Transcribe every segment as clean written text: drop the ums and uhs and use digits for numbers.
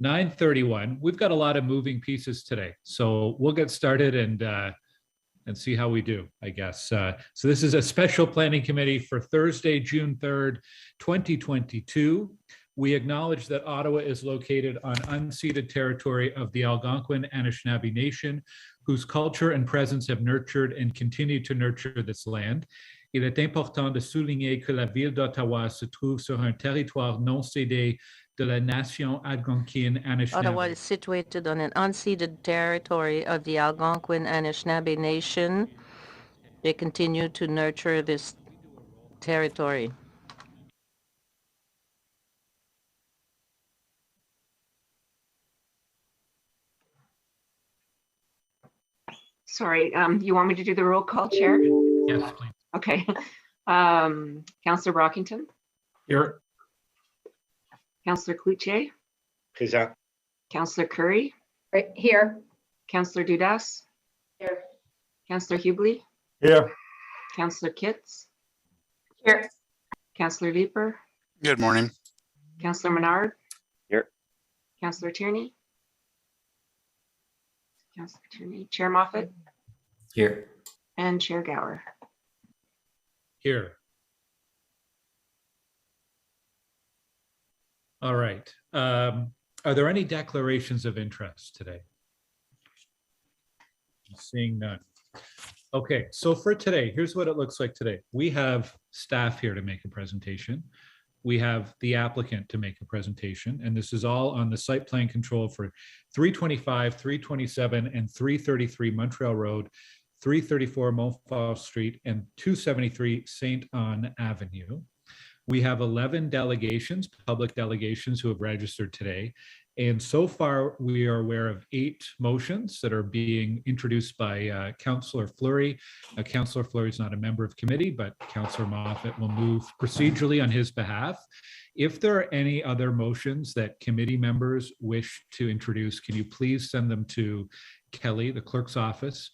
9:31. We've got a lot of moving pieces today, so we'll get started and see how we do, I guess. So this is a special planning committee for Thursday, June 3rd, 2022. We acknowledge that Ottawa is located on unceded territory of the Algonquin Anishinaabe Nation, whose culture and presence have nurtured and continue to nurture this land. Il est important de souligner que la ville d'Ottawa se trouve sur un territoire non cédé de la nation algonquine Anishinaabe. Ottawa is situated on an unceded territory of the Algonquin Anishinaabe Nation. They continue to nurture this territory. Sorry, you want me to do the roll call, Chair? Yes, please. Okay. Councillor Brockington. Here. Councillor Cloutier. Présent. Councillor Curry. Right here. Councillor Dudas. Here. Councillor Hubley. Here. Councillor Kitts. Here. Councillor Leeper. Good morning. Councillor Menard. Here. Councillor Tierney. Councillor Tierney. Chair Moffat. Here. And Chair Gower. Here. All right. Are there any declarations of interest today? Seeing none. Okay, so for today, here's what it looks like today. We have staff here to make a presentation. We have the applicant to make a presentation, and this is all on the site plan control for 325, 327, and 333 Montreal Road, 334 Montfort Street, and 273 Saint Anne Avenue. We have 11 delegations, public delegations, who have registered today. And so far, we are aware of 8 motions that are being introduced by Councillor Fleury. Councillor Fleury is not a member of committee, but Councillor Moffat will move procedurally on his behalf. If there are any other motions that committee members wish to introduce, can you please send them to Kelly, the clerk's office,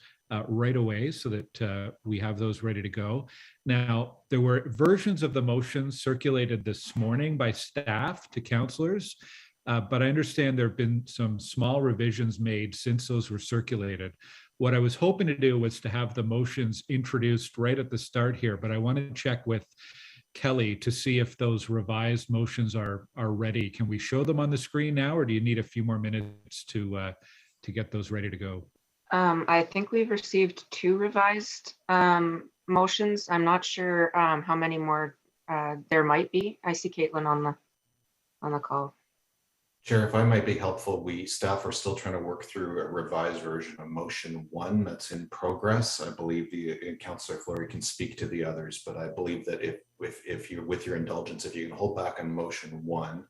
right away, so that we have those ready to go. Now, there were versions of the motions circulated this morning by staff to councillors, but I understand there have been some small revisions made since those were circulated. What I was hoping to do was to have the motions introduced right at the start here, but I want to check with Kelly to see if those revised motions are ready. Can we show them on the screen now, or do you need a few more minutes to get those ready to go? I think we've received 2 revised motions. I'm not sure how many more there might be. I see Caitlin on the call. Chair, if I might be helpful, staff are still trying to work through a revised version of motion 1 that's in progress. I believe Councillor Fleury can speak to the others, but I believe that if you're, with your indulgence, if you can hold back on motion 1,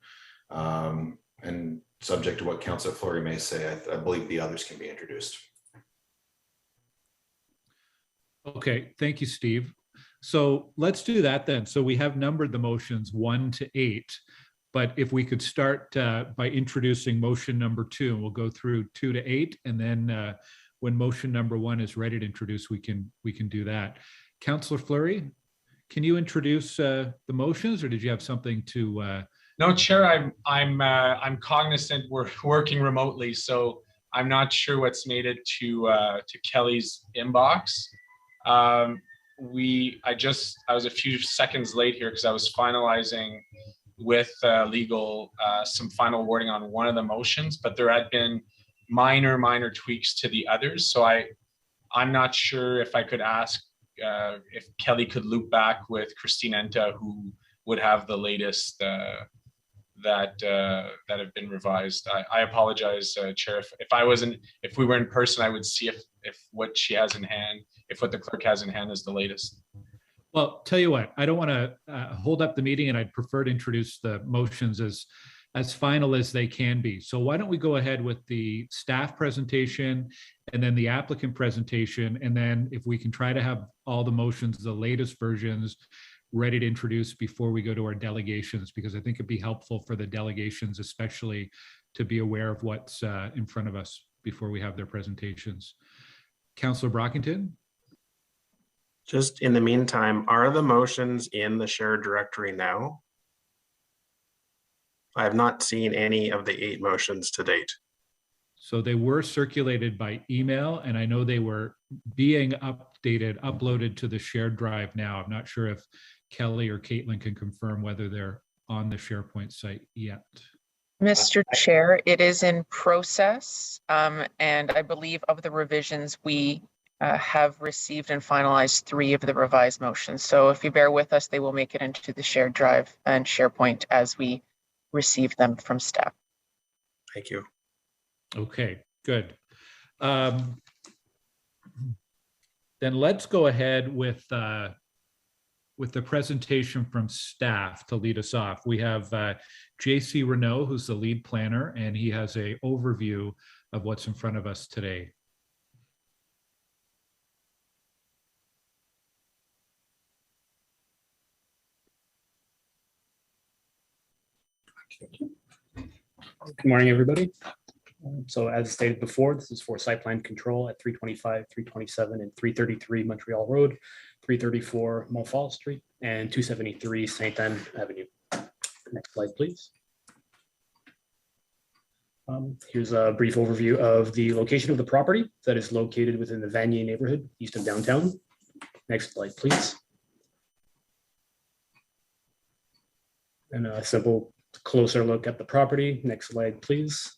and subject to what Councillor Fleury may say, I believe the others can be introduced. Okay, thank you, Steve. So let's do that then. So we have numbered the motions 1 to 8, but if we could start by introducing motion number 2, and we'll go through 2 to 8, and then when motion number 1 is ready to introduce, we can do that. Councillor Fleury, can you introduce the motions, or did you have something to? No, Chair. I'm cognizant we're working remotely, so I'm not sure what's made it to Kelly's inbox. I was a few seconds late here because I was finalizing with legal some final wording on one of the motions, but there had been minor tweaks to the others. So I'm not sure if I could ask if Kelly could loop back with Christine Enta, who would have the latest that have been revised. I apologize, Chair. If we were in person, I would see if what she has in hand, if what the clerk has in hand is the latest. Well, tell you what, I don't want to hold up the meeting, and I'd prefer to introduce the motions as final as they can be. So why don't we go ahead with the staff presentation and then the applicant presentation, and then if we can try to have all the motions, the latest versions, ready to introduce before we go to our delegations, because I think it'd be helpful for the delegations especially to be aware of what's in front of us before we have their presentations. Councillor Brockington? Just in the meantime, are the motions in the shared directory now? I have not seen any of the 8 motions to date. So they were circulated by email, and I know they were being uploaded to the shared drive now. I'm not sure if Kelly or Caitlin can confirm whether they're on the SharePoint site yet. Mr. Chair, it is in process, and I believe of the revisions, we have received and finalized 3 of the revised motions. So if you bear with us, they will make it into the shared drive and SharePoint as we receive them from staff. Thank you. Okay, good. Then let's go ahead with the presentation from staff to lead us off. We have JC Renault, who's the lead planner, and he has an overview of what's in front of us today. Good morning, everybody. So as stated before, this is for site plan control at 325, 327, and 333 Montreal Road, 334 Montfort Street, and 273 Sainte Anne Avenue. Next slide, please. Here's a brief overview of the location of the property that is located within the Vanier neighborhood, east of downtown. Next slide, please. And a simple closer look at the property. Next slide, please.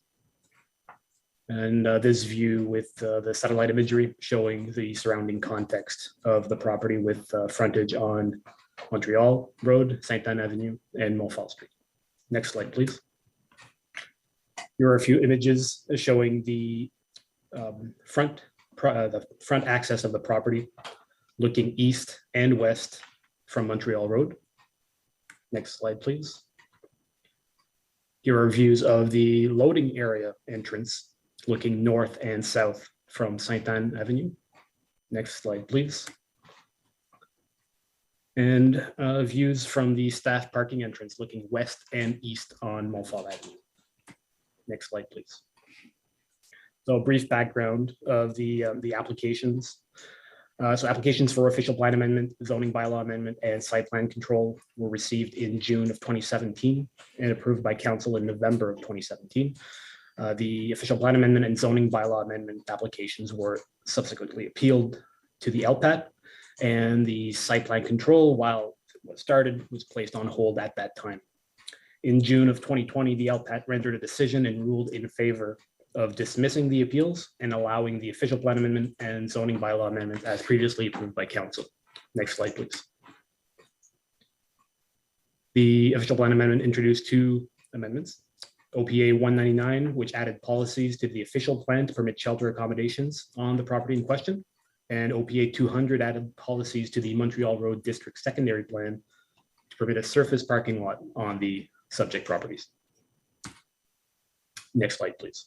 And this view with the satellite imagery showing the surrounding context of the property with frontage on Montreal Road, Sainte Anne Avenue, and Montfort Street. Next slide, please. Here are a few images showing the front access of the property looking east and west from Montreal Road. Next slide, please. Here are views of the loading area entrance looking north and south from Sainte Anne Avenue. Next slide, please. And views from the staff parking entrance looking west and east on Montfort Avenue. Next slide, please. So a brief background of the applications. So applications for official plan amendment, zoning bylaw amendment, and site plan control were received in June of 2017 and approved by council in November of 2017. The official plan amendment and zoning bylaw amendment applications were subsequently appealed to the LPAT, and the site plan control, while it was started, was placed on hold at that time. In June of 2020, the LPAT rendered a decision and ruled in favor of dismissing the appeals and allowing the official plan amendment and zoning bylaw amendment as previously approved by council. Next slide, please. The official plan amendment introduced 2 amendments. OPA 199, which added policies to the official plan to permit shelter accommodations on the property in question, and OPA 200 added policies to the Montreal Road District Secondary Plan to permit a surface parking lot on the subject properties. Next slide, please.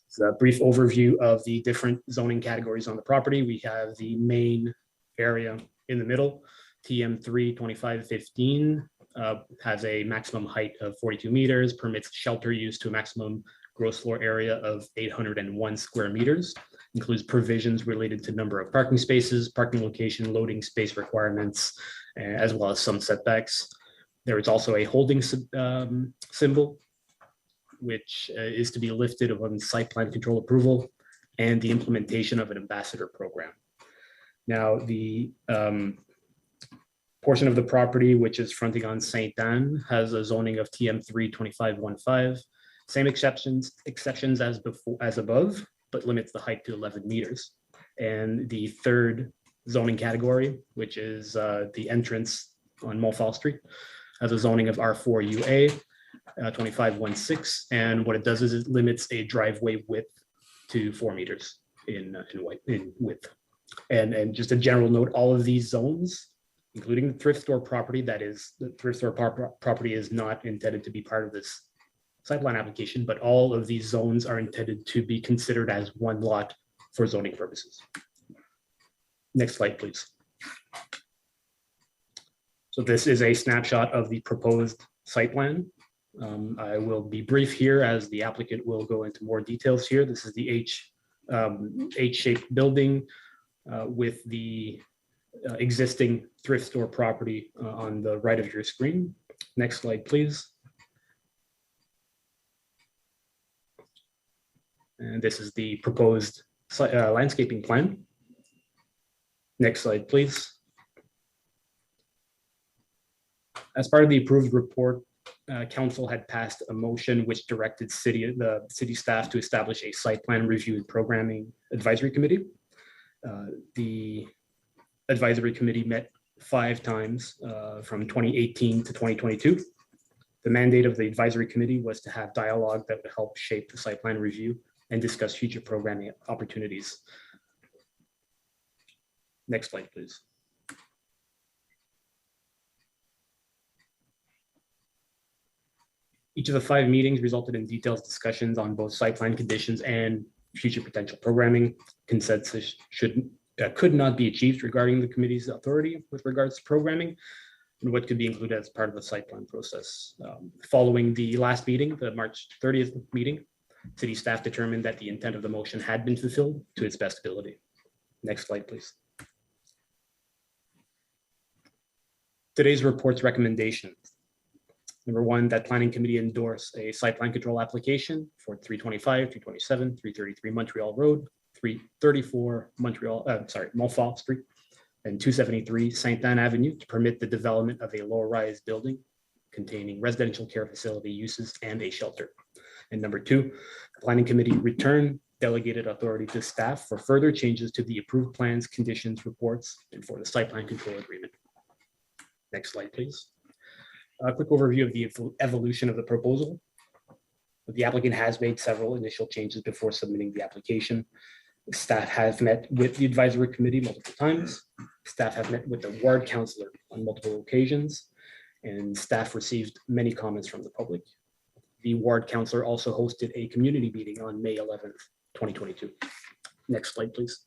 So a brief overview of the different zoning categories on the property. We have the main area in the middle, TM3 2515, has a maximum height of 42 meters, permits shelter use to a maximum gross floor area of 801 square meters, includes provisions related to number of parking spaces, parking location, loading space requirements, as well as some setbacks. There is also a holding symbol, which is to be lifted upon site plan control approval and the implementation of an ambassador program. Now, the portion of the property which is fronting on Sainte Anne has a zoning of TM3 2515, same exceptions as before, as above, but limits the height to 11 meters. And the third zoning category, which is the entrance on Montfort Street, has a zoning of R4 UA 2516, and what it does is it limits a driveway width to 4 meters in width. And just a general note, all of these zones, including the thrift store property, that is, the thrift store property is not intended to be part of this site plan application, but all of these zones are intended to be considered as one lot for zoning purposes. Next slide, please. So this is a snapshot of the proposed site plan. I will be brief here as the applicant will go into more details here. This is the H-shaped building with the existing thrift store property on the right of your screen. Next slide, please. And this is the proposed landscaping plan. Next slide, please. As part of the approved report, council had passed a motion which directed the city staff to establish a site plan review and programming advisory committee. The advisory committee met 5 times from 2018 to 2022. The mandate of the advisory committee was to have dialogue that would help shape the site plan review and discuss future programming opportunities. Next slide, please. Each of the 5 meetings resulted in detailed discussions on both site plan conditions and future potential programming. Consensus could not be achieved regarding the committee's authority with regards to programming and what could be included as part of the site plan process. Following the last meeting, the March 30th meeting, city staff determined that the intent of the motion had been fulfilled to its best ability. Next slide, please. Today's report's recommendations. Number 1, that planning committee endorse a site plan control application for 325, 327, 333 Montreal Road, 334 Montfort Street, and 273 Sainte-Anne Avenue to permit the development of a low-rise building containing residential care facility uses and a shelter. And number 2, the planning committee return delegated authority to staff for further changes to the approved plans, conditions, reports, and for the site plan control agreement. Next slide, please. A quick overview of the evolution of the proposal. The applicant has made several initial changes before submitting the application. Staff have met with the advisory committee multiple times. Staff have met with the ward councillor on multiple occasions, and staff received many comments from the public. The ward councillor also hosted a community meeting on May 11th, 2022. Next slide, please.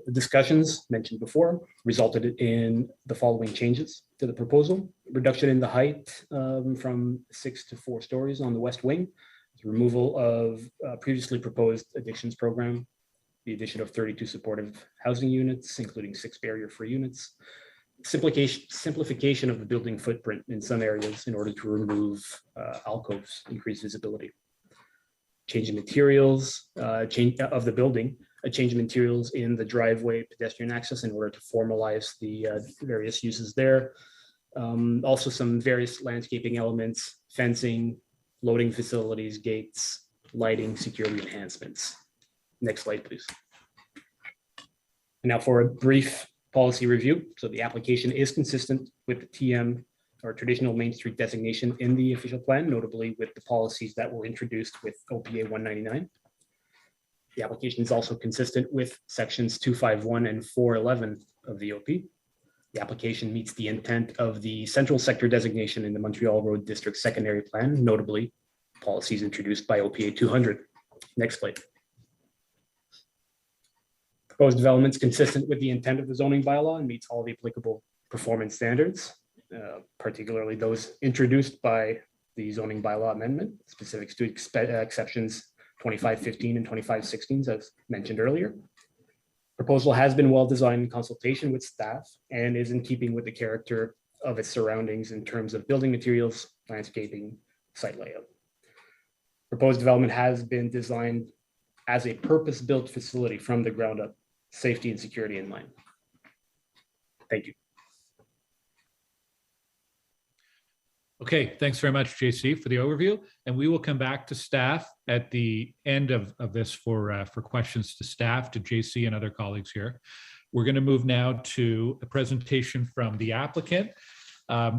The discussions mentioned before resulted in the following changes to the proposal: reduction in the height from 6 to 4 stories on the west wing, the removal of previously proposed addictions program, the addition of 32 supportive housing units, including 6 barrier-free units, simplification of the building footprint in some areas in order to remove alcoves, increase visibility, change in materials, change of the building, a change in materials in the driveway pedestrian access in order to formalize the various uses there. Also some various landscaping elements, fencing, loading facilities, gates, lighting, security enhancements. Next slide, please. And now for a brief policy review. So the application is consistent with the TM or traditional Main Street designation in the official plan, notably with the policies that were introduced with OPA 199. The application is also consistent with sections 251 and 411 of the OP. The application meets the intent of the central sector designation in the Montreal Road District Secondary Plan, notably policies introduced by OPA 200. Next slide. Proposed developments consistent with the intent of the zoning bylaw and meets all the applicable performance standards, particularly those introduced by the zoning bylaw amendment, specifics to exceptions 2515 and 2516, as mentioned earlier. Proposal has been well designed in consultation with staff and is in keeping with the character of its surroundings in terms of building materials, landscaping, site layout. Proposed development has been designed as a purpose-built facility from the ground up, safety and security in mind. Thank you. Okay, thanks very much, JC, for the overview. And we will come back to staff at the end of this for questions to staff, to JC and other colleagues here. We're going to move now to a presentation from the applicant.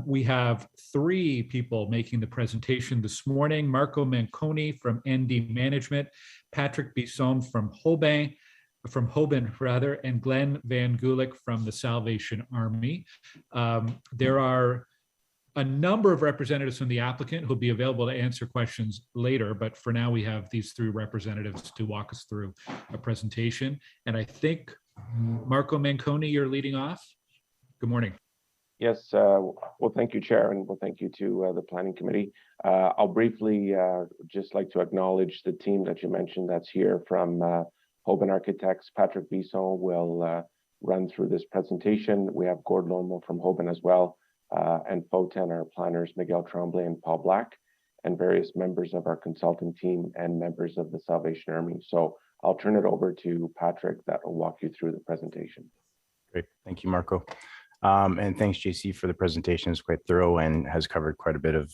We have 3 people making the presentation this morning: Marco Manconi from ND Management, Patrick Bisson from Hoban, and Glenn Van Gulik from the Salvation Army. There are a number of representatives from the applicant who'll be available to answer questions later, but for now we have these 3 representatives to walk us through a presentation. And I think, Marco Manconi, you're leading off. Good morning. Yes, well, thank you, Chair, and well, thank you to the Planning Committee. I'll briefly just like to acknowledge the team that you mentioned that's here from Hoban Architects. Patrick Bisson will run through this presentation. We have Gord Lormo from Hoban as well, and FOTEN, our planners, Miguel Tremblay and Paul Black. and various members of our consulting team and members of the Salvation Army. So I'll turn it over to Patrick that will walk you through the presentation. Great, thank you, Marco. And thanks, JC, for the presentation. It's quite thorough and has covered quite a bit of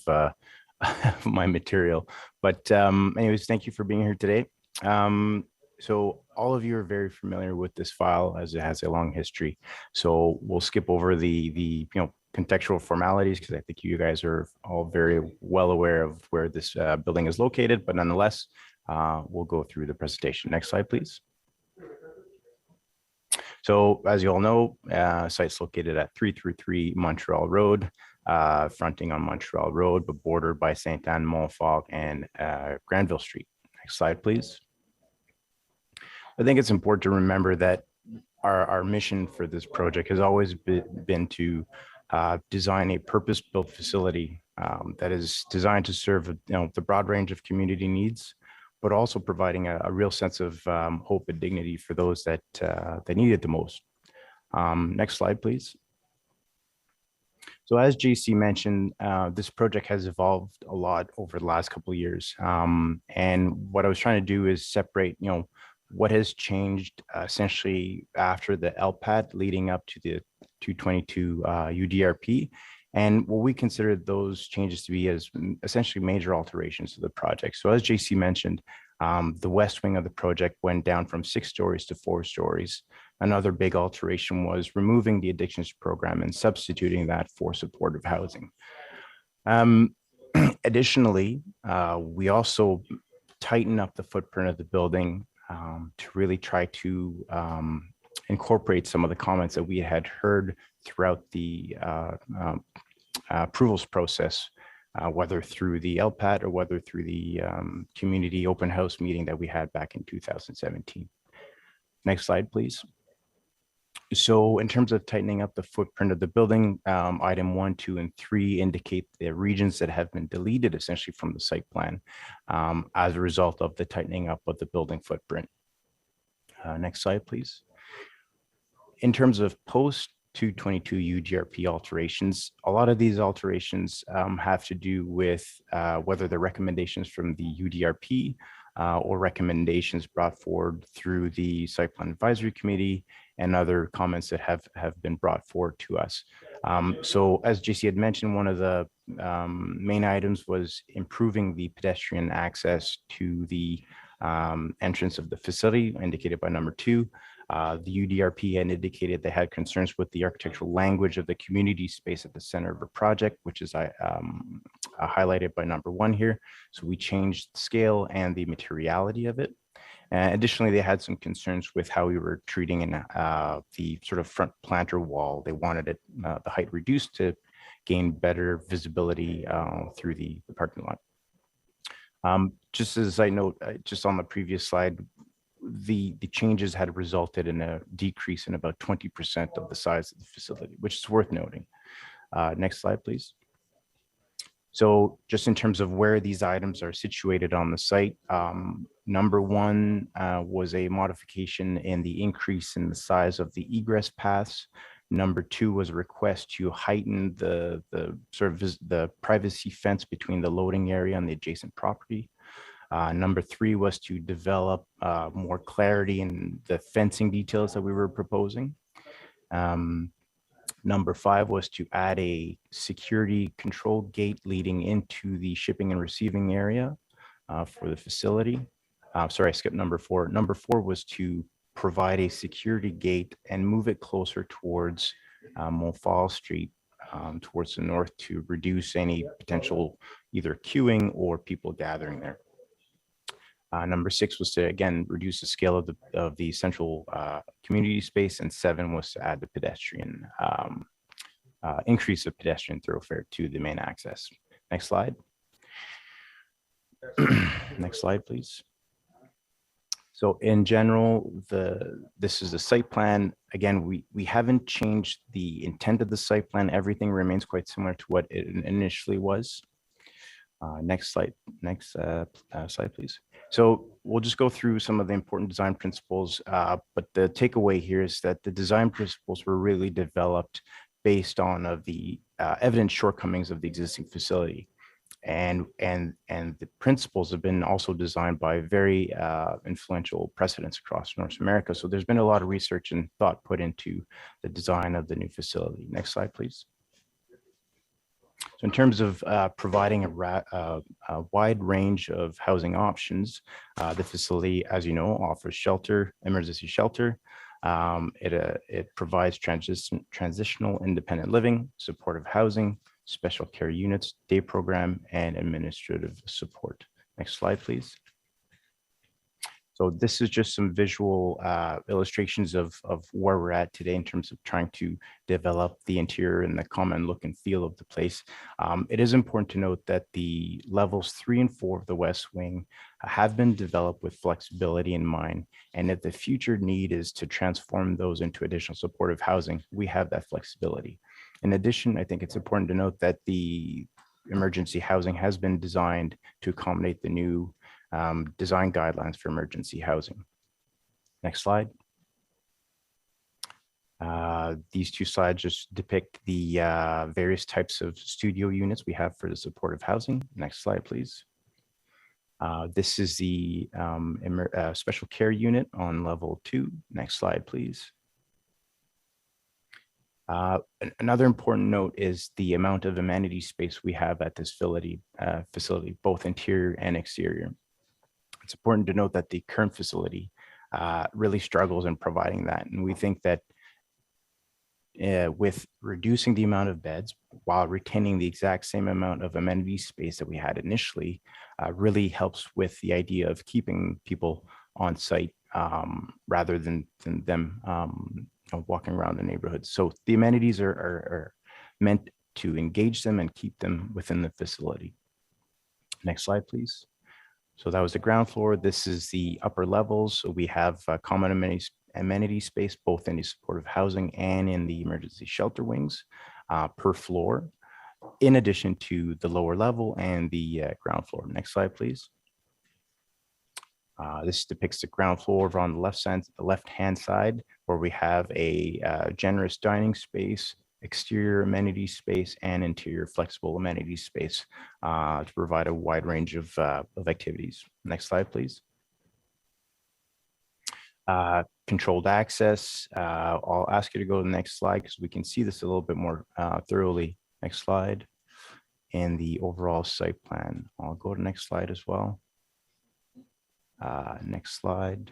my material. But anyways, thank you for being here today. So all of you are very familiar with this file as it has a long history. So we'll skip over the contextual formalities because I think you guys are all very well aware of where this building is located, but nonetheless, we'll go through the presentation. Next slide, please. So as you all know, site's located at 333 Montreal Road, fronting on Montreal Road, but bordered by Sainte-Anne, Montfort, and Granville Street. Next slide, please. I think it's important to remember that our mission for this project has always been to design a purpose-built facility that is designed to serve the broad range of community needs, but also providing a real sense of hope and dignity for those that need it the most. Next slide, please. So as JC mentioned, this project has evolved a lot over the last couple of years. And what I was trying to do is separate, what has changed essentially after the LPAT leading up to the 222 UDRP, and what we consider those changes to be as essentially major alterations to the project. So as JC mentioned, the west wing of the project went down from 6 stories to 4 stories. Another big alteration was removing the addictions program and substituting that for supportive housing. Additionally, we also tighten up the footprint of the building to really try to incorporate some of the comments that we had heard throughout the approvals process, whether through the LPAT or whether through the community open house meeting that we had back in 2017. Next slide, please. So in terms of tightening up the footprint of the building, item 1, 2, and 3 indicate the regions that have been deleted essentially from the site plan as a result of the tightening up of the building footprint. Next slide, please. In terms of post 222 UDRP alterations, a lot of these alterations have to do with whether the recommendations from the UDRP or recommendations brought forward through the Site Plan Advisory Committee and other comments that have been brought forward to us. So as JC had mentioned, one of the main items was improving the pedestrian access to the entrance of the facility, indicated by number 2. The UDRP had indicated they had concerns with the architectural language of the community space at the center of the project, which is highlighted by number 1 here. So we changed the scale and the materiality of it. Additionally, they had some concerns with how we were treating the sort of front planter wall. They wanted it, the height reduced to gain better visibility through the parking lot. Just as a side note, just on the previous slide, the changes had resulted in a decrease in about 20% of the size of the facility, which is worth noting. Next slide, please. So just in terms of where these items are situated on the site, number 1 was a modification in the increase in the size of the egress paths. Number 2 was a request to heighten the sort of the privacy fence between the loading area and the adjacent property. Number 3 was to develop more clarity in the fencing details that we were proposing. Number 5 was to add a security control gate leading into the shipping and receiving area for the facility. Sorry, I skipped number 4. Number 4 was to provide a security gate and move it closer towards Montfort Street, towards the north, to reduce any potential either queuing or people gathering there. Number 6 was to, again, reduce the scale of the central community space, and 7 was to add the pedestrian, increase the pedestrian thoroughfare to the main access. Next slide. Next slide, please. So in general, this is the site plan. Again, we haven't changed the intent of the site plan. Everything remains quite similar to what it initially was. Next slide. Next slide, please. So we'll just go through some of the important design principles, but the takeaway here is that the design principles were really developed based on the evident shortcomings of the existing facility. and the principles have been also designed by very influential precedents across North America. So there's been a lot of research and thought put into the design of the new facility. Next slide, please. So in terms of providing a wide range of housing options, the facility, as you know, offers shelter, emergency shelter. It provides transitional independent living, supportive housing, special care units, day program, and administrative support. Next slide, please. So this is just some visual illustrations of where we're at today in terms of trying to develop the interior and the common look and feel of the place. It is important to note that the levels 3 and 4 of the West Wing have been developed with flexibility in mind. And if the future need is to transform those into additional supportive housing, we have that flexibility. In addition, I think it's important to note that the emergency housing has been designed to accommodate the new design guidelines for emergency housing. Next slide. These two slides just depict the various types of studio units we have for the supportive housing. Next slide, please. This is the special care unit on level 2. Next slide, please. Another important note is the amount of amenity space we have at this facility, both interior and exterior. It's important to note that the current facility really struggles in providing that. And we think that with reducing the amount of beds while retaining the exact same amount of amenity space that we had initially really helps with the idea of keeping people on site rather than them walking around the neighborhood. So the amenities are meant to engage them and keep them within the facility. Next slide, please. So that was the ground floor. This is the upper levels. So we have common amenity space, both in the supportive housing and in the emergency shelter wings per floor, in addition to the lower level and the ground floor. Next slide, please. This depicts the ground floor on the left-hand side, where we have a generous dining space, exterior amenity space, and interior flexible amenity space to provide a wide range of activities. Next slide, please. Controlled access. I'll ask you to go to the next slide because we can see this a little bit more thoroughly. Next slide. And the overall site plan. I'll go to the next slide as well. Next slide.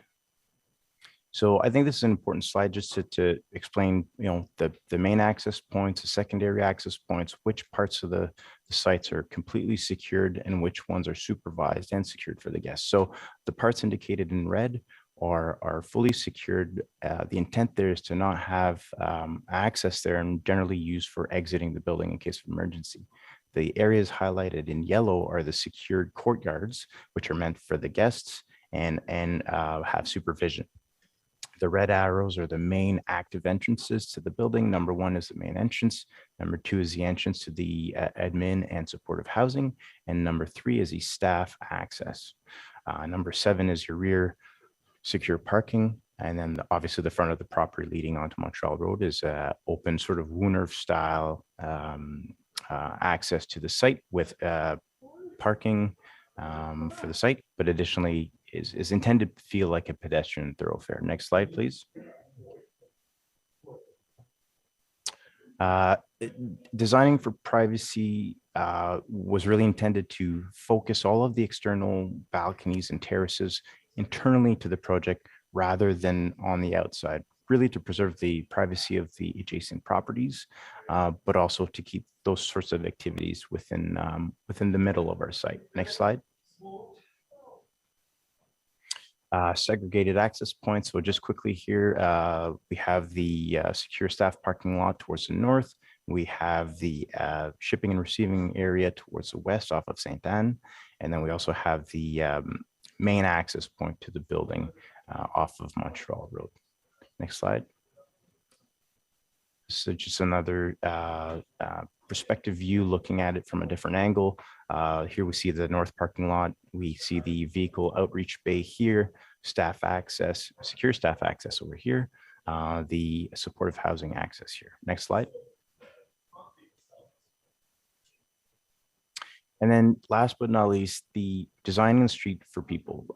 So I think this is an important slide just to explain, the main access points, the secondary access points, which parts of the sites are completely secured and which ones are supervised and secured for the guests. So the parts indicated in red are fully secured. The intent there is to not have access there and generally used for exiting the building in case of emergency. The areas highlighted in yellow are the secured courtyards, which are meant for the guests and have supervision. The red arrows are the main active entrances to the building. Number 1 is the main entrance. Number 2 is the entrance to the admin and supportive housing. And number 3 is the staff access. Number 7 is your rear secure parking. And then obviously the front of the property leading onto Montreal Road is open sort of Woonerf style access to the site with parking for the site, but additionally is intended to feel like a pedestrian thoroughfare. Next slide, please. Designing for privacy was really intended to focus all of the external balconies and terraces internally to the project rather than on the outside, really to preserve the privacy of the adjacent properties, but also to keep those sorts of activities within the middle of our site. Next slide. Segregated access points. So just quickly here, we have the secure staff parking lot towards the north. We have the shipping and receiving area towards the west off of Sainte Anne. And then we also have the main access point to the building off of Montreal Road. Next slide. So just another perspective view looking at it from a different angle. Here we see the north parking lot. We see the vehicle outreach bay here, staff access, secure staff access over here, the supportive housing access here. Next slide. And then last but not least, the designing the street for people.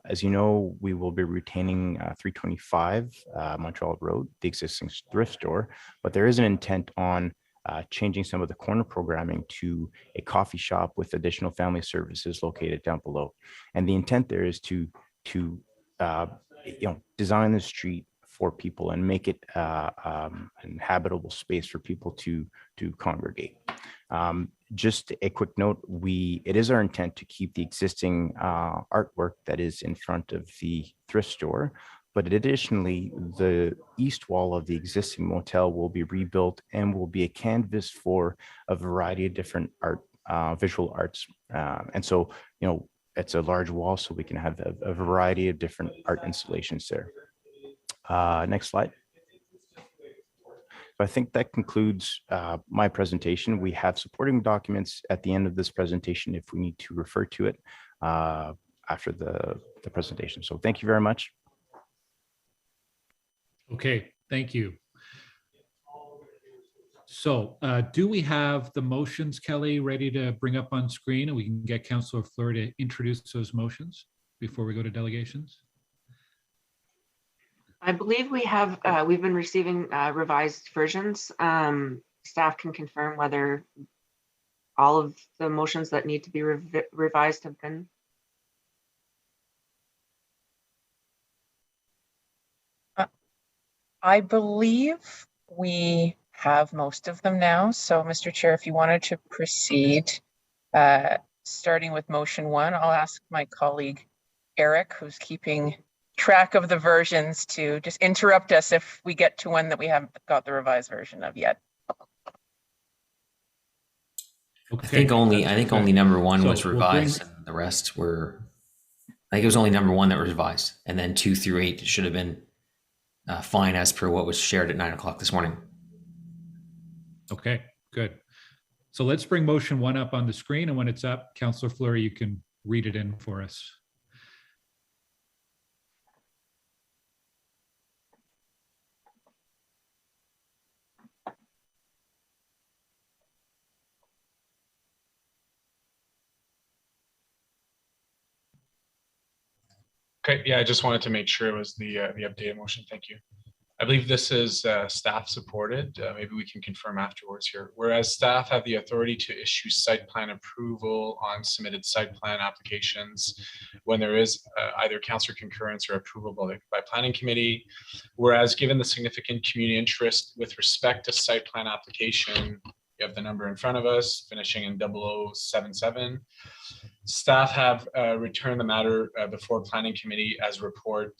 As you know, we will be retaining 325 Montreal Road, the existing thrift store, but there is an intent on changing some of the corner programming to a coffee shop with additional family services located down below. And the intent there is to design the street for people and make it an habitable space for people to congregate. Just a quick note, it is our intent to keep the existing artwork that is in front of the thrift store, but additionally, the east wall of the existing motel will be rebuilt and will be a canvas for a variety of different visual arts. And so, it's a large wall, so we can have a variety of different art installations there. Next slide. So I think that concludes my presentation. We have supporting documents at the end of this presentation if we need to refer to it after the presentation. So thank you very much. Okay, thank you. So do we have the motions, Kelly, ready to bring up on screen, and we can get Councillor Fleury to introduce those motions before we go to delegations? I believe we have, we've been receiving revised versions. Staff can confirm whether all of the motions that need to be revised have been. I believe we have most of them now. So, Mr. Chair, if you wanted to proceed, starting with motion 1, I'll ask my colleague Eric, who's keeping track of the versions, to just interrupt us if we get to one that we haven't got the revised version of yet. Okay. I think only number 1 So was revised, and the rest were. I think it was only number 1 that was revised, and then 2 through 8 should have been fine as per what was shared at 9 o'clock this morning. Okay, good. So let's bring motion 1 up on the screen, and when it's up, Councillor Fleury, you can read it in for us. Okay, yeah, I just wanted to make sure it was the updated motion. Thank you. I believe this is staff supported. Maybe we can confirm afterwards here. Whereas staff have the authority to issue site plan approval on submitted site plan applications when there is either councillor concurrence or approval by planning committee. Whereas given the significant community interest with respect to site plan application, you have the number in front of us, finishing in 0077. Staff have returned the matter before planning committee as report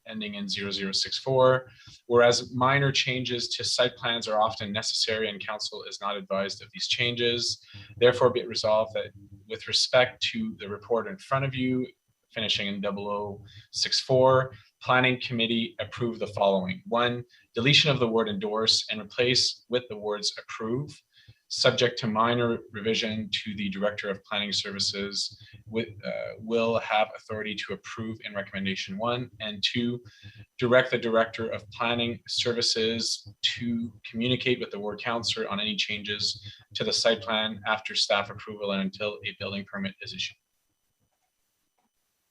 ending in 0064, whereas minor changes to site plans are often necessary and council is not advised of these changes. Therefore, be it resolved that with respect to the report in front of you, finishing in 0064, planning committee approved the following. 1, deletion of the word endorse and replace with the words approve, subject to minor revision to the Director of Planning Services will have authority to approve in recommendation 1, and 2, direct the Director of Planning Services to communicate with the ward councillor on any changes to the site plan after staff approval and until a building permit is issued.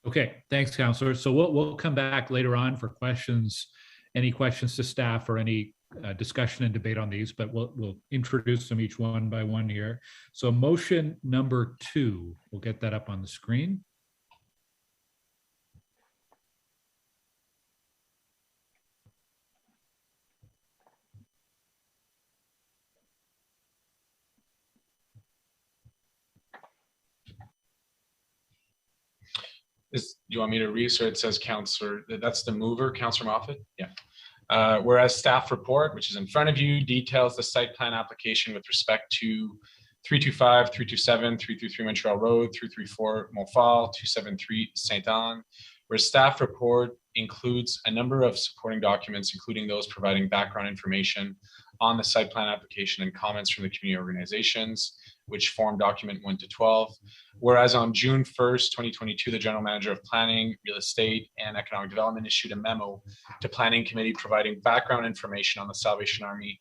Okay, thanks, Councillor. So we'll come back later on for questions, any questions to staff or any discussion and debate on these, but we'll introduce them each one by one here. So motion number 2, we'll get that up on the screen. Do you want me to read? So it says Councillor, that's the mover, Councillor Moffat? Yeah. Whereas staff report, which is in front of you, details the site plan application with respect to 325, 327, 333 Montreal Road, 334 Montfort, 273 Saint-Anne, where staff report includes a number of supporting documents, including those providing background information on the site plan application and comments from the community organizations, which form document 1 to 12. Whereas on June 1st, 2022, the General Manager of Planning, Real Estate, and Economic Development issued a memo to Planning Committee providing background information on the Salvation Army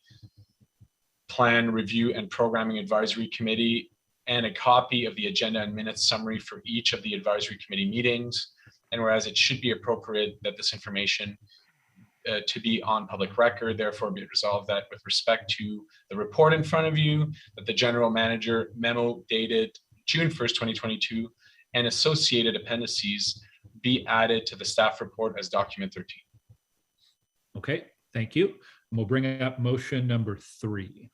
Plan Review and Programming Advisory Committee and a copy of the agenda and minutes summary for each of the advisory committee meetings. And whereas it should be appropriate that this information to be on public record, therefore be it resolved that with respect to the report in front of you, that the general manager memo dated June 1st, 2022, and associated appendices be added to the staff report as document 13. Okay, thank you. And we'll bring up motion number 3.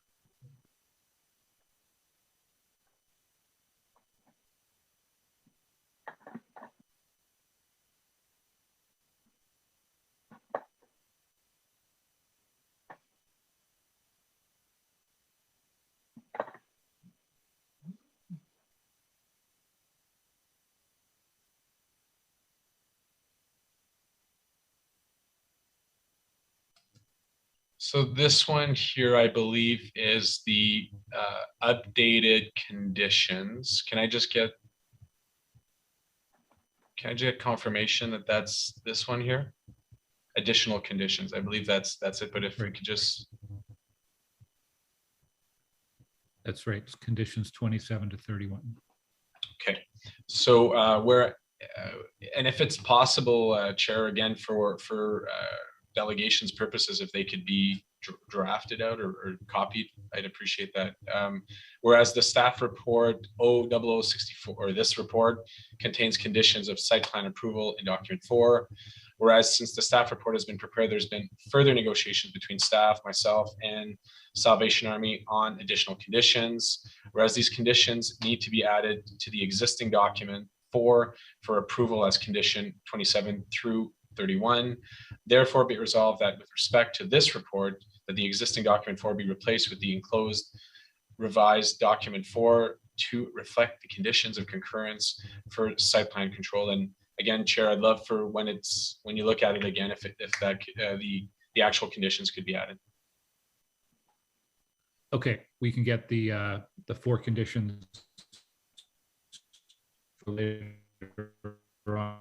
So this one here, I believe, is the updated conditions. Can I just get confirmation that that's this one here? Additional conditions. I believe that's it. But if we could just. That's right. It's conditions 27 to 31. Okay. So and if it's possible, Chair, again, for delegations purposes, if they could be drafted out or copied, I'd appreciate that. Whereas the staff report 00064, or this report, contains conditions of site plan approval in document 4. Whereas since the staff report has been prepared, there's been further negotiations between staff, myself, and Salvation Army on additional conditions. Whereas these conditions need to be added to the existing document 4 for approval as condition 27 through 31. Therefore, be it resolved that with respect to this report, that the existing document 4 be replaced with the enclosed revised document 4 to reflect the conditions of concurrence for site plan control. And again, Chair, I'd love for when you look at it again, if the actual conditions could be added. Okay, we can get the 4 conditions for later on.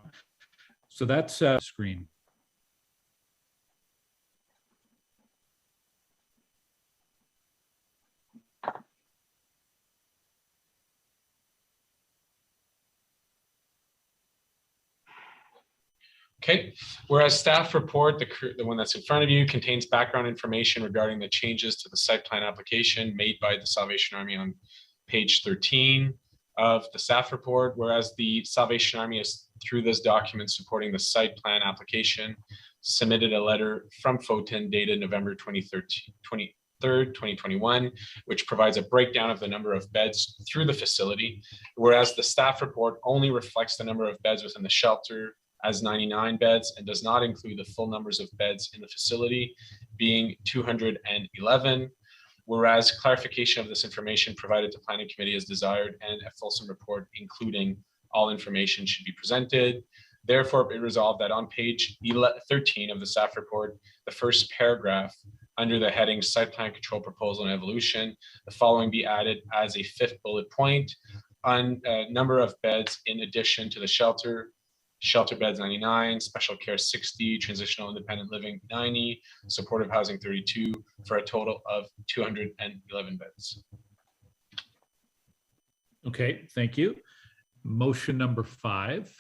So that's screen. Okay, whereas staff report, the one that's in front of you, contains background information regarding the changes to the site plan application made by the Salvation Army on page 13 of the staff report, whereas the Salvation Army is, through this document supporting the site plan application, submitted a letter from FOTEN dated November 23rd, 2021, which provides a breakdown of the number of beds through the facility, whereas the staff report only reflects the number of beds within the shelter as 99 beds and does not include the full numbers of beds in the facility, being 211. Whereas clarification of this information provided to Planning Committee is desired and a fulsome report including all information should be presented. Therefore, be resolved that on page 13 of the staff report, the first paragraph under the heading Site Plan Control Proposal and Evolution, the following be added as a 5th bullet point on number of beds in addition to the shelter beds 99, special care 60, transitional independent living 90, supportive housing 32, for a total of 211 beds. Okay, thank you. Motion number 5.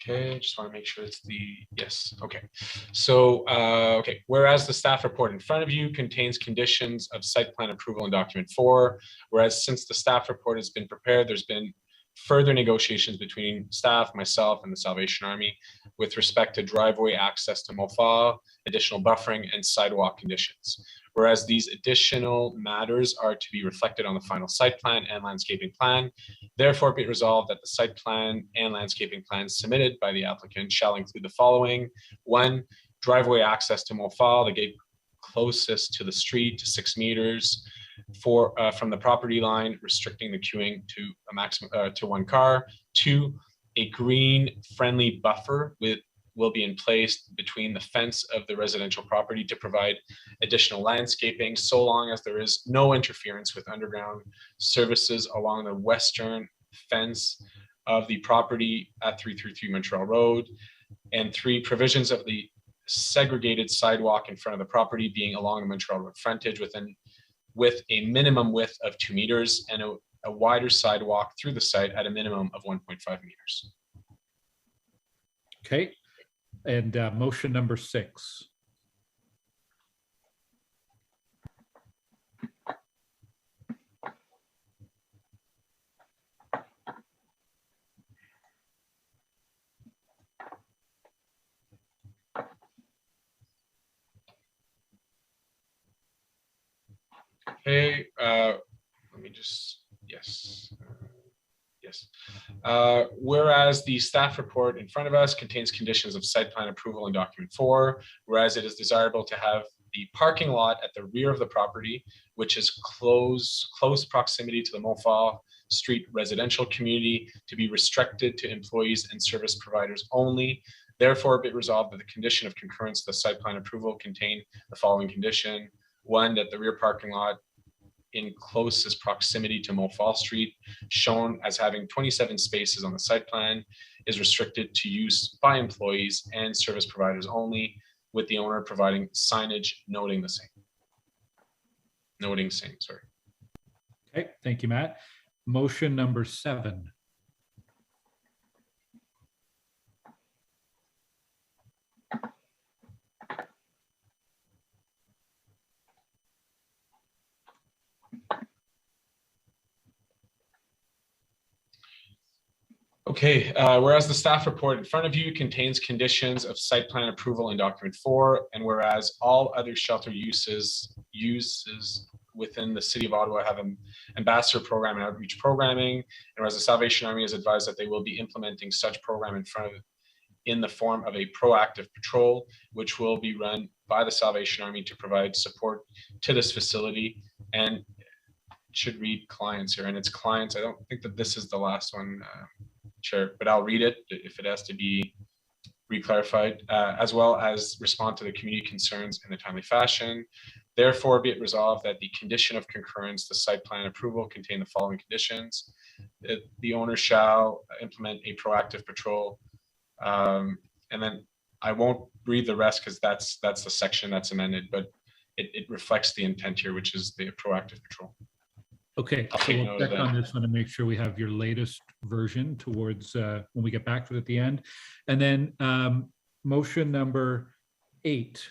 Okay, just want to make sure it's the, yes, okay. So, okay, whereas the staff report in front of you contains conditions of site plan approval in document 4, whereas since the staff report has been prepared, there's been further negotiations between staff, myself, and the Salvation Army with respect to driveway access to Mofa, additional buffering, and sidewalk conditions. Whereas these additional matters are to be reflected on the final site plan and landscaping plan. Therefore, be it resolved that the site plan and landscaping plans submitted by the applicant shall include the following. 1, driveway access to Mofa, the gate closest to the street to 6 meters from the property line, restricting the queuing to a maximum to 1 car. 2, a green friendly buffer with will be in place between the fence of the residential property to provide additional landscaping, so long as there is no interference with underground services along the western fence of the property at 333 Montreal Road. And 3, provisions of the segregated sidewalk in front of the property being along the Montreal Road frontage with a minimum width of 2 meters and a wider sidewalk through the site at a minimum of 1.5 meters. Okay, and motion number 6. Okay, let me just, yes. Yes. Whereas the staff report in front of us contains conditions of site plan approval in document 4, whereas it is desirable to have the parking lot at the rear of the property, which is close proximity to the Montfort Street residential community, to be restricted to employees and service providers only. Therefore, be it resolved that the condition of concurrence to the site plan approval contain the following condition. 1, that the rear parking lot in closest proximity to Montfort Street, shown as having 27 spaces on the site plan, is restricted to use by employees and service providers only, with the owner providing signage noting the same. Sorry. Okay, thank you, Matt. Motion number 7. Okay, whereas the staff report in front of you contains conditions of site plan approval in document 4, and whereas all other shelter uses within the city of Ottawa have an ambassador program and outreach programming, and whereas the Salvation Army has advised that they will be implementing such program in the form of a proactive patrol, which will be run by the Salvation Army to provide support to this facility. And it should read clients here, and it's clients. I don't think that this is the last one, Chair, but I'll read it if it has to be reclarified, as well as respond to the community concerns in a timely fashion. Therefore, be it resolved that the condition of concurrence, the site plan approval, contain the following conditions. The owner shall implement a proactive patrol. And then I won't read the rest because that's the section that's amended, but it reflects the intent here, which is the proactive patrol. Okay, I'll so take we'll note of check that. on this one and make sure we have your latest version towards when we get back to it at the end. And then motion number 8.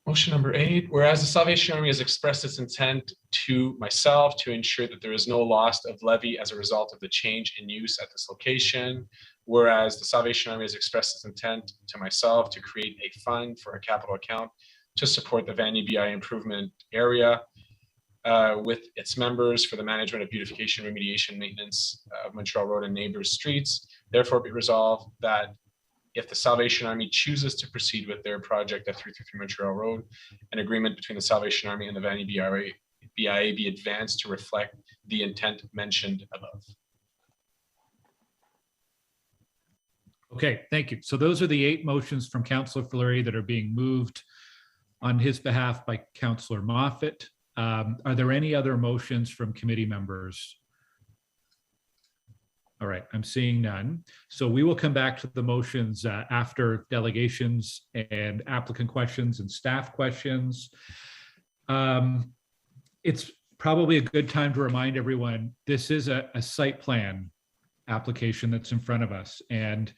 Motion number 8, whereas the Salvation Army has expressed its intent to myself to ensure that there is no loss of levy as a result of the change in use at this location, whereas the Salvation Army has expressed its intent to myself to create a fund for a capital account to support the Vanier BI improvement area with its members for the management of beautification, remediation, maintenance of Montreal Road and neighbors streets. Therefore, be resolved that if the Salvation Army chooses to proceed with their project at 333 Montreal Road, an agreement between the Salvation Army and the Vanier BIA be advanced to reflect the intent mentioned above. Okay, thank you. So those are the 8 motions from Councillor Fleury that are being moved on his behalf by Councillor Moffat. Are there any other motions from committee members? All right, I'm seeing none. So we will come back to the motions after delegations and applicant questions and staff questions. It's probably a good time to remind everyone, this is a site plan application that's in front of us. And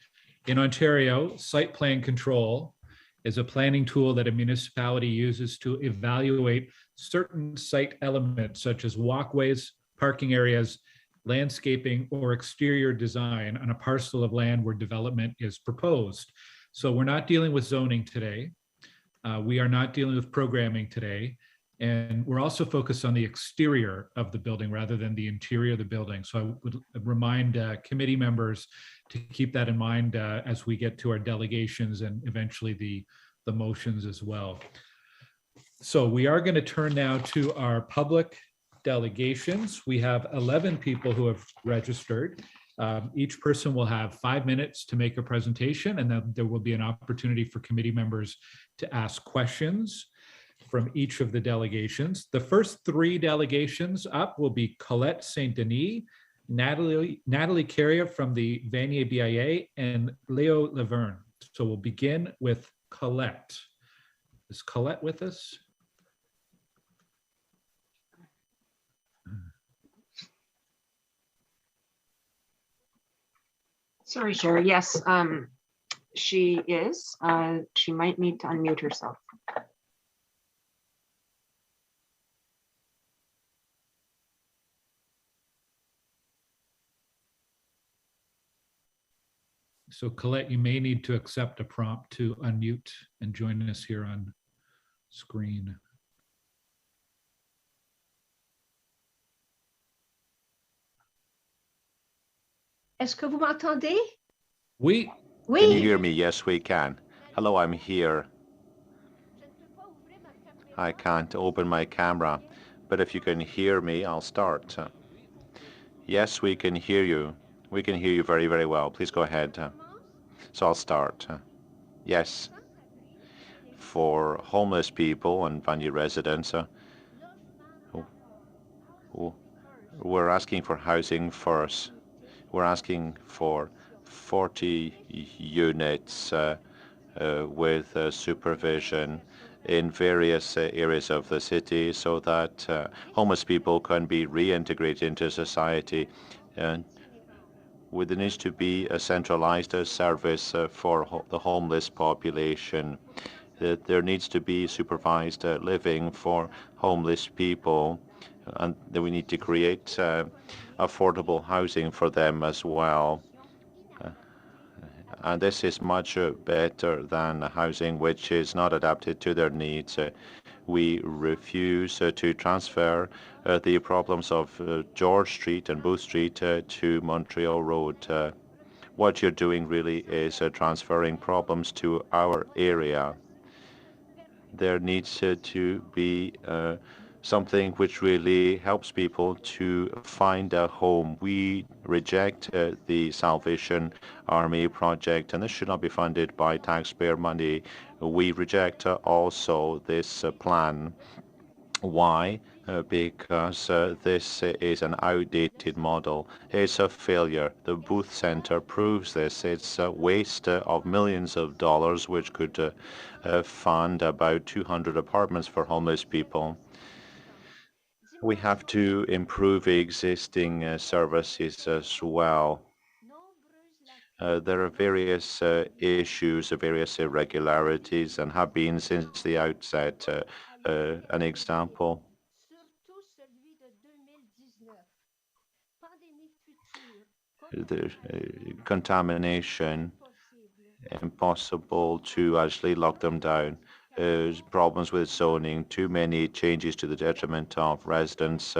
in Ontario, site plan control is a planning tool that a municipality uses to evaluate certain site elements such as walkways, parking areas, landscaping, or exterior design on a parcel of land where development is proposed. So we're not dealing with zoning today. We are not dealing with programming today. And we're also focused on the exterior of the building rather than the interior of the building. So I would remind committee members to keep that in mind as we get to our delegations and eventually the motions as well. So we are going to turn now to our public delegations. We have 11 people who have registered. Each person will have 5 minutes to make a presentation, and then there will be an opportunity for committee members to ask questions from each of the delegations. The first 3 delegations up will be Colette St. Denis, Natalie Carrier from the Vanier BIA, and Leo Laverne. So we'll begin with Colette. Is Colette with us? Sorry, Sherry. Yes, she is. She might need to unmute herself. So Colette, you may need to accept a prompt to unmute and join us here on screen. Est-ce que vous m'entendez? Oui. Oui. Can you hear me? Yes, we can. Hello, I'm here. I can't open my camera, but if you can hear me, I'll start. Yes, we can hear you. We can hear you very, very well. Please go ahead. So I'll start. Yes. For homeless people and Vanier residents, we're asking for housing first. We're asking for 40 units with supervision in various areas of the city so that homeless people can be reintegrated into society. And there needs to be a centralized service for the homeless population. There needs to be supervised living for homeless people, and then we need to create affordable housing for them as well. And this is much better than housing which is not adapted to their needs. We refuse to transfer the problems of George Street and Booth Street to Montreal Road. What you're doing really is transferring problems to our area. There needs to be something which really helps people to find a home. We reject the Salvation Army project, and this should not be funded by taxpayer money. We reject also this plan. Why? Because this is an outdated model. It's a failure. The Booth Center proves this. It's a waste of millions of dollars, which could fund about 200 apartments for homeless people. We have to improve existing services as well. There are various issues, various irregularities, and have been since the outset. An example, the contamination, impossible to actually lock them down. Problems with zoning, too many changes to the detriment of residents,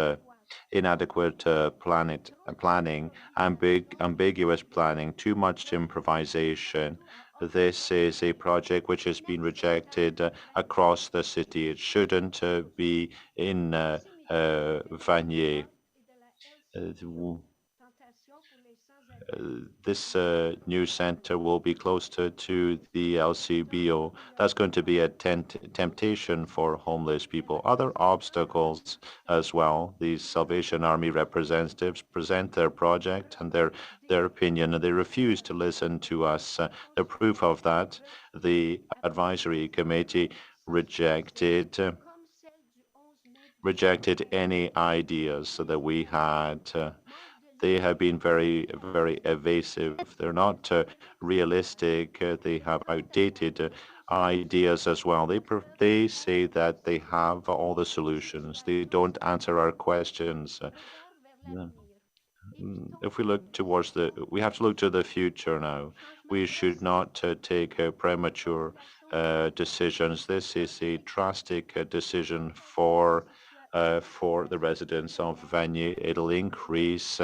inadequate planning, ambiguous planning, too much improvisation. This is a project which has been rejected across the city. It shouldn't be in Vanier. This new center will be close to the LCBO. That's going to be a temptation for homeless people. Other obstacles as well. The Salvation Army representatives present their project and their opinion, and they refuse to listen to us. The proof of that, the advisory committee rejected any ideas that we had. They have been very, very evasive. They're not realistic. They have outdated ideas as well. They say that they have all the solutions. They don't answer our questions. If we look towards we have to look to the future now. We should not take premature decisions. This is a drastic decision for the residents of Vanier. It'll increase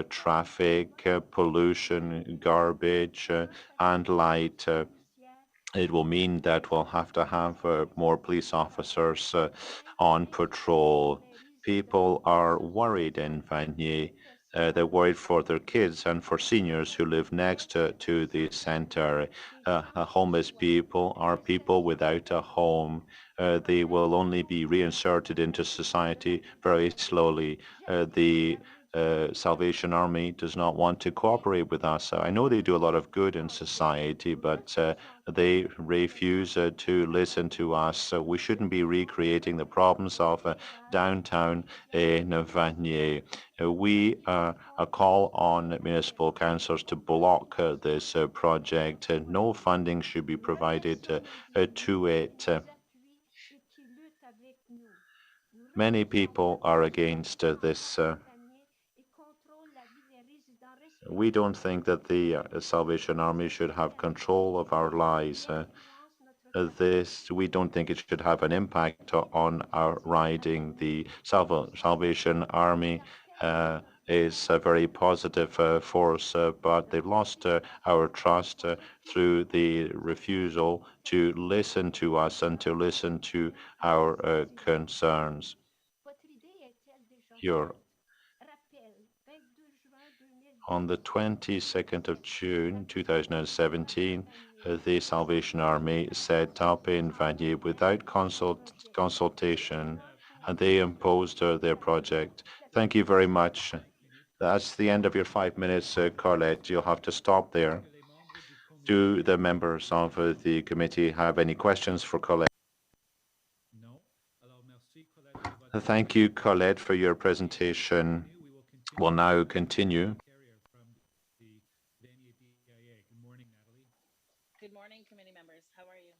traffic, pollution, garbage, and light. It will mean that we'll have to have more police officers on patrol. People are worried in Vanier. they're worried for their kids and for seniors who live next to the center. Homeless people are people without a home. They will only be reinserted into society very slowly. The Salvation Army does not want to cooperate with us. I know they do a lot of good in society, but they refuse to listen to us. We shouldn't be recreating the problems of downtown in Vanier. We call on municipal councils to block this project. No funding should be provided to it. Many people are against this. We don't think that the Salvation Army should have control of our lives. We don't think it should have an impact on our riding. The Salvation Army is a very positive force, but they've lost our trust through the refusal to listen to us and to listen to our concerns. On the 22nd of June 2017, the Salvation Army set up in Vanier without consultation, and they imposed their project. Thank you very much. That's the end of your 5 minutes, Colette. You'll have to stop there. Do the members of the committee have any questions for Colette? Thank you, Colette, for your presentation. We'll now continue. Good morning, committee members. How are you?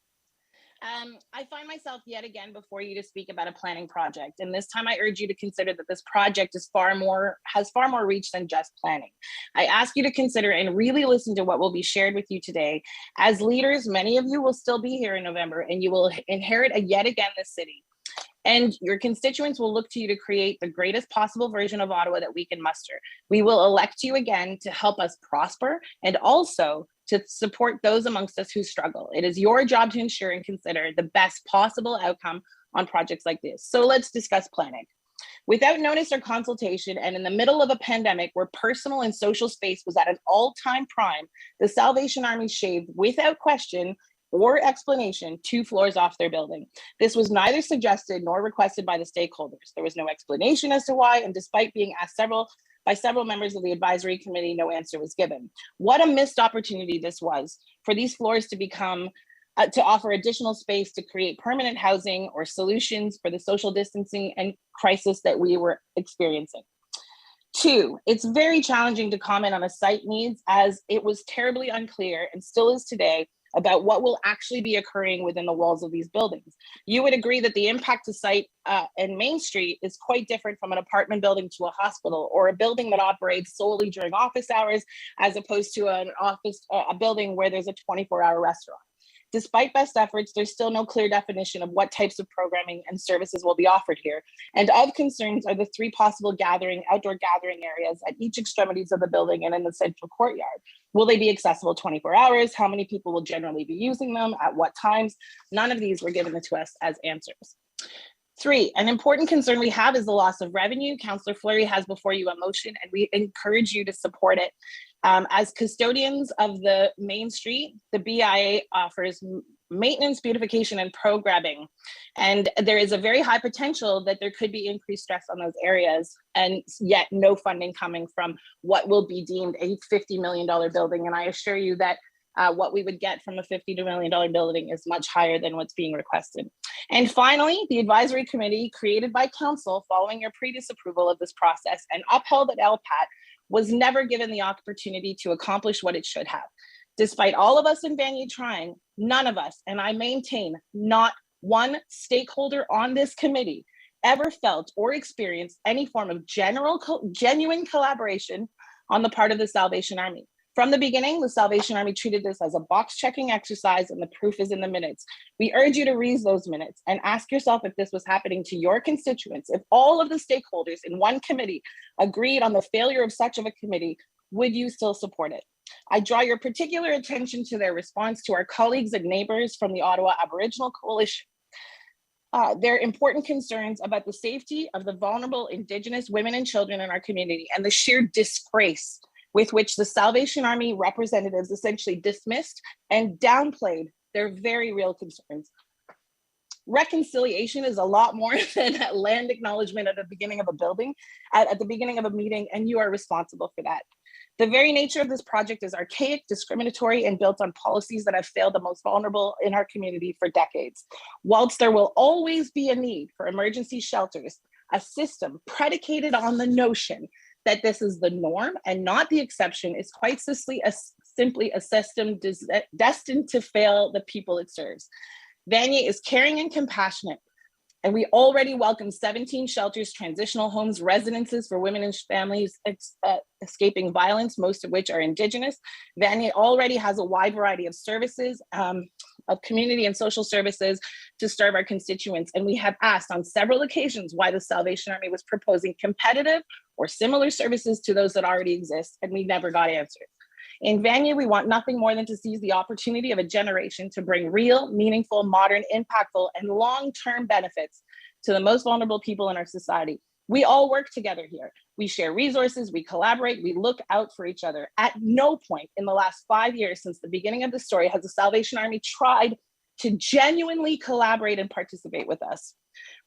I find myself yet again before you to speak about a planning project, and this time I urge you to consider that this project has far more reach than just planning. I ask you to consider and really listen to what will be shared with you today. As leaders, many of you will still be here in November, and you will inherit yet again this city. And your constituents will look to you to create the greatest possible version of Ottawa that we can muster. We will elect you again to help us prosper and also to support those amongst us who struggle. It is your job to ensure and consider the best possible outcome on projects like this. So let's discuss planning. Without notice or consultation, and in the middle of a pandemic where personal and social space was at an all-time prime, the Salvation Army shaved without question or explanation 2 floors off their building. This was neither suggested nor requested by the stakeholders. There was no explanation as to why, and despite being asked by several members of the advisory committee, no answer was given. What a missed opportunity this was for these floors to become to offer additional space to create permanent housing or solutions for the social distancing and crisis that we were experiencing. 2, it's very challenging to comment on a site needs as it was terribly unclear and still is today about what will actually be occurring within the walls of these buildings. You would agree that the impact to site and Main Street is quite different from an apartment building to a hospital or a building that operates solely during office hours as opposed to a building where there's a 24-hour restaurant. Despite best efforts, there's still no clear definition of what types of programming and services will be offered here. And of concerns are the 3 possible outdoor gathering areas at each extremities of the building and in the central courtyard. Will they be accessible 24 hours? How many people will generally be using them? At what times? None of these were given to us as answers. 3, an important concern we have is the loss of revenue. Councillor Fleury has before you a motion, and we encourage you to support it. As custodians of the Main Street, the BIA offers maintenance, beautification, and programming. And there is a very high potential that there could be increased stress on those areas, and yet no funding coming from what will be deemed a $50 million building. And I assure you that what we would get from a $50 million building is much higher than what's being requested. And finally, the advisory committee created by council following your previous approval of this process and upheld at LPAT was never given the opportunity to accomplish what it should have. Despite all of us in Vanier trying, none of us, and I maintain not one stakeholder on this committee ever felt or experienced any form of genuine collaboration on the part of the Salvation Army. From the beginning, the Salvation Army treated this as a box-checking exercise, and the proof is in the minutes. We urge you to read those minutes and ask yourself if this was happening to your constituents. If all of the stakeholders in one committee agreed on the failure of such of a committee, would you still support it? I draw your particular attention to their response to our colleagues and neighbors from the Ottawa Aboriginal Coalition. There are important concerns about the safety of the vulnerable Indigenous women and children in our community and the sheer disgrace with which the Salvation Army representatives essentially dismissed and downplayed their very real concerns. Reconciliation is a lot more than a land acknowledgement at the beginning of a building, at the beginning of a meeting, and you are responsible for that. The very nature of this project is archaic, discriminatory, and built on policies that have failed the most vulnerable in our community for decades. Whilst there will always be a need for emergency shelters, a system predicated on the notion that this is the norm and not the exception is quite simply a system destined to fail the people it serves. Vanier is caring and compassionate, and we already welcome 17 shelters, transitional homes, residences for women and families escaping violence, most of which are Indigenous. Vanier already has a wide variety of services, of community and social services to serve our constituents. And we have asked on several occasions why the Salvation Army was proposing competitive or similar services to those that already exist, and we never got answers. In Vanier, we want nothing more than to seize the opportunity of a generation to bring real, meaningful, modern, impactful, and long-term benefits to the most vulnerable people in our society. We all work together here. We share resources, we collaborate, we look out for each other. At no point in the last 5 years since the beginning of the story has the Salvation Army tried to genuinely collaborate and participate with us.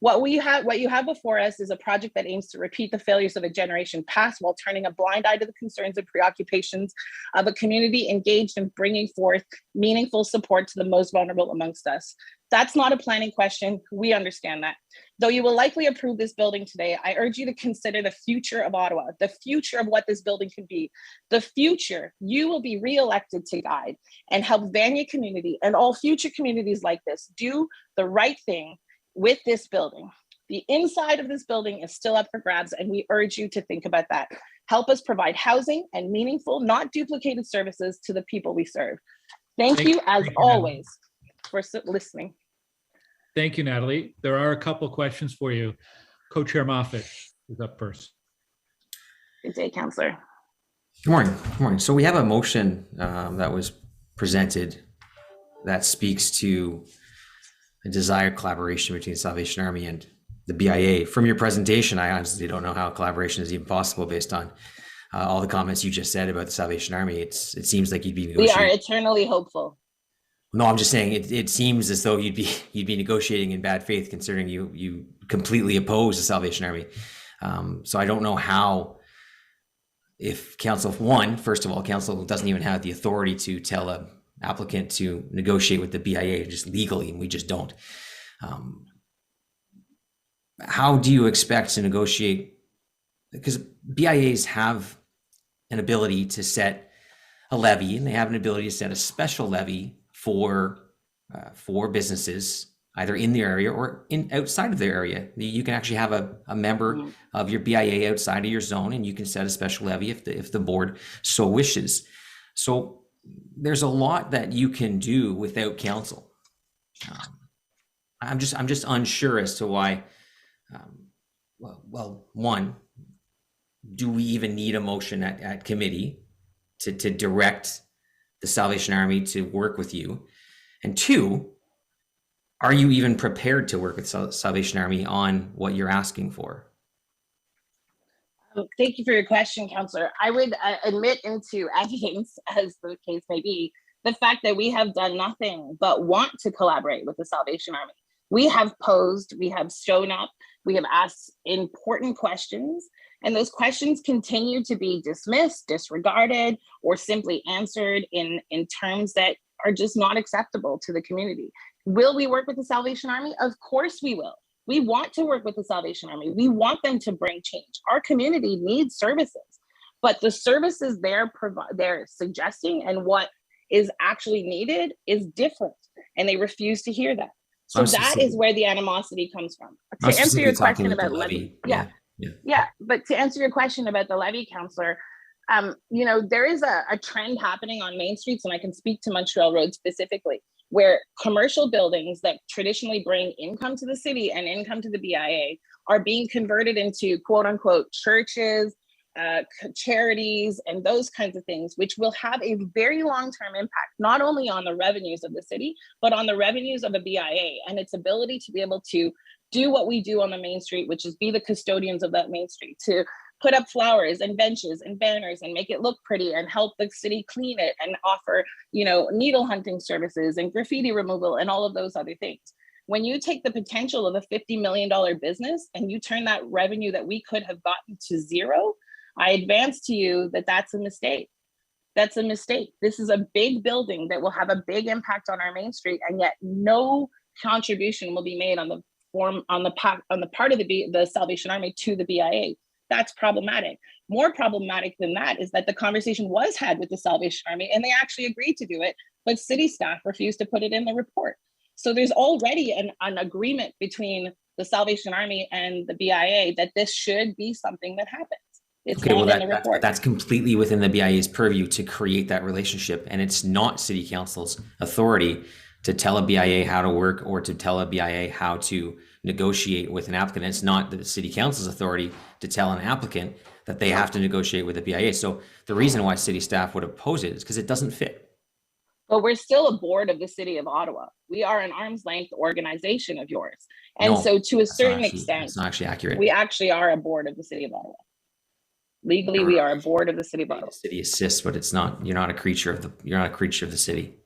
What you have before us is a project that aims to repeat the failures of a generation past while turning a blind eye to the concerns and preoccupations of a community engaged in bringing forth meaningful support to the most vulnerable amongst us. That's not a planning question. We understand that. Though you will likely approve this building today, I urge you to consider the future of Ottawa, the future of what this building can be, the future you will be re-elected to guide and help Vanier community and all future communities like this do the right thing with this building. The inside of this building is still up for grabs, and we urge you to think about that. Help us provide housing and meaningful, not duplicated services to the people we serve. Thank you, as always, for listening. Thank you, Natalie. There are a couple questions for you. Co-Chair Moffat is up first. Good day, Councillor. Good morning. Good morning. So we have a motion that was presented that speaks to a desired collaboration between the Salvation Army and the BIA. From your presentation, I honestly don't know how collaboration is even possible based on all the comments you just said about the Salvation Army. It seems like you'd be negotiating. We are eternally hopeful. No, I'm just saying it seems as though you'd be negotiating in bad faith, considering you completely oppose the Salvation Army. So I don't know how, if first of all, council doesn't even have the authority to tell a applicant to negotiate with the BIA just legally, and we just don't. How do you expect to negotiate? Because BIAs have an ability to set a levy, and they have an ability to set a special levy for businesses either in the area or outside of their area. You can actually have a member of your BIA outside of your zone, and you can set a special levy if the board so wishes. So there's a lot that you can do without council. I'm just unsure as to why. Well, one, do we even need a motion at committee to direct the Salvation Army to work with you? And two, are you even prepared to work with Salvation Army on what you're asking for? Thank you for your question, Councillor. I would admit into evidence, as the case may be, the fact that we have done nothing but want to collaborate with the Salvation Army. We have posed, we have shown up, we have asked important questions, and those questions continue to be dismissed, disregarded, or simply answered in terms that are just not acceptable to the community. Will we work with the Salvation Army? Of course we will. We want to work with the Salvation Army. We want them to bring change. Our community needs services, but the services they're suggesting and what is actually needed is different, and they refuse to hear that. So that is where the animosity comes from. To answer your question about levy, but to answer your question about the levy, Councillor, there is a trend happening on main streets, and I can speak to Montreal Road specifically, where commercial buildings that traditionally bring income to the city and income to the BIA are being converted into quote unquote churches charities, and those kinds of things, which will have a very long-term impact, not only on the revenues of the city, but on the revenues of a BIA and its ability to be able to do what we do on the main street, which is be the custodians of that main street, to put up flowers and benches and banners and make it look pretty and help the city clean it and offer, needle hunting services and graffiti removal and all of those other things. When you take the potential of a $50 million business and you turn that revenue that we could have gotten to zero, I advance to you that that's a mistake. That's a mistake. This is a big building that will have a big impact on our main street, and yet no contribution will be made on the part of the Salvation Army to the BIA. That's problematic. More problematic than that is that the conversation was had with the Salvation Army and they actually agreed to do it, but city staff refused to put it in the report. So there's already an agreement between the Salvation Army and the BIA that this should be something that happens. It's okay, well, not in the report. that's completely within the BIA's purview to create that relationship, and it's not City Council's authority to tell a BIA how to work or to tell a BIA how to negotiate with an applicant. It's not the City Council's authority to tell an applicant that they have to negotiate with the BIA. So the reason why city staff would oppose it is because it doesn't fit. But we're still a board of the City of Ottawa. We are an arm's length organization of yours. And No, so to a certain extent, it's not actually accurate. we actually are a board of the City of Ottawa. Legally, we are a board of the City of Ottawa. The city assists, but it's not, you're not a creature of the city.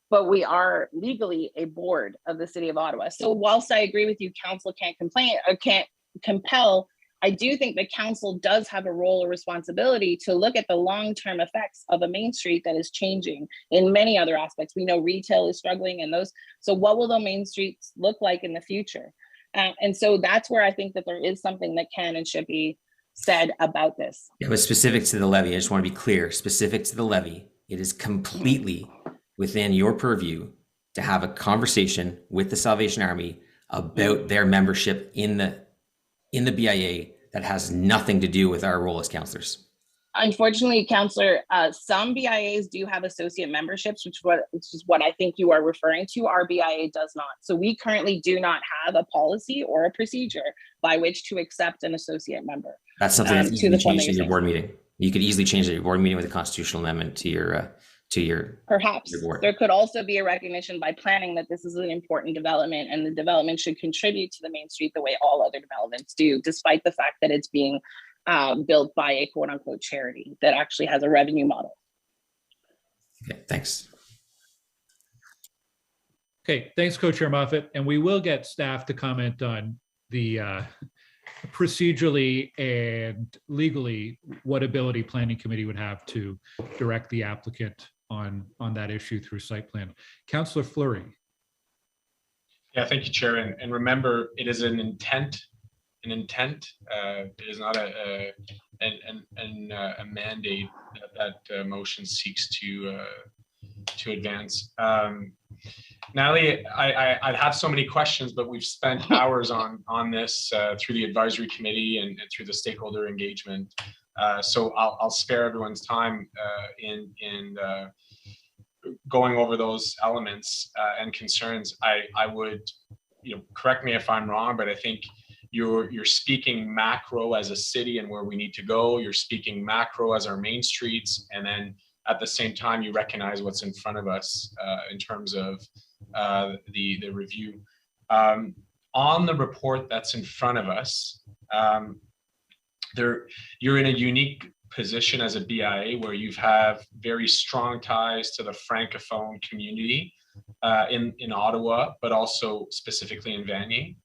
But we are legally a board of the City of Ottawa. So whilst I agree with you, council can't complain or can't compel, I do think the council does have a role or responsibility to look at the long-term effects of a main street that is changing in many other aspects. We know retail is struggling in those. So what will the main streets look like in the future? And so that's where I think that there is something that can and should be said about this. Yeah, but specific to the levy, I just want to be clear, specific to the levy, it is completely within your purview to have a conversation with the Salvation Army about their membership in the BIA that has nothing to do with our role as councillors. Unfortunately, Councillor, some BIAs do have associate memberships, which is what I think you are referring to. Our BIA does not. So we currently do not have a policy or a procedure by which to accept an associate member. That's something that's easily changed in your board meeting. You could easily change it at your board meeting with a constitutional amendment to your perhaps your board. There could also be a recognition by planning that this is an important development and the development should contribute to the main street the way all other developments do, despite the fact that it's being built by a quote unquote charity that actually has a revenue model. Okay, thanks. Okay, thanks, Co-Chair Moffat. And we will get staff to comment on the procedurally and legally what ability Planning Committee would have to direct the applicant on that issue through site plan. Councillor Fleury. Yeah, thank you, Chair. And remember, it is an intent. It is not a mandate that motion seeks to advance. Natalie, I'd have so many questions, but we've spent hours on this through the advisory committee and through the stakeholder engagement. So I'll spare everyone's time in going over those elements and concerns. I would, correct me if I'm wrong, but I think you're speaking macro as a city and where we need to go. You're speaking macro as our main streets, and then at the same time, you recognize what's in front of us in terms of the review. On the report that's in front of us, you're in a unique position as a BIA where you have very strong ties to the Francophone community in Ottawa, but also specifically in Vanier.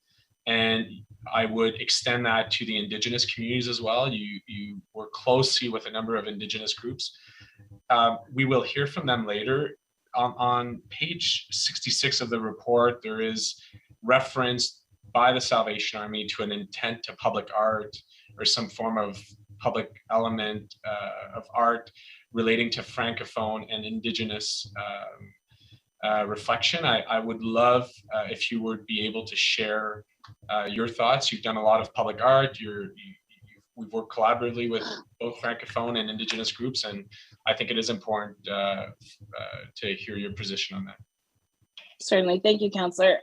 And I would extend that to the Indigenous communities as well. You work closely with a number of Indigenous groups. We will hear from them later. On page 66 of the report, there is reference by the Salvation Army to an intent to public art or some form of public element of art relating to Francophone and Indigenous reflection. I would love if you would be able to share your thoughts. You've done a lot of public art. We've worked collaboratively with both Francophone and Indigenous groups, and I think it is important to hear your position on that. Certainly, thank you, Councillor.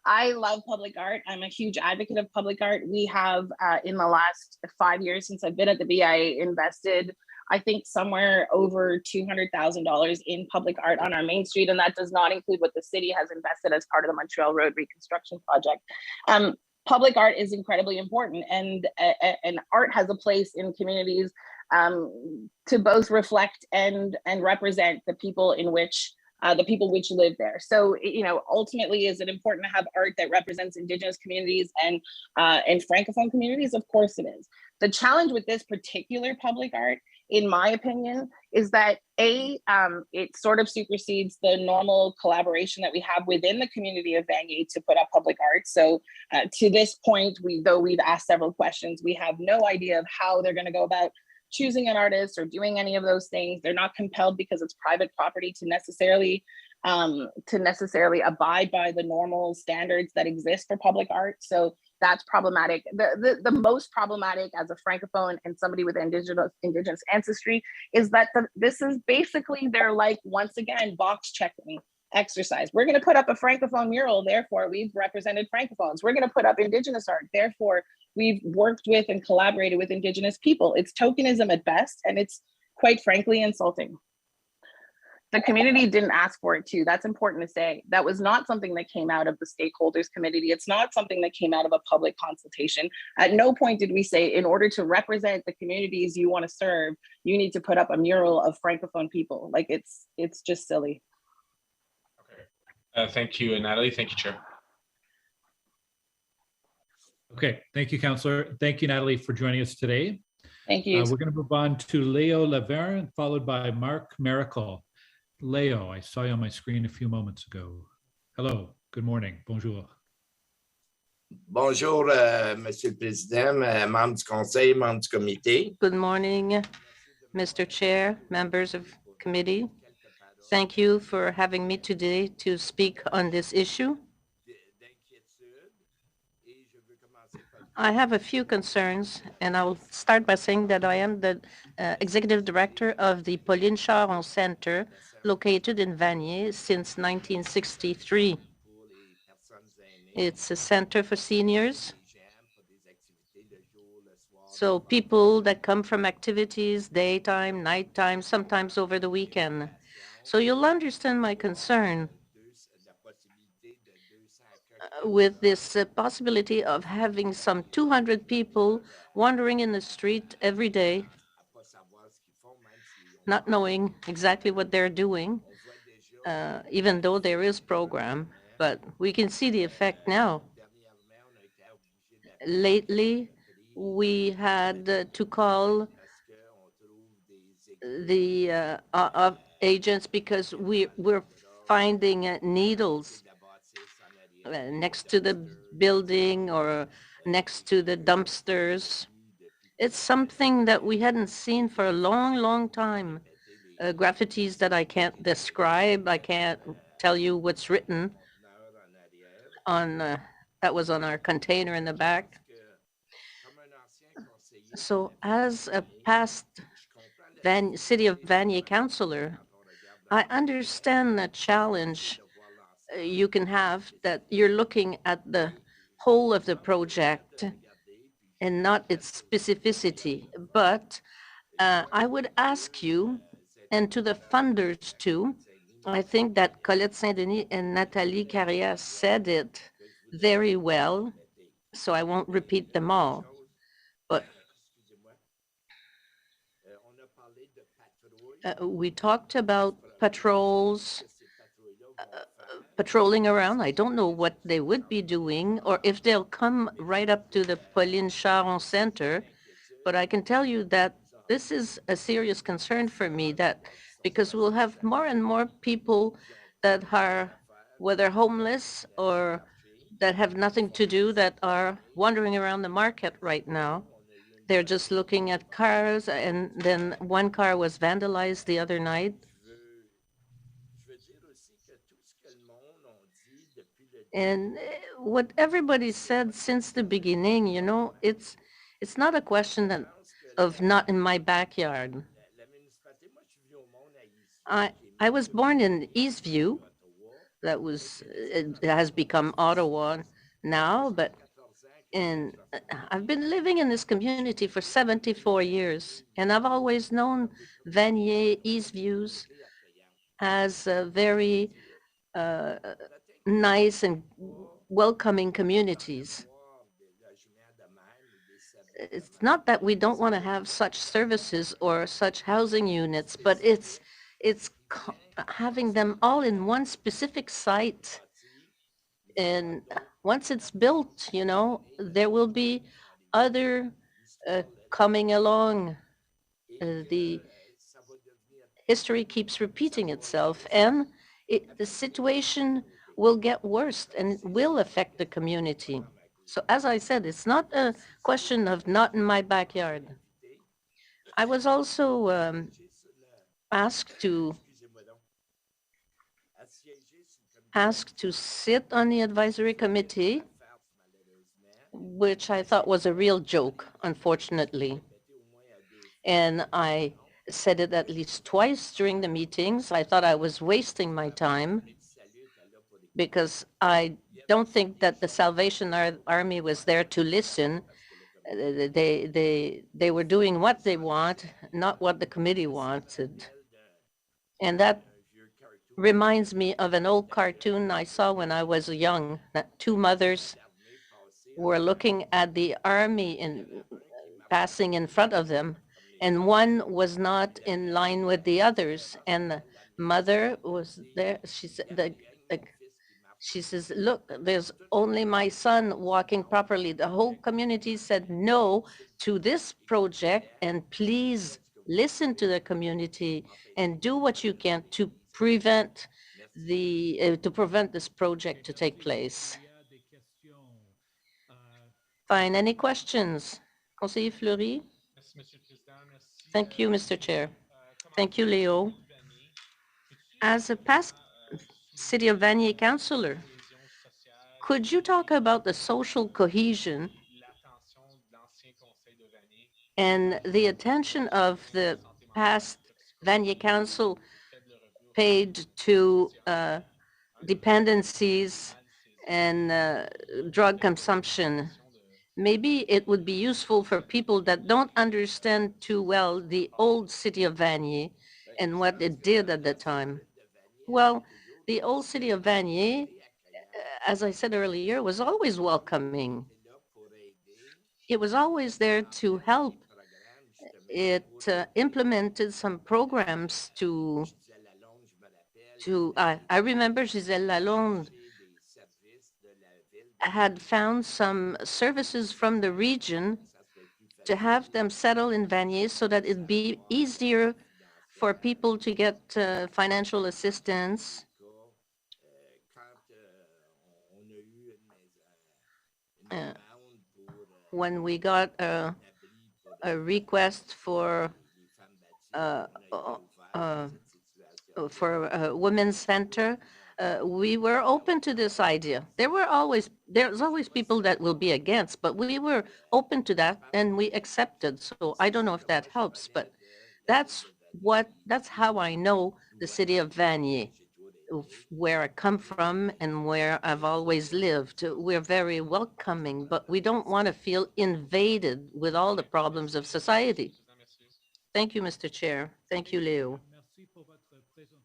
I love public art. I'm a huge advocate of public art. We have, in the last 5 years since I've been at the BIA, invested, I think, somewhere over $200,000 in public art on our main street, and that does not include what the city has invested as part of the Montreal Road reconstruction project. Public art is incredibly important, and art has a place in communities to both reflect and represent the people in which which live there. So, ultimately, is it important to have art that represents Indigenous communities and Francophone communities? Of course it is. The challenge with this particular public art, in my opinion, is that it sort of supersedes the normal collaboration that we have within the community of Vanier to put up public art. So to this point, though we've asked several questions, we have no idea of how they're going to go about choosing an artist or doing any of those things. They're not compelled, because it's private property, to necessarily abide by the normal standards that exist for public art. So that's problematic. The most problematic, as a Francophone and somebody with Indigenous ancestry, is that this is basically their, like, once again, box checking exercise. We're going to put up a Francophone mural, therefore we've represented Francophones. We're going to put up Indigenous art, therefore we've worked with and collaborated with Indigenous people. It's tokenism at best, and it's quite frankly insulting. The community didn't ask for it too. That's important to say. That was not something that came out of the stakeholders committee. It's not something that came out of a public consultation. At no point did we say, in order to represent the communities you want to serve, you need to put up a mural of Francophone people. Like, it's just silly. Thank you, Natalie. Thank you, Chair. Okay, thank you, Councillor. Thank you, Natalie, for joining us today. Thank you. We're going to move on to Leo Laverne, followed by Mark Miracle. Leo, I saw you on my screen a few moments ago. Hello, good morning, bonjour. Bonjour, Monsieur le Président, membres du Conseil, membres du Comité. Good morning, Mr. Chair, members of committee. Thank you for having me today to speak on this issue. I have a few concerns, and I will start by saying that I am the Executive Director of the Pauline Charon Center, located in Vanier since 1963. It's a center for seniors, so people that come from activities, daytime, nighttime, sometimes over the weekend. So you'll understand my concern with this possibility of having some 200 people wandering in the street every day, not knowing exactly what they're doing, even though there is program, but we can see the effect now. Lately, we had to call the agents because we're finding needles next to the building or next to the dumpsters. It's something that we hadn't seen for a long, long time. Graffitis that I can't describe. I can't tell you what's written on, that was on our container in the back. So as a past City of Vanier councillor, I understand the challenge you can have, that you're looking at the whole of the project and not its specificity. But I would ask you, and to the funders too, I think that Colette Saint-Denis and Nathalie Carrière said it very well, so I won't repeat them all. But we talked about patrols, patrolling around. I don't know what they would be doing or if they'll come right up to the Pauline Charon Center, but I can tell you that this is a serious concern for me, that because we'll have more and more people that are, whether homeless or that have nothing to do, that are wandering around the market right now. They're just looking at cars, and then one car was vandalized the other night. And what everybody said since the beginning, you know, it's not a question of not in my backyard. I was born in Eastview, that was, it has become Ottawa now, but I've been living in this community for 74 years, and I've always known Vanier, Eastviews as a very nice and welcoming communities. It's not that we don't want to have such services or such housing units, but it's having them all in one specific site. And once it's built, you know, there will be other coming along. The history keeps repeating itself, and the situation will get worse and it will affect the community. So as I said, it's not a question of not in my backyard. I was also asked to sit on the advisory committee, which I thought was a real joke, unfortunately. And I said it at least twice during the meetings. I thought I was wasting my time because I don't think that the Salvation Army was there to listen. They were doing what they want, not what the committee wanted. And that reminds me of an old cartoon I saw when I was young, that two mothers were looking at the army passing in front of them, and one was not in line with the others. And the mother was there. She said, she says, look, there's only my son walking properly. The whole community said no to this project, and please listen to the community and do what you can to prevent this project to take place. Fine. Any questions? Conseiller Fleury? Thank you, Mr. Chair. Thank you, Leo. As a past City of Vanier councillor, could you talk about the social cohesion and the attention of the past Vanier Council paid to dependencies and drug consumption? Maybe it would be useful for people that don't understand too well the old City of Vanier and what it did at the time. Well, the old City of Vanier, as I said earlier, was always welcoming. It was always there to help. It implemented some programs I remember Gisèle Lalonde had found some services from the region to have them settle in Vanier so that it'd be easier for people to get financial assistance. When we got a request for a women's center, we were open to this idea. There's always people that will be against, but we were open to that and we accepted. So I don't know if that helps, but that's how I know the City of Vanier, where I come from and where I've always lived. We're very welcoming, but we don't want to feel invaded with all the problems of society. Thank you, Mr. Chair. Thank you, Leo.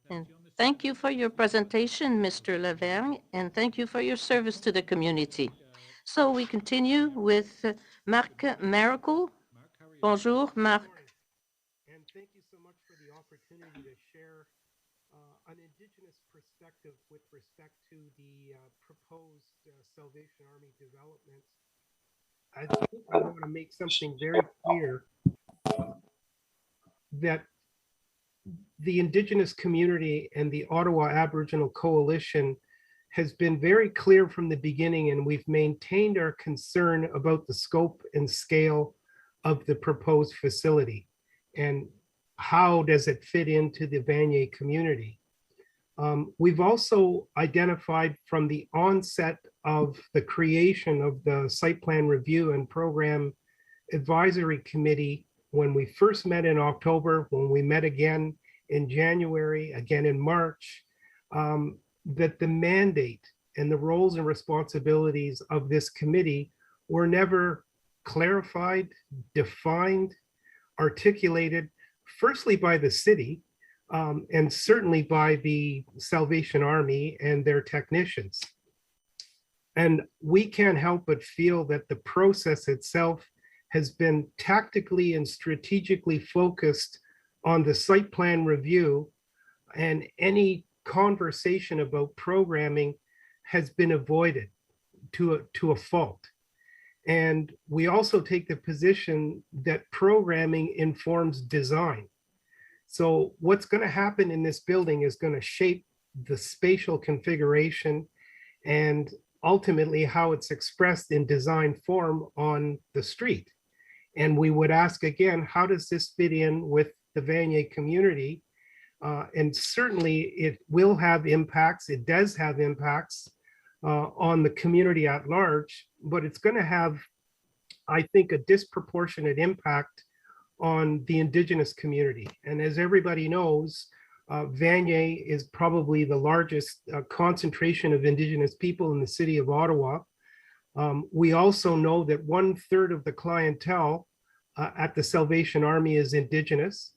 And thank you for your presentation, Mr. Lavergne, and thank you for your service to the community. So we continue with Marc Miracle. Bonjour, Marc. And thank you so much for the opportunity to share an Indigenous perspective with respect to the proposed Salvation Army developments. I think I want to make something very clear that the Indigenous community and the Ottawa Aboriginal Coalition has been very clear from the beginning, and we've maintained our concern about the scope and scale of the proposed facility and how does it fit into the Vanier community. We've also identified from the onset of the creation of the Site Plan Review and Program Advisory Committee, when we first met in October, when we met again in January, again in March, that the mandate and the roles and responsibilities of this committee were never clarified, defined, articulated, firstly by the city, and certainly by the Salvation Army and their technicians. And we can't help but feel that the process itself has been tactically and strategically focused on the site plan review, and any conversation about programming has been avoided to a fault. And we also take the position that programming informs design. So what's going to happen in this building is going to shape the spatial configuration and ultimately how it's expressed in design form on the street. And we would ask again, how does this fit in with the Vanier community? And certainly it will have impacts. It does have impacts on the community at large, but it's going to have, I think, a disproportionate impact on the Indigenous community. And as everybody knows, Vanier is probably the largest concentration of Indigenous people in the city of Ottawa. We also know that 1/3 of the clientele at the Salvation Army is Indigenous,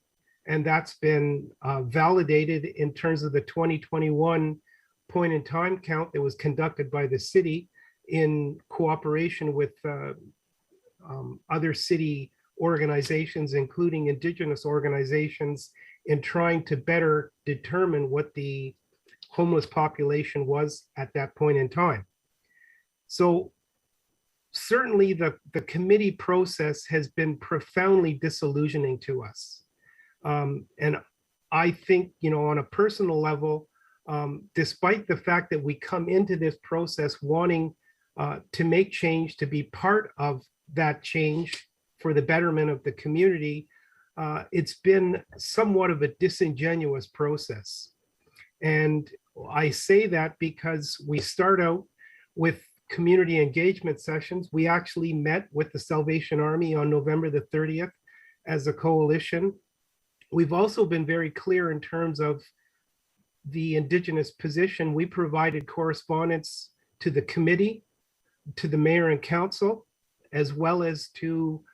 and that's been validated in terms of the 2021 point in time count that was conducted by the city in cooperation with other city organizations, including Indigenous organizations, in trying to better determine what the homeless population was at that point in time. So certainly the committee process has been profoundly disillusioning to us. And I think, on a personal level, despite the fact that we come into this process wanting to make change, to be part of that change for the betterment of the community, it's been somewhat of a disingenuous process. And I say that because we start out with community engagement sessions. We actually met with the Salvation Army on November the 30th as a coalition. We've also been very clear in terms of the Indigenous position. We provided correspondence to the committee, to the mayor and council, as well as to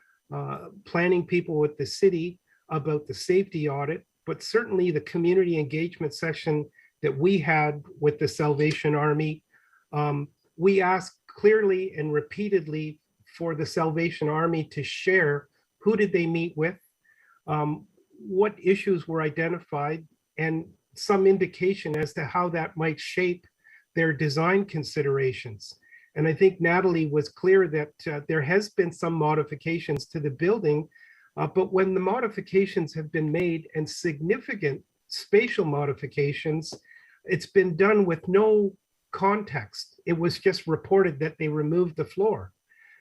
planning people with the city about the safety audit. But certainly the community engagement session that we had with the Salvation Army, we asked clearly and repeatedly for the Salvation Army to share who did they meet with, what issues were identified, and some indication as to how that might shape their design considerations. And I think Natalie was clear that there has been some modifications to the building, but when the modifications have been made, and significant spatial modifications, it's been done with no context. It was just reported that they removed the floor.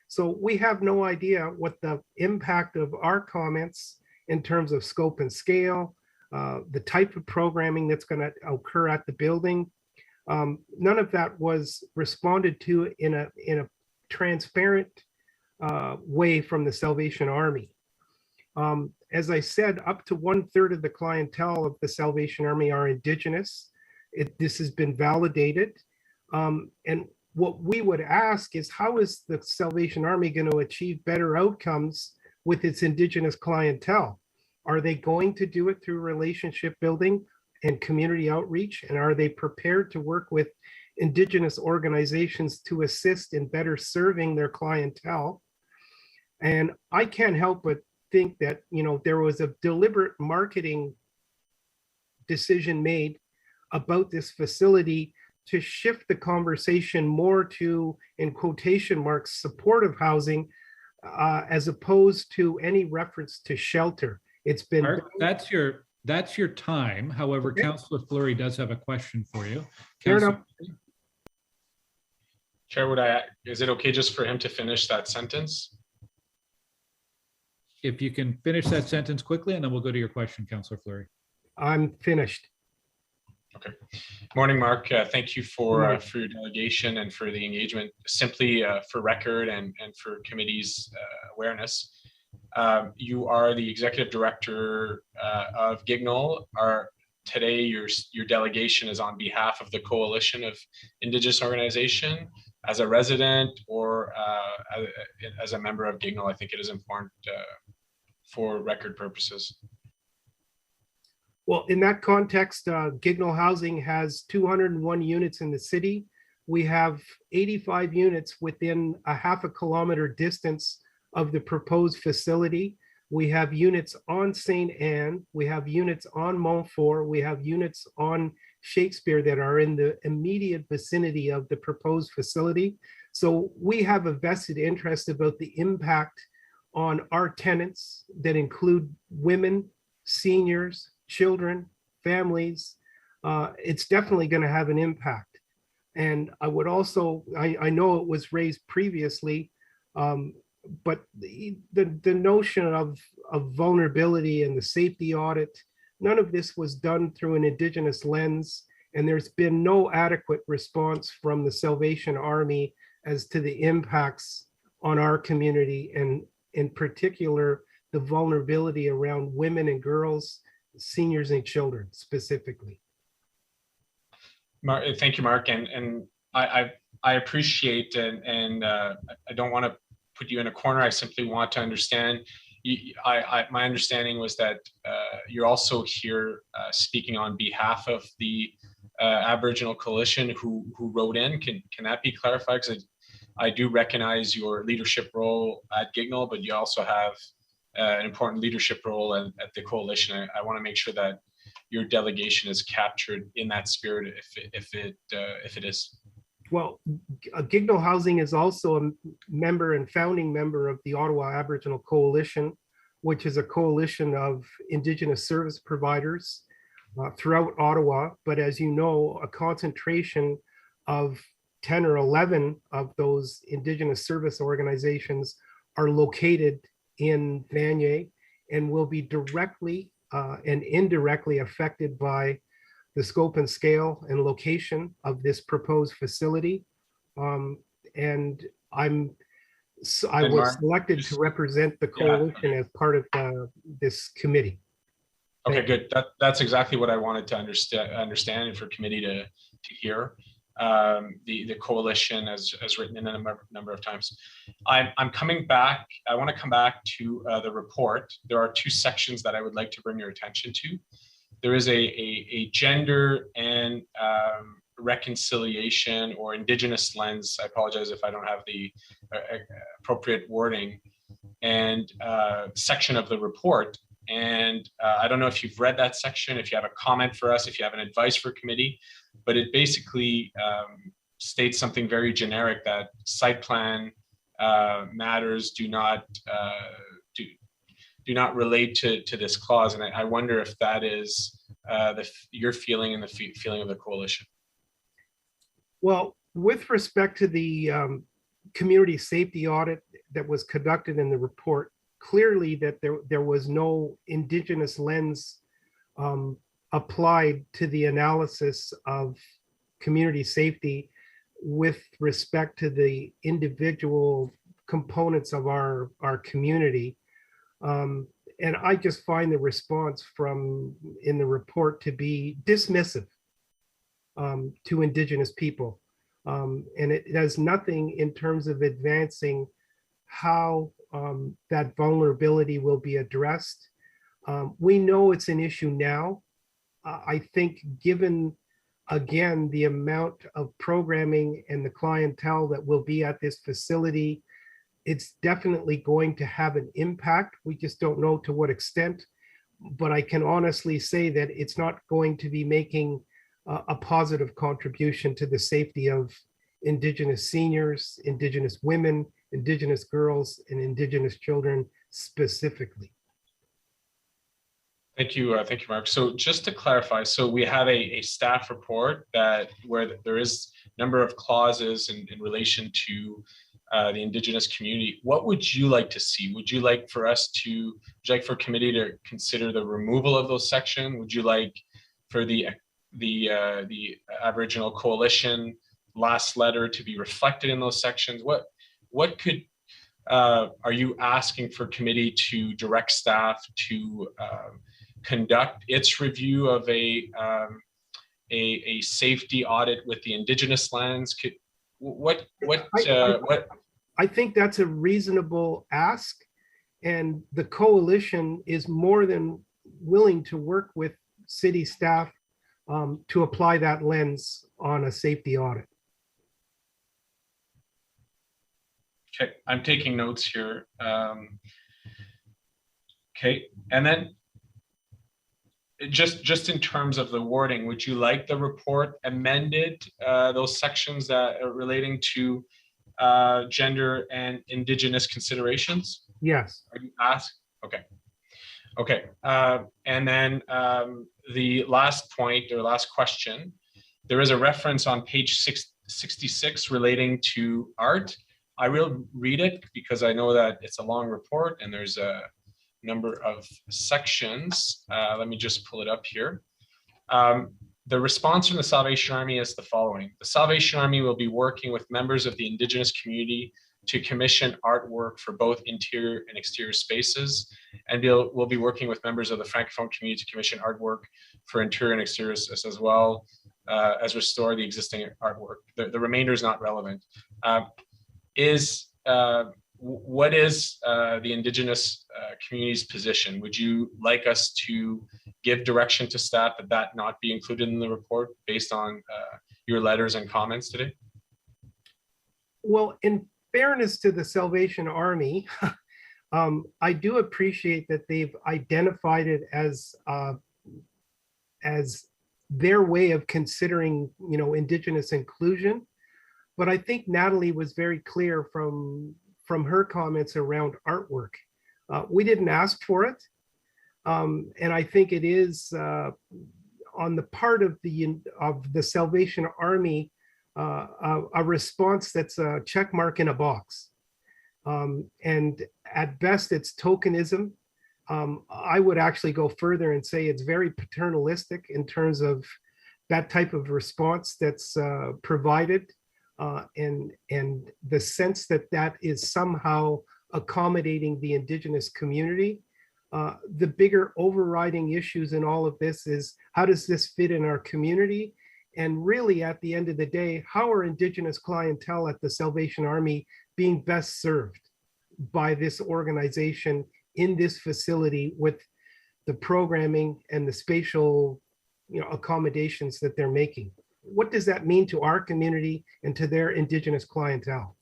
So we have no idea what the impact of our comments in terms of scope and scale, the type of programming that's going to occur at the building. None of that was responded to in a transparent way from the Salvation Army. As I said, up to 1/3 of the clientele of the Salvation Army are Indigenous. This has been validated. And what we would ask is, how is the Salvation Army going to achieve better outcomes with its Indigenous clientele? Are they going to do it through relationship building and community outreach? And are they prepared to work with Indigenous organizations to assist in better serving their clientele? And I can't help but think that, there was a deliberate marketing decision made about this facility to shift the conversation more to, in quotation marks, supportive housing, as opposed to any reference to shelter. It's been— That's your time. However, okay. Councillor Fleury does have a question for you. Fair enough. Chair, is it okay just for him to finish that sentence? If you can finish that sentence quickly, and then we'll go to your question, Councillor Fleury. I'm finished. Okay. Morning, Mark. Thank you for your delegation and for the engagement. Simply for record and for committee's awareness, you are the executive director of Gignol. today your delegation is on behalf of the coalition of Indigenous organization as a resident or as a member of Gignal. I think it is important for record purposes. Well, in that context, Gignal Housing has 201 units in the city. We have 85 units within a half a kilometer distance of the proposed facility. We have units on St. Anne. We have units on Montfort. We have units on Shakespeare that are in the immediate vicinity of the proposed facility. So we have a vested interest about the impact on our tenants that include women, seniors, children, families. It's definitely going to have an impact. And I would also, I know it was raised previously, but the notion of vulnerability and the safety audit, none of this was done through an Indigenous lens, and there's been no adequate response from the Salvation Army as to the impacts on our community, and in particular, the vulnerability around women and girls, seniors and children specifically. Thank you, Mark. And I appreciate and I don't want to put you in a corner. I simply want to understand. My understanding was that you're also here speaking on behalf of the Aboriginal Coalition who wrote in. Can that be clarified? Because I do recognize your leadership role at Gignal, but you also have an important leadership role at the coalition. I want to make sure that your delegation is captured in that spirit, if it is. Well, Gignal Housing is also a member and founding member of the Ottawa Aboriginal Coalition, which is a coalition of Indigenous service providers throughout Ottawa. But as you know, a concentration of 10 or 11 of those Indigenous service organizations are located in Vanier and will be directly and indirectly affected by the scope and scale and location of this proposed facility. And I was selected to represent the coalition as part of this committee. Okay, good. That's exactly what I wanted to understand and for committee to hear. The coalition as written in a number of times. I'm coming back. I want to come back to the report. There are two sections that I would like to bring your attention to. There is a gender and reconciliation or Indigenous lens. I apologize if I don't have the appropriate wording, and section of the report. And I don't know if you've read that section, if you have a comment for us, if you have an advice for committee, but it basically states something very generic, that site plan matters do not relate to this clause. And I wonder if that is your feeling and the feeling of the coalition. Well, with respect to the community safety audit that was conducted in the report, clearly that there was no Indigenous lens applied to the analysis of community safety with respect to the individual components of our community. And I just find the response in the report to be dismissive to Indigenous people. And it has nothing in terms of advancing how that vulnerability will be addressed. We know it's an issue now. I think given, again, the amount of programming and the clientele that will be at this facility, it's definitely going to have an impact. We just don't know to what extent, but I can honestly say that it's not going to be making a positive contribution to the safety of Indigenous seniors, Indigenous women, Indigenous girls, and Indigenous children specifically. Thank you, Mark. So just to clarify, so we have a staff report where there is a number of clauses in relation to the Indigenous community. What would you like to see? Would you like for committee to consider the removal of those sections? Would you like for the Aboriginal Coalition last letter to be reflected in those sections? What could are you asking for committee to direct staff to conduct its review of a safety audit with the Indigenous lands? I think that's a reasonable ask, and the coalition is more than willing to work with city staff to apply that lens on a safety audit. Okay, I'm taking notes here. Okay, and then just in terms of the wording, would you like the report amended, those sections that are relating to gender and Indigenous considerations? Yes. Are you asked? Okay. Okay. And then the last point or last question, there is a reference on page 66 relating to art. I will read it because I know that it's a long report and there's a number of sections. Let me just pull it up here. The response from the Salvation Army is the following. The Salvation Army will be working with members of the Indigenous community to commission artwork for both interior and exterior spaces. And we'll be working with members of the Francophone community to commission artwork for interior and exterior as well as restore the existing artwork. The remainder is not relevant. What is the Indigenous community's position? Would you like us to give direction to staff that not be included in the report based on your letters and comments today? Well, in fairness to the Salvation Army, I do appreciate that they've identified it as their way of considering, Indigenous inclusion. But I think Natalie was very clear from her comments around artwork. We didn't ask for it. And I think it is on the part of the Salvation Army, a response that's a check mark in a box. And at best, it's tokenism. I would actually go further and say it's very paternalistic in terms of that type of response that's provided. And the sense that is somehow accommodating the Indigenous community. The bigger overriding issues in all of this is, how does this fit in our community? And really, at the end of the day, how are Indigenous clientele at the Salvation Army being best served by this organization in this facility with the programming and the spatial accommodations that they're making? What does that mean to our community and to their Indigenous clientele?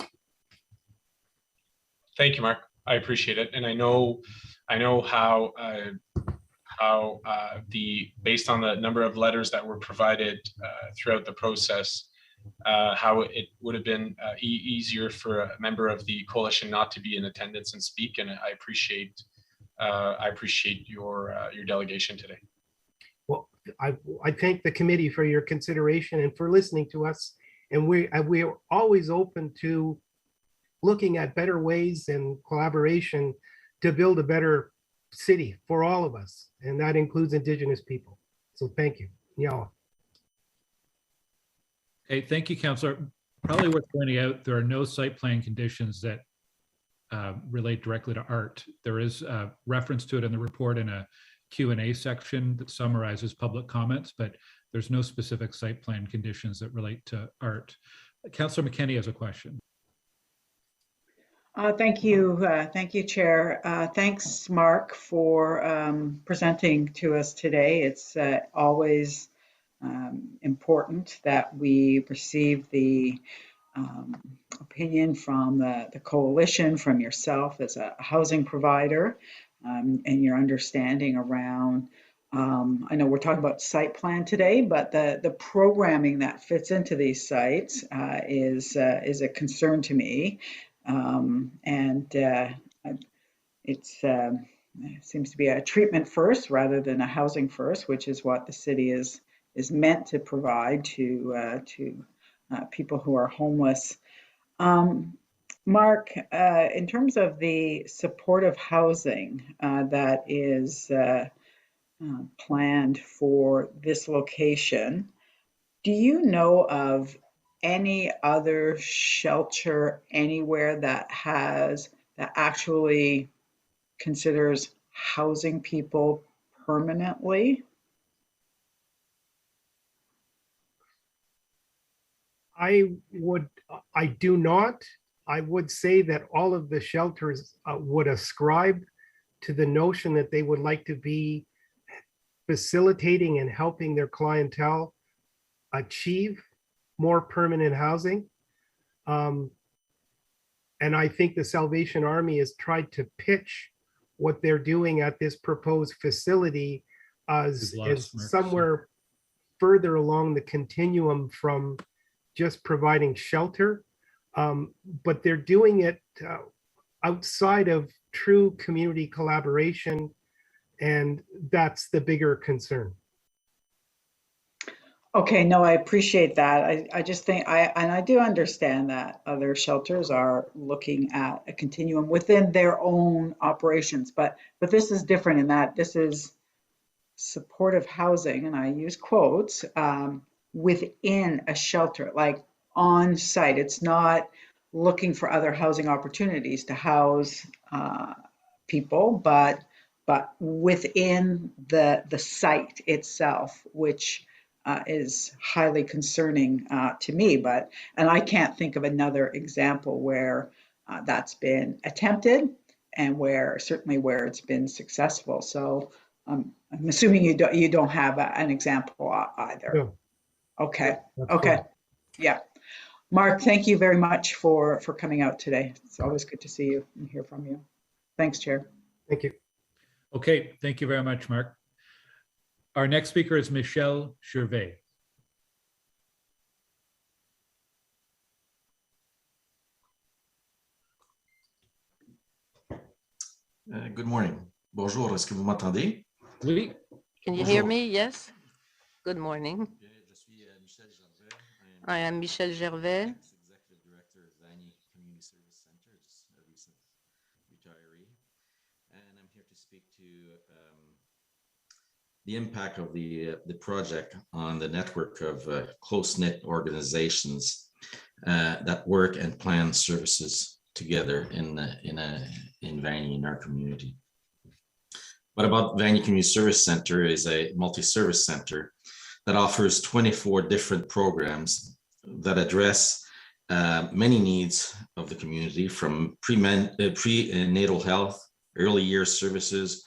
Thank you, Mark. I appreciate it, and I know how based on the number of letters that were provided throughout the process, how it would have been easier for a member of the coalition not to be in attendance and speak, and I appreciate your delegation today. Well, I thank the committee for your consideration and for listening to us. And we are always open to looking at better ways and collaboration to build a better city for all of us. And that includes Indigenous people. So thank you. Yeah. Okay, thank you, Councillor. Probably worth pointing out, there are no site plan conditions that relate directly to art. There is a reference to it in the report in a Q&A section that summarizes public comments, but there's no specific site plan conditions that relate to art. Councillor McKenney has a question. Thank you, Chair. Thanks, Mark, for presenting to us today. It's always important that we receive the opinion from the coalition, from yourself as a housing provider, and your understanding around, I know we're talking about site plan today, but the programming that fits into these sites is a concern to me. It seems to be a treatment first rather than a housing first, which is what the city is meant to provide to people who are homeless. Mark, in terms of the supportive housing that is planned for this location, do you know of any other shelter anywhere that actually considers housing people permanently? I do not. I would say that all of the shelters would ascribe to the notion that they would like to be facilitating and helping their clientele achieve more permanent housing. And I think the Salvation Army has tried to pitch what they're doing at this proposed facility as somewhere further along the continuum from just providing shelter. But they're doing it outside of true community collaboration, and that's the bigger concern. Okay, no, I appreciate that. I just think I do understand that other shelters are looking at a continuum within their own operations, but this is different in that this is supportive housing, and I use quotes, within a shelter, like on site. It's not looking for other housing opportunities to house people, but within the site itself, which is highly concerning to me. And I can't think of another example where that's been attempted and certainly where it's been successful. So I'm assuming you don't have an example either. No. Okay. That's Okay. correct. Yeah. Mark, thank you very much for coming out today. It's always good to see you and hear from you. Thanks, Chair. Thank you. Okay, thank you very much, Mark. Our next speaker is Michelle Gervais. Good morning. Bonjour, est-ce que vous m'entendez? Oui. Can you hear me? Yes. Good morning. I am Michel Gervais. Executive Director of Vanier Community Service Center, just a recent retiree. And I'm here to speak to the impact of the project on the network of close-knit organizations that work and plan services together in Vanier, in our community. What about Vanier Community Service Center is a multi-service center that offers 24 different programs that address many needs of the community, from prenatal health, early years services,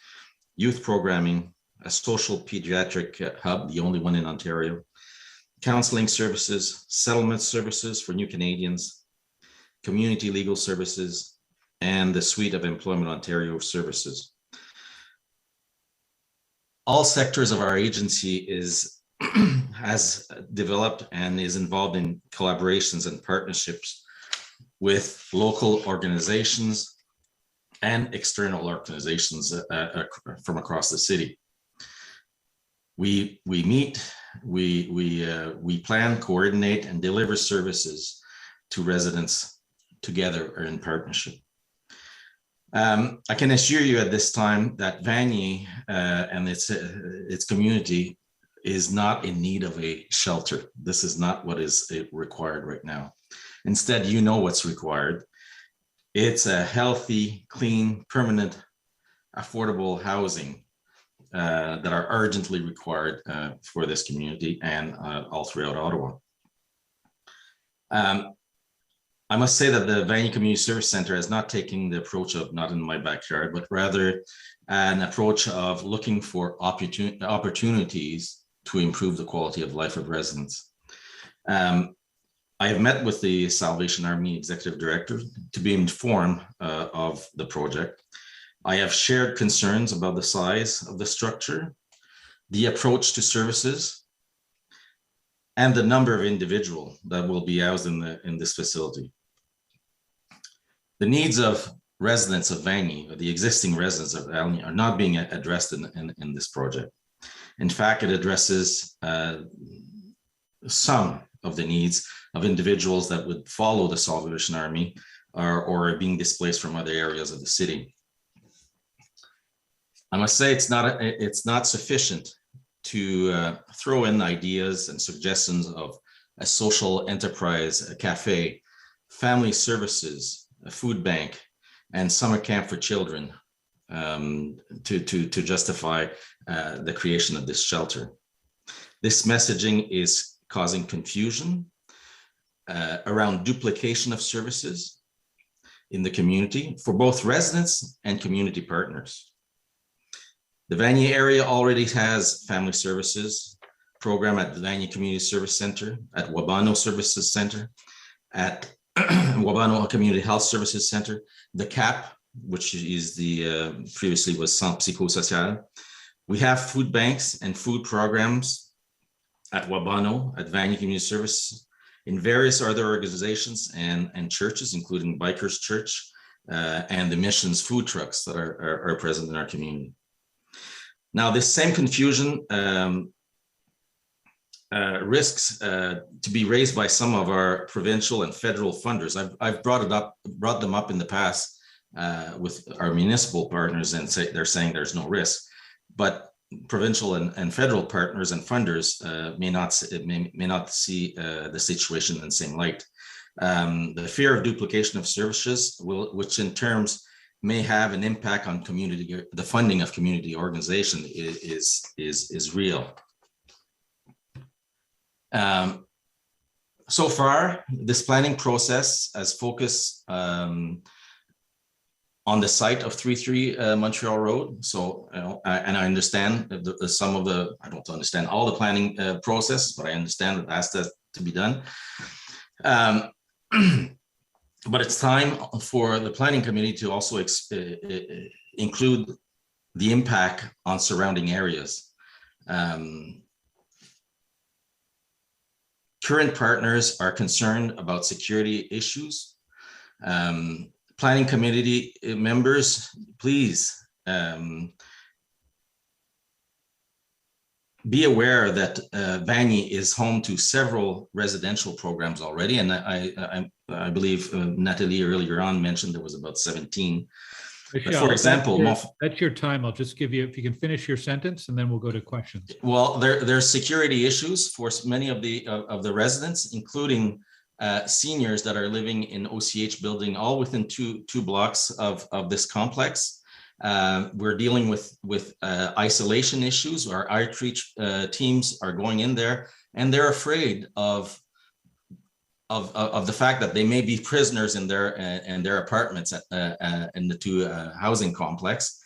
youth programming, a social pediatric hub, the only one in Ontario, counseling services, settlement services for new Canadians, community legal services, and the suite of Employment Ontario services. All sectors of our agency has developed and is involved in collaborations and partnerships with local organizations and external organizations from across the city. We meet, we plan, coordinate, and deliver services to residents together or in partnership. I can assure you at this time that Vanier and its community is not in need of a shelter. This is not what is required right now. Instead, you know what's required. It's a healthy, clean, permanent, affordable housing that are urgently required for this community and all throughout Ottawa. I must say that the Vanier Community Service Center is not taking the approach of not in my backyard, but rather an approach of looking for opportunities to improve the quality of life of residents. I have met with the Salvation Army Executive Director to be informed of the project. I have shared concerns about the size of the structure, the approach to services, and the number of individuals that will be housed in this facility. The needs of residents of Vanier, or the existing residents of Vanier, are not being addressed in this project. In fact, it addresses some of the needs of individuals that would follow the Salvation Army or are being displaced from other areas of the city. I must say it's not sufficient to throw in ideas and suggestions of a social enterprise, a cafe, family services, a food bank, and summer camp for children to justify the creation of this shelter. This messaging is causing confusion around duplication of services in the community for both residents and community partners. The Vanier area already has family services program at the Vanier Community Service Center, at Wabano Services Center, at Wabano Community Health Services Center, the CAP, which is the previously was Centre Psychosocial. We have food banks and food programs at Wabano, at Vanier Community Service, in various other organizations and churches, including Bikers Church and the missions food trucks that are present in our community. Now, this same confusion risks to be raised by some of our provincial and federal funders. I've brought them up in the past with our municipal partners, and they're saying there's no risk, but provincial and federal partners and funders may not see the situation in the same light. The fear of duplication of services, which in terms may have an impact on the funding of community organization, is real. So far, this planning process has focused on the site of 33 Montreal Road. So, and I understand I don't understand all the planning process, but I understand that has to be done. But it's time for the planning committee to also include the impact on surrounding areas. Current partners are concerned about security issues. Planning committee members, please be aware that Vanier is home to several residential programs already, and I believe Nathalie earlier on mentioned there was about 17. Michelle, for example, that's your time. I'll just give you, if you can finish your sentence, and then we'll go to questions. Well, there's security issues for many of the residents, including seniors that are living in OCH building, all within two blocks of this complex. We're dealing with isolation issues. Our outreach teams are going in there, and they're afraid of the fact that they may be prisoners in their apartments in the two housing complex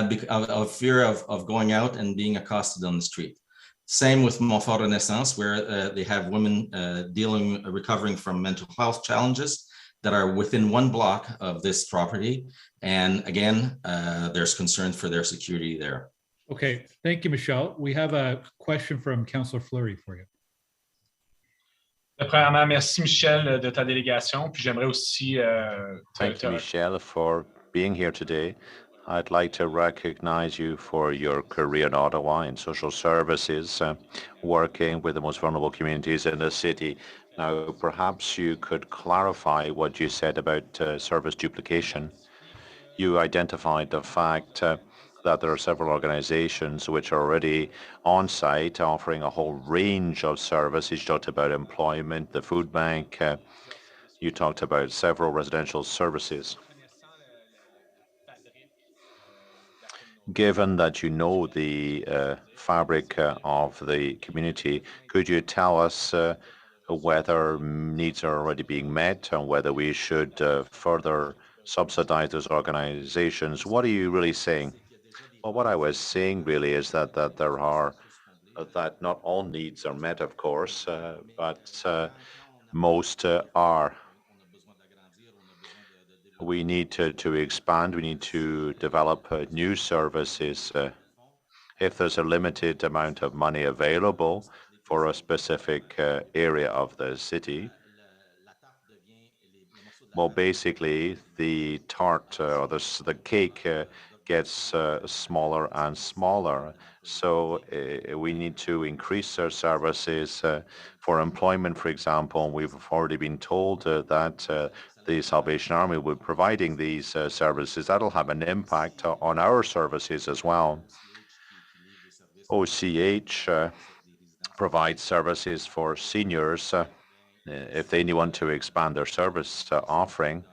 because of fear of going out and being accosted on the street. Same with Montfort Renaissance, where they have women recovering from mental health challenges that are within one block of this property. And again, there's concern for their security there. Okay, thank you, Michelle. We have a question from Councillor Fleury for you. Premièrement, merci Michel de ta délégation. Puis j'aimerais aussi. Thank you, Michel, for being here today. I'd like to recognize you for your career in Ottawa in social services, working with the most vulnerable communities in the city. Now, perhaps you could clarify what you said about service duplication. You identified the fact that there are several organizations which are already on site offering a whole range of services. You talked about employment, the food bank. You talked about several residential services. Given that you know the fabric of the community, could you tell us whether needs are already being met and whether we should further subsidize those organizations? What are you really saying? Well, what I was saying really is that that not all needs are met, of course, but most are. We need to expand. We need to develop new services. If there's a limited amount of money available for a specific area of the city, well, basically the tart or the cake gets smaller and smaller. So we need to increase our services for employment, for example. We've already been told that the Salvation Army will be providing these services. That'll have an impact on our services as well. OCH provides services for seniors if they want to expand their service offering.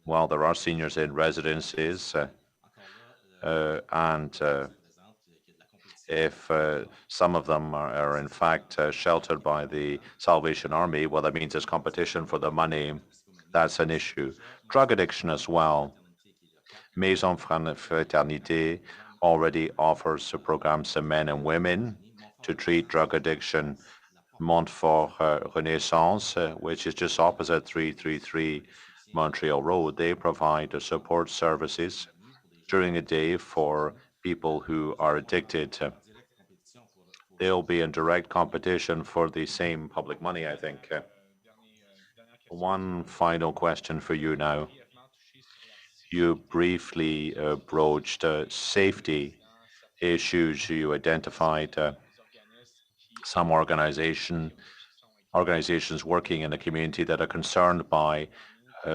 well, there are seniors in residences, and if some of them are in fact sheltered by the Salvation Army, well, that means there's competition for the money. That's an issue. Drug addiction as well. Maison Fraternité already offers programs to men and women to treat drug addiction. Montfort Renaissance, which is just opposite 333 Montreal Road, they provide support services during the day for people who are addicted. They'll be in direct competition for the same public money, I think. One final question for you now. You briefly broached safety issues. You identified some organizations working in the community that are concerned by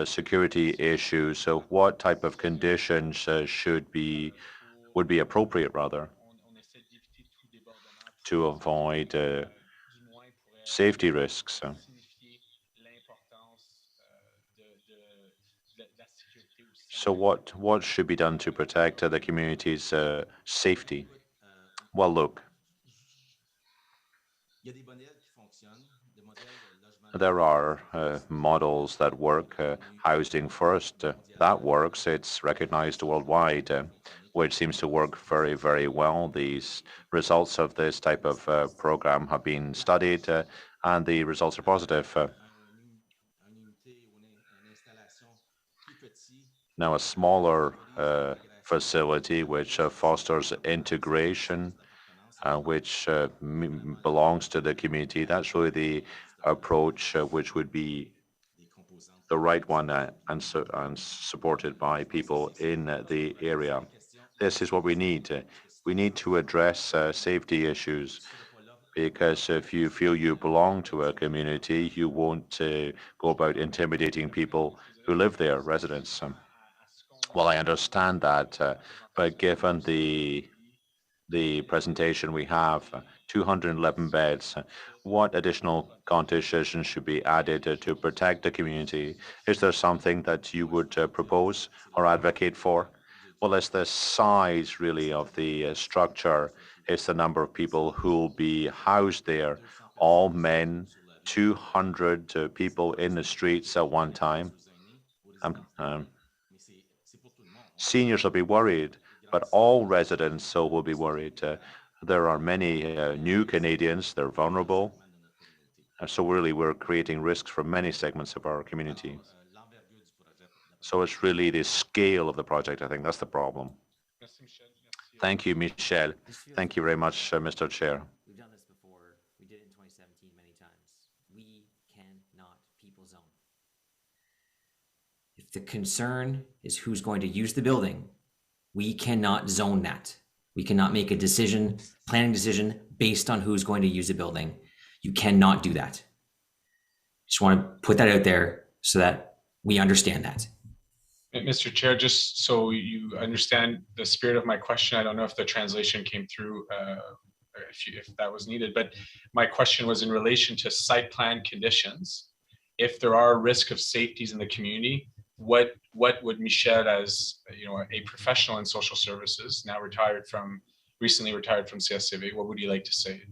security issues. So what type of conditions would be appropriate, rather, to avoid safety risks? So what should be done to protect the community's safety? Well, look, there are models that work. Housing first, that works. It's recognized worldwide, which seems to work very, very well. These results of this type of program have been studied, and the results are positive. Now, a smaller facility which fosters integration, which belongs to the community, that's really the approach which would be the right one and supported by people in the area. This is what we need. We need to address safety issues, because if you feel you belong to a community, you won't go about intimidating people who live there, residents. Well, I understand that, but given the presentation we have, 211 beds, what additional conditions should be added to protect the community? Is there something that you would propose or advocate for? Well, it's the size, really, of the structure. It's the number of people who will be housed there, all men, 200 people in the streets at one time. Seniors will be worried, but all residents will be worried. There are many new Canadians, they're vulnerable. So really, we're creating risks for many segments of our community. So it's really the scale of the project, I think that's the problem. Thank you, Michel. Thank you very much, Mr. Chair. We've done this before. We did it in 2017 many times. We cannot people zone. If the concern is who's going to use the building, we cannot zone that. We cannot make a decision, planning decision, based on who's going to use the building. You cannot do that. Just want to put that out there so that we understand that. Mr. Chair, just so you understand the spirit of my question, I don't know if the translation came through, if that was needed, but my question was in relation to site plan conditions. If there are risk of safeties in the community, what would Michel, as a professional in social services, now recently retired from CSCV, what would you like to say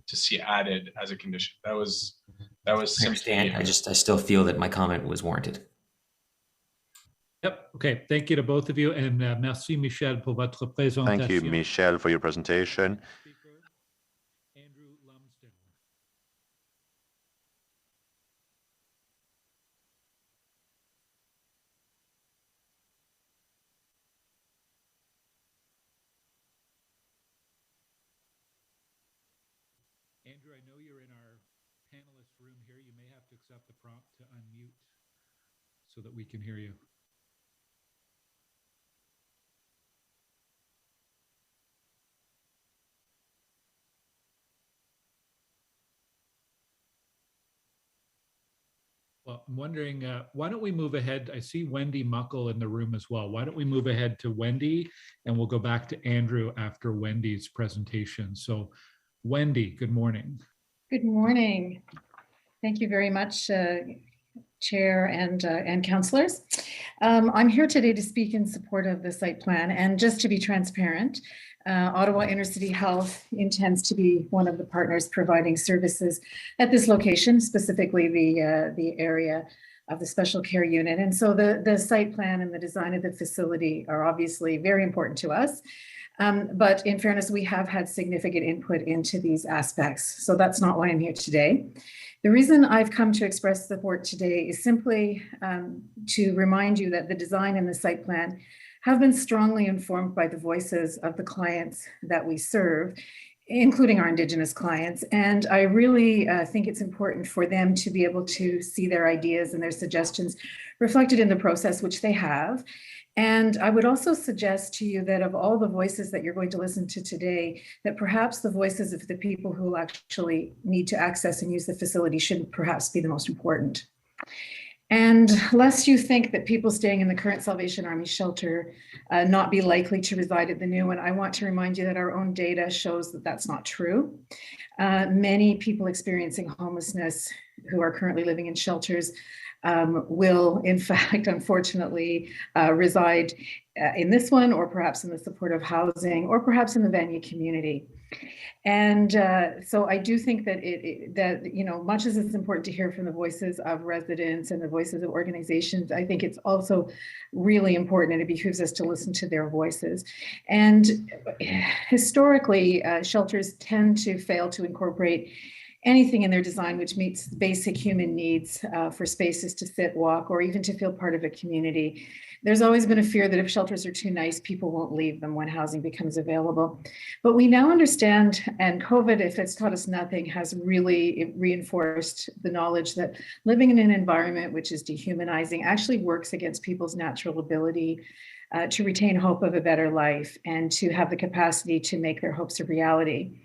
to see added as a condition? That was simply. I still feel that my comment was warranted. Yep. Okay. Thank you to both of you, and merci, Michel, pour votre présentation. Thank you, Michel, for your presentation. Andrew, I know you're in our panelist room here. You may have to accept the prompt to unmute so that we can hear you. Well, I'm wondering, why don't we move ahead? I see Wendy Muckle in the room as well. Why don't we move ahead to Wendy, and we'll go back to Andrew after Wendy's presentation. So Wendy, good morning. Good morning. Thank you very much, Chair and councillors. I'm here today to speak in support of the site plan, and just to be transparent, Ottawa Intercity Health intends to be one of the partners providing services at this location, specifically the area of the special care unit. And so the site plan and the design of the facility are obviously very important to us. But in fairness, we have had significant input into these aspects. So that's not why I'm here today. The reason I've come to express support today is simply to remind you that the design and the site plan have been strongly informed by the voices of the clients that we serve, including our Indigenous clients. And I really think it's important for them to be able to see their ideas and their suggestions reflected in the process, which they have. And I would also suggest to you that of all the voices that you're going to listen to today, that perhaps the voices of the people who will actually need to access and use the facility should perhaps be the most important. And lest you think that people staying in the current Salvation Army shelter not be likely to reside at the new one, I want to remind you that our own data shows that that's not true. Many people experiencing homelessness who are currently living in shelters will, in fact, unfortunately, reside in this one, or perhaps in the supportive housing, or perhaps in the Vanier community. And so I do think that much as it's important to hear from the voices of residents and the voices of organizations, I think it's also really important, and it behooves us to listen to their voices. And historically, shelters tend to fail to incorporate anything in their design which meets basic human needs for spaces to sit, walk, or even to feel part of a community. There's always been a fear that if shelters are too nice, people won't leave them when housing becomes available. But we now understand, and COVID, if it's taught us nothing, has really reinforced the knowledge that living in an environment which is dehumanizing actually works against people's natural ability to retain hope of a better life and to have the capacity to make their hopes a reality.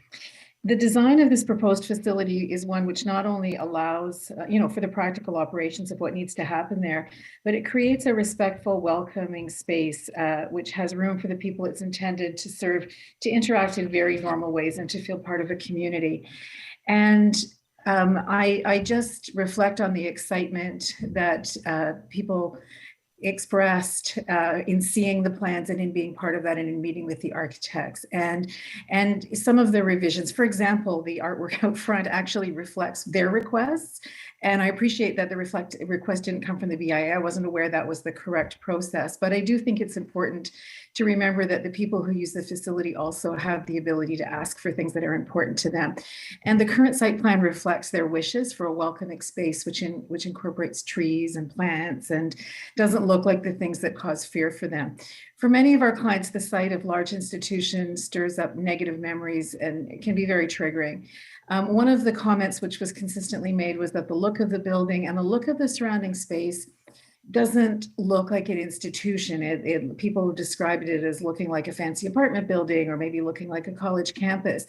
The design of this proposed facility is one which not only allows, for the practical operations of what needs to happen there, but it creates a respectful, welcoming space, which has room for the people it's intended to serve, to interact in very normal ways and to feel part of a community. And I just reflect on the excitement that people expressed in seeing the plans and in being part of that and in meeting with the architects. And some of the revisions, for example, the artwork out front actually reflects their requests. And I appreciate that the request didn't come from the BIA. I wasn't aware that was the correct process, but I do think it's important to remember that the people who use the facility also have the ability to ask for things that are important to them. And the current site plan reflects their wishes for a welcoming space, which incorporates trees and plants and doesn't look like the things that cause fear for them. For many of our clients, the sight of large institutions stirs up negative memories and it can be very triggering. One of the comments which was consistently made was that the look of the building and the look of the surrounding space doesn't look like an institution. People described it as looking like a fancy apartment building or maybe looking like a college campus.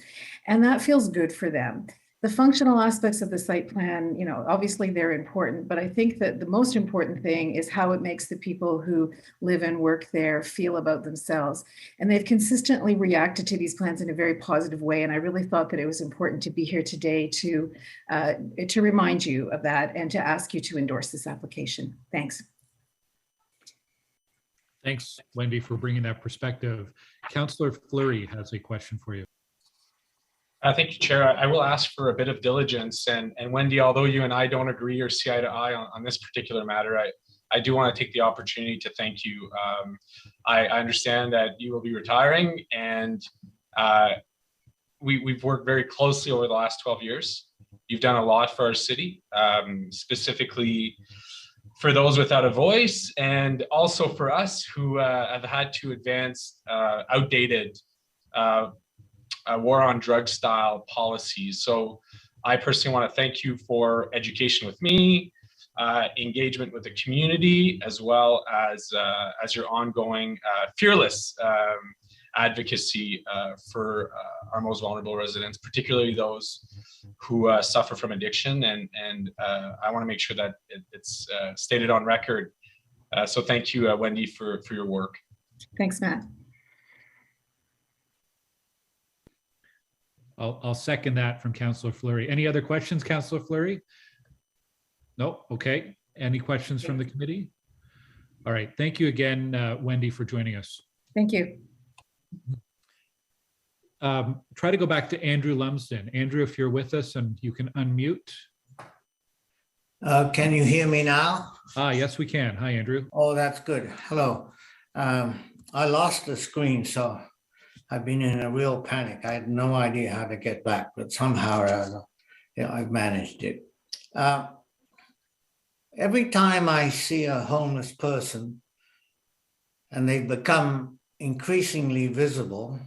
And that feels good for them. The functional aspects of the site plan, obviously they're important, but I think that the most important thing is how it makes the people who live and work there feel about themselves. And they've consistently reacted to these plans in a very positive way. And I really thought that it was important to be here today to remind you of that and to ask you to endorse this application. Thanks. Thanks, Wendy, for bringing that perspective. Councillor Fleury has a question for you. Thank you, Chair. I will ask for a bit of diligence. And Wendy, although you and I don't agree or see eye to eye on this particular matter, I do want to take the opportunity to thank you. I understand that you will be retiring, and we've worked very closely over the last 12 years. You've done a lot for our city, specifically for those without a voice, and also for us who have had to advance outdated war on drug style policies. So I personally want to thank you for education with me, engagement with the community, as well as your ongoing fearless advocacy for our most vulnerable residents, particularly those who suffer from addiction. And I want to make sure that it's stated on record. So thank you, Wendy, for your work. Thanks, Matt. I'll second that from Councillor Fleury. Any other questions, Councillor Fleury? No? Okay. Any questions from the committee? All right, thank you again, Wendy, for joining us. Thank you. Try to go back to Andrew Lumsden. Andrew, if you're with us and you can unmute. Can you hear me now? Yes, we can. Hi, Andrew. Oh, that's good. Hello. I lost the screen, so I've been in a real panic. I had no idea how to get back, but somehow or other, I've managed it. Every time I see a homeless person and they become increasingly visible,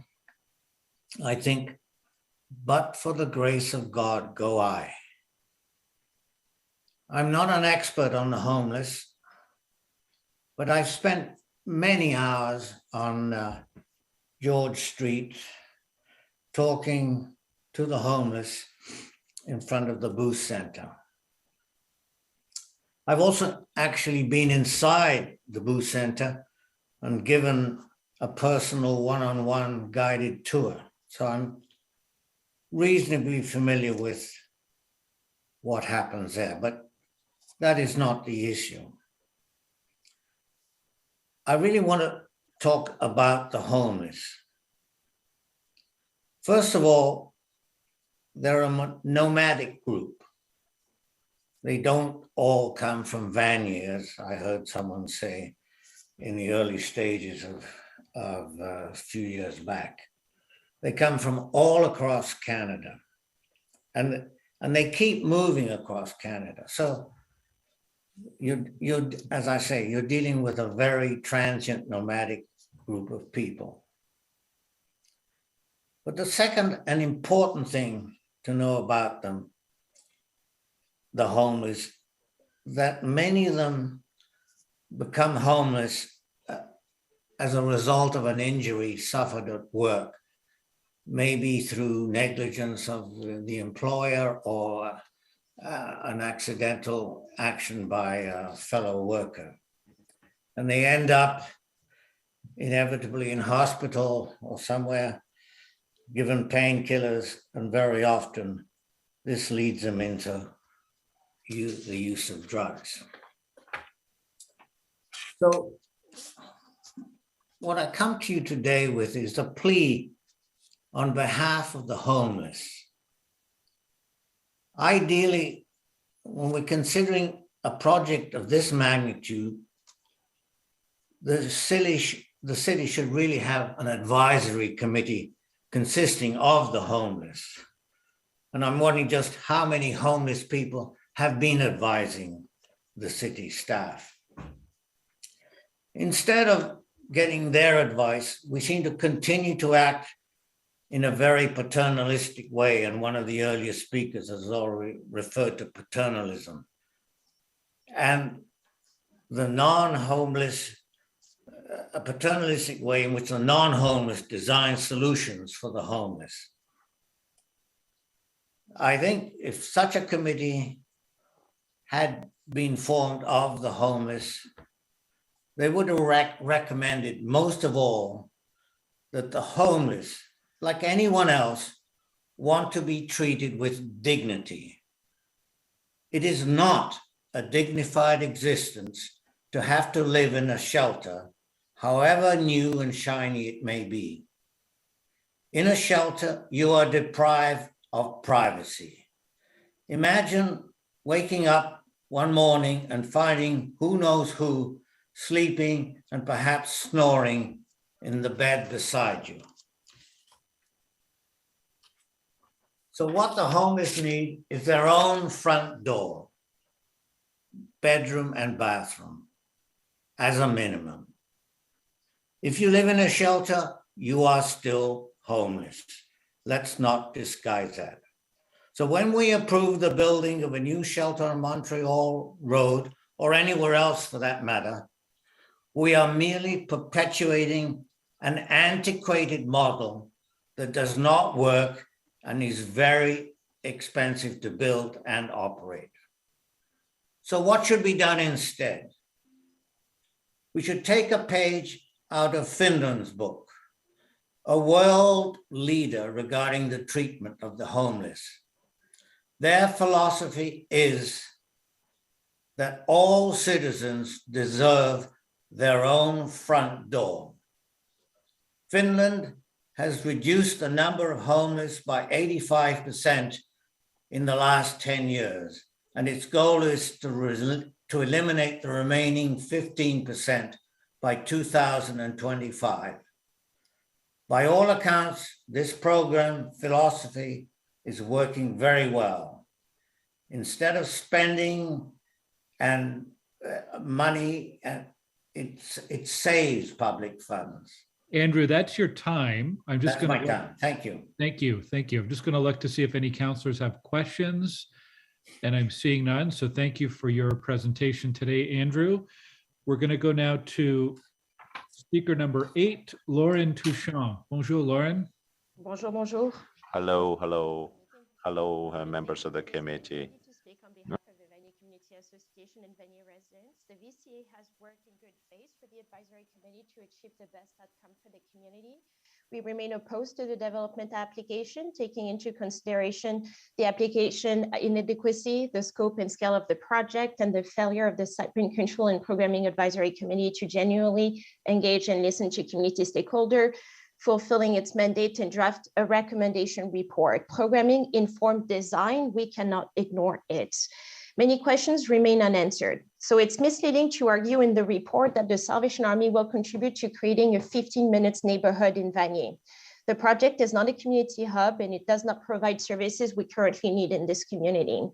I think, but for the grace of God, go I. I'm not an expert on the homeless, but I've spent many hours on George Street talking to the homeless in front of the Booth Center. I've also actually been inside the Booth Center and given a personal one-on-one guided tour. So I'm reasonably familiar with what happens there, but that is not the issue. I really want to talk about the homeless. First of all, they're a nomadic group. They don't all come from Vanier, as I heard someone say in the early stages of a few years back. They come from all across Canada, and they keep moving across Canada. So you're, as I say, you're dealing with a very transient nomadic group of people. But the second and important thing to know about them, the homeless, that many of them become homeless as a result of an injury suffered at work, maybe through negligence of the employer or an accidental action by a fellow worker. And they end up inevitably in hospital or somewhere, given painkillers, and very often this leads them into the use of drugs. So what I come to you today with is a plea on behalf of the homeless. Ideally, when we're considering a project of this magnitude, the city should really have an advisory committee consisting of the homeless. And I'm wondering just how many homeless people have been advising the city staff. Instead of getting their advice, we seem to continue to act in a very paternalistic way, and one of the earlier speakers has already referred to paternalism. And the non-homeless, a paternalistic way in which the non-homeless design solutions for the homeless. I think if such a committee had been formed of the homeless, they would have recommended most of all that the homeless, like anyone else, want to be treated with dignity. It is not a dignified existence to have to live in a shelter, however new and shiny it may be. In a shelter, you are deprived of privacy. Imagine waking up one morning and finding who knows who sleeping and perhaps snoring in the bed beside you. So what the homeless need is their own front door, bedroom and bathroom, as a minimum. If you live in a shelter, you are still homeless. Let's not disguise that. So when we approve the building of a new shelter on Montreal Road, or anywhere else for that matter, we are merely perpetuating an antiquated model that does not work and is very expensive to build and operate. So what should be done instead? We should take a page out of Finland's book, a world leader regarding the treatment of the homeless. Their philosophy is that all citizens deserve their own front door. Finland has reduced the number of homeless by 85% in the last 10 years, and its goal is to eliminate the remaining 15% by 2025. By all accounts, this program philosophy is working very well. Instead of spending and money, it saves public funds. Andrew, that's your time. I'm just That's going my time. Thank you. Thank you. Thank you. I'm just going to look to see if any counselors have questions, and I'm seeing none. So thank you for your presentation today, Andrew. We're going to go now to speaker number 8, Lauren Touchon. Bonjour, Lauren. Bonjour, bonjour. Hello, hello, hello, members of the committee. To speak on behalf of the Vanier Community Association and Vanier residents, the VCA has worked in good faith for the advisory committee to achieve the best outcome for the community. We remain opposed to the development application, taking into consideration the application inadequacy, the scope and scale of the project, and the failure of the site plan control and programming advisory committee to genuinely engage and listen to community stakeholders, fulfilling its mandate and draft a recommendation report. Programming informed design, we cannot ignore it. Many questions remain unanswered. So it's misleading to argue in the report that the Salvation Army will contribute to creating a 15-minute neighborhood in Vanier. The project is not a community hub and it does not provide services we currently need in this community.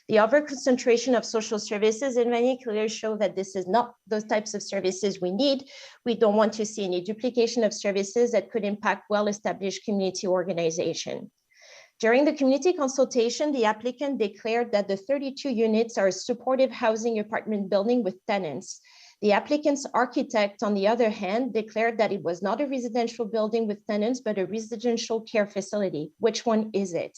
The over-concentration of social services in Vanier clearly show that this is not those types of services we need. We don't want to see any duplication of services that could impact well-established community organization. During the community consultation, the applicant declared that the 32 units are a supportive housing apartment building with tenants. The applicant's architect, on the other hand, declared that it was not a residential building with tenants, but a residential care facility. Which one is it?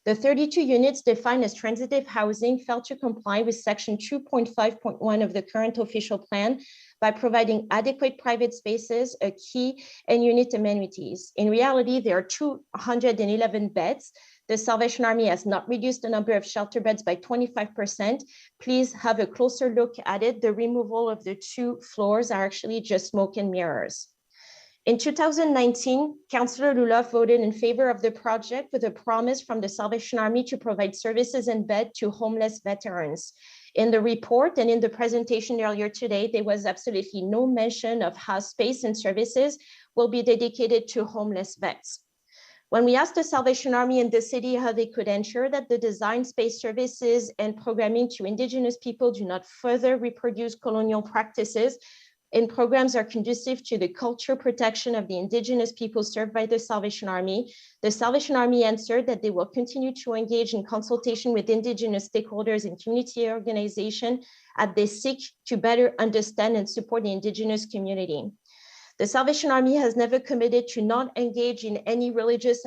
The 32 units defined as transitive housing failed to comply with section 2.5.1 of the current official plan by providing adequate private spaces, a key, and unit amenities. In reality, there are 211 beds. The Salvation Army has not reduced the number of shelter beds by 25%. Please have a closer look at it. The removal of the 2 floors are actually just smoke and mirrors. In 2019, Councillor Lula voted in favor of the project with a promise from the Salvation Army to provide services and bed to homeless veterans. In the report and in the presentation earlier today, there was absolutely no mention of how space and services will be dedicated to homeless vets. When we asked the Salvation Army and the city how they could ensure that the design, space, services, and programming to Indigenous people do not further reproduce colonial practices, and programs are conducive to the culture protection of the Indigenous people served by the Salvation Army, the Salvation Army answered that they will continue to engage in consultation with Indigenous stakeholders and community organizations as they seek to better understand and support the Indigenous community. The Salvation Army has never committed to not engage in any religious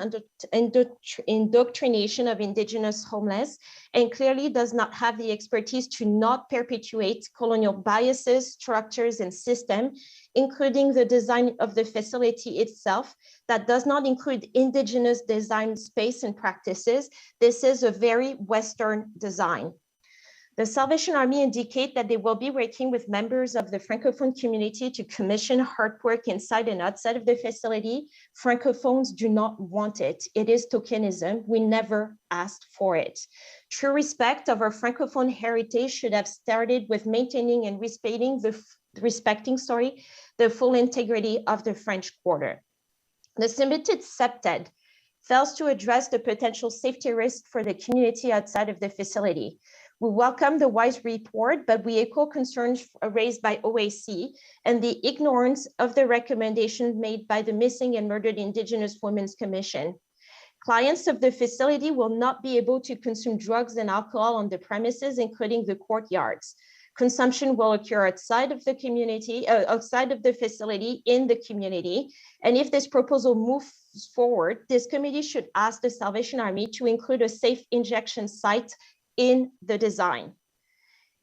indoctrination of Indigenous homeless, and clearly does not have the expertise to not perpetuate colonial biases, structures, and systems, including the design of the facility itself that does not include Indigenous design space and practices. This is a very Western design. The Salvation Army indicate that they will be working with members of the Francophone community to commission artwork inside and outside of the facility. Francophones do not want it. It is tokenism. We never asked for it. True respect of our Francophone heritage should have started with maintaining and respecting the full integrity of the French Quarter. The submitted SEPTED fails to address the potential safety risk for the community outside of the facility. We welcome the WISE report, but we echo concerns raised by OAC and the ignorance of the recommendations made by the Missing and Murdered Indigenous Women's Commission. Clients of the facility will not be able to consume drugs and alcohol on the premises, including the courtyards. Consumption will occur outside of the community, outside of the facility, in the community. And if this proposal moves forward, this committee should ask the Salvation Army to include a safe injection site in the design.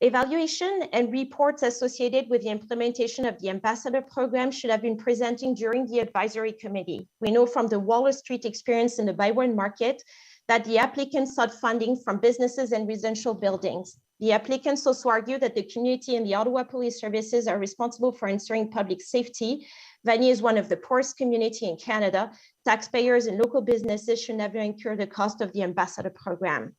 Evaluation and reports associated with the implementation of the ambassador program should have been presented during the advisory committee. We know from the Waller Street experience in the Byron market that the applicant sought funding from businesses and residential buildings. The applicants also argue that the community and the Ottawa Police Services are responsible for ensuring public safety. Vanier is one of the poorest communities in Canada. Taxpayers and local businesses should never incur the cost of the ambassador program.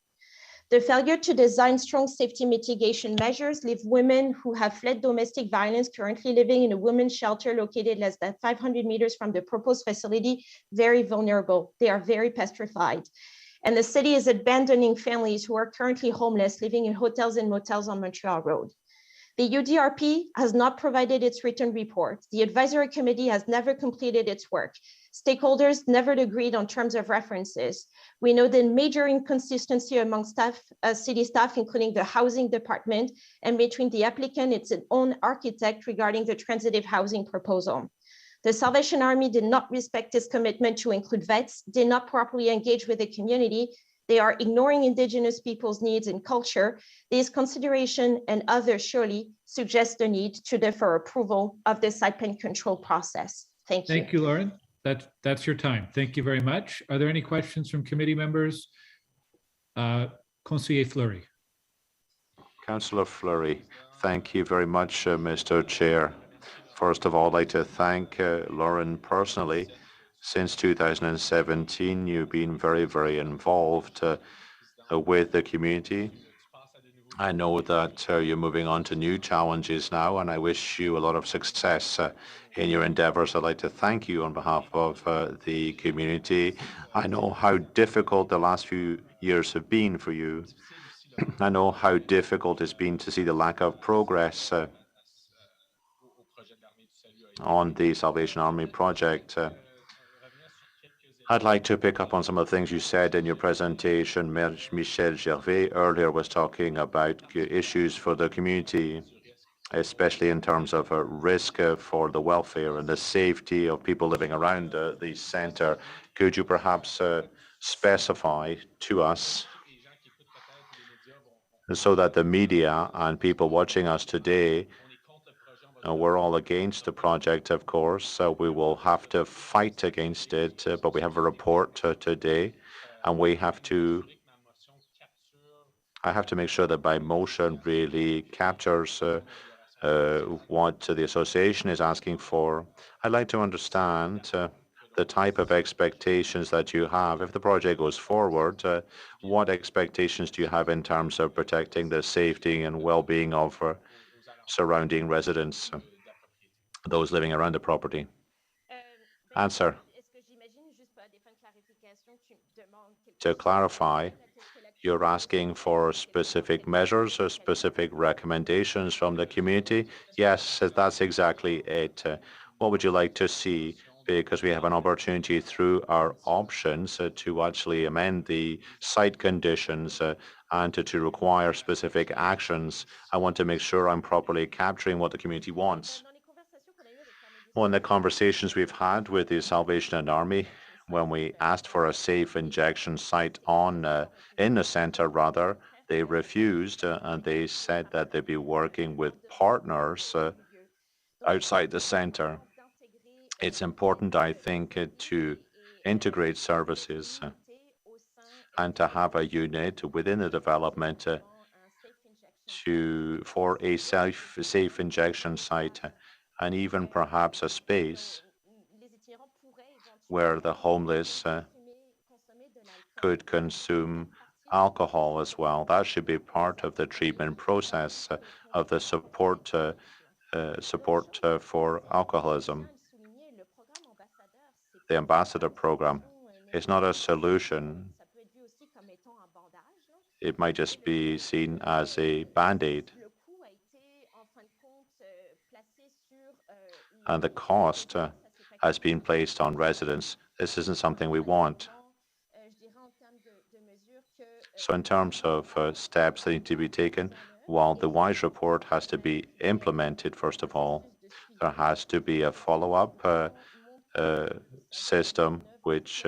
The failure to design strong safety mitigation measures leave women who have fled domestic violence currently living in a women's shelter located less than 500 meters from the proposed facility very vulnerable. They are very petrified. And the city is abandoning families who are currently homeless living in hotels and motels on Montreal Road. The UDRP has not provided its written report. The advisory committee has never completed its work. Stakeholders never agreed on terms of references. We know the major inconsistency among staff, city staff, including the housing department, and between the applicant and its own architect regarding the transitive housing proposal. The Salvation Army did not respect its commitment to include vets, did not properly engage with the community. They are ignoring Indigenous people's needs and culture. These considerations and others surely suggest the need to defer approval of the site plan control process. Thank you. Thank you, Lauren. That's your time. Thank you very much. Are there any questions from committee members? Conseiller Fleury. Councillor Fleury, thank you very much, Mr. Chair. First of all, I'd like to thank Lauren personally. Since 2017, you've been very, very involved with the community. I know that you're moving on to new challenges now, and I wish you a lot of success in your endeavors. I'd like to thank you on behalf of the community. I know how difficult the last few years have been for you. I know how difficult it's been to see the lack of progress on the Salvation Army project. I'd like to pick up on some of the things you said in your presentation. Michel Gervais earlier was talking about issues for the community, especially in terms of a risk for the welfare and the safety of people living around the centre. Could you perhaps specify to us so that the media and people watching us today, we're all against the project, of course, so we will have to fight against it, but we have a report today, and I have to make sure that my motion really captures what the association is asking for. I'd like to understand the type of expectations that you have. If the project goes forward, what expectations do you have in terms of protecting the safety and well-being of surrounding residents, those living around the property? Answer. To clarify, you're asking for specific measures or specific recommendations from the community? Yes, that's exactly it. What would you like to see? Because we have an opportunity through our options to actually amend the site conditions and to require specific actions. I want to make sure I'm properly capturing what the community wants. Well, in the conversations we've had with the Salvation Army, when we asked for a safe injection site in the centre, rather, they refused and they said that they'd be working with partners outside the centre. It's important, I think, to integrate services and to have a unit within the development for a safe injection site, and even perhaps a space where the homeless could consume alcohol as well. That should be part of the treatment process of the support for alcoholism. The ambassador program is not a solution. It might just be seen as a band-aid. And the cost has been placed on residents. This isn't something we want. So in terms of steps that need to be taken, while the WISE report has to be implemented, first of all, there has to be a follow-up system which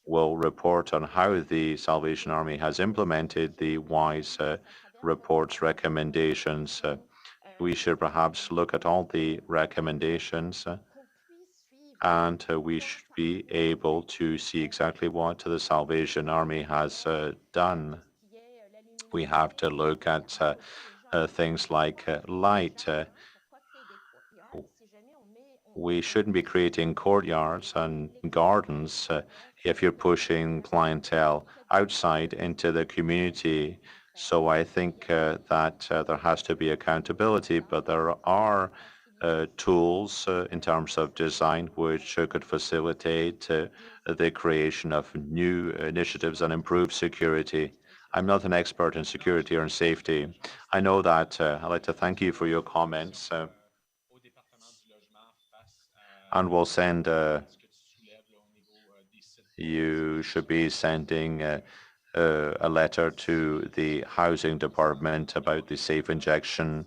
will report on how the Salvation Army has implemented the WISE report's recommendations. We should perhaps look at all the recommendations and we should be able to see exactly what the Salvation Army has done. We have to look at things like light. We shouldn't be creating courtyards and gardens if you're pushing clientele outside into the community. So I think that there has to be accountability, but there are tools in terms of design which could facilitate the creation of new initiatives and improve security. I'm not an expert in security or in safety. I know that. I'd like to thank you for your comments. And we'll send, you should be sending a letter to the housing department about the safe injection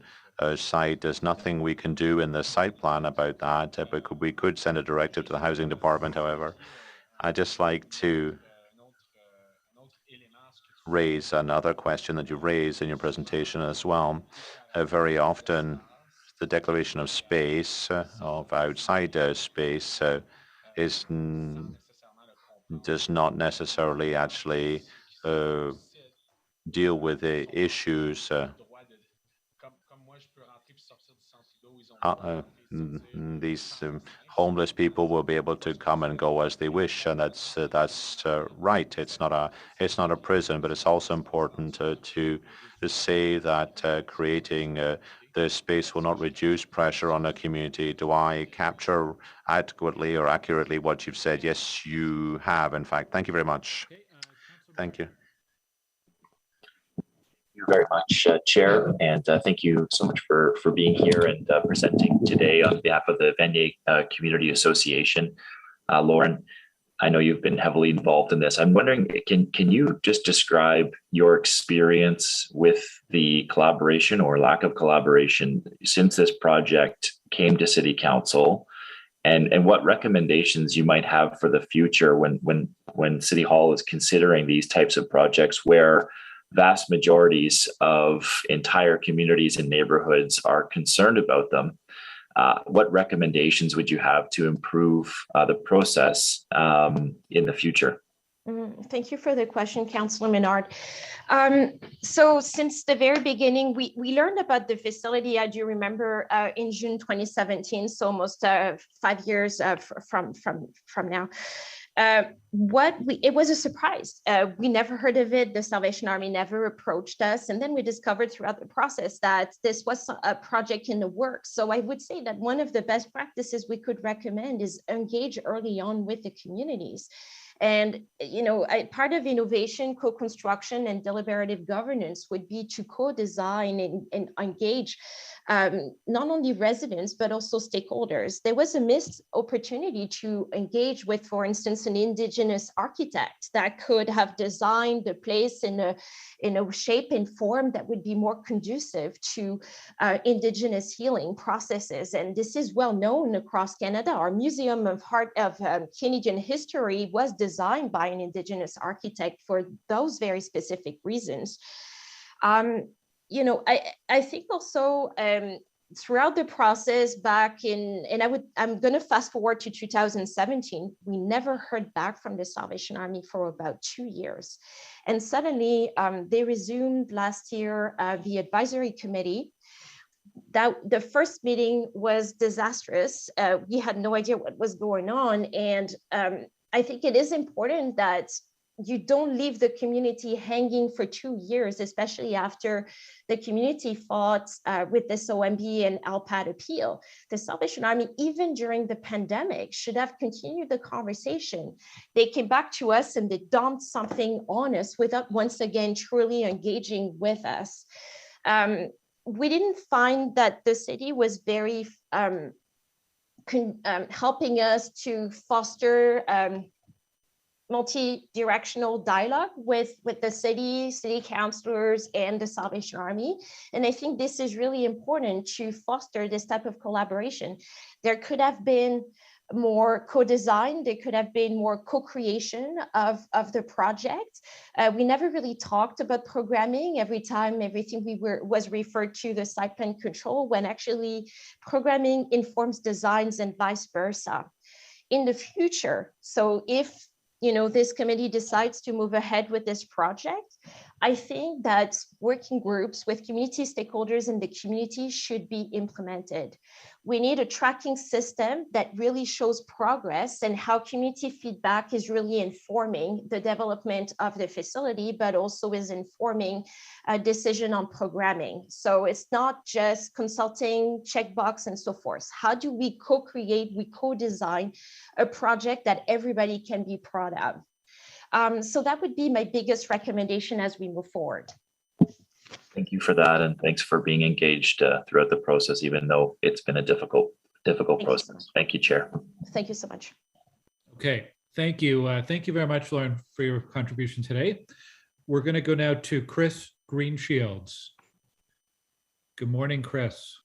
site. There's nothing we can do in the site plan about that, but we could send a directive to the housing department, however. I'd just like to raise another question that you raised in your presentation as well. Very often, the declaration of space, of outside space, does not necessarily actually deal with the issues. These homeless people will be able to come and go as they wish, and that's right. It's not a prison, but it's also important to say that creating the space will not reduce pressure on the community. Do I capture adequately or accurately what you've said? Yes, you have. In fact, thank you very much. Thank you. You very much, Chair, and thank you so much for being here and presenting today on behalf of the Vanier Community Association. Lauren, I know you've been heavily involved in this. I'm wondering, can you just describe your experience with the collaboration or lack of collaboration since this project came to City Council, and what recommendations you might have for the future when City Hall is considering these types of projects where vast majorities of entire communities and neighborhoods are concerned about them? What recommendations would you have to improve the process in the future? Thank you for the question, Councillor Menard. So since the very beginning, we learned about the facility, I do remember, in June 2017, so almost 5 years from now. It was a surprise. We never heard of it. The Salvation Army never approached us. And then we discovered throughout the process that this was a project in the works. So I would say that one of the best practices we could recommend is engage early on with the communities. And, part of innovation, co-construction, and deliberative governance would be to co-design and engage not only residents, but also stakeholders. There was a missed opportunity to engage with, for instance, an Indigenous architect that could have designed the place in a shape and form that would be more conducive to Indigenous healing processes. And this is well known across Canada. Our Museum of Canadian History was designed by an Indigenous architect for those very specific reasons. I think also throughout the process I'm going to fast forward to 2017, we never heard back from the Salvation Army for about 2 years. And suddenly they resumed last year the advisory committee. That the first meeting was disastrous. We had no idea what was going on. And I think it is important that you don't leave the community hanging for 2 years, especially after the community fought with this OMB and LPAT appeal. The Salvation Army, even during the pandemic, should have continued the conversation. They came back to us and they dumped something on us without once again truly engaging with us. We didn't find that the city was very helping us to foster multi-directional dialogue with the city councillors and the Salvation Army. And I think this is really important to foster this type of collaboration. There could have been more co-design, there could have been more co-creation of the project. We never really talked about programming. Every time everything was referred to the site plan control, when actually programming informs designs and vice versa. In the future, so if this committee decides to move ahead with this project, I think that working groups with community stakeholders in the community should be implemented. We need a tracking system that really shows progress and how community feedback is really informing the development of the facility, but also is informing a decision on programming. So it's not just consulting, checkbox, and so forth. How do we co-create, we co-design a project that everybody can be proud of? So that would be my biggest recommendation as we move forward. Thank you for that, and thanks for being engaged throughout the process, even though it's been a difficult process. Thank you, Chair. Thank you so much. Okay, thank you. Thank you very much, Lauren, for your contribution today. We're going to go now to Chris Greenshields. Good morning, Chris.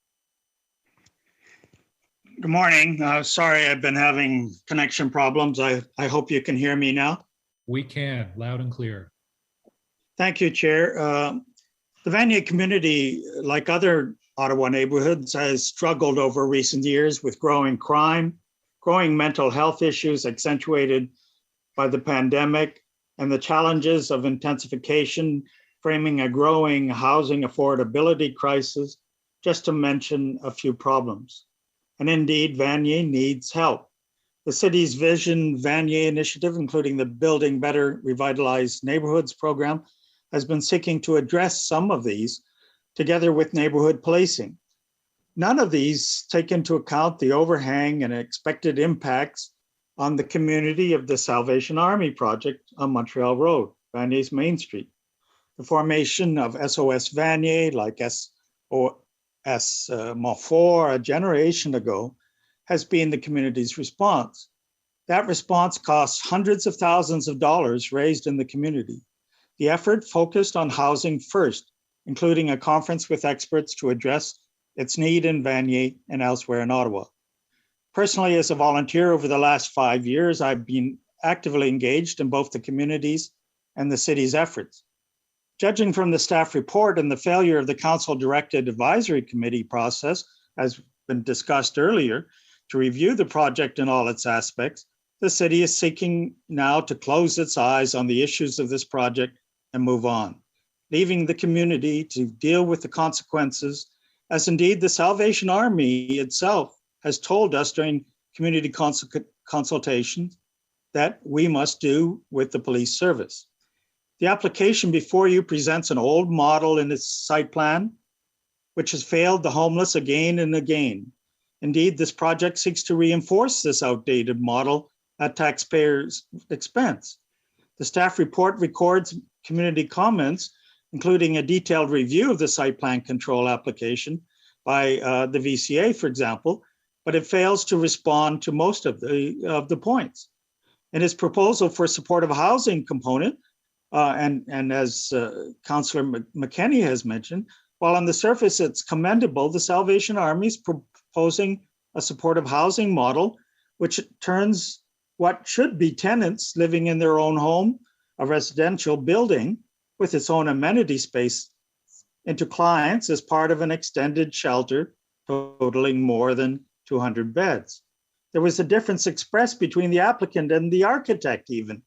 Good morning. Sorry, I've been having connection problems. I hope you can hear me now. We can, loud and clear. Thank you, Chair. The Vanier community, like other Ottawa neighborhoods, has struggled over recent years with growing crime, growing mental health issues accentuated by the pandemic, and the challenges of intensification, framing a growing housing affordability crisis, just to mention a few problems. And indeed, Vanier needs help. The city's Vision Vanier initiative, including the Building Better Revitalized Neighborhoods program, has been seeking to address some of these together with neighborhood policing. None of these take into account the overhang and expected impacts on the community of the Salvation Army project on Montreal Road, Vanier's Main Street. The formation of SOS Vanier, like SOS Montfort a generation ago, has been the community's response. That response costs hundreds of thousands of dollars raised in the community. The effort focused on housing first, including a conference with experts to address its need in Vanier and elsewhere in Ottawa. Personally, as a volunteer over the last 5 years, I've been actively engaged in both the community's and the city's efforts. Judging from the staff report and the failure of the council-directed advisory committee process, as been discussed earlier, to review the project in all its aspects, the city is seeking now to close its eyes on the issues of this project and move on, leaving the community to deal with the consequences, as indeed the Salvation Army itself has told us during community consultations that we must do with the police service. The application before you presents an old model in its site plan, which has failed the homeless again and again. Indeed, this project seeks to reinforce this outdated model at taxpayers' expense. The staff report records community comments, including a detailed review of the site plan control application by the VCA, for example, but it fails to respond to most of the points. In its proposal for supportive housing component, and as Councillor McKenney has mentioned, while on the surface it's commendable, the Salvation Army is proposing a supportive housing model, which turns what should be tenants living in their own home, a residential building with its own amenity space, into clients as part of an extended shelter totaling more than 200 beds. There was a difference expressed between the applicant and the architect even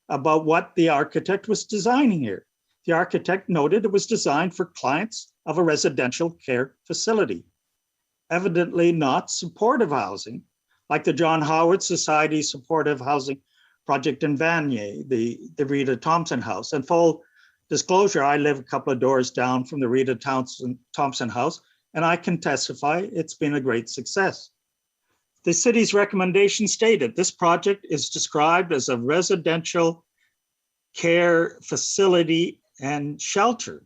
about what the architect was designing here. The architect noted it was designed for clients of a residential care facility, evidently not supportive housing, like the John Howard Society supportive housing project in Vanier, the Rita Thompson House. And full disclosure, I live a couple of doors down from the Rita Thompson House, and I can testify it's been a great success. The city's recommendation stated this project is described as a residential care facility and shelter.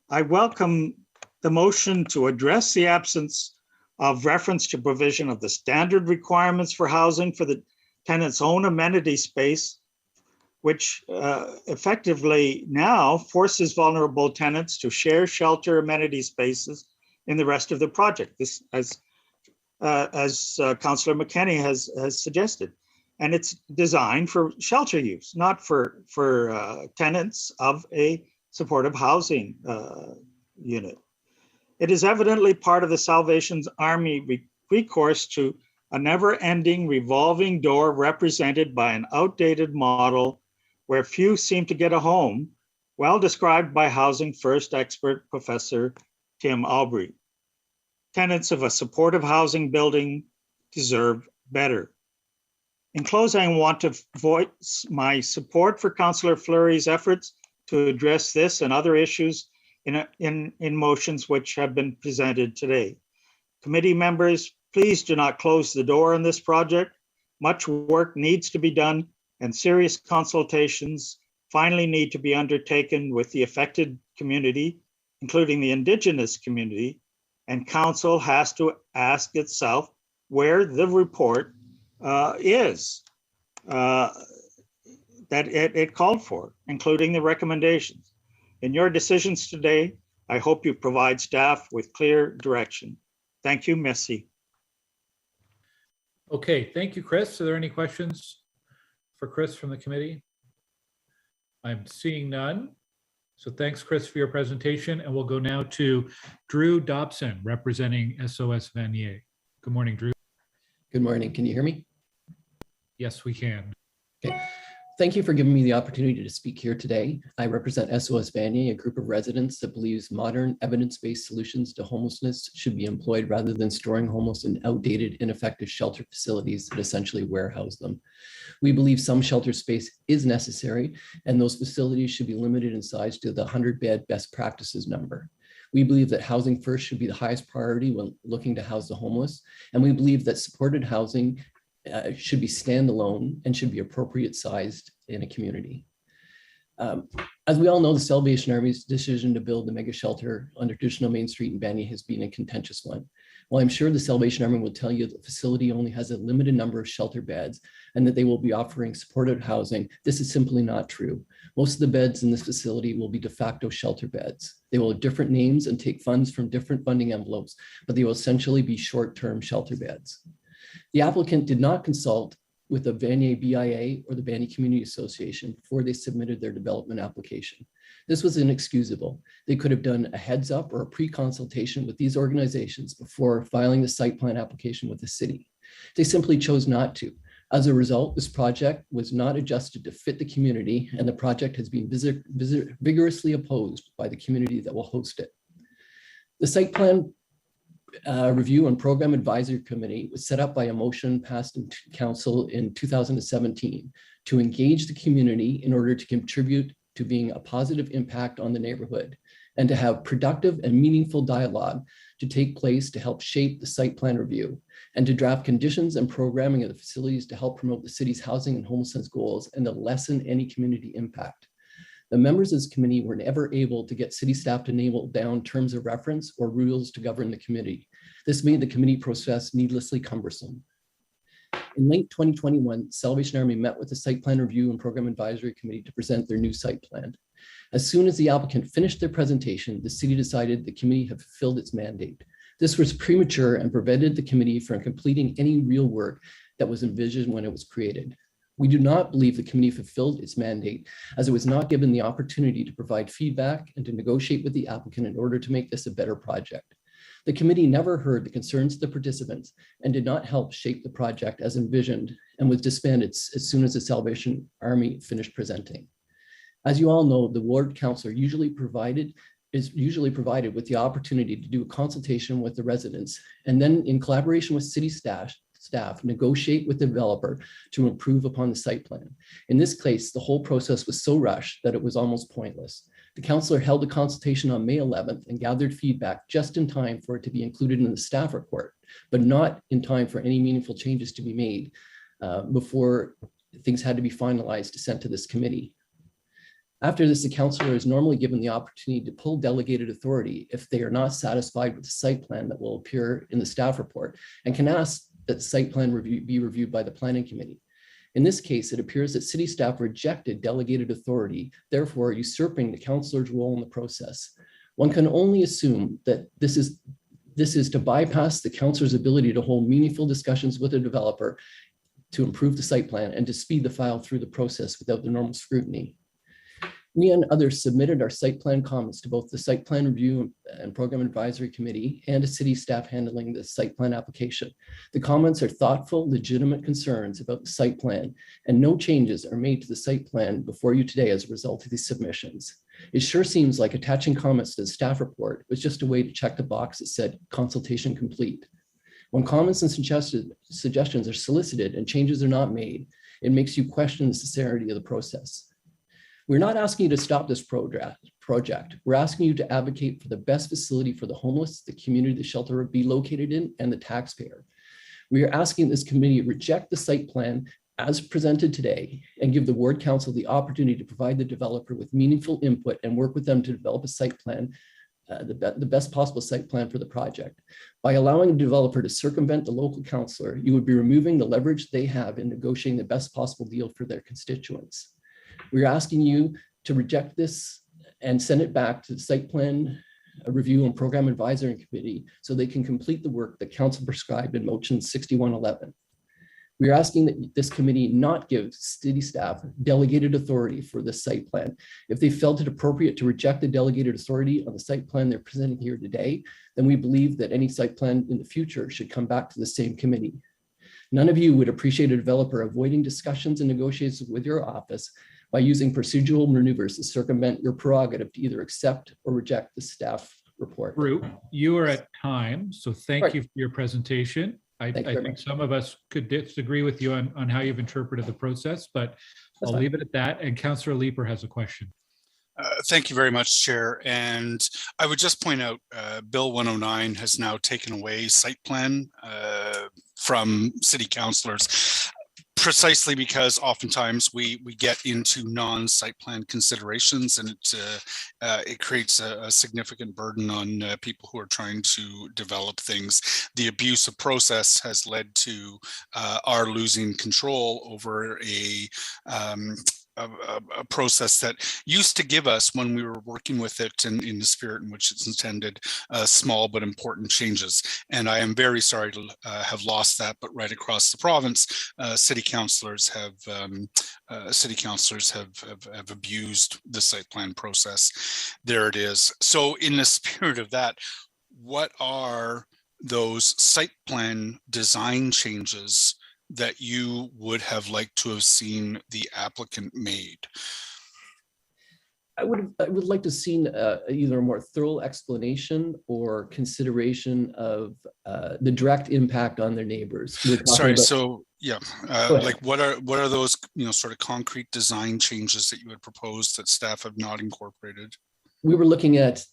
I welcome the motion to address the absence of reference to provision of the standard requirements for housing for the tenant's own amenity space, which effectively now forces vulnerable tenants to share shelter amenity spaces in the rest of the project. This, as Councillor McKenney has suggested. And it's designed for shelter use, not for tenants of a supportive housing unit. It is evidently part of the Salvation Army recourse to a never-ending revolving door represented by an outdated model where few seem to get a home well described by Housing First expert Professor Tim Albury. Tenants of a supportive housing building deserve better. In closing, I want to voice my support for Councillor Fleury's efforts to address this and other issues in motions which have been presented today. Committee members, please do not close the door on this project. Much work needs to be done and serious consultations finally need to be undertaken with the affected community, including the Indigenous community, and Council has to ask itself where the report is that it called for, including the recommendations. In your decisions today, I hope you provide staff with clear direction. Thank you, merci. Okay, thank you, Chris. Are there any questions for Chris from the committee? I'm seeing none. So thanks, Chris, for your presentation. And we'll go now to Drew Dobson, representing SOS Vanier. Good morning, Drew. Good morning. Can you hear me? Yes, we can. Okay. Thank you for giving me the opportunity to speak here today. I represent SOS Vanier, a group of residents that believes modern evidence-based solutions to homelessness should be employed rather than storing homeless in outdated, ineffective shelter facilities that essentially warehouse them. We believe some shelter space is necessary, and those facilities should be limited in size to the 100-bed best practices number. We believe that housing first should be the highest priority when looking to house the homeless, and we believe that supported housing should be standalone and should be appropriate sized in a community. As we all know, the Salvation Army's decision to build the mega shelter on traditional Main Street in Vanier has been a contentious one. While I'm sure the Salvation Army will tell you that the facility only has a limited number of shelter beds and that they will be offering supported housing, this is simply not true. Most of the beds in this facility will be de facto shelter beds. They will have different names and take funds from different funding envelopes, but they will essentially be short-term shelter beds. The applicant did not consult with the Vanier BIA or the Vanier Community Association before they submitted their development application. This was inexcusable. They could have done a heads up or a pre-consultation with these organizations before filing the site plan application with the city. They simply chose not to. As a result, this project was not adjusted to fit the community, and the project has been vigorously opposed by the community that will host it. The site plan Review and Program Advisory Committee was set up by a motion passed in Council in 2017 to engage the community in order to contribute to being a positive impact on the neighborhood and to have productive and meaningful dialogue to take place to help shape the site plan review and to draft conditions and programming of the facilities to help promote the city's housing and homelessness goals and to lessen any community impact. The members of this committee were never able to get city staff to nail down terms of reference or rules to govern the committee. This made the committee process needlessly cumbersome. In late 2021, Salvation Army met with the Site Plan Review and Program Advisory Committee to present their new site plan. As soon as the applicant finished their presentation, the city decided the committee had fulfilled its mandate. This was premature and prevented the committee from completing any real work that was envisioned when it was created. We do not believe the committee fulfilled its mandate as it was not given the opportunity to provide feedback and to negotiate with the applicant in order to make this a better project. The committee never heard the concerns of the participants and did not help shape the project as envisioned and was disbanded as soon as the Salvation Army finished presenting. As you all know, the ward councillor is usually provided with the opportunity to do a consultation with the residents and then in collaboration with city staff negotiate with the developer to improve upon the site plan. In this case, the whole process was so rushed that it was almost pointless. The councillor held a consultation on May 11th and gathered feedback just in time for it to be included in the staff report, but not in time for any meaningful changes to be made before things had to be finalized to send to this committee. After this, the councillor is normally given the opportunity to pull delegated authority if they are not satisfied with the site plan that will appear in the staff report and can ask that the site plan be reviewed by the planning committee. In this case, it appears that city staff rejected delegated authority, therefore usurping the councillor's role in the process. One can only assume that this is to bypass the councillor's ability to hold meaningful discussions with the developer to improve the site plan and to speed the file through the process without the normal scrutiny. We and others submitted our site plan comments to both the Site Plan Review and Program Advisory Committee and to city staff handling the site plan application. The comments are thoughtful, legitimate concerns about the site plan, and no changes are made to the site plan before you today as a result of these submissions. It sure seems like attaching comments to the staff report was just a way to check the box that said consultation complete. When comments and suggestions are solicited and changes are not made, it makes you question the sincerity of the process. We're not asking you to stop this project. We're asking you to advocate for the best facility for the homeless, the community the shelter would be located in, and the taxpayer. We are asking this committee to reject the site plan as presented today and give the ward council the opportunity to provide the developer with meaningful input and work with them to develop a site plan, the best possible site plan for the project. By allowing a developer to circumvent the local councillor, you would be removing the leverage they have in negotiating the best possible deal for their constituents. We're asking you to reject this and send it back to the site plan review and program advisory committee so they can complete the work that council prescribed in motion 6111. We are asking that this committee not give city staff delegated authority for this site plan. If they felt it appropriate to reject the delegated authority on the site plan they're presenting here today, then we believe that any site plan in the future should come back to the same committee. None of you would appreciate a developer avoiding discussions and negotiations with your office by using procedural maneuvers to circumvent your prerogative to either accept or reject the staff report. Drew, you are at time, so thank you for your presentation. I think some of us could disagree with you on how you've interpreted the process, but I'll leave it at that. And Councillor Leeper has a question. Thank you very much, Chair. And I would just point out, Bill 109 has now taken away site plan from city councillors, precisely because oftentimes we get into non-site plan considerations, and it creates a significant burden on people who are trying to develop things. The abuse of process has led to our losing control over a process that used to give us, when we were working with it in the spirit in which it's intended, small but important changes. And I am very sorry to have lost that, but right across the province, city councillors have abused the site plan process. There it is. So in the spirit of that, what are those site plan design changes that you would have liked to have seen the applicant made? I would like to have seen either a more thorough explanation or consideration of the direct impact on their neighbors. Sorry, so yeah, like what are those sort of concrete design changes that you had proposed that staff have not incorporated? We were looking at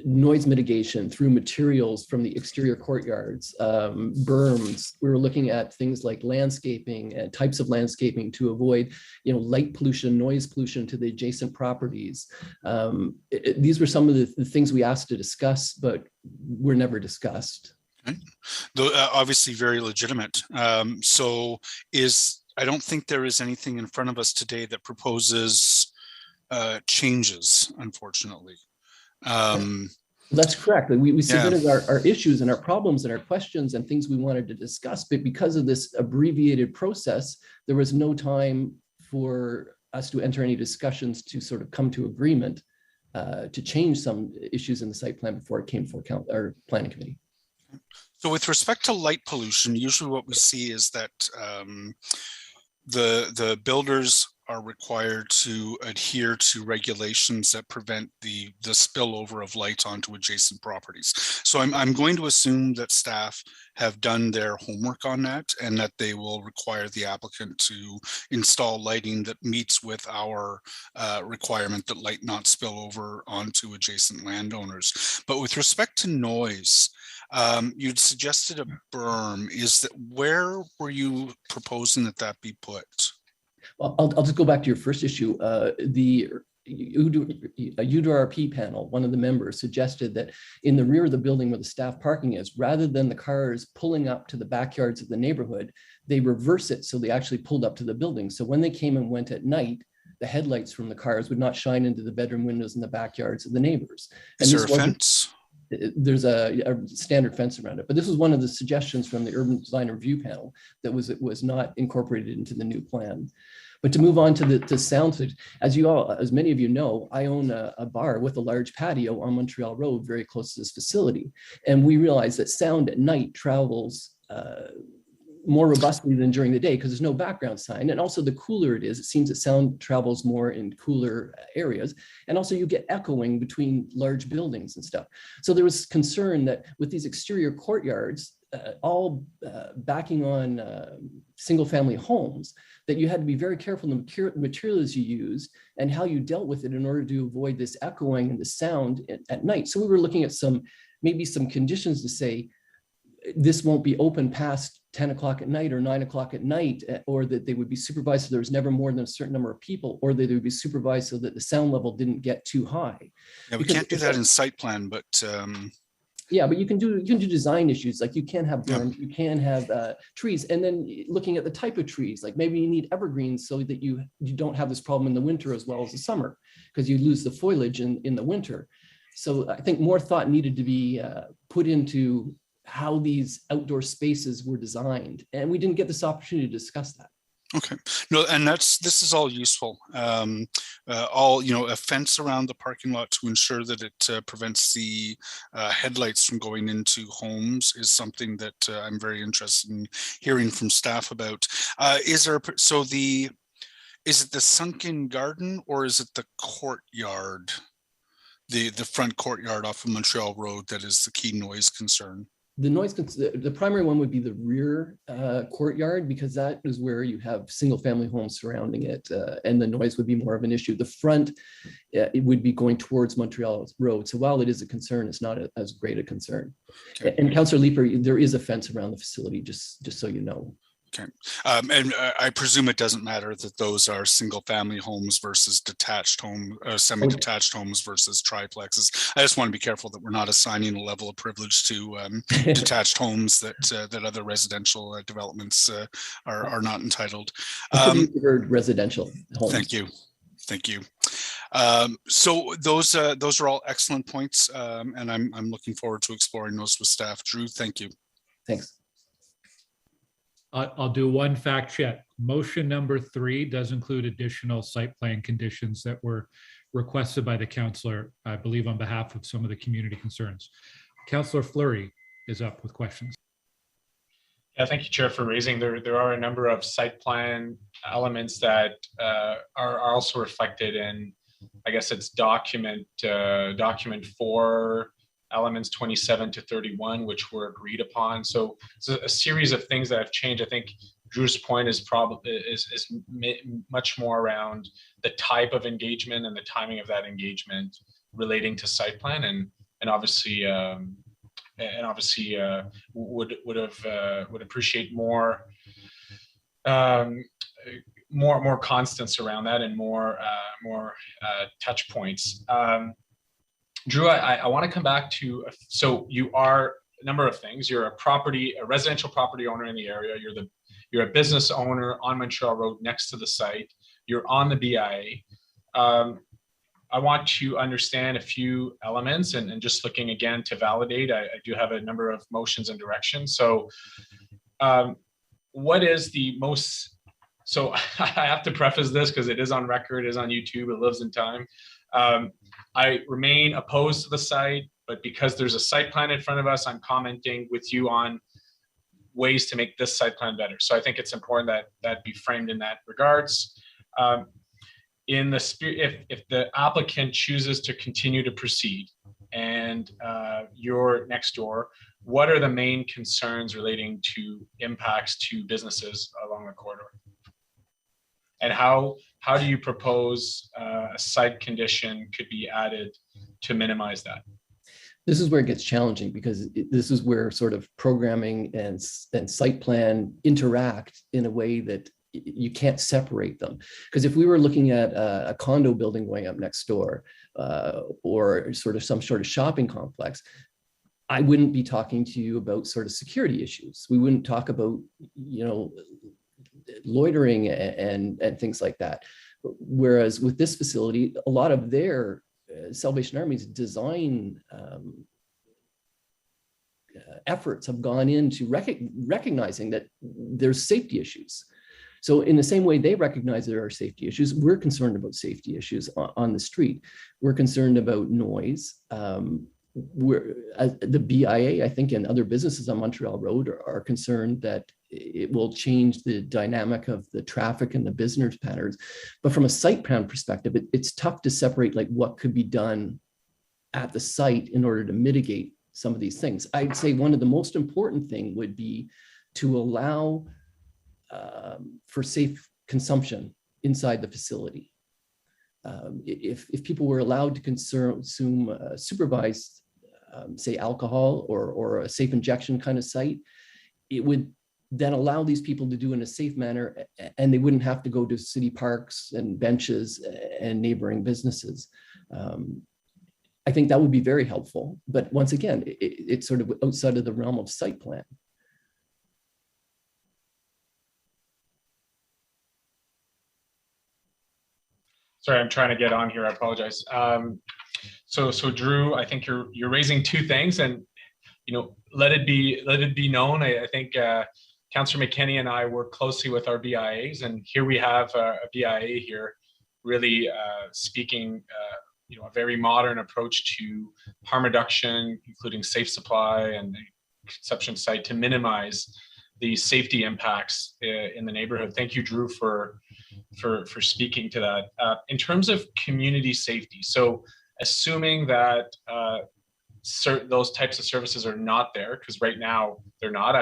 noise mitigation through materials from the exterior courtyards, berms. We were looking at things like landscaping and types of landscaping to avoid, light pollution, noise pollution to the adjacent properties. These were some of the things we asked to discuss, but were never discussed. Okay. Though obviously very legitimate. So I don't think there is anything in front of us today that proposes changes, unfortunately. That's correct. We submitted our issues and our problems and our questions and things we wanted to discuss, but because of this abbreviated process, there was no time for us to enter any discussions to sort of come to agreement to change some issues in the site plan before it came for our planning committee. So with respect to light pollution, usually what we see is that the builders are required to adhere to regulations that prevent the spillover of light onto adjacent properties. So I'm going to assume that staff have done their homework on that, and that they will require the applicant to install lighting that meets with our requirement that light not spill over onto adjacent landowners. But with respect to noise, you'd suggested a berm. Where were you proposing that be put? Well, I'll just go back to your first issue. The UDRP panel, one of the members suggested that in the rear of the building where the staff parking is, rather than the cars pulling up to the backyards of the neighborhood, they reverse it so they actually pulled up to the building. So when they came and went at night, the headlights from the cars would not shine into the bedroom windows in the backyards of the neighbors. Is there a fence? There's a standard fence around it, but this was one of the suggestions from the urban design review panel that was not incorporated into the new plan. But to move on to the sound, as many of you know, I own a bar with a large patio on Montreal Road, very close to this facility. And we realize that sound at night travels more robustly than during the day because there's no background sign. And also the cooler it is, it seems that sound travels more in cooler areas. And also you get echoing between large buildings and stuff. So there was concern that with these exterior courtyards, all backing on single family homes, that you had to be very careful in the materials you used and how you dealt with it in order to avoid this echoing and the sound at night. So we were looking at maybe some conditions to say, this won't be open past 10 o'clock at night or 9 o'clock at night, or that they would be supervised so there was never more than a certain number of people, or that they would be supervised so that the sound level didn't get too high. Yeah, we can't do that in site plan, but yeah, but you can do design issues, like you can have berms, you can have trees, and then looking at the type of trees, like maybe you need evergreens so that you don't have this problem in the winter as well as the summer, because you lose the foliage in the winter. So I think more thought needed to be put into how these outdoor spaces were designed, and we didn't get this opportunity to discuss that. Okay, no, and this is all useful. All, a fence around the parking lot to ensure that it prevents the headlights from going into homes is something that I'm very interested in hearing from staff about. Is it the sunken garden, or is it the courtyard, the front courtyard off of Montreal Road that is the key noise concern? The primary one would be the rear courtyard, because that is where you have single family homes surrounding it, and the noise would be more of an issue. The front, it would be going towards Montreal Road. So while it is a concern, it's not as great a concern. Okay. And Councillor Leeper, there is a fence around the facility, just so you know. Okay, and I presume it doesn't matter that those are single family homes versus detached semi-detached homes versus triplexes. I just want to be careful that we're not assigning a level of privilege to detached homes that other residential developments are not entitled. Residential homes. Thank you. So those are all excellent points, and I'm looking forward to exploring those with staff. Drew, thank you. Thanks. I'll do one fact check. Motion number 3 does include additional site plan conditions that were requested by the councillor, I believe on behalf of some of the community concerns. Councillor Fleury is up with questions. Yeah, thank you, Chair, for raising. There are a number of site plan elements that are also reflected in, I guess it's document 4, elements 27 to 31, which were agreed upon. So it's a series of things that have changed. I think Drew's point is much more around the type of engagement and the timing of that engagement relating to site plan, and obviously would appreciate more constants around that and more touch points. Drew, I want to come back to, so you are a number of things. You're a residential property owner in the area. You're a business owner on Montreal Road next to the site. You're on the BIA. I want to understand a few elements, and just looking again to validate, I do have a number of motions and directions. So what is the most, so I have to preface this because it is on record, it is on YouTube, it lives in time. I remain opposed to the site, but because there's a site plan in front of us, I'm commenting with you on ways to make this site plan better. So I think it's important that be framed in that regards. In the spirit, if the applicant chooses to continue to proceed and you're next door, what are the main concerns relating to impacts to businesses along the corridor? And how do you propose a site condition could be added to minimize that? This is where it gets challenging, because this is where sort of programming and site plan interact in a way that you can't separate them. Because if we were looking at a condo building going up next door, or some sort of shopping complex, I wouldn't be talking to you about sort of security issues. We wouldn't talk about, loitering and things like that. Whereas with this facility, a lot of their Salvation Army's design efforts have gone into recognizing that there's safety issues. So in the same way they recognize there are safety issues, we're concerned about safety issues on the street. We're concerned about noise. The BIA, I think, and other businesses on Montreal Road are concerned that it will change the dynamic of the traffic and the business patterns. But from a site plan perspective, it's tough to separate like what could be done at the site in order to mitigate some of these things. I'd say one of the most important thing would be to allow for safe consumption inside the facility. If people were allowed to consume supervised, say, alcohol or a safe injection kind of site, it would then allow these people to do in a safe manner, and they wouldn't have to go to city parks and benches and neighboring businesses. I think that would be very helpful. But once again, it's sort of outside of the realm of site plan. Sorry, I'm trying to get on here. I apologize. So Drew, I think you're raising two things, and let it be known. I think Councillor McKinney and I work closely with our BIAs, and here we have a BIA here, really speaking, a very modern approach to harm reduction, including safe supply and consumption site to minimize the safety impacts in the neighborhood. Thank you, Drew, for speaking to that. In terms of community safety, so assuming that those types of services are not there, because right now they're not,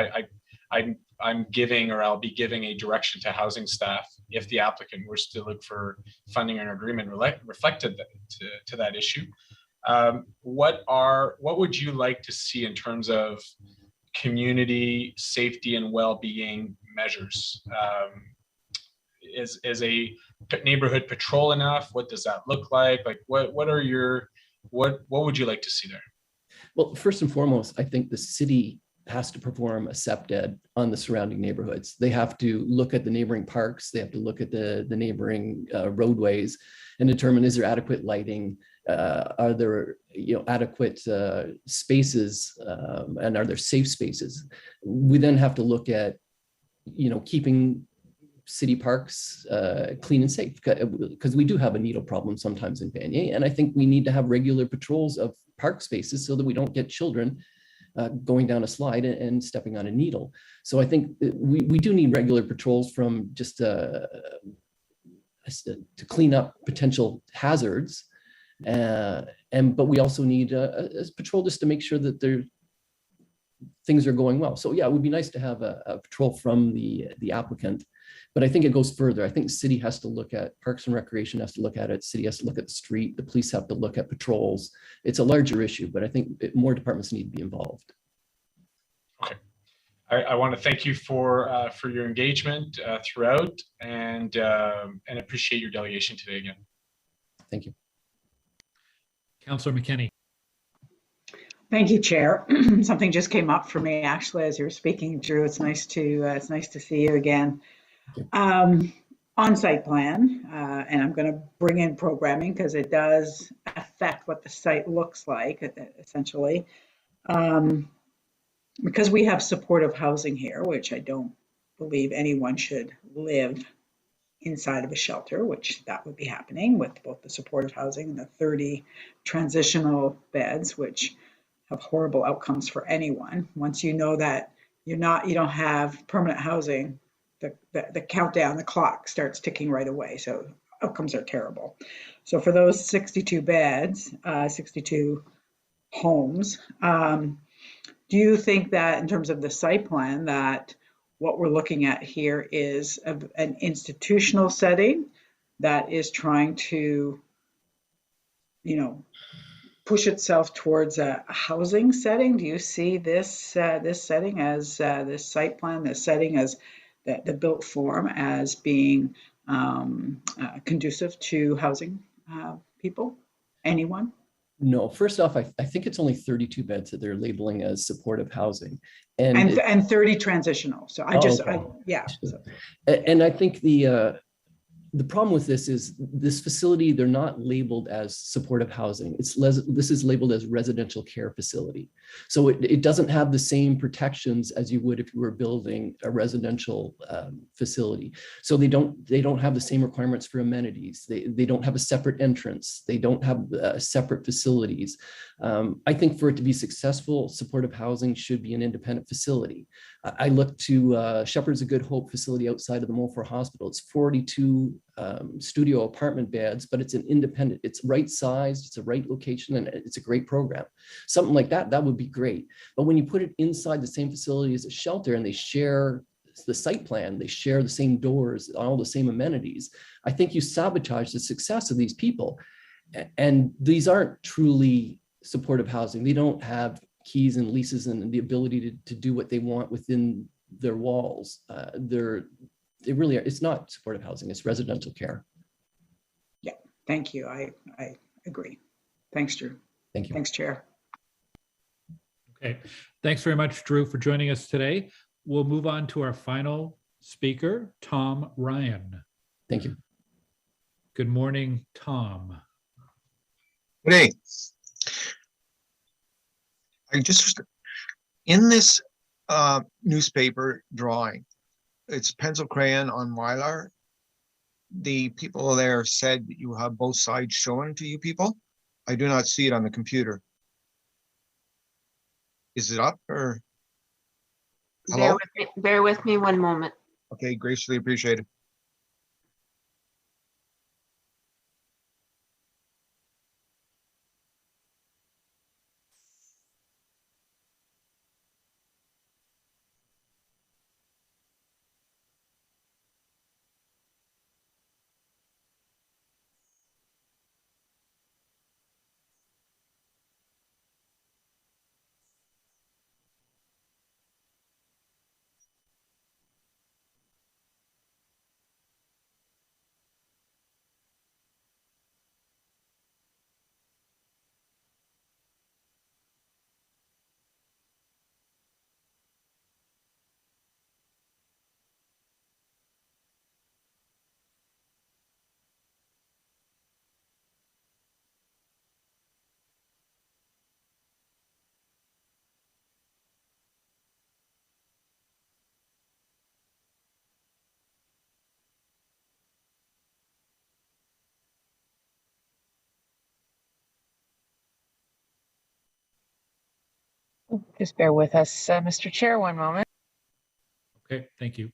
I'm giving, or I'll be giving, a direction to housing staff if the applicant were to look for funding and agreement reflected to that issue. What would you like to see in terms of community safety and well-being measures? Is a neighborhood patrol enough? What does that look like? Like, what would you like to see there? Well, first and foremost, I think the city has to perform a SEPDED on the surrounding neighborhoods. They have to look at the neighboring parks. They have to look at the neighboring roadways and determine, is there adequate lighting? Are there adequate spaces, and are there safe spaces? We then have to look at keeping city parks clean and safe, because we do have a needle problem sometimes in Vanier, and I think we need to have regular patrols of park spaces so that we don't get children going down a slide and stepping on a needle. So I think we do need regular patrols from just to clean up potential hazards, but we also need a patrol just to make sure that things are going well. So yeah, it would be nice to have a patrol from the applicant, but I think it goes further. I think the city has to look at, Parks and Recreation has to look at it, city has to look at the street, the police have to look at patrols. It's a larger issue, but I think more departments need to be involved. Okay, I want to thank you for your engagement throughout, and appreciate your delegation today again. Thank you. Councillor McKinney. Thank you, Chair. Something just came up for me actually as you were speaking, Drew. It's nice to see you again. On-site plan, and I'm going to bring in programming because it does affect what the site looks like, essentially. Because we have supportive housing here, which I don't believe anyone should live inside of a shelter, which that would be happening with both the supportive housing and the 30 transitional beds, which have horrible outcomes for anyone. Once you know that you don't have permanent housing, the countdown, the clock starts ticking right away. So outcomes are terrible. So for those 62 beds, 62 homes, do you think that in terms of the site plan that what we're looking at here is an institutional setting that is trying to, push itself towards a housing setting? Do you see this setting as this site plan, this setting as the built form as being conducive to housing people? Anyone? No, first off, I think it's only 32 beds that they're labeling as supportive housing, and 30 transitional. So I okay. yeah. So. And I think the The problem with this is this facility, they're not labeled as supportive housing. This is labeled as residential care facility. So it doesn't have the same protections as you would if you were building a residential facility. So they don't have the same requirements for amenities. They don't have a separate entrance. They don't have separate facilities. I think for it to be successful, supportive housing should be an independent facility. I look to Shepherd's a Good Hope facility outside of the Mulford Hospital. It's 42 studio apartment beds, but it's an independent, it's right sized, it's a right location, and it's a great program. Something like that would be great. But when you put it inside the same facility as a shelter and they share the site plan, they share the same doors, all the same amenities, I think you sabotage the success of these people. And these aren't truly supportive housing. They don't have keys and leases and the ability to do what they want within their walls. They really are, it's not supportive housing, it's residential care. Yeah, thank you. I agree. Thanks, Drew. Thank you. Thanks, Chair. Okay, thanks very much, Drew, for joining us today. We'll move on to our final speaker, Tom Ryan. Thank you. Good morning, Tom. Good day. I just, in this newspaper drawing, it's pencil crayon on Mylar. The people there said that you have both sides shown to you people. I do not see it on the computer. Is it up or? Hello? Bear with me one moment. Okay, graciously appreciated. Just bear with us, Mr. Chair, one moment. Okay, thank you.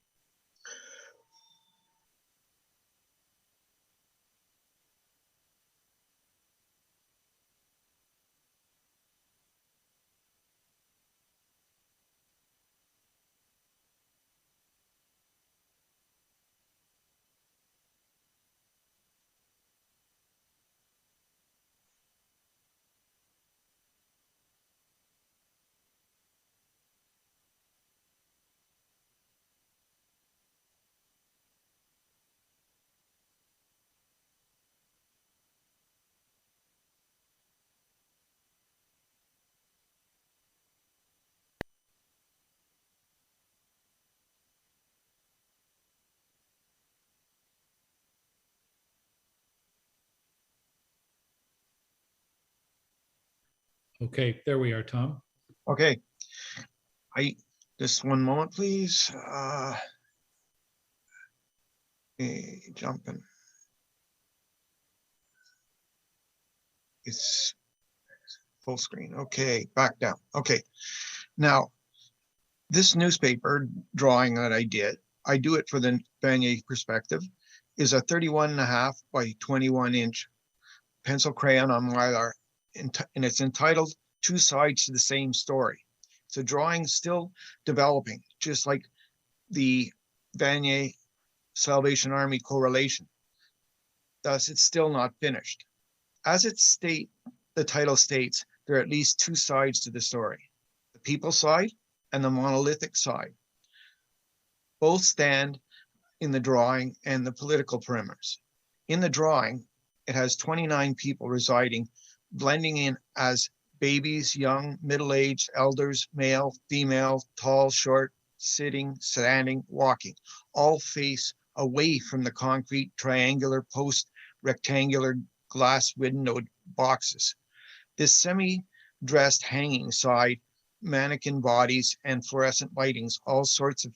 Okay, there we are, Tom. Okay. Just one moment, please. Jumping. It's full screen. Okay, back down. Okay. Now, this newspaper drawing that I do it for the Vanier perspective, is a 31.5 by 21 inch pencil crayon on Mylar, and it's entitled Two Sides to the Same Story. It's a drawing still developing, just like the Vanier Salvation Army correlation. Thus, it's still not finished. As the title states, there are at least two sides to the story, the people side and the monolithic side. Both stand in the drawing and the political perimeters. In the drawing, it has 29 people residing, blending in as babies, young, middle-aged, elders, male, female, tall, short, sitting, standing, walking, all face away from the concrete triangular post rectangular glass windowed boxes. This semi-dressed hanging side, mannequin bodies and fluorescent lightings, all sorts of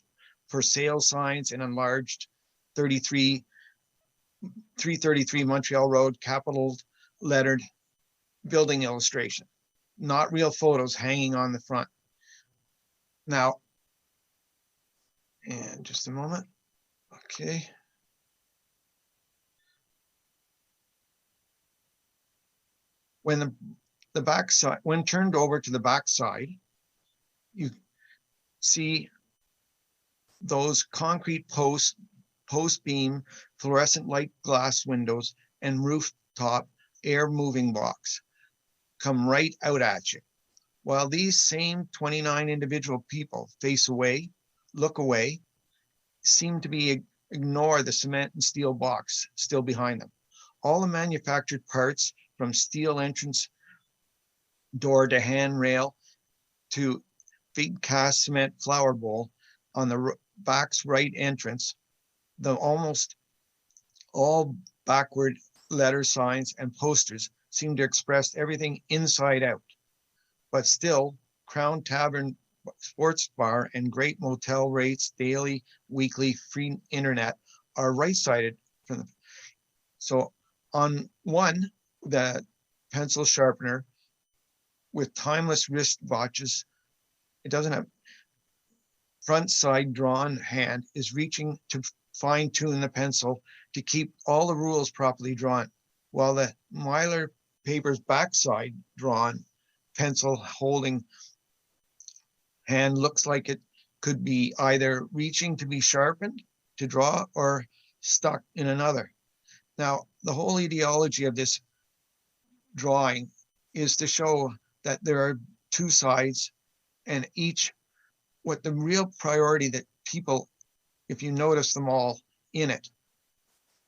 for sale signs and enlarged 333 Montreal Road, capital lettered building illustration, not real photos hanging on the front. Now, and just a moment. Okay. When the back side, when turned over to the back side, you see those concrete post beam, fluorescent light glass windows and rooftop air moving box come right out at you. While these same 29 individual people face away, look away, seem to be ignore the cement and steel box still behind them. All the manufactured parts from steel entrance door to handrail to big cast cement flower bowl on the back's right entrance, the almost all backward letter signs and posters seem to express everything inside out. But still, Crown Tavern Sports Bar and great motel rates, daily, weekly, free internet are right-sided from the. So on one, the pencil sharpener with timeless wrist watches, it doesn't have front side drawn hand is reaching to fine tune the pencil to keep all the rules properly drawn, while the Mylar paper's backside drawn pencil holding hand looks like it could be either reaching to be sharpened to draw or stuck in another. Now, the whole ideology of this drawing is to show that there are two sides, and each, what the real priority that people, if you notice them all in it,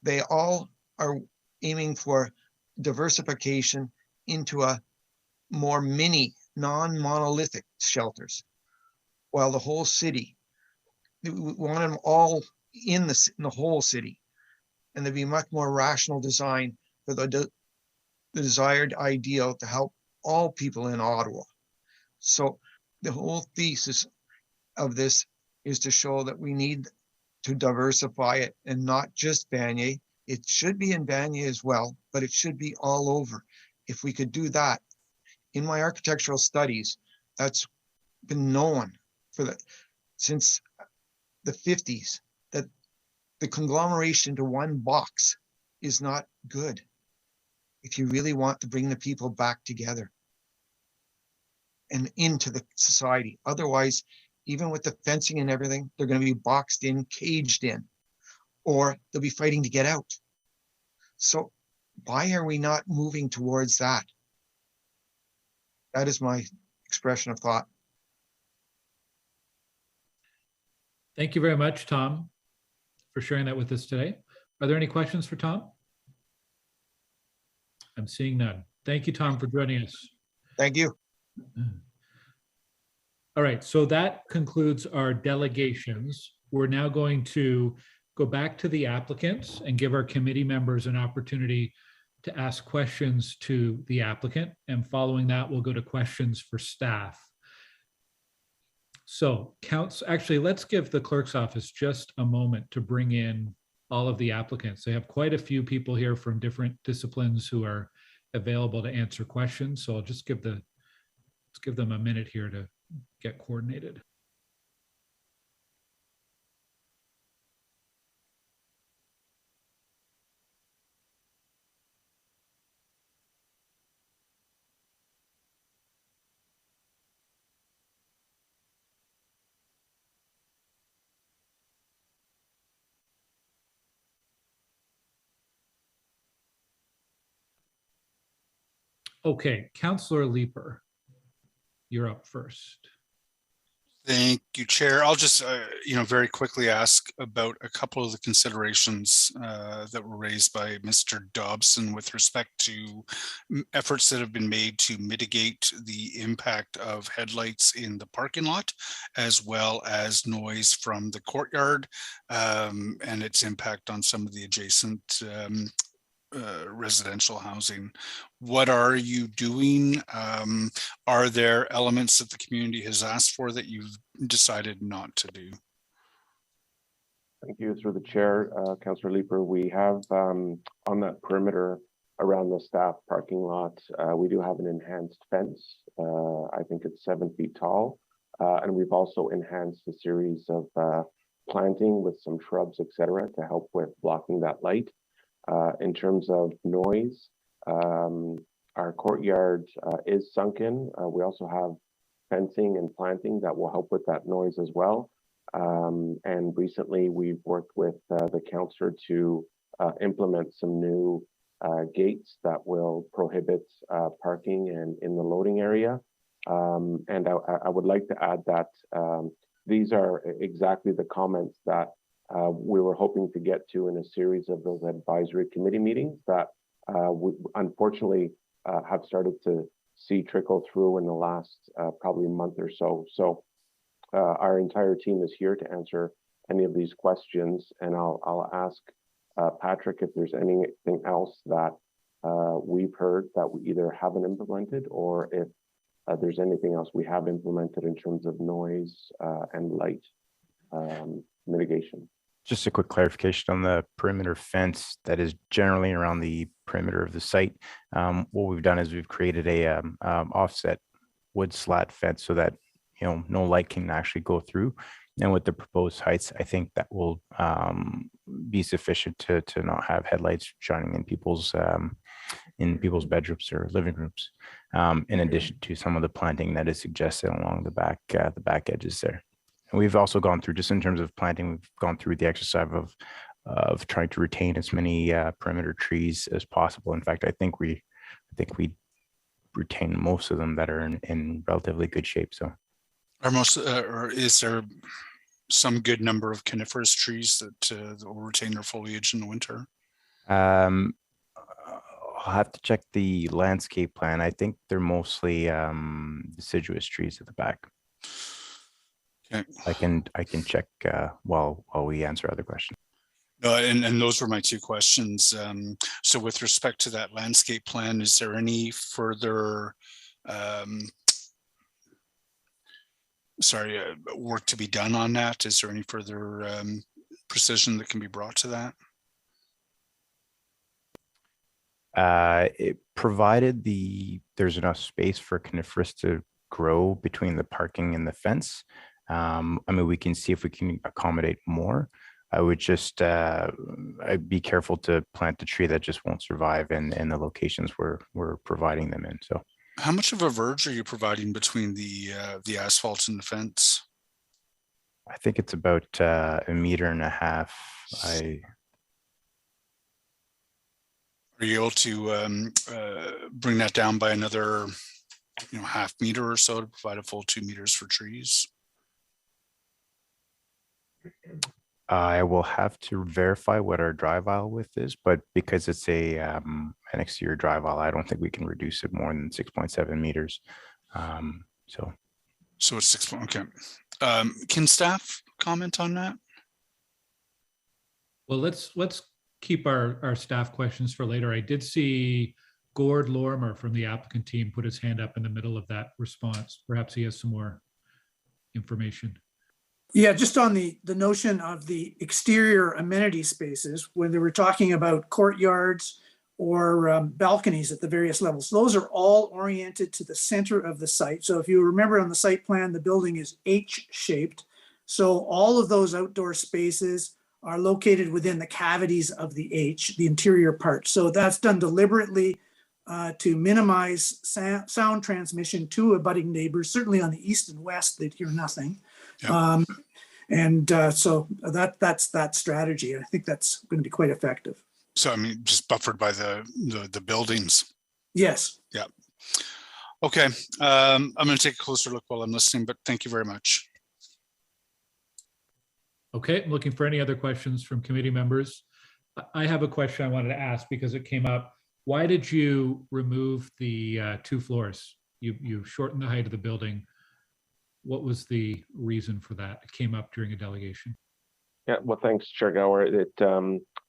they all are aiming for diversification into a more mini, non-monolithic shelters, while the whole city, we want them all in the whole city, and there'd be much more rational design for the desired ideal to help all people in Ottawa. So the whole thesis of this is to show that we need to diversify it, and not just Vanier. It should be in Vanier as well, but it should be all over. If we could do that, in my architectural studies, that's been known for since the 50s, that the conglomeration to one box is not good if you really want to bring the people back together and into the society. Otherwise, even with the fencing and everything, they're going to be boxed in, caged in, or they'll be fighting to get out. So why are we not moving towards that? That is my expression of thought. Thank you very much, Tom, for sharing that with us today. Are there any questions for Tom? I'm seeing none. Thank you, Tom, for joining us. Thank you. All right, so that concludes our delegations. We're now going to go back to the applicants and give our committee members an opportunity to ask questions to the applicant. And following that, we'll go to questions for staff. So actually, let's give the clerk's office just a moment to bring in all of the applicants. They have quite a few people here from different disciplines who are available to answer questions. So I'll just let's give them a minute here to get coordinated. Okay, Councillor Leeper, you're up first. Thank you, Chair. I'll just, very quickly ask about a couple of the considerations that were raised by Mr. Dobson with respect to efforts that have been made to mitigate the impact of headlights in the parking lot, as well as noise from the courtyard and its impact on some of the adjacent residential housing. What are you doing? Are there elements that the community has asked for that you've decided not to do? Thank you. Through the chair, Councillor Leeper, we have on that perimeter around the staff parking lot, we do have an enhanced fence. I think it's 7 feet tall. And we've also enhanced a series of planting with some shrubs, etc., to help with blocking that light. In terms of noise, our courtyard is sunken. We also have fencing and planting that will help with that noise as well. And recently we've worked with the councillor to implement some new gates that will prohibit parking and in the loading area. And I would like to add that these are exactly the comments that we were hoping to get to in a series of those advisory committee meetings that we unfortunately have started to see trickle through in the last probably month or so. So our entire team is here to answer any of these questions, and I'll ask Patrick if there's anything else that we've heard that we either haven't implemented, or if there's anything else we have implemented in terms of noise and light mitigation. Just a quick clarification on the perimeter fence that is generally around the perimeter of the site. What we've done is we've created a offset wood slat fence so that no light can actually go through. And with the proposed heights, I think that will be sufficient to not have headlights shining in people's bedrooms or living rooms. In addition to some of the planting that is suggested along the back edges there. And we've also gone through, just in terms of planting, we've gone through the exercise of trying to retain as many perimeter trees as possible. In fact, I think we retain most of them that are in relatively good shape. So, or is there some good number of coniferous trees that will retain their foliage in the winter? I'll have to check the landscape plan. I think they're mostly deciduous trees at the back. Okay. I can check while we answer other questions. And those were my two questions. So with respect to that landscape plan, is there any further work to be done on that? Is there any further precision that can be brought to that? It provided there's enough space for coniferous to grow between the parking and the fence. I mean, we can see if we can accommodate more. I would just I'd be careful to plant a tree that just won't survive in the locations we're providing them in. So, how much of a verge are you providing between the asphalt and the fence? I think it's about 1.5 meters. Are you able to bring that down by another, 0.5 meter or so to provide a full 2 meters for trees? I will have to verify what our drive aisle width is, but because it's an exterior drive aisle, I don't think we can reduce it more than 6.7 meters. So it's 6. Okay. Can staff comment on that? Well, let's keep our staff questions for later. I did see Gord Lorimer from the applicant team put his hand up in the middle of that response. Perhaps he has some more information. Yeah, just on the notion of the exterior amenity spaces, when they were talking about courtyards or balconies at the various levels, those are all oriented to the center of the site. So if you remember on the site plan, the building is H-shaped. So all of those outdoor spaces are located within the cavities of the H, the interior part. So that's done deliberately to minimize sound transmission to abutting neighbors. Certainly on the east and west, they'd hear nothing. Yep. So that's that strategy. I think that's going to be quite effective. So I mean, just buffered by the buildings. Yes. Yeah. Okay. I'm going to take a closer look while I'm listening, but thank you very much. Okay, I'm looking for any other questions from committee members. I have a question I wanted to ask because it came up. Why did you remove the 2 floors? You shortened the height of the building. What was the reason for that? It came up during a delegation. Yeah, well, thanks, Chair Gower.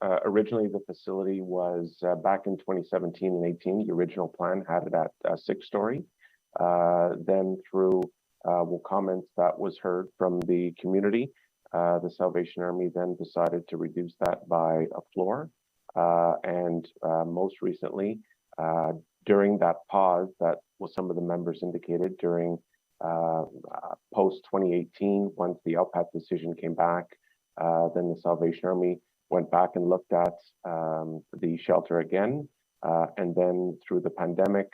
Originally the facility was back in 2017 and 18. The original plan had it at 6-story. Then through comments that was heard from the community, the Salvation Army then decided to reduce that by a floor. And most recently, during that pause that was some of the members indicated during post 2018, once the LPAT decision came back, then the Salvation Army went back and looked at the shelter again. And then through the pandemic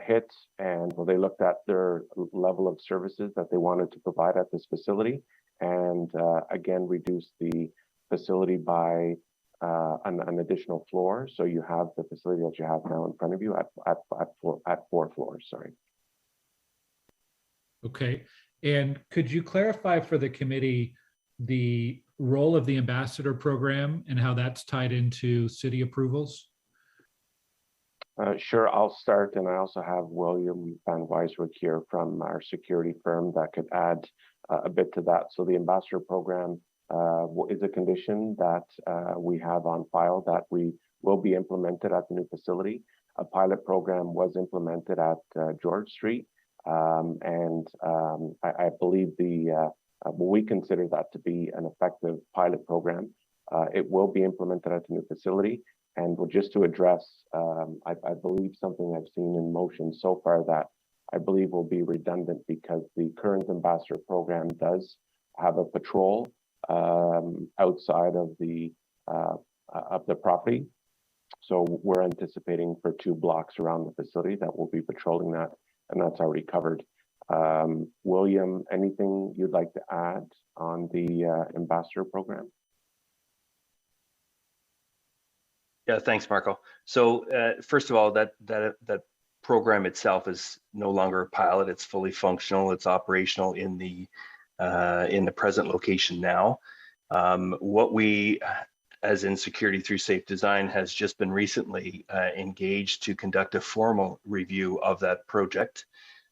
hit, and they looked at their level of services that they wanted to provide at this facility, and again reduced the facility by an additional floor. So you have the facility that you have now in front of you at 4 floors. Sorry. Okay, and could you clarify for the committee the role of the ambassador program and how that's tied into city approvals? Sure, I'll start, and I also have William Van Weiswick here from our security firm that could add a bit to that. So the ambassador program is a condition that we have on file that we will be implemented at the new facility. A pilot program was implemented at George Street, and I believe we consider that to be an effective pilot program. It will be implemented at the new facility. And just to address, I believe something I've seen in motion so far that I believe will be redundant, because the current ambassador program does have a patrol outside of the property. So we're anticipating for 2 blocks around the facility that will be patrolling that, and that's already covered. William, anything you'd like to add on the ambassador program? Yeah, thanks, Marco. So first of all, that program itself is no longer a pilot. It's fully functional. It's operational in the present location now. What we, as in Security Through Safe Design, has just been recently engaged to conduct a formal review of that project.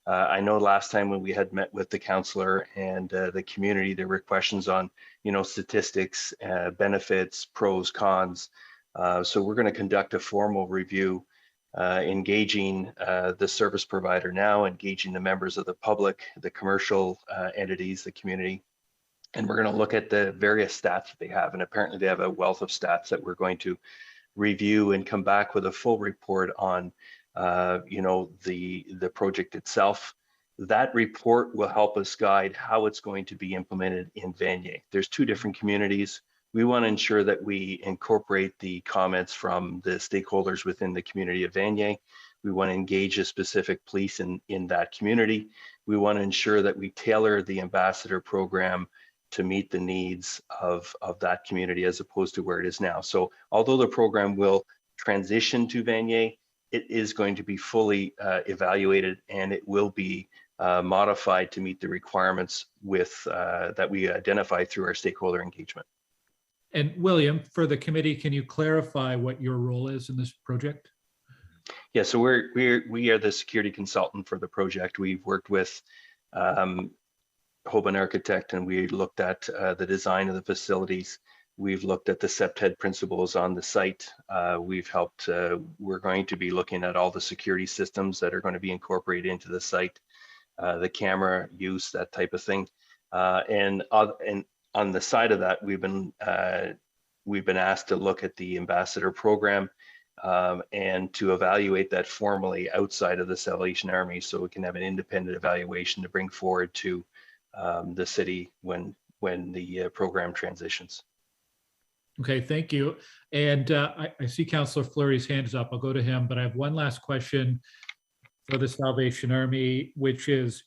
I know last time when we had met with the councillor and the community, there were questions on, statistics, benefits, pros, cons. So we're going to conduct a formal review, engaging the service provider now, engaging the members of the public, the commercial entities, the community, and we're going to look at the various stats that they have. And apparently they have a wealth of stats that we're going to review and come back with a full report on, the project itself. That report will help us guide how it's going to be implemented in Vanier. There's 2 different communities. We want to ensure that we incorporate the comments from the stakeholders within the community of Vanier. We want to engage a specific police in that community. We want to ensure that we tailor the ambassador program to meet the needs of that community as opposed to where it is now. So although the program will transition to Vanier, it is going to be fully evaluated, and it will be modified to meet the requirements that we identify through our stakeholder engagement. And William, for the committee, can you clarify what your role is in this project? Yeah, so we are the security consultant for the project. We've worked with Hoban Architect, and we looked at the design of the facilities. We've looked at the CEPTED principles on the site. We've helped, we're going to be looking at all the security systems that are going to be incorporated into the site, the camera use, that type of thing. And on the side of that, we've been asked to look at the ambassador program and to evaluate that formally outside of the Salvation Army, so we can have an independent evaluation to bring forward to the city when the program transitions. Okay, thank you. And I see Councillor Fleury's hand is up. I'll go to him, but I have one last question for the Salvation Army, which is,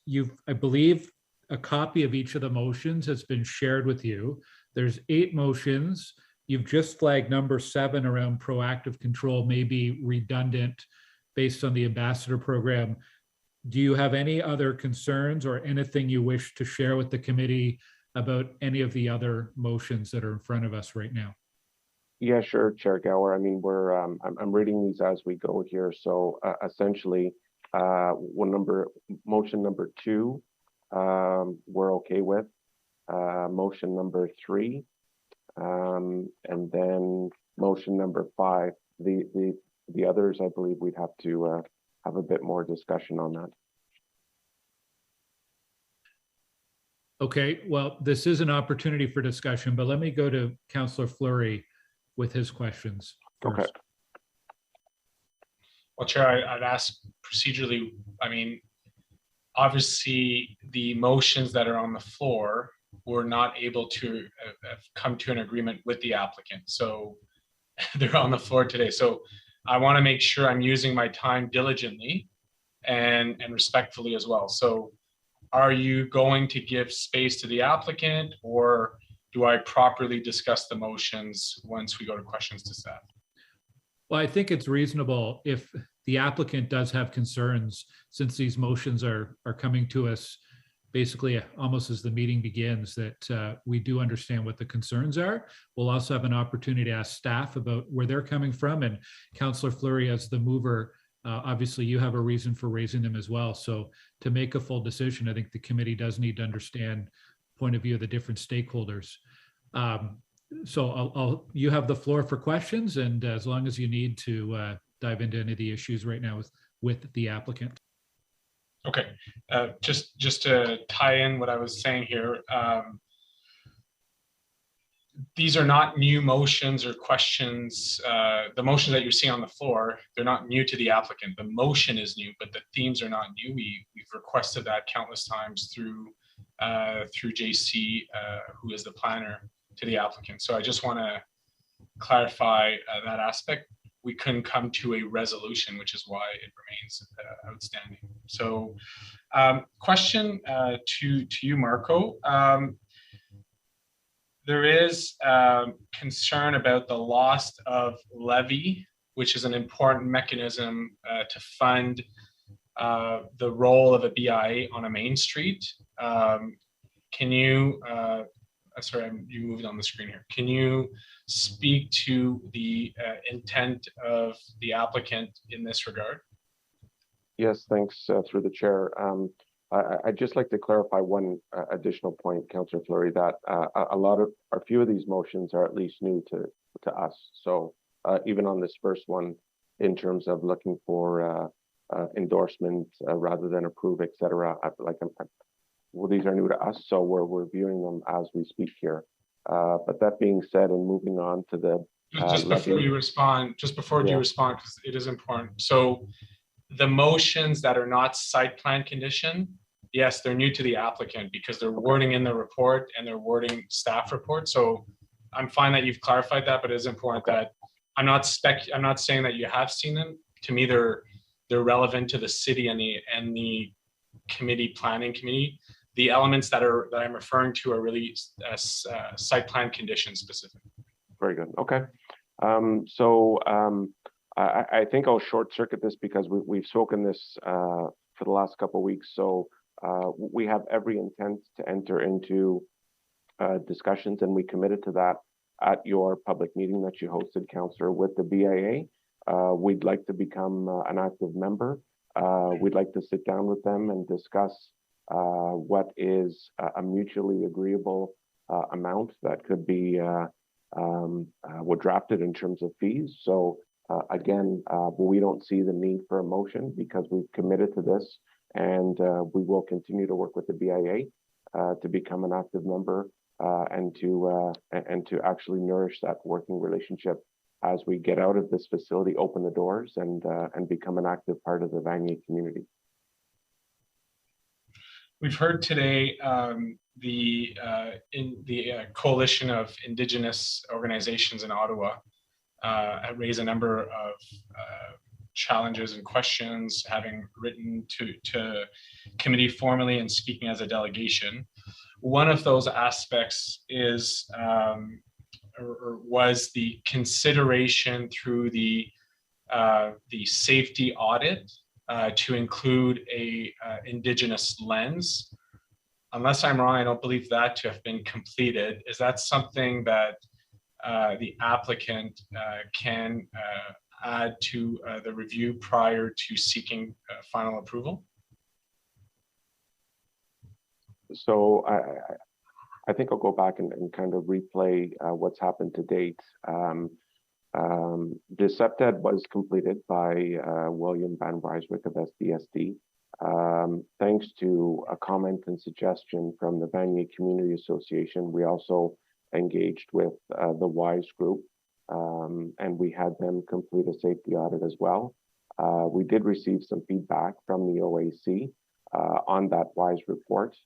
I believe a copy of each of the motions has been shared with you. There's 8 motions. You've just flagged number 7 around proactive control may be redundant based on the ambassador program. Do you have any other concerns or anything you wish to share with the committee about any of the other motions that are in front of us right now? Yeah, sure, Chair Gower. I mean, we're I'm reading these as we go here. So essentially, motion number 2, we're okay with. Motion number 3, and then motion number 5. The others, I believe we'd have to have a bit more discussion on that. Okay, well, this is an opportunity for discussion, but let me go to Councillor Fleury with his questions first. Okay. Well, Chair, I'd ask procedurally, I mean, obviously the motions that are on the floor were not able to come to an agreement with the applicant. So they're on the floor today. So I want to make sure I'm using my time diligently and respectfully as well. So are you going to give space to the applicant, or do I properly discuss the motions once we go to questions to staff? Well, I think it's reasonable if the applicant does have concerns, since these motions are coming to us basically almost as the meeting begins, that we do understand what the concerns are. We'll also have an opportunity to ask staff about where they're coming from, and Councillor Fleury, as the mover, obviously you have a reason for raising them as well. So to make a full decision, I think the committee does need to understand the point of view of the different stakeholders. So you have the floor for questions, and as long as you need to dive into any of the issues right now with the applicant. Okay, just to tie in what I was saying here, these are not new motions or questions. The motions that you're seeing on the floor, they're not new to the applicant. The motion is new, but the themes are not new. We've requested that countless times through JC, who is the planner, to the applicant. So I just want to clarify that aspect. We couldn't come to a resolution, which is why it remains outstanding. So question to you, Marco. There is concern about the loss of levy, which is an important mechanism to fund the role of a BIA on a main street. Can you, sorry, you moved on the screen here. Can you speak to the intent of the applicant in this regard? Yes, thanks through the chair. I'd just like to clarify one additional point, Councillor Fleury, that a few of these motions are at least new to us. So even on this first one, in terms of looking for endorsement rather than approve, et cetera, well, these are new to us, so we're reviewing them as we speak here. But that being said, and moving on to the just before you respond, because it is important. So the motions that are not site plan condition, yes, they're new to the applicant because they're wording in the report and they're wording staff report. So I'm fine that you've clarified that, but it is important that I'm not saying that you have seen them. To me, they're relevant to the city and the planning committee. The elements that I'm referring to are really site plan condition specific. Very good. Okay. I think I'll short circuit this because we've spoken this for the last couple of weeks. So we have every intent to enter into discussions, and we committed to that at your public meeting that you hosted, Councillor, with the BIA. We'd like to become an active member. We'd like to sit down with them and discuss what is a mutually agreeable amount that could be drafted in terms of fees. So again, we don't see the need for a motion because we've committed to this, and we will continue to work with the BIA to become an active member and to actually nourish that working relationship as we get out of this facility, open the doors, and become an active part of the Vanier community. We've heard today the coalition of Indigenous organizations in Ottawa raise a number of challenges and questions, having written to committee formally and speaking as a delegation. One of those aspects is was the consideration through the safety audit to include a Indigenous lens. unless I'm wrong, I don't believe that to have been completed. Is that something that the applicant can add to the review prior to seeking final approval? So I think I'll go back and kind of replay what's happened to date. The SEPTED was completed by William Van Ryswick of SDSD. Thanks to a comment and suggestion from the Vanier Community Association, we also engaged with the WISE group, and we had them complete a safety audit as well. We did receive some feedback from the OAC on that WISE report.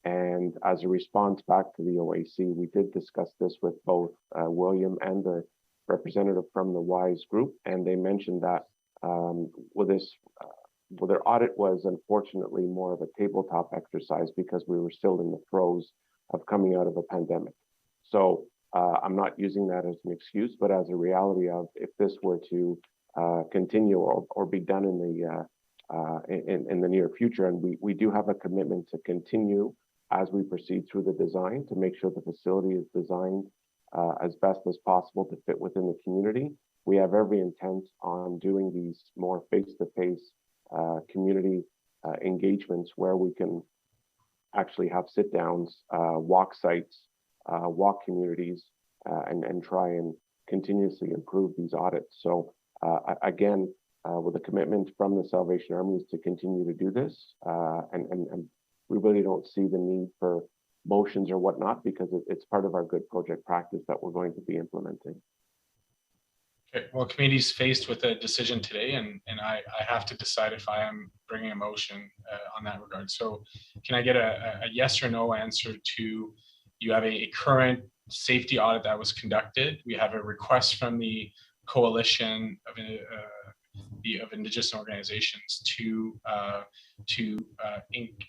And as a response back to the OAC, we did discuss this with both William and the representative from the WISE group, and they mentioned that their audit was unfortunately more of a tabletop exercise because we were still in the throes of coming out of a pandemic. So I'm not using that as an excuse, but as a reality of if this were to continue or be done in the near future, and we do have a commitment to continue as we proceed through the design to make sure the facility is designed as best as possible to fit within the community. We have every intent on doing these more face-to-face community engagements where we can actually have sit-downs, walk sites, walk communities, and try and continuously improve these audits. So again, with a commitment from the Salvation Army is to continue to do this, and we really don't see the need for motions or whatnot because it's part of our good project practice that we're going to be implementing. Okay, well, committee's faced with a decision today, and I have to decide if I am bringing a motion on that regard. So can I get a yes or no answer to, you have a current safety audit that was conducted. We have a request from the coalition of Indigenous organizations to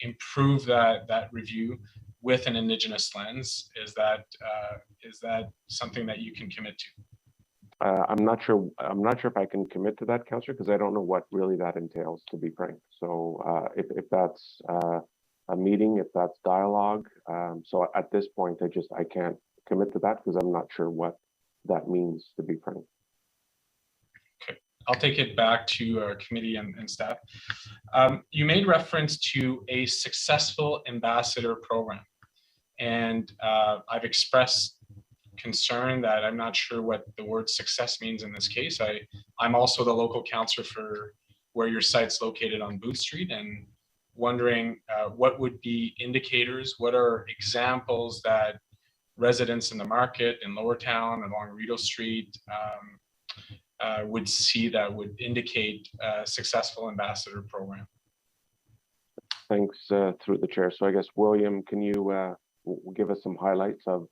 improve that review with an Indigenous lens. Is that something that you can commit to? I'm not sure if I can commit to that, Councillor, because I don't know what really that entails, to be frank. So if that's a meeting, if that's dialogue, so at this point, I can't commit to that because I'm not sure what that means, to be frank. Okay, I'll take it back to our committee and staff. You made reference to a successful ambassador program, and I've expressed concern that I'm not sure what the word success means in this case. I'm also the local councillor for where your site's located on Booth Street, and wondering what would be indicators, what are examples that residents in the market in Lower Town along Rideau Street would see that would indicate a successful ambassador program? Thanks, through the chair. So I guess, William, can you give us some highlights of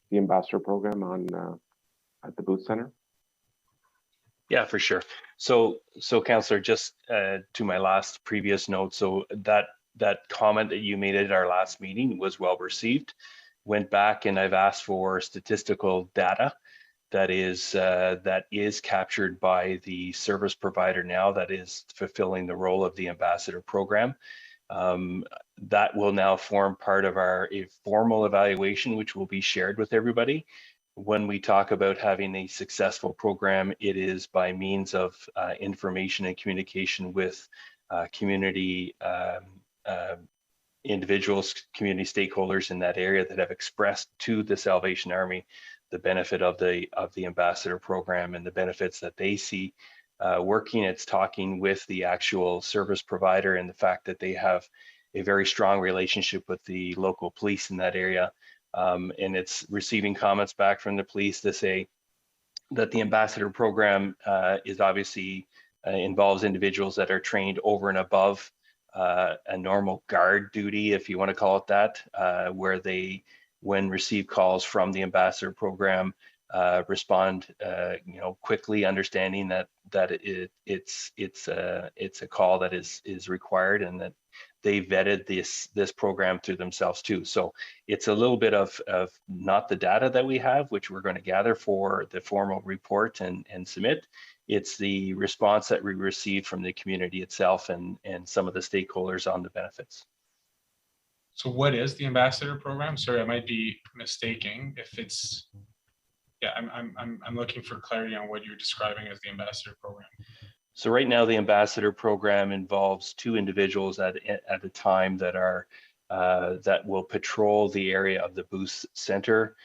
the ambassador program on at the Booth Center? Yeah, for sure. So Councillor, just to my last previous note, so that comment that you made at our last meeting was well received. Went back and I've asked for statistical data that is captured by the service provider now that is fulfilling the role of the ambassador program. That will now form part of our formal evaluation, which will be shared with everybody. When we talk about having a successful program, it is by means of information and communication with community individuals, community stakeholders in that area that have expressed to the Salvation Army the benefit of the ambassador program and the benefits that they see working. It's talking with the actual service provider and the fact that they have a very strong relationship with the local police in that area. And it's receiving comments back from the police to say that the ambassador program is obviously involves individuals that are trained over and above a normal guard duty, if you want to call it that, where they, when receive calls from the ambassador program, respond, quickly, understanding that it's a call that is required, and that they vetted this program through themselves too. So it's a little bit of not the data that we have, which we're going to gather for the formal report and submit. It's the response that we received from the community itself and some of the stakeholders on the benefits. So what is the ambassador program? Sorry, I might be mistaking if it's, yeah, I'm looking for clarity on what you're describing as the ambassador program. So right now, the ambassador program involves 2 individuals at a time that are that will patrol the area of the Booth Center.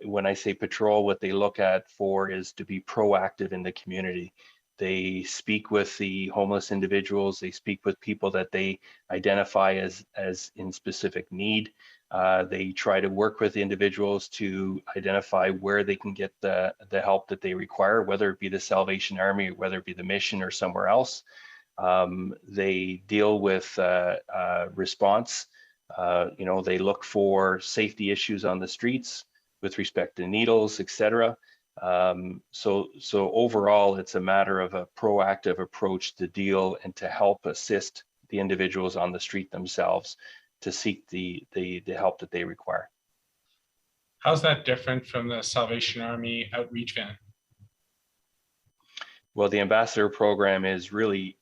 When I say patrol, what they look at for is to be proactive in the community. They speak with the homeless individuals. They speak with people that they identify as in specific need. They try to work with individuals to identify where they can get the help that they require, whether it be the Salvation Army, or whether it be the mission or somewhere else. They deal with response. You know, they look for safety issues on the streets with respect to needles, etc. So overall, it's a matter of a proactive approach to deal and to help assist the individuals on the street themselves to seek the help that they require. How's that different from the Salvation Army outreach van? Well, the ambassador program is really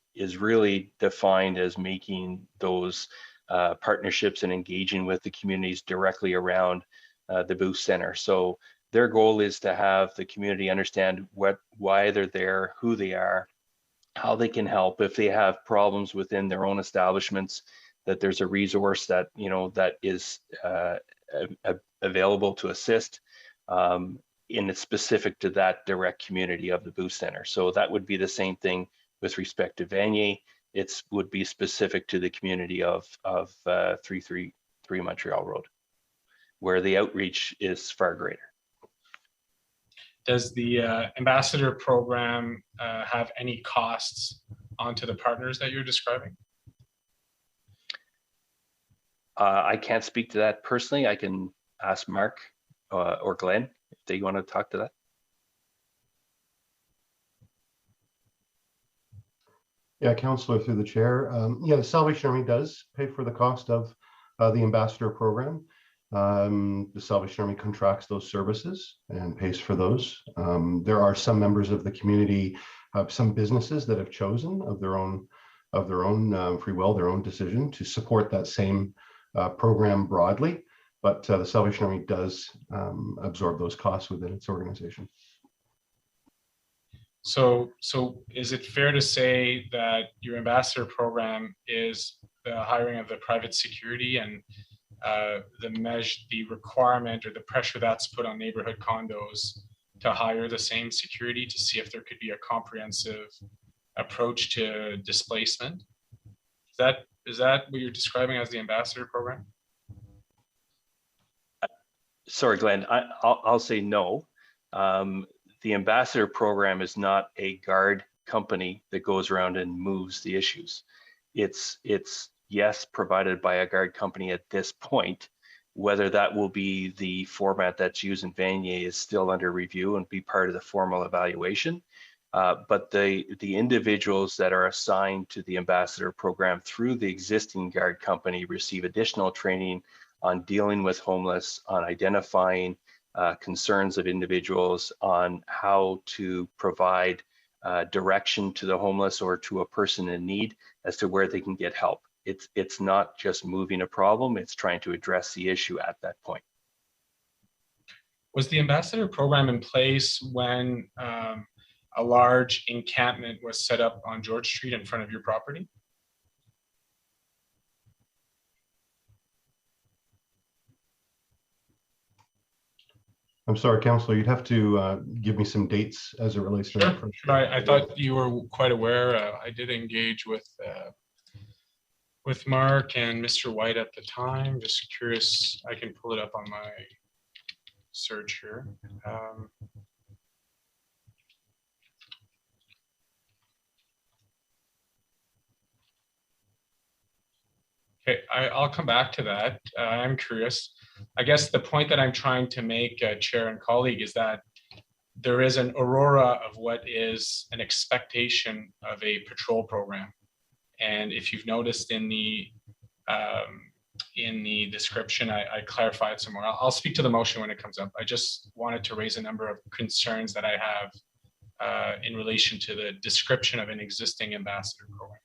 defined as making those partnerships and engaging with the communities directly around the Booth Center. So their goal is to have the community understand why they're there, who they are, how they can help. If they have problems within their own establishments, that there's a resource that, you know, that is available to assist in it's specific to that direct community of the Booth Center. So that would be the same thing with respect to Vanier. It would be specific to the community of 333 Montreal Road, where the outreach is far greater. Does the ambassador program have any costs onto the partners that you're describing? I can't speak to that personally. I can ask Mark or Glenn if they want to talk to that. Yeah, Councillor, through the chair. Yeah, the Salvation Army does pay for the cost of the ambassador program. The Salvation Army contracts those services and pays for those. There are some members of the community, some businesses that have chosen of their own free will, their own decision to support that same program broadly, but the Salvation Army does absorb those costs within its organization. So is it fair to say that your ambassador program is the hiring of the private security and the requirement or the pressure that's put on neighborhood condos to hire the same security to see if there could be a comprehensive approach to displacement? Is that what you're describing as the ambassador program? Sorry, Glenn, I'll say no. The ambassador program is not a guard company that goes around and moves the issues. It's yes, provided by a guard company at this point. Whether that will be the format that's used in Vanier is still under review and be part of the formal evaluation. But the individuals that are assigned to the ambassador program through the existing guard company receive additional training on dealing with homeless, on identifying concerns of individuals, on how to provide direction to the homeless or to a person in need as to where they can get help. It's not just moving a problem, it's trying to address the issue at that point. Was the ambassador program in place when a large encampment was set up on George Street in front of your property? I'm sorry, Councillor, you'd have to give me some dates as it relates to that. Sure. I thought you were quite aware. I did engage with Mark and Mr. White at the time. Just curious, I can pull it up on my search here. Okay, I'll come back to that. I'm curious. I guess the point that I'm trying to make, Chair and colleague, is that there is an aurora of what is an expectation of a patrol program. And if you've noticed in the description, I clarify it some more. I'll speak to the motion when it comes up. I just wanted to raise a number of concerns that I have in relation to the description of an existing ambassador program.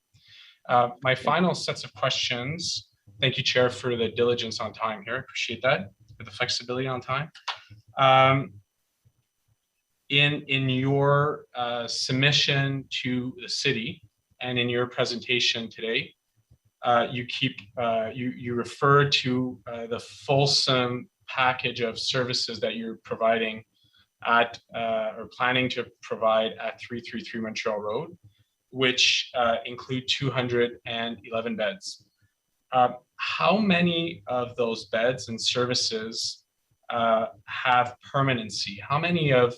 My final sets of questions Thank you, Chair, for the diligence on time here. I appreciate that, for the flexibility on time. In your submission to the city and in your presentation today, you refer to the fulsome package of services that you're providing at or planning to provide at 333 Montreal Road, which include 211 beds. How many of those beds and services have permanency? How many of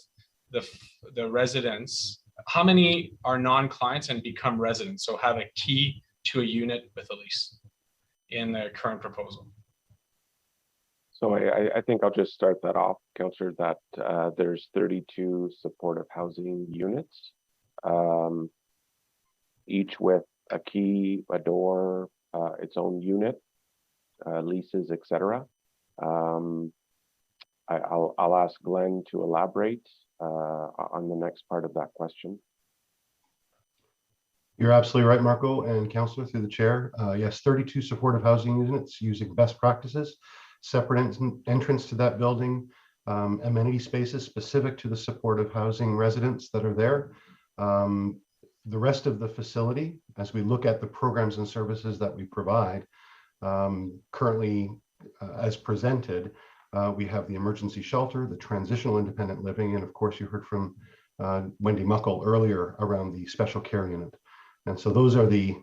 the residents, how many are non-clients and become residents, so have a key to a unit with a lease in the current proposal? So I think I'll just start that off, Councillor, that there's 32 supportive housing units, each with a key, a door, its own unit, leases, etc. I'll ask Glenn to elaborate on the next part of that question. You're absolutely right, Marco and Councillor, through the chair. Yes, 32 supportive housing units using best practices, separate entrance to that building, amenity spaces specific to the supportive housing residents that are there. The rest of the facility, as we look at the programs and services that we provide, currently as presented, we have the emergency shelter, the transitional independent living, and of course you heard from Wendy Muckle earlier around the special care unit. And so those are the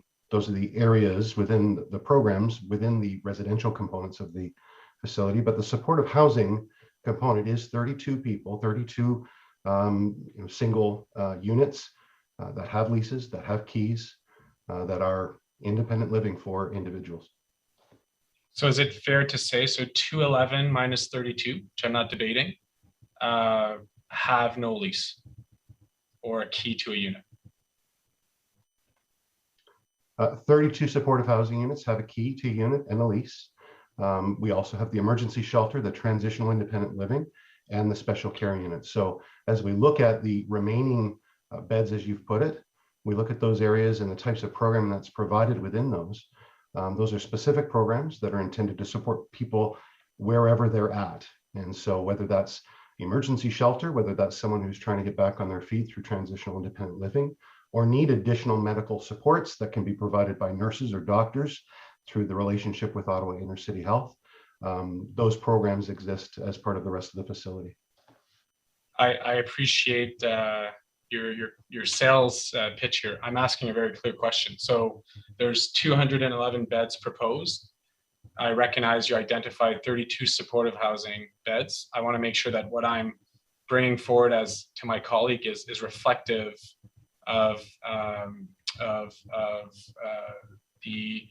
areas within the programs within the residential components of the facility. But the supportive housing component is 32 people, 32 single units that have leases, that have keys, that are independent living for individuals. So is it fair to say, so 211 minus 32, which I'm not debating, have no lease or a key to a unit? 32 supportive housing units have a key to a unit and a lease. We also have the emergency shelter, the transitional independent living, and the special care unit. So as we look at the remaining beds, as you've put it, we look at those areas and the types of programming that's provided within those. Those are specific programs that are intended to support people wherever they're at. And so whether that's emergency shelter, whether that's someone who's trying to get back on their feet through transitional independent living, or need additional medical supports that can be provided by nurses or doctors through the relationship with Ottawa Inner City Health, those programs exist as part of the rest of the facility. I appreciate your sales pitch here. I'm asking a very clear question. So there's 211 beds proposed. I recognize you identified 32 supportive housing beds. I want to make sure that what I'm bringing forward as to my colleague is reflective of the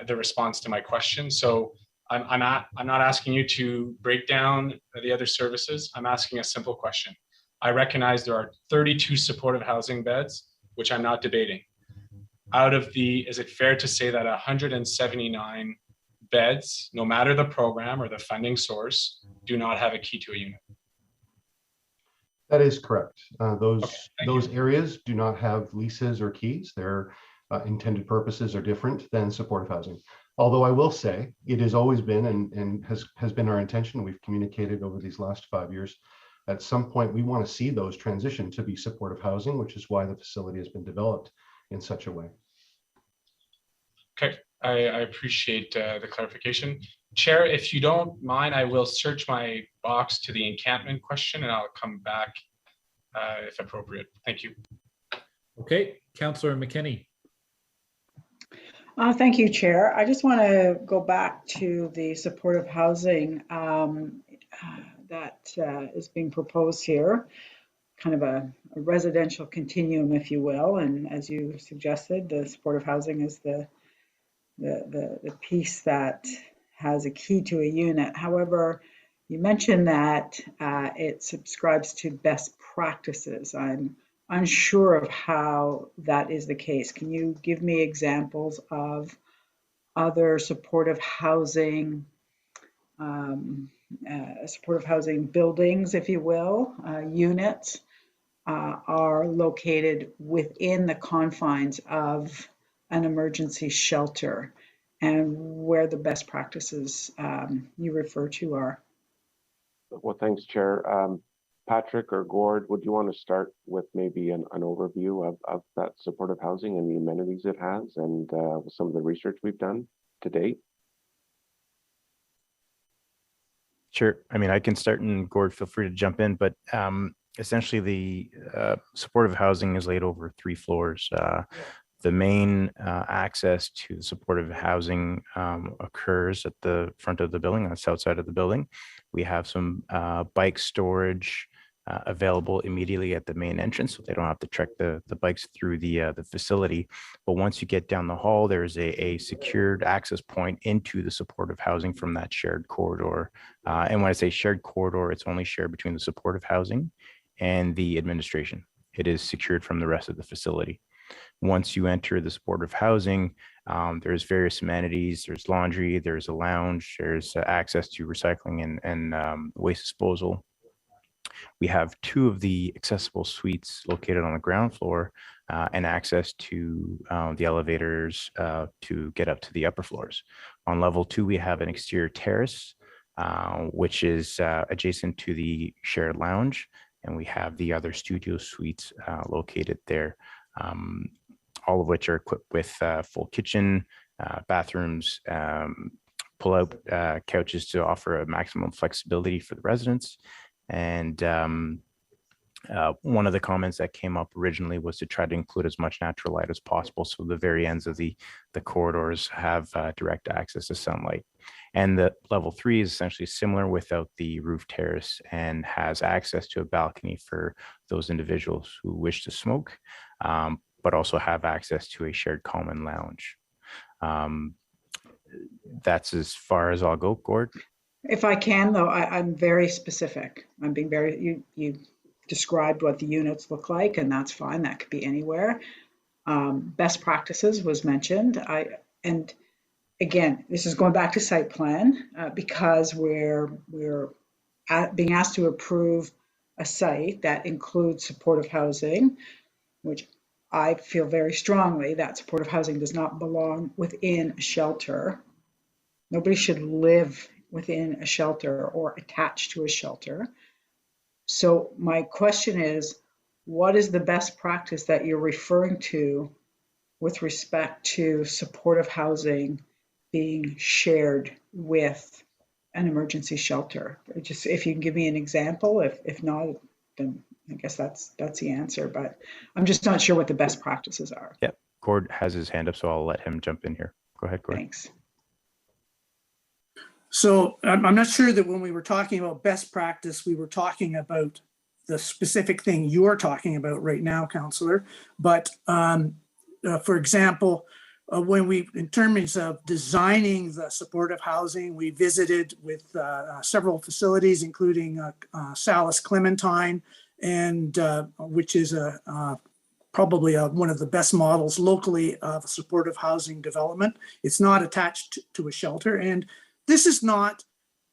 response to my question. So I'm not asking you to break down the other services. I'm asking a simple question. I recognize there are 32 supportive housing beds, which I'm not debating. Out of is it fair to say that 179 beds, no matter the program or the funding source, do not have a key to a unit? That is correct. Those areas do not have leases or keys. Their intended purposes are different than supportive housing. Although I will say it has always been and has been our intention, we've communicated over these last 5 years, at some point we want to see those transition to be supportive housing, which is why the facility has been developed in such a way. Okay, I appreciate the clarification. Chair, if you don't mind, I will search my box to the encampment question and I'll come back if appropriate. Thank you. Okay, Councillor McKinney. Thank you, Chair. I just want to go back to the supportive housing that is being proposed here, kind of a residential continuum, if you will. And as you suggested, the supportive housing is the piece that has a key to a unit. However, you mentioned that it subscribes to best practices. I'm unsure of how that is the case. Can you give me examples of other supportive housing buildings, if you will, units are located within the confines of an emergency shelter and where the best practices you refer to are. Well, thanks, Chair. Patrick or Gord, would you want to start with maybe an overview of that supportive housing and the amenities it has and some of the research we've done to date? Sure. I mean, I can start, and Gord, feel free to jump in, but essentially the supportive housing is laid over 3 floors. The main access to supportive housing occurs at the front of the building, on the south side of the building. We have some bike storage available immediately at the main entrance, so they don't have to trek the bikes through the facility. But once you get down the hall, there's a secured access point into the supportive housing from that shared corridor. And when I say shared corridor, it's only shared between the supportive housing and the administration. It is secured from the rest of the facility. Once you enter the supportive housing, there's various amenities. There's laundry, there's a lounge, there's access to recycling and waste disposal. We have 2 of the accessible suites located on the ground floor and access to the elevators to get up to the upper floors. On level 2, we have an exterior terrace, which is adjacent to the shared lounge, and we have the other studio suites located there. All of which are equipped with full kitchen, bathrooms, pull-out couches to offer a maximum flexibility for the residents. And one of the comments that came up originally was to try to include as much natural light as possible, so the very ends of the corridors have direct access to sunlight. And the level 3 is essentially similar without the roof terrace and has access to a balcony for those individuals who wish to smoke, but also have access to a shared common lounge. That's as far as I'll go, Gord. If I can, though, I'm very specific. I'm being very, you described what the units look like, and that's fine. That could be anywhere. Best practices was mentioned. And again, this is going back to site plan because we're being asked to approve a site that includes supportive housing, which I feel very strongly that supportive housing does not belong within a shelter. Nobody should live within a shelter or attached to a shelter. So my question is, what is the best practice that you're referring to with respect to supportive housing being shared with an emergency shelter? Just if you can give me an example, if not, then I guess that's the answer, but I'm just not sure what the best practices are. Yeah, Gord has his hand up, so I'll let him jump in here. Go ahead, Gord. Thanks. So I'm not sure that when we were talking about best practice, we were talking about the specific thing you're talking about right now, Councillor. But for example, when in terms of designing the supportive housing, we visited with several facilities, including Salis Clementine, and which is probably one of the best models locally of supportive housing development. It's not attached to a shelter, and this is not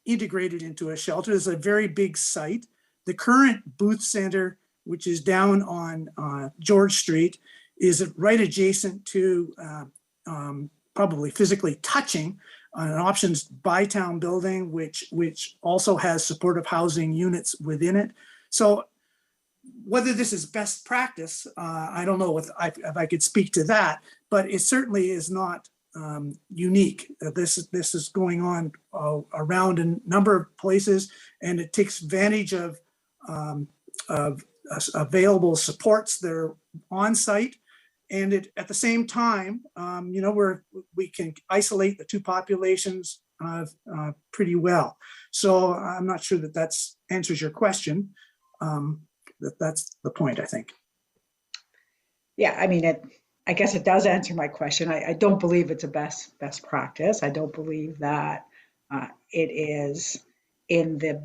integrated into a shelter. It's a very big site. The current booth center, which is down on George Street, is right adjacent to, probably physically touching an Options Bytown building, which also has supportive housing units within it. So whether this is best practice, I don't know if I could speak to that, but it certainly is not unique. This is going on around a number of places, and it takes advantage of available supports that are on site. And at the same time, we can isolate the 2 populations pretty well. So I'm not sure that answers your question. That's the point, I think. Yeah, I mean, I guess it does answer my question. I don't believe it's a best practice. I don't believe that it is in the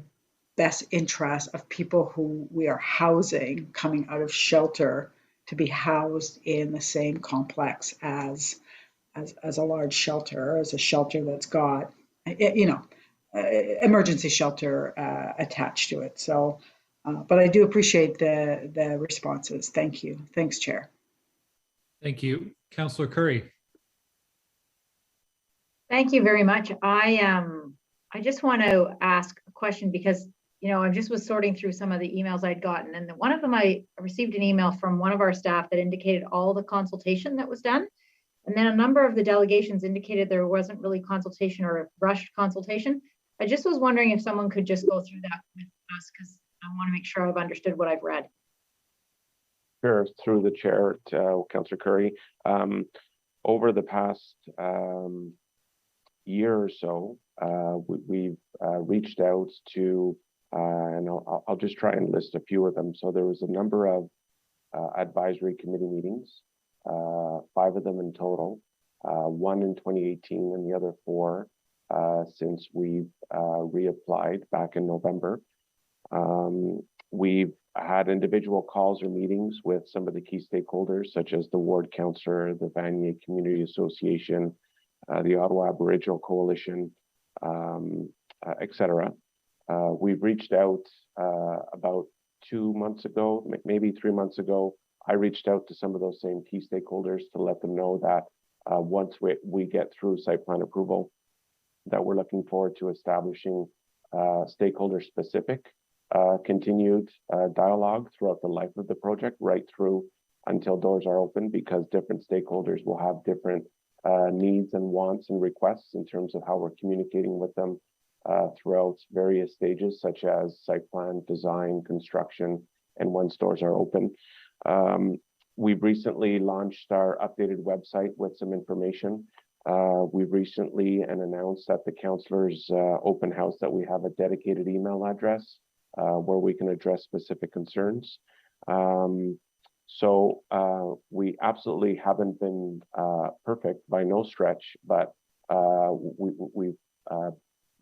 best interest of people who we are housing coming out of shelter to be housed in the same complex as a large shelter, as a shelter that's got, emergency shelter attached to it. So, but I do appreciate the responses. Thank you. Thanks, Chair. Thank you. Councillor Curry. Thank you very much. I just want to ask a question because, I just was sorting through some of the emails I'd gotten, and one of them I received an email from one of our staff that indicated all the consultation that was done. And then a number of the delegations indicated there wasn't really consultation or a rushed consultation. I just was wondering if someone could just go through that with us, because I want to make sure I've understood what I've read. Sure, through the chair to Councillor Curry. Over the past year or so, we've reached out to, and I'll just try and list a few of them. So there was a number of advisory committee meetings, 5 of them in total, 1 in 2018 and the other 4 since we've reapplied back in November. We've had individual calls or meetings with some of the key stakeholders, such as the Ward Councillor, the Vanier Community Association, the Ottawa Aboriginal Coalition, etc. We've reached out about 2 months ago, maybe 3 months ago. I reached out to some of those same key stakeholders to let them know that once we get through site plan approval, that we're looking forward to establishing stakeholder-specific continued dialogue throughout the life of the project, right through until doors are open, because different stakeholders will have different needs and wants and requests in terms of how we're communicating with them throughout various stages, such as site plan, design, construction, and once doors are open. We've recently launched our updated website with some information. We've recently announced at the councillors' open house that we have a dedicated email address where we can address specific concerns. So we absolutely haven't been perfect by no stretch, but we've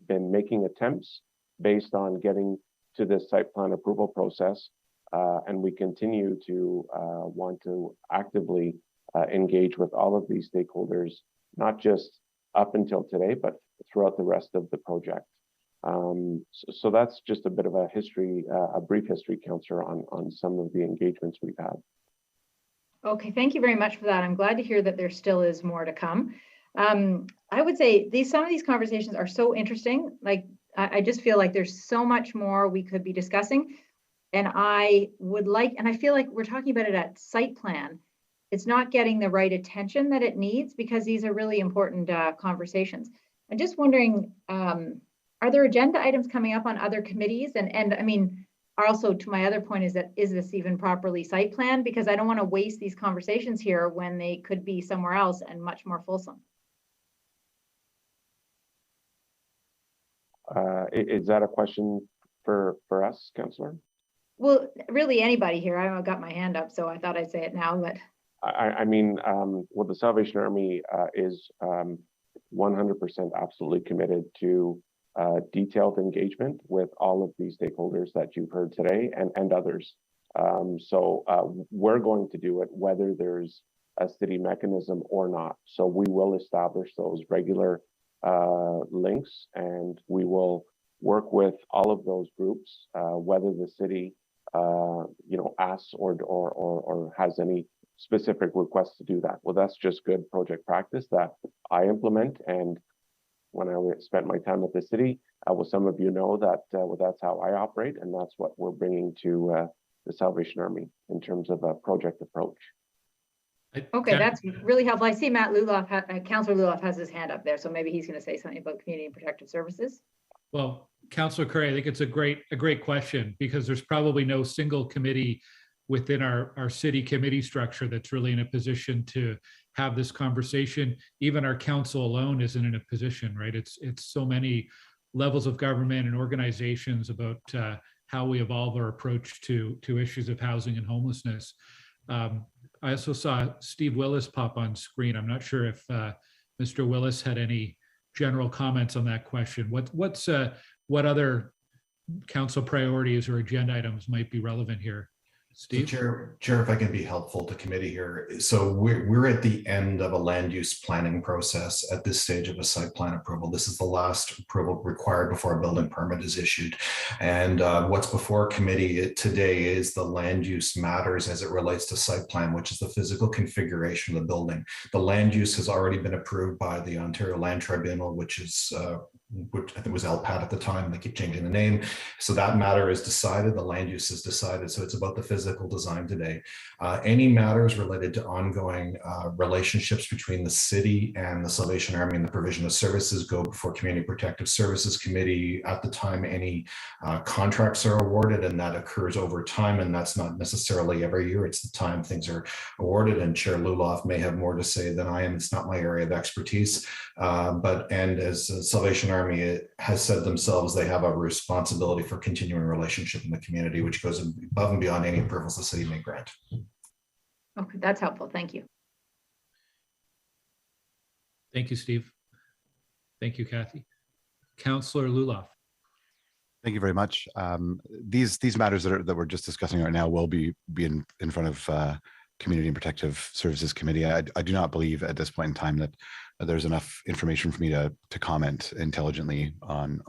been making attempts based on getting to this site plan approval process, and we continue to want to actively engage with all of these stakeholders, not just up until today, but throughout the rest of the project. So that's just a bit of a history, a brief history, Councillor, on some of the engagements we've had. Okay, thank you very much for that. I'm glad to hear that there still is more to come. I would say some of these conversations are so interesting. Like, I just feel like there's so much more we could be discussing. And I feel like we're talking about it at site plan. It's not getting the right attention that it needs, because these are really important conversations. I'm just wondering, are there agenda items coming up on other committees? And I mean, also to my other point is this even properly site plan? Because I don't want to waste these conversations here when they could be somewhere else and much more fulsome. Is that a question for us, Councillor? Well, really anybody here. I've got my hand up, so I thought I'd say it now, but. I mean, well, the Salvation Army is 100% absolutely committed to detailed engagement with all of these stakeholders that you've heard today and others. So we're going to do it whether there's a city mechanism or not. So we will establish those regular links, and we will work with all of those groups, whether the city asks or has any specific requests to do that. Well, that's just good project practice that I implement. And when I spent my time at the city, well, some of you know that that's how I operate, and that's what we're bringing to the Salvation Army in terms of a project approach. Okay, that's really helpful. I see Matt Luloff, Councillor Luloff has his hand up there, so maybe he's going to say something about community and protective services. Well, Councillor Curry, I think it's a great question, because there's probably no single committee within our city committee structure that's really in a position to have this conversation. Even our council alone isn't in a position, right? It's so many levels of government and organizations about how we evolve our approach to issues of housing and homelessness. I also saw Steve Willis pop on screen. I'm not sure if Mr. Willis had any general comments on that question. What other council priorities or agenda items might be relevant here? Steve? Chair, if I can be helpful to committee here. So we're at the end of a land use planning process at this stage of a site plan approval. This is the last approval required before a building permit is issued. And what's before committee today is the land use matters as it relates to site plan, which is the physical configuration of the building. The land use has already been approved by the Ontario Land Tribunal, which I think was LPAT at the time. They keep changing the name. So that matter is decided. The land use is decided. So it's about the physical design today. Any matters related to ongoing relationships between the city and the Salvation Army and the provision of services go before Community Protective Services Committee at the time any contracts are awarded, and that occurs over time. And that's not necessarily every year. It's the time things are awarded. And Chair Luloff may have more to say than I am. It's not my area of expertise. And as Salvation Army has said themselves, they have a responsibility for continuing relationship in the community, which goes above and beyond any approvals the city may grant. Okay, that's helpful. Thank you. Thank you, Steve. Thank you, Kathy. Councillor Luloff. Thank you very much. These matters that we're just discussing right now will be in front of Community and Protective Services Committee. I do not believe at this point in time that there's enough information for me to comment intelligently on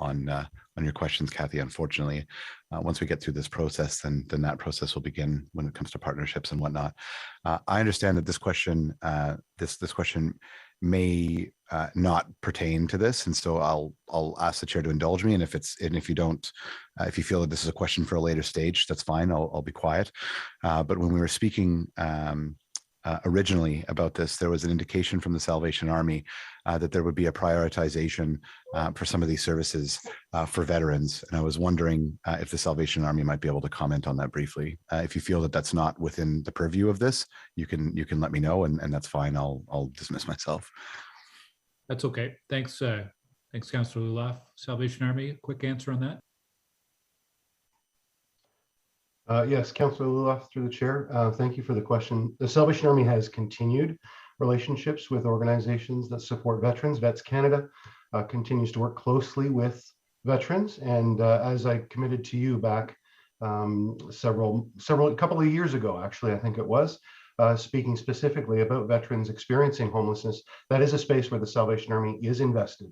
your questions, Kathy. Unfortunately, once we get through this process, then that process will begin when it comes to partnerships and whatnot. I understand that this question may not pertain to this, and so I'll ask the chair to indulge me. And if you feel that this is a question for a later stage, that's fine. I'll be quiet. But when we were speaking originally about this, there was an indication from the Salvation Army that there would be a prioritization for some of these services for veterans. And I was wondering if the Salvation Army might be able to comment on that briefly. If you feel that that's not within the purview of this, you can let me know, and that's fine. I'll dismiss myself. That's okay. Thanks, Councillor Luloff. Salvation Army, quick answer on that. Yes, Councillor Luloff, through the chair. Thank you for the question. The Salvation Army has continued relationships with organizations that support veterans. Vets Canada continues to work closely with veterans. And as I committed to you back a couple of years ago, actually, I think it was, speaking specifically about veterans experiencing homelessness, that is a space where the Salvation Army is invested.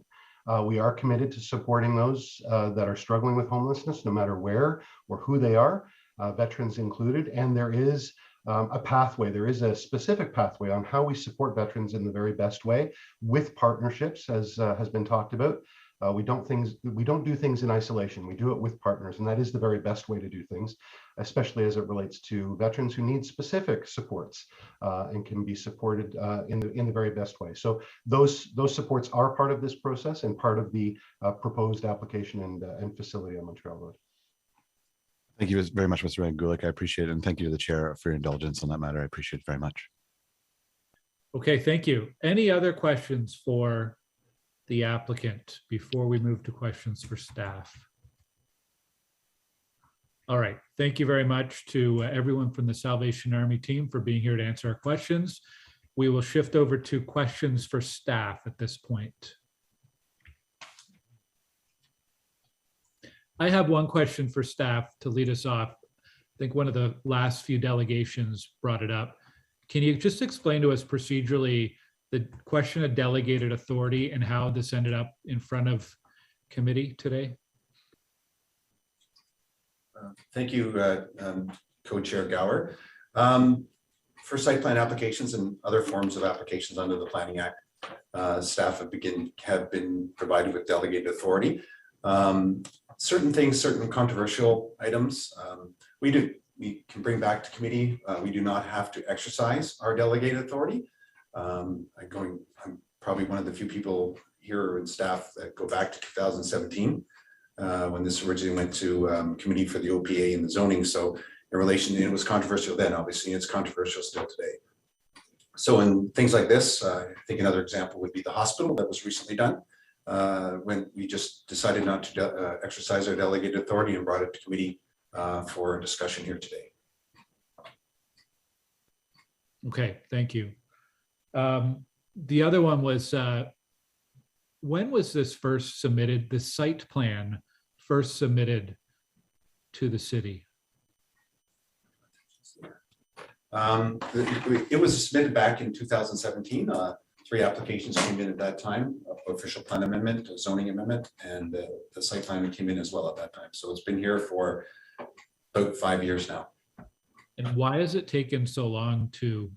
We are committed to supporting those that are struggling with homelessness, no matter where or who they are. Veterans included, and there is a pathway. There is a specific pathway on how we support veterans in the very best way with partnerships, as has been talked about. We don't do things in isolation. We do it with partners, and that is the very best way to do things, especially as it relates to veterans who need specific supports and can be supported in the very best way. So those supports are part of this process and part of the proposed application and facility on Montreal Road. Thank you very much, Mr. Gulick. I appreciate it. And thank you to the chair for your indulgence on that matter. I appreciate it very much. Okay, thank you. Any other questions for the applicant before we move to questions for staff? All right, thank you very much to everyone from the Salvation Army team for being here to answer our questions. We will shift over to questions for staff at this point. I have one question for staff to lead us off. I think one of the last few delegations brought it up. Can you just explain to us procedurally the question of delegated authority and how this ended up in front of committee today? Thank you, Co-Chair Gower. For site plan applications and other forms of applications under the Planning Act, staff have been provided with delegated authority. Certain things, certain controversial items, we can bring back to committee. We do not have to exercise our delegated authority. I'm probably one of the few people here in staff that go back to 2017 when this originally went to committee for the OPA and the zoning. So in relation, it was controversial then, obviously, it's controversial still today. So in things like this, I think another example would be the hospital that was recently done. When we just decided not to exercise our delegated authority and brought it to committee for a discussion here today. Okay, thank you. The other one was, when was this first submitted, the site plan first submitted to the city? It was submitted back in 2017. 3 applications came in at that time, official plan amendment, a zoning amendment, and the site plan came in as well at that time. So it's been here for about 5 years now. And why has it taken so long to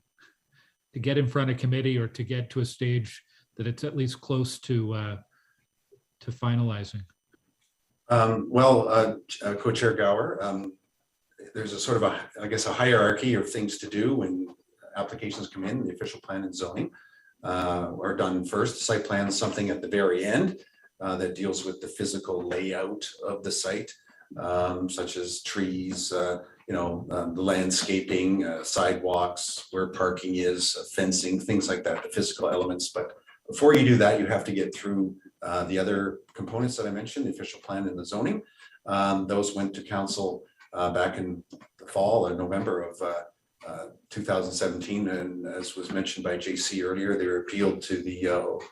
get in front of committee or to get to a stage that it's at least close to finalizing? Co-Chair Gower, there's a sort of I guess a hierarchy of things to do when applications come in. The official plan and zoning are done first. The site plan is something at the very end that deals with the physical layout of the site, such as trees, the landscaping, sidewalks, where parking is, fencing, things like that, the physical elements. But before you do that, you have to get through the other components that I mentioned, the official plan and the zoning. Those went to council back in the fall or November of 2017, and as was mentioned by JC earlier, they were appealed to the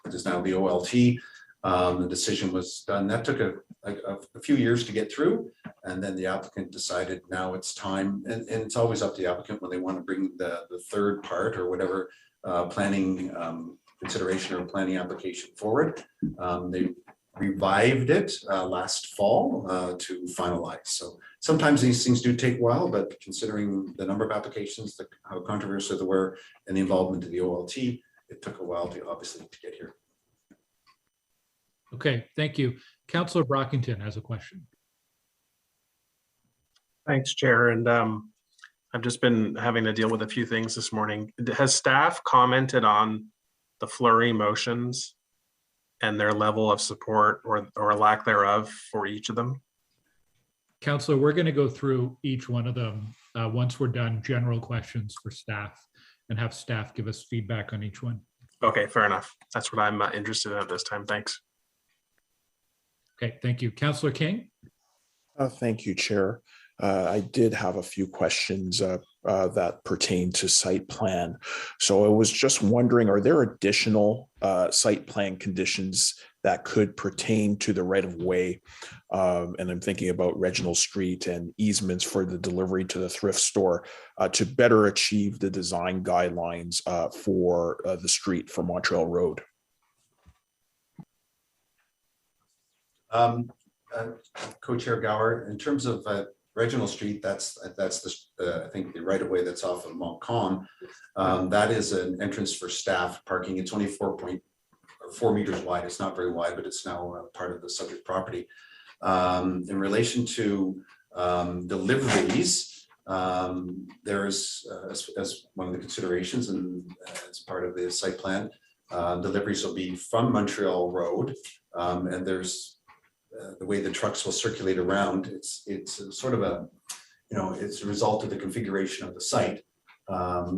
it is now the OLT. The decision was done. That took a few years to get through, and then the applicant decided now it's time, and it's always up to the applicant when they want to bring the third part or whatever planning consideration or planning application forward. They revived it last fall to finalize. So sometimes these things do take a while, but considering the number of applications, how controversial they were, and the involvement of the OLT, it took a while to obviously to get here. Okay, thank you. Councillor Brockington has a question. Thanks, Chair. And I've just been having to deal with a few things this morning. Has staff commented on the flurry motions and their level of support or lack thereof for each of them? Councillor, we're going to go through each one of them once we're done general questions for staff and have staff give us feedback on each one. Okay, fair enough. That's what I'm interested in at this time. Thanks. Okay, thank you. Councillor King? Thank you, Chair. I did have a few questions that pertain to site plan. So I was just wondering, are there additional site plan conditions that could pertain to the right of way? And I'm thinking about Reginald Street and easements for the delivery to the thrift store to better achieve the design guidelines for the street for Montreal Road. Co-Chair Gower, in terms of Reginald Street, that's the I think the right of way that's off of Montcalm. That is an entrance for staff parking. It's only 4 meters wide. It's not very wide, but it's now part of the subject property. In relation to deliveries, there's as one of the considerations and as part of the site plan, deliveries will be from Montreal Road, and there's the way the trucks will circulate around. It's sort of a, it's a result of the configuration of the site.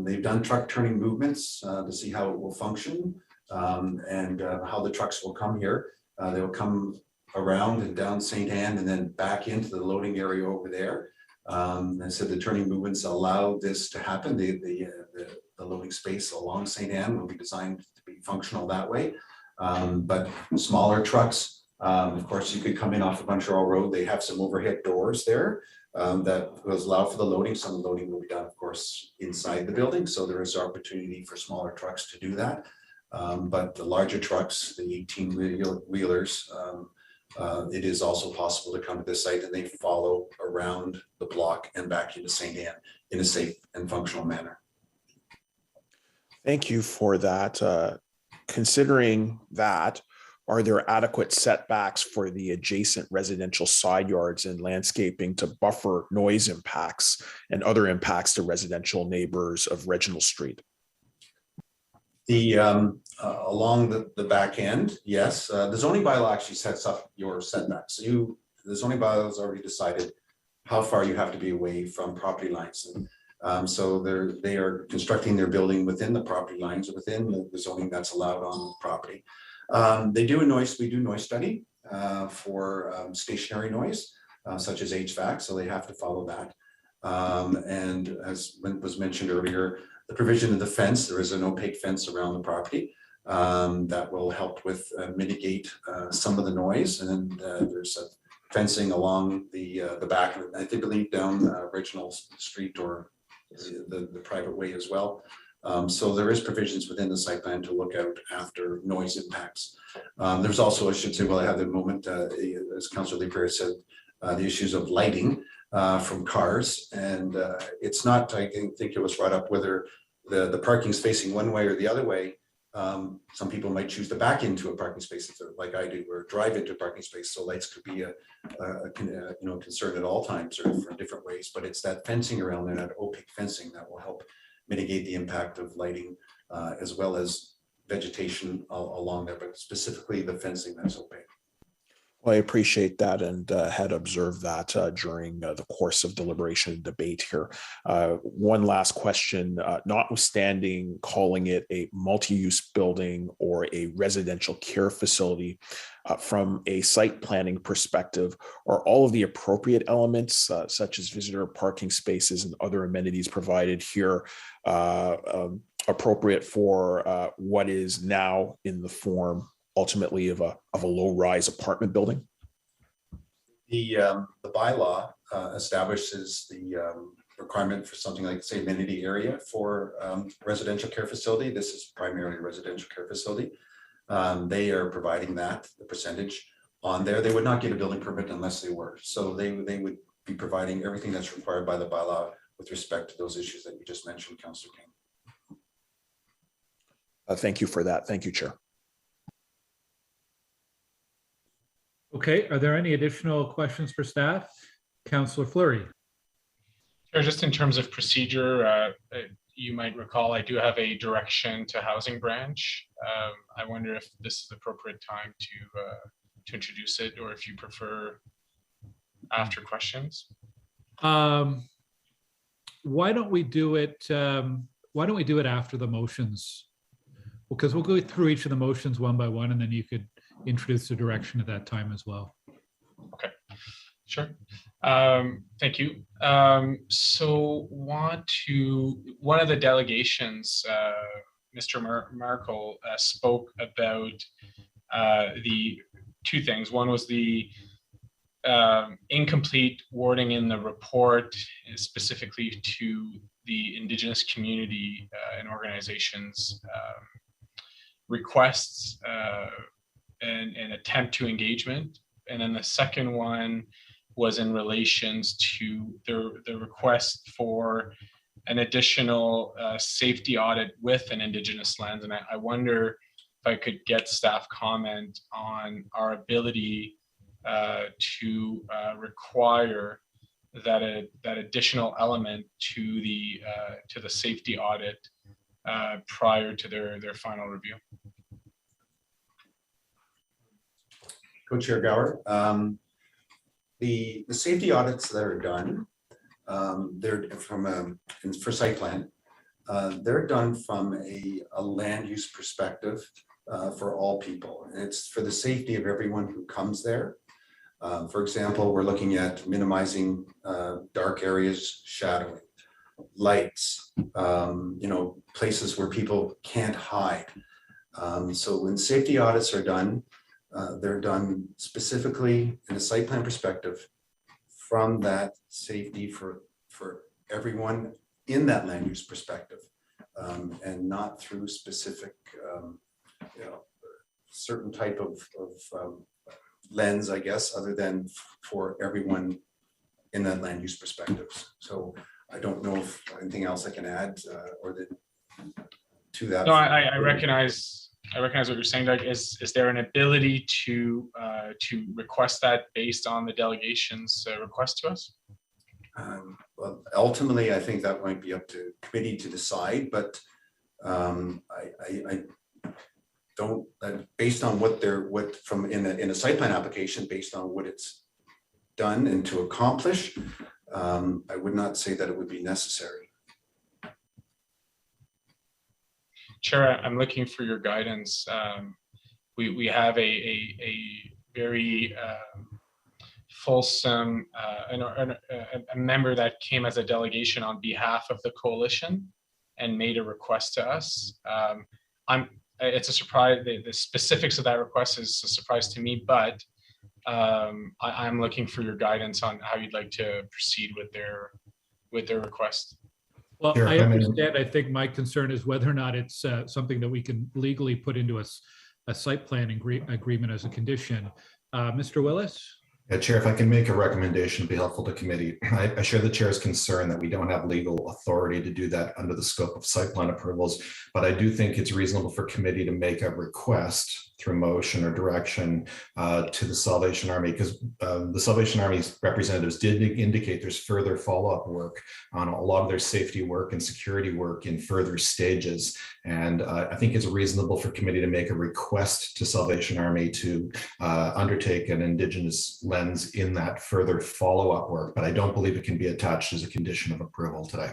They've done truck turning movements to see how it will function and how the trucks will come here. They will come around and down St. Anne and then back into the loading area over there. I said the turning movements allow this to happen. The loading space along St. Anne will be designed to be functional that way. But smaller trucks, of course, you could come in off of Montreal Road. They have some overhead doors there that will allow for the loading. Some loading will be done, of course, inside the building. So there is opportunity for smaller trucks to do that. But the larger trucks, the 18-wheelers, it is also possible to come to this site and they follow around the block and back into St. Anne in a safe and functional manner. Thank you for that. Considering that, are there adequate setbacks for the adjacent residential side yards and landscaping to buffer noise impacts and other impacts to residential neighbors of Reginald Street? Along the back end, yes. The zoning bylaw actually sets up your setbacks. So the zoning bylaw has already decided how far you have to be away from property lines. And so they are constructing their building within the property lines, within the zoning that's allowed on the property. We do noise study for stationary noise, such as HVAC, so they have to follow that. And as was mentioned earlier, the provision of the fence, there is an opaque fence around the property that will help with mitigate some of the noise. And then there's fencing along the back, I believe down Reginald Street or the private way as well. So there is provisions within the site plan to look out after noise impacts. There's also, I should say, while I have the moment, as Councillor Leeper said, the issues of lighting from cars. And it's not, I think it was brought up whether the parking is facing one way or the other way. Some people might choose to back into a parking space like I do, or drive into a parking space. So lights could be a concern at all times or for different ways. But it's that fencing around there, that opaque fencing, that will help mitigate the impact of lighting as well as vegetation along there, but specifically the fencing that's opaque. Well, I appreciate that and had observed that during the course of deliberation and debate here. One last question, notwithstanding calling it a multi-use building or a residential care facility, from a site planning perspective, are all of the appropriate elements such as visitor parking spaces and other amenities provided here appropriate for what is now in the form ultimately of a low-rise apartment building? The bylaw establishes the requirement for something like, say, amenity area for residential care facility. This is primarily a residential care facility. They are providing that, the percentage on there. They would not get a building permit unless they were. So they would be providing everything that's required by the bylaw with respect to those issues that you just mentioned, Councillor King. Thank you for that. Thank you, Chair. Okay, are there any additional questions for staff? Councillor Fleury. Sure, just in terms of procedure, you might recall I do have a direction to housing branch. I wonder if this is the appropriate time to introduce it, or if you prefer after questions. Why don't we do it? Why don't we do it after the motions? Because we'll go through each of the motions one by one, and then you could introduce the direction at that time as well. Okay, sure. Thank you. So one of the delegations, Mr. Markle spoke about the two things. One was the incomplete wording in the report, specifically to the Indigenous community and organizations requests and attempt to engagement. And then the second one was in relations to the request for an additional safety audit with an Indigenous lens. And I wonder if I could get staff comment on our ability to require that additional element to the safety audit prior to their final review. Co-Chair Gower, the safety audits that are done, they're for site plan, they're done from a land use perspective for all people. It's for the safety of everyone who comes there. For example, we're looking at minimizing dark areas, shadowing, lights, places where people can't hide. So when safety audits are done, they're done specifically in a site plan perspective from that safety for everyone in that land use perspective, and not through specific, certain type of lens, I guess, other than for everyone in that land use perspective. So I don't know if anything else I can add to that. No, I recognize what you're saying, Doug. Is there an ability to request that based on the delegation's request to us? Well, ultimately, I think that might be up to committee to decide, but I don't, based on what from in a site plan application, based on what it's done and to accomplish, I would not say that it would be necessary. Chair, I'm looking for your guidance. We have a very fulsome a member that came as a delegation on behalf of the coalition and made a request to us. It's a surprise. The specifics of that request is a surprise to me, but I'm looking for your guidance on how you'd like to proceed with their request. Well, Sure, I if I may. understand. I think my concern is whether or not it's something that we can legally put into a site plan agreement as a condition. Mr. Willis? Yeah, Chair, if I can make a recommendation, it'd be helpful to committee. I share the chair's concern that we don't have legal authority to do that under the scope of site plan approvals, but I do think it's reasonable for committee to make a request through motion or direction to the Salvation Army, because the Salvation Army's representatives did indicate there's further follow-up work on a lot of their safety work and security work in further stages. And I think it's reasonable for committee to make a request to Salvation Army to undertake an Indigenous lens in that further follow-up work, but I don't believe it can be attached as a condition of approval today.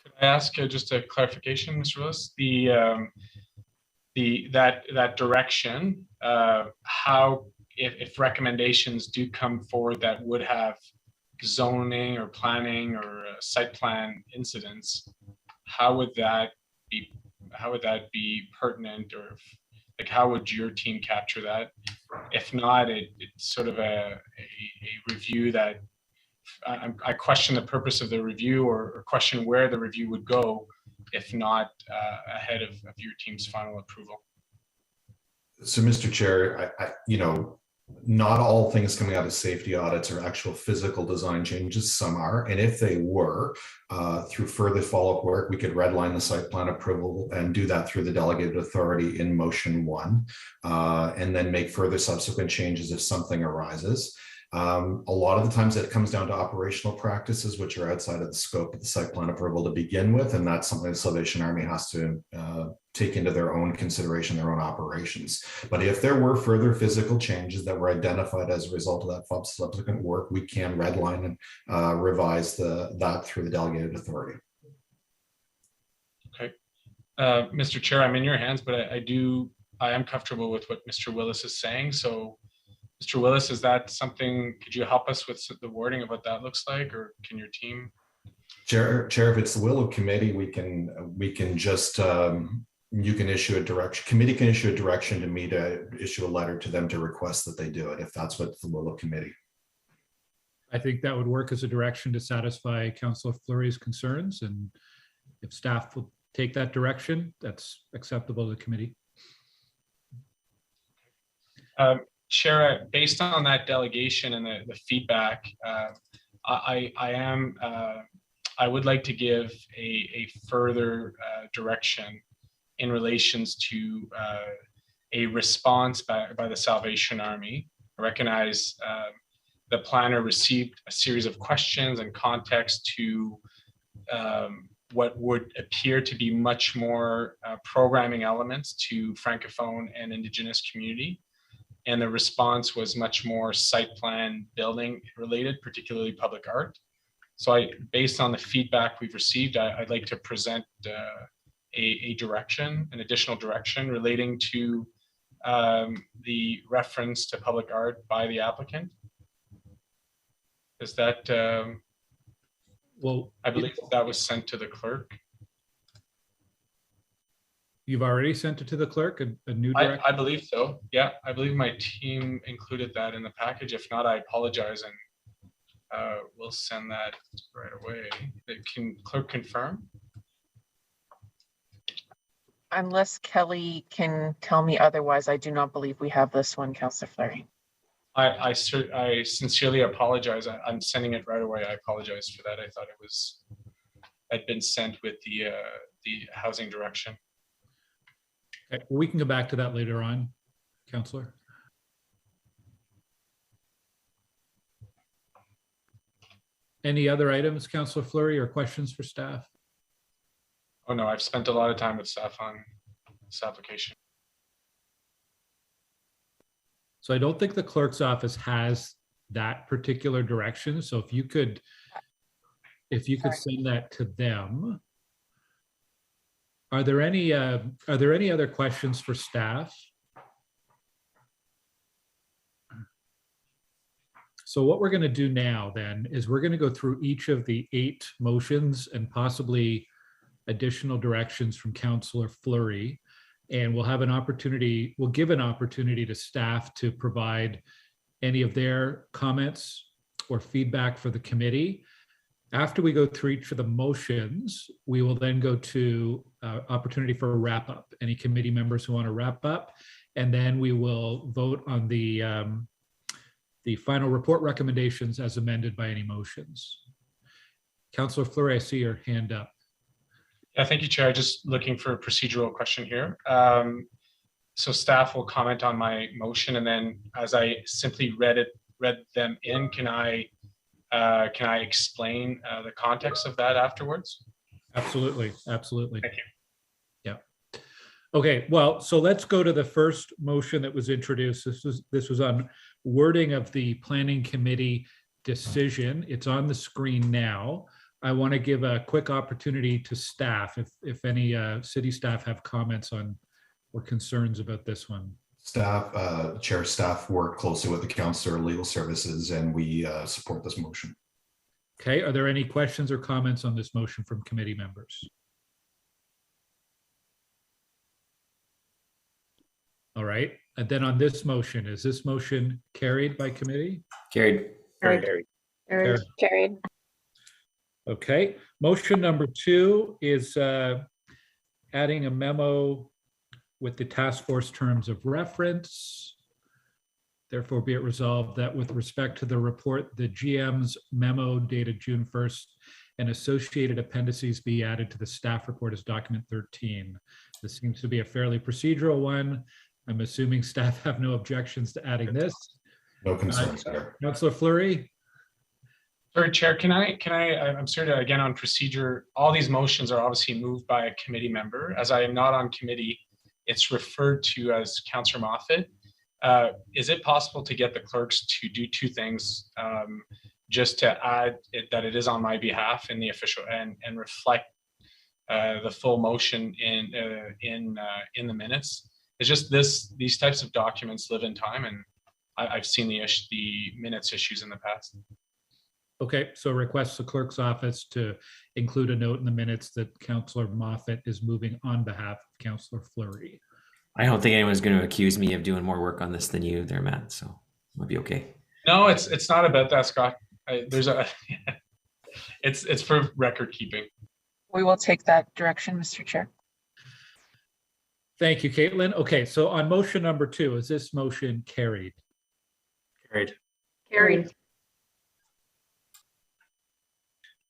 Could I ask just a clarification, Mr. Willis? That direction, how if recommendations do come forward that would have zoning or planning or site plan incidents, how would that be pertinent, or like how would your team capture that? If not, it's sort of a review that I question the purpose of the review, or question where the review would go, if not ahead of your team's final approval. So, Mr. Chair, not all things coming out of safety audits are actual physical design changes. Some are, and if they were, through further follow-up work, we could redline the site plan approval and do that through the delegated authority in motion 1, and then make further subsequent changes if something arises. A lot of the times it comes down to operational practices, which are outside of the scope of the site plan approval to begin with, and that's something the Salvation Army has to take into their own consideration, their own operations. But if there were further physical changes that were identified as a result of that subsequent work, we can redline and revise that through the delegated authority. Okay, Mr. Chair, I'm in your hands, but I am comfortable with what Mr. Willis is saying. So, Mr. Willis, is that something? Could you help us with the wording of what that looks like, or can your team? Chair, if it's the will of committee, we can just you can issue a direction. Committee can issue a direction to me to issue a letter to them to request that they do it, if that's what the will of committee. I think that would work as a direction to satisfy Councillor Fleury's concerns, and if staff will take that direction, that's acceptable to the committee. Chair, based on that delegation and the feedback, I would like to give a further direction in relations to a response by the Salvation Army. I recognize the planner received a series of questions and context to what would appear to be much more programming elements to Francophone and Indigenous community. And the response was much more site plan building related, particularly public art. So based on the feedback we've received, I'd like to present a direction, an additional direction relating to the reference to public art by the applicant. Is that, well, I believe that was sent to the clerk. You've already sent it to the clerk, a new direction? I believe so. Yeah, I believe my team included that in the package. If not, I apologize, and we'll send that right away. Can clerk confirm? Unless Kelly can tell me otherwise, I do not believe we have this one, Councillor Fleury. I sincerely apologize. I'm sending it right away. I apologize for that. I thought it had been sent with the housing direction. Okay, we can go back to that later on, Councillor. Any other items, Councillor Fleury, or questions for staff? Oh no, I've spent a lot of time with staff on this application. So I don't think the clerk's office has that particular direction. So if you could send that to them. Are there any other questions for staff? So what we're going to do now then is we're going to go through each of the 8 motions and possibly additional directions from Councillor Fleury, and we'll give an opportunity to staff to provide any of their comments or feedback for the committee. After we go through each of the motions, we will then go to opportunity for a wrap up. Any committee members who want to wrap up, and then we will vote on the final report recommendations as amended by any motions. Councillor Fleury, I see your hand up. Yeah, thank you, Chair. Just looking for a procedural question here. So staff will comment on my motion, and then as I simply read them in, can I explain the context of that afterwards? Absolutely, absolutely. Thank you. Yeah. Okay, well, so let's go to the first motion that was introduced. This was on wording of the planning committee decision. It's on the screen now. I want to give a quick opportunity to staff, if any city staff have comments on or concerns about this one. Staff, Chair, staff work closely with the Councillor Legal Services, and we support this motion. Okay, are there any questions or comments on this motion from committee members? All right, and then on this motion, is this motion carried by committee? Carried. Carried. Carried. Okay, motion number 2 is adding a memo with the task force terms of reference. Therefore, be it resolved that with respect to the report, the GM's memo dated June 1st and associated appendices be added to the staff report as document 13. This seems to be a fairly procedural one. I'm assuming staff have no objections to adding this. No concerns there. Councillor Fleury. Sorry, Chair, I'm sorry to, again, on procedure, all these motions are obviously moved by a committee member. As I am not on committee, it's referred to as Councillor Moffat. Is it possible to get the clerks to do 2 things, just to add that it is on my behalf in the official and reflect the full motion in the minutes? It's just these types of documents live in time, and I've seen the minutes issues in the past. Okay, so request the clerk's office to include a note in the minutes that Councillor Moffat is moving on behalf of Councillor Fleury. I don't think anyone's going to accuse me of doing more work on this than you there, Matt, so it'll be okay. No, it's not about that, Scott. It's for record keeping. We will take that direction, Mr. Chair. Thank you, Caitlin. Okay, so on motion number 2, is this motion carried? Carried. Carried.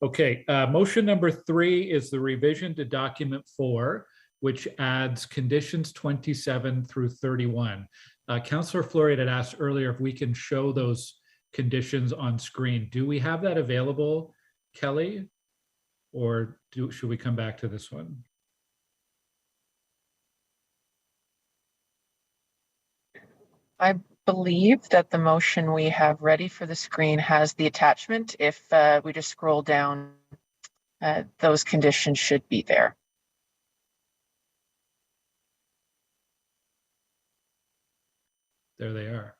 Okay, motion number 3 is the revision to document 4, which adds conditions 27 through 31. Councillor Fleury had asked earlier if we can show those conditions on screen. Do we have that available, Kelly? Or should we come back to this one? I believe that the motion we have ready for the screen has the attachment. If we just scroll down, those conditions should be there. There they are.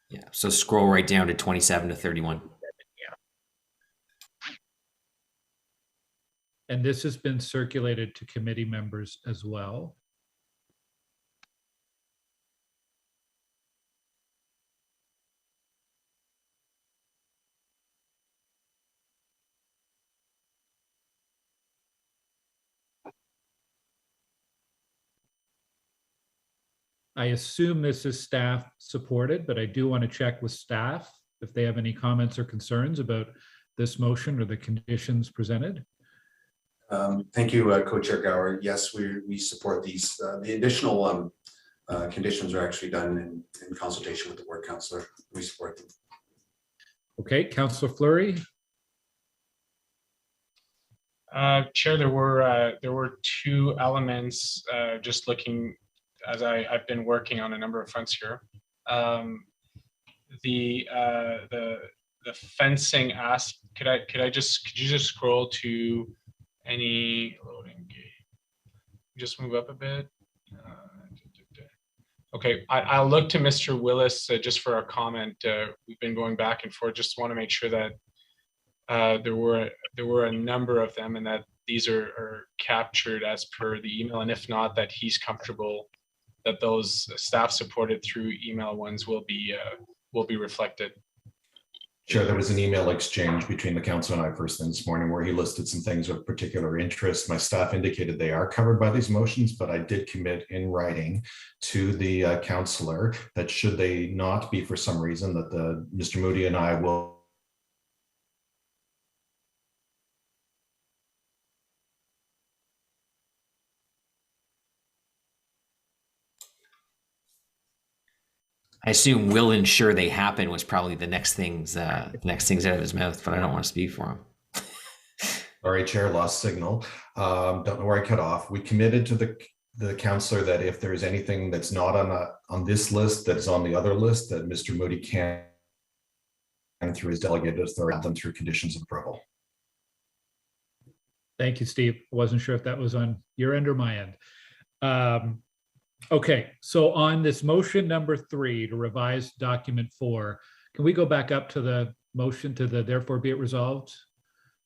Yeah, so scroll right down to 27 to 31. And this has been circulated to committee members as well. I assume this is staff supported, but I do want to check with staff if they have any comments or concerns about this motion or the conditions presented. Thank you, Co-Chair Gower. Yes, we support these. The additional conditions are actually done in consultation with the ward councillor. We support them. Okay, Councillor Fleury. Chair, there were 2 elements. Just looking as I've been working on a number of fronts here. The fencing ask. Could you just scroll to any loading gate? Just move up a bit. Okay, I'll look to Mr. Willis just for a comment. We've been going back and forth. Just want to make sure that there were a number of them and that these are captured as per the email, and if not, that he's comfortable that those staff supported through email ones will be reflected. Sure, there was an email exchange between the council and I first thing this morning where he listed some things of particular interest. My staff indicated they are covered by these motions, but I did commit in writing to the councillor that should they not be for some reason, that Mr. Moody and I will I assume will ensure they happen was probably the next things out of his mouth, but I don't want to speak for him. Sorry, Chair, lost signal. Don't know where I cut off. We committed to the councillor that if there's anything that's not on this list that's on the other list, that Mr. Moody can, and through his delegated authority, add them through conditions of approval. Thank you, Steve. I wasn't sure if that was on your end or my end. Okay, so on this motion number 3 to revise document 4, can we go back up to the motion to the therefore be it resolved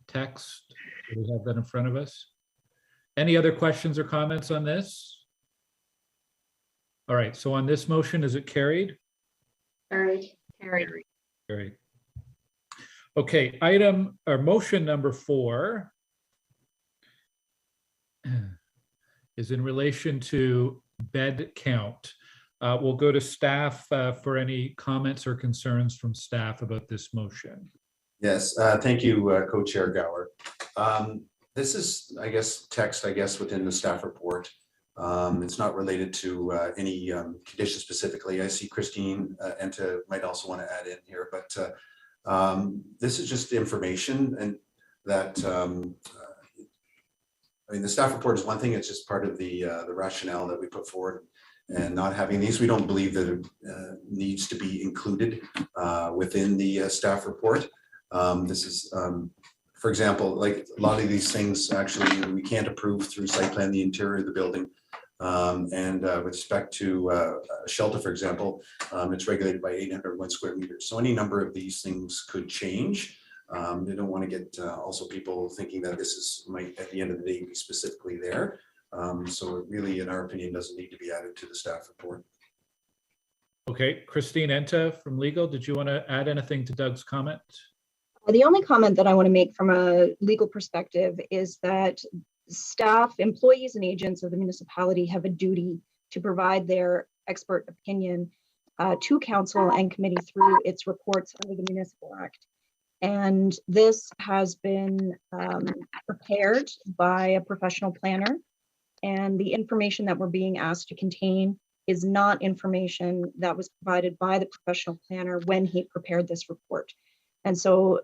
text? Do we have that in front of us? Any other questions or comments on this? All right, so on this motion, is it carried? Carried. Carried. Okay, motion number 4 is in relation to bed count. We'll go to staff for any comments or concerns from staff about this motion. Yes, thank you, Co-Chair Gower. This is, I guess, text, within the staff report. It's not related to any condition specifically. I see Christine Enta might also want to add in here, but this is just information, and that the staff report is one thing. It's just part of the rationale that we put forward, and not having these, we don't believe that it needs to be included within the staff report. This is, for example, like a lot of these things, actually, we can't approve through site plan the interior of the building. With respect to a shelter, for example, it's regulated by 801 square meters. So any number of these things could change. They don't want to get also people thinking that this might at the end of the day be specifically there. So it really, in our opinion, doesn't need to be added to the staff report. Okay, Christine Enta from legal, did you want to add anything to Doug's comment? The only comment that I want to make from a legal perspective is that staff, employees, and agents of the municipality have a duty to provide their expert opinion to council and committee through its reports under the Municipal Act. And this has been prepared by a professional planner, and the information that we're being asked to contain is not information that was provided by the professional planner when he prepared this report. And so,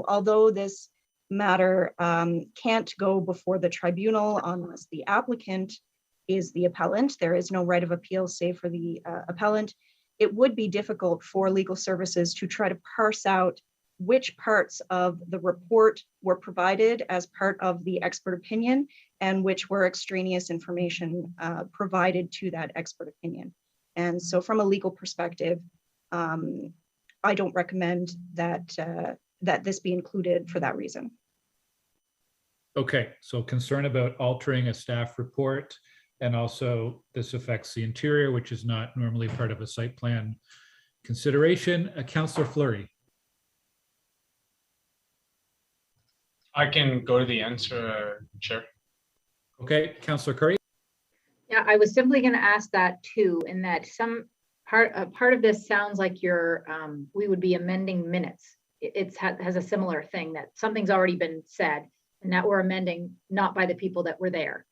although this matter can't go before the tribunal unless the applicant is the appellant, there is no right of appeal save for the appellant, it would be difficult for legal services to try to parse out which parts of the report were provided as part of the expert opinion and which were extraneous information provided to that expert opinion. And so from a legal perspective, I don't recommend that that this be included for that reason. Okay, so concern about altering a staff report, and also this affects the interior, which is not normally part of a site plan consideration. Councillor Fleury. I can go to the answer, Chair. Okay, Councillor Curry. Yeah, I was simply going to ask that too, in that some part of this sounds like we would be amending minutes. It has a similar thing that something's already been said and that we're amending not by the people that were there.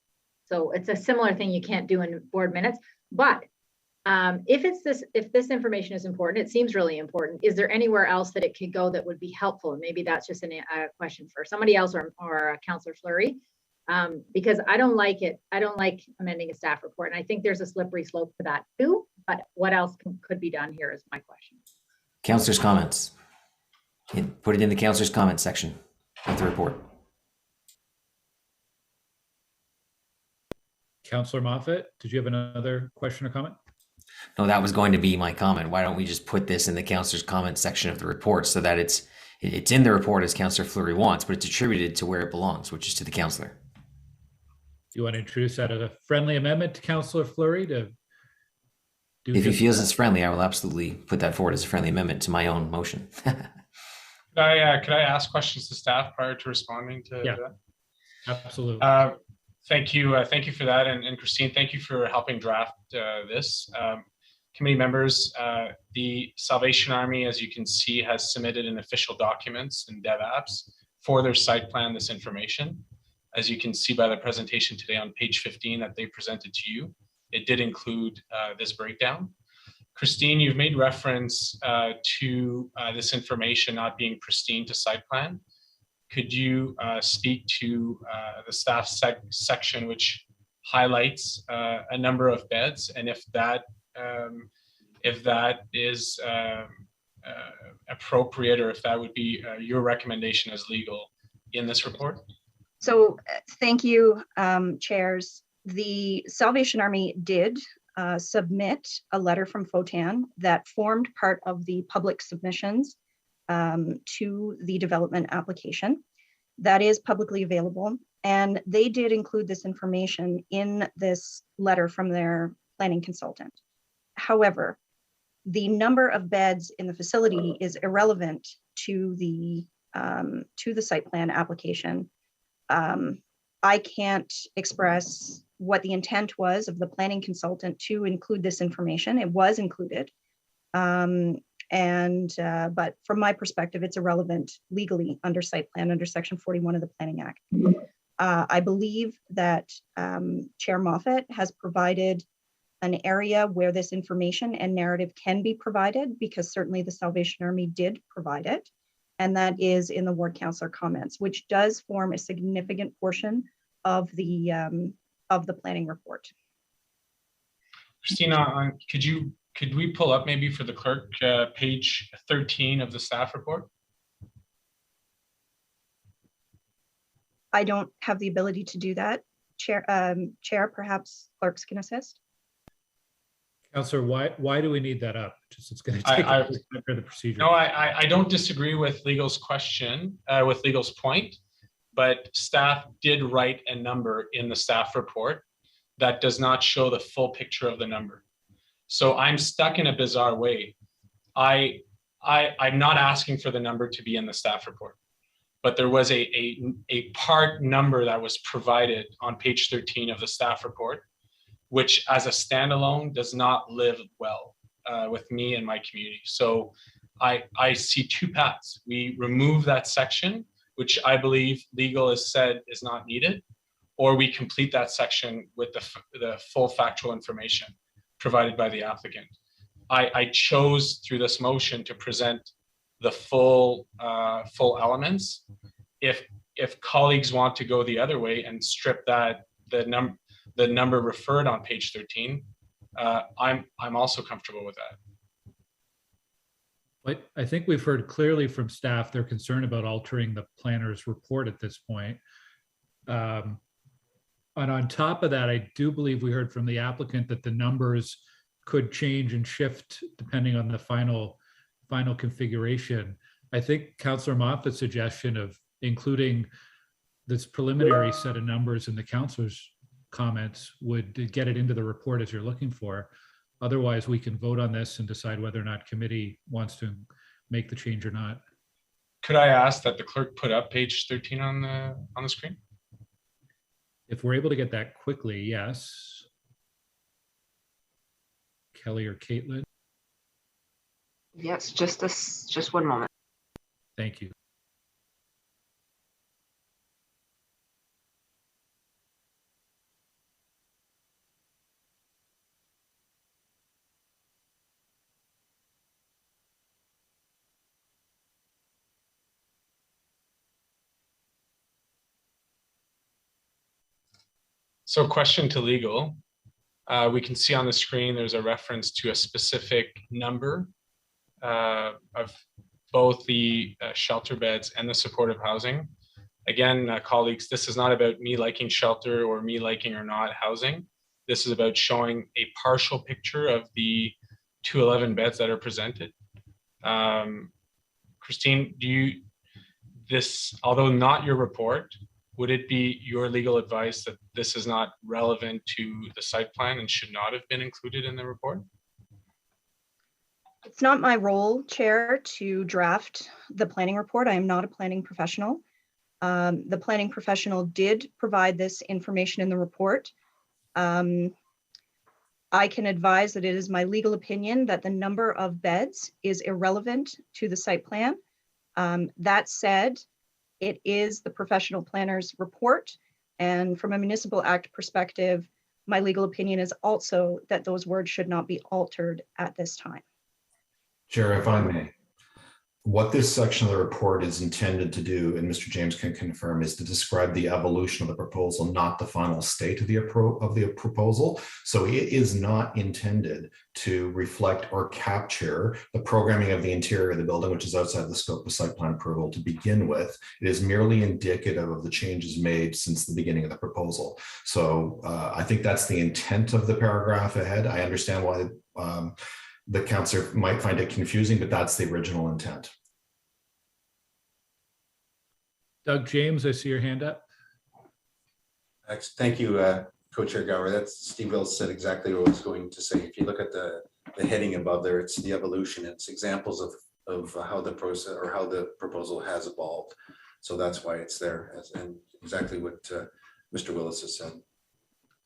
So it's a similar thing you can't do in board minutes. But if this information is important, it seems really important. Is there anywhere else that it could go that would be helpful? And maybe that's just a question for somebody else or Councillor Fleury, because I don't like it. I don't like amending a staff report, and I think there's a slippery slope to that too. But what else could be done here is my question. Councillors' comments. Put it in the councillors' comment section of the report. Councillor Moffat, did you have another question or comment? No, that was going to be my comment. Why don't we just put this in the councillors' comment section of the report so that it's in the report as Councillor Fleury wants, but it's attributed to where it belongs, which is to the councillor. Do you want to introduce that as a friendly amendment to Councillor Fleury to do? If he feels it's friendly, I will absolutely put that forward as a friendly amendment to my own motion. Could I ask questions to staff prior to responding to Yeah, that? absolutely. Thank you for that, and Christine, thank you for helping draft this. Committee members, the Salvation Army, as you can see, has submitted an official documents and dev apps for their site plan this information. As you can see by the presentation today on page 15 that they presented to you, it did include this breakdown. Christine, you've made reference to this information not being pristine to site plan. Could you speak to the staff section which highlights a number of beds, and if that is appropriate, or if that would be your recommendation as legal in this report? So thank you, chairs. The Salvation Army did submit a letter from FOTAN that formed part of the public submissions to the development application. That is publicly available. And they did include this information in this letter from their planning consultant. However, the number of beds in the facility is irrelevant to the site plan application. I can't express what the intent was of the planning consultant to include this information. It was included. But from my perspective, it's irrelevant legally under site plan, under section 41 of the Planning Act. I believe that Chair Moffat has provided an area where this information and narrative can be provided, because certainly the Salvation Army did provide it. And that is in the ward councillor comments, which does form a significant portion of the planning report. Christina, could we pull up maybe for the clerk page 13 of the staff report? I don't have the ability to do that. Chair, perhaps clerks can assist. Councillor, why do we need that up? Just it's going to take the procedure. No, I don't disagree with legal's question, with legal's point, but staff did write a number in the staff report that does not show the full picture of the number. So I'm stuck in a bizarre way. I'm not asking for the number to be in the staff report, but there was a part number that was provided on page 13 of the staff report, which as a standalone does not live well with me and my community. So I see two paths. We remove that section, which I believe legal has said is not needed, or we complete that section with the full factual information provided by the applicant. I chose through this motion to present the full elements. If colleagues want to go the other way and strip that the number referred on page 13, I'm also comfortable with that. But I think we've heard clearly from staff their concern about altering the planner's report at this point. And on top of that, I do believe we heard from the applicant that the numbers could change and shift depending on the final configuration. I think Councillor Moffat's suggestion of including this preliminary set of numbers in the councillor's comments would get it into the report as you're looking for. Otherwise, we can vote on this and decide whether or not committee wants to make the change or not. Could I ask that the clerk put up page 13 on the screen? If we're able to get that quickly, yes. Kelly or Caitlin? Yes, just one moment. Thank you. So question to legal. We can see on the screen there's a reference to a specific number of both the shelter beds and the supportive housing. Again, colleagues, this is not about me liking shelter or me liking or not housing. This is about showing a partial picture of the 211 beds that are presented. Christine, although not your report, would it be your legal advice that this is not relevant to the site plan and should not have been included in the report? It's not my role, Chair, to draft the planning report. I am not a planning professional. The planning professional did provide this information in the report. I can advise that it is my legal opinion that the number of beds is irrelevant to the site plan. That said, it is the professional planner's report. And from a municipal act perspective, my legal opinion is also that those words should not be altered at this time. Chair, if I may, what this section of the report is intended to do, and Mr. James can confirm, is to describe the evolution of the proposal, not the final state of the proposal. So it is not intended to reflect or capture the programming of the interior of the building, which is outside the scope of site plan approval to begin with. It is merely indicative of the changes made since the beginning of the proposal. So I think that's the intent of the paragraph ahead. I understand why the councillor might find it confusing, but that's the original intent. Doug James, I see your hand up. Thank you, Co-Chair Gower. That's Steve Wills said exactly what I was going to say. If you look at the heading above there, it's the evolution. It's examples of how the process or how the proposal has evolved. So that's why it's there, and exactly what Mr. Willis has said.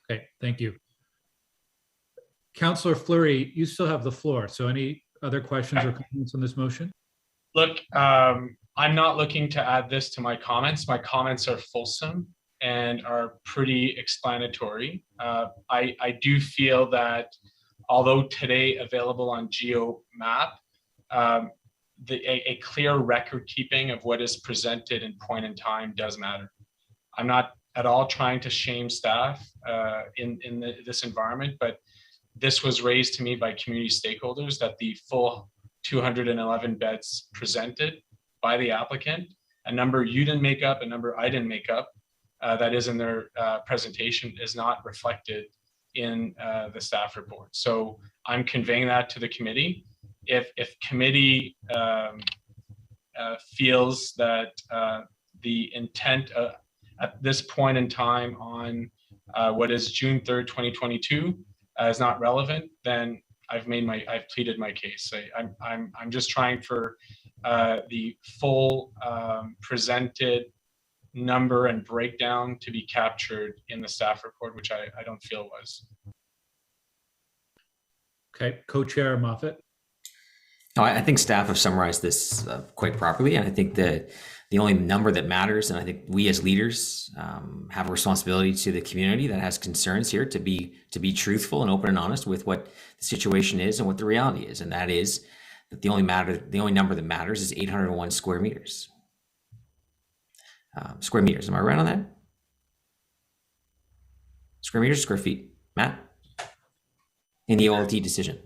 Okay, thank you. Councillor Fleury, you still have the floor. So any other questions or comments on this motion? Look, I'm not looking to add this to my comments. My comments are fulsome and are pretty explanatory. I do feel that although today available on GeoMap, a clear record keeping of what is presented in point in time does matter. I'm not at all trying to shame staff in this environment, but this was raised to me by community stakeholders that the full 211 beds presented by the applicant, a number you didn't make up, a number I didn't make up, that is in their presentation, is not reflected in the staff report. So I'm conveying that to the committee. If committee feels that the intent at this point in time on what is June 3rd, 2022 is not relevant, then I've pleaded my case. I'm just trying for the full presented number and breakdown to be captured in the staff report, which I don't feel was. Okay, Co-Chair Moffat. No, I think staff have summarized this quite properly, and I think that the only number that matters, and I think we as leaders have a responsibility to the community that has concerns here to be truthful and open and honest with what the situation is and what the reality is, and that is that the only number that matters is 801 square meters. Square meters, am I right on that? Square meters, square feet, Matt? In the OLT decision.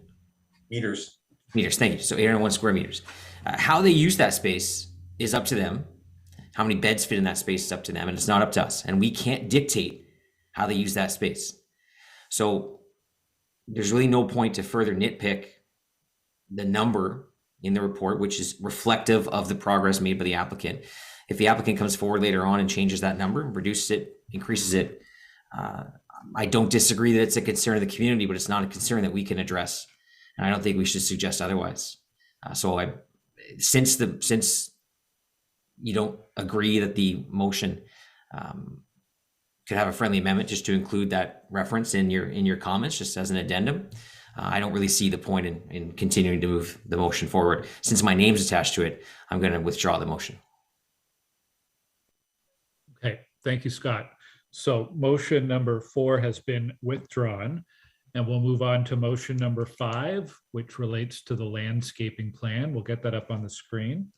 Meters. Meters, thank you. So 801 square meters. How they use that space is up to them. How many beds fit in that space is up to them, and it's not up to us. And we can't dictate how they use that space. So there's really no point to further nitpick the number in the report, which is reflective of the progress made by the applicant. If the applicant comes forward later on and changes that number, reduces it, increases it, I don't disagree that it's a concern of the community, but it's not a concern that we can address. And I don't think we should suggest otherwise. Since you don't agree that the motion could have a friendly amendment just to include that reference in your comments, just as an addendum, I don't really see the point in continuing to move the motion forward. Since my name's attached to it, I'm going to withdraw the motion. Okay, thank you, Scott. So motion number 4 has been withdrawn, and we'll move on to motion number 5, which relates to the landscaping plan. We'll get that up on the screen.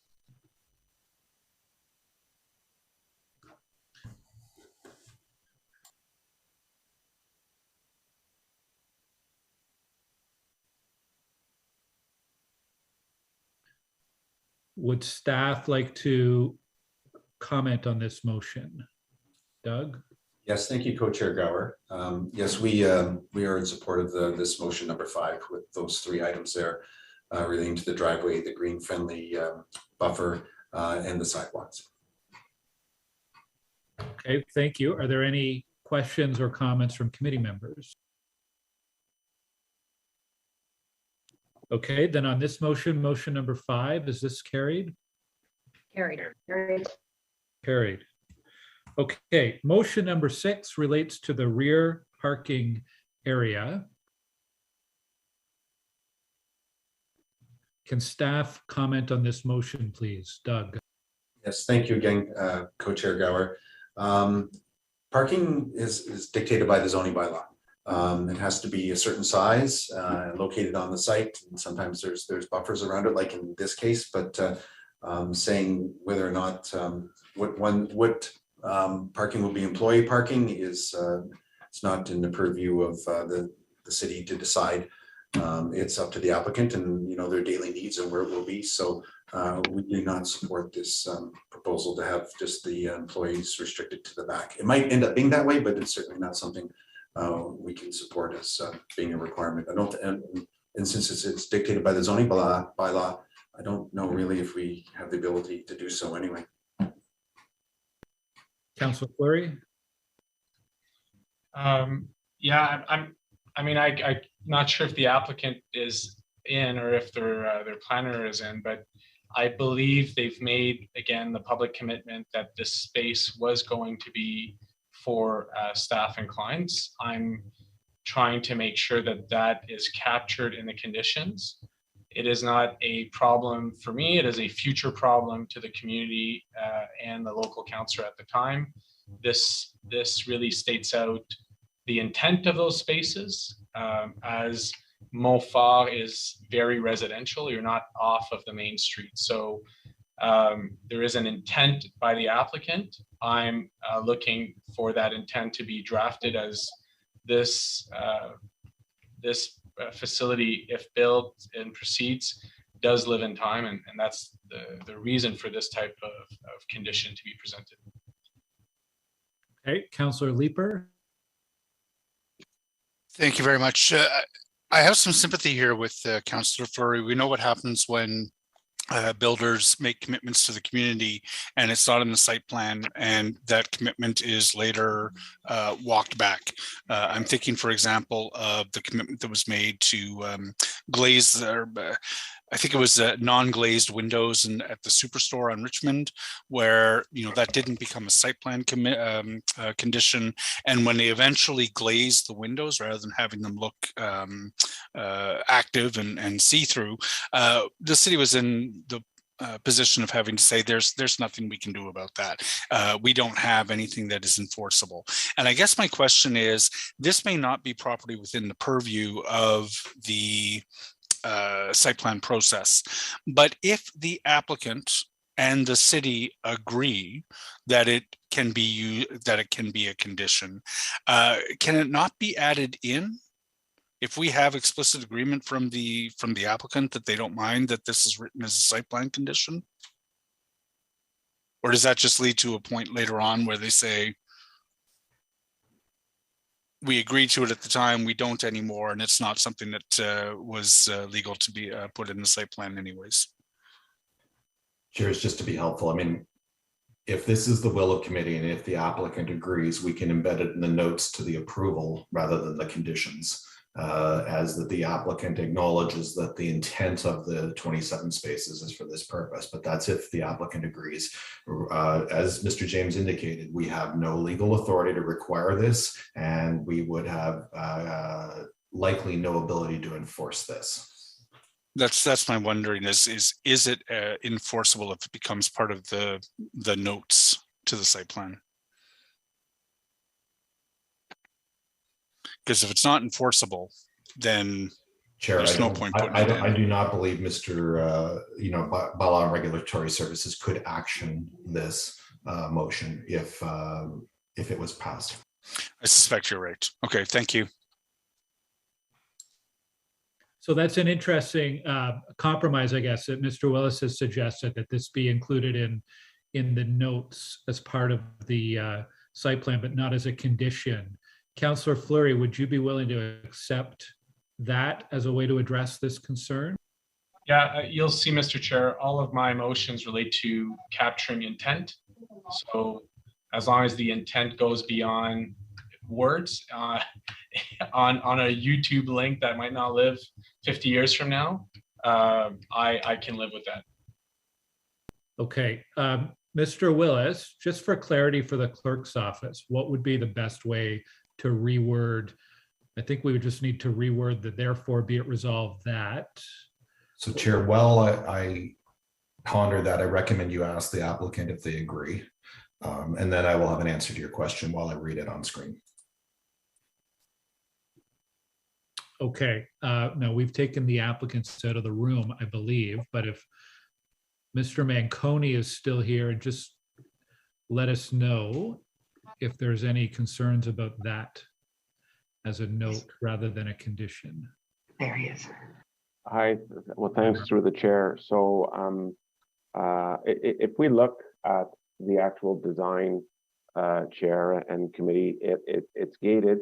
Would staff like to comment on this motion? Doug? Yes, thank you, Co-Chair Gower. Yes, we are in support of this motion number 5 with those 3 items there relating to the driveway, the green friendly buffer, and the sidewalks. Okay, thank you. Are there any questions or comments from committee members? Okay, then on this motion, motion number 5, is this carried? Carried. Carried. Okay, motion number 6 relates to the rear parking area. Can staff comment on this motion, please? Doug? Yes, thank you again, Co-Chair Gower. Parking is dictated by the zoning bylaw. It has to be a certain size, located on the site, and sometimes there's buffers around it, like in this case. But saying whether or not what parking will be employee parking is it's not in the purview of the city to decide. It's up to the applicant and their daily needs and where it will be. So we do not support this proposal to have just the employees restricted to the back. It might end up being that way, but it's certainly not something we can support as being a requirement. I don't, and since it's dictated by the zoning bylaw, I don't know really if we have the ability to do so anyway. Councillor Fleury? Yeah, I'm not sure if the applicant is in or if their planner is in, but I believe they've made, again, the public commitment that this space was going to be for staff and clients. I'm trying to make sure that that is captured in the conditions. It is not a problem for me. It is a future problem to the community and the local councillor at the time. This really states out the intent of those spaces. As Montfort is very residential, you're not off of the main street. So there is an intent by the applicant. I'm looking for that intent to be drafted as this facility, if built and proceeds, does live in time, and that's the reason for this type of condition to be presented. Okay, Councillor Leeper. Thank you very much. I have some sympathy here with Councillor Fleury. We know what happens when builders make commitments to the community and it's not in the site plan, and that commitment is later walked back. I'm thinking, for example, of the commitment that was made to glaze I think it was non-glazed windows at the Superstore on Richmond, where that didn't become a site plan condition. And when they eventually glazed the windows, rather than having them look active and see-through, the city was in the position of having to say there's nothing we can do about that. We don't have anything that is enforceable. And I guess my question is, this may not be properly within the purview of the site plan process, but if the applicant and the city agree that it can be a condition, can it not be added in? If we have explicit agreement from the applicant that they don't mind that this is written as a site plan condition? Or does that just lead to a point later on where they say, we agreed to it at the time, we don't anymore, and it's not something that was legal to be put in the site plan anyways? Cheers, just to be helpful. I mean, if this is the will of committee and if the applicant agrees, we can embed it in the notes to the approval rather than the conditions, as that the applicant acknowledges that the intent of the 27 spaces is for this purpose. But that's if the applicant agrees. As Mr. James indicated, we have no legal authority to require this, and we would have likely no ability to enforce this. That's my wondering, is it enforceable if it becomes part of the notes to the site plan? Because if it's not enforceable, then Chair, there's no point putting it in. I do not believe Mr. Bylaw and Regulatory Services could action this motion if it was passed. I suspect you're right. Okay, thank you. So that's an interesting compromise, I guess, that Mr. Willis has suggested, that this be included in the notes as part of the site plan, but not as a condition. Councillor Fleury, would you be willing to accept that as a way to address this concern? Yeah, you'll see, Mr. Chair, all of my motions relate to capturing intent. So as long as the intent goes beyond words on a YouTube link that might not live 50 years from now, I can live with that. Okay, Mr. Willis, just for clarity for the clerk's office, what would be the best way to reword? I think we would just need to reword the therefore be it resolved that. So Chair, while I ponder that, I recommend you ask the applicant if they agree. And then I will have an answer to your question while I read it on screen. Okay, now we've taken the applicants out of the room, I believe, but if Mr. Manconi is still here, and just let us know if there's any concerns about that as a note rather than a condition. There he is. Hi, well, thanks through the chair. So if we look at the actual design, chair and committee, it's gated,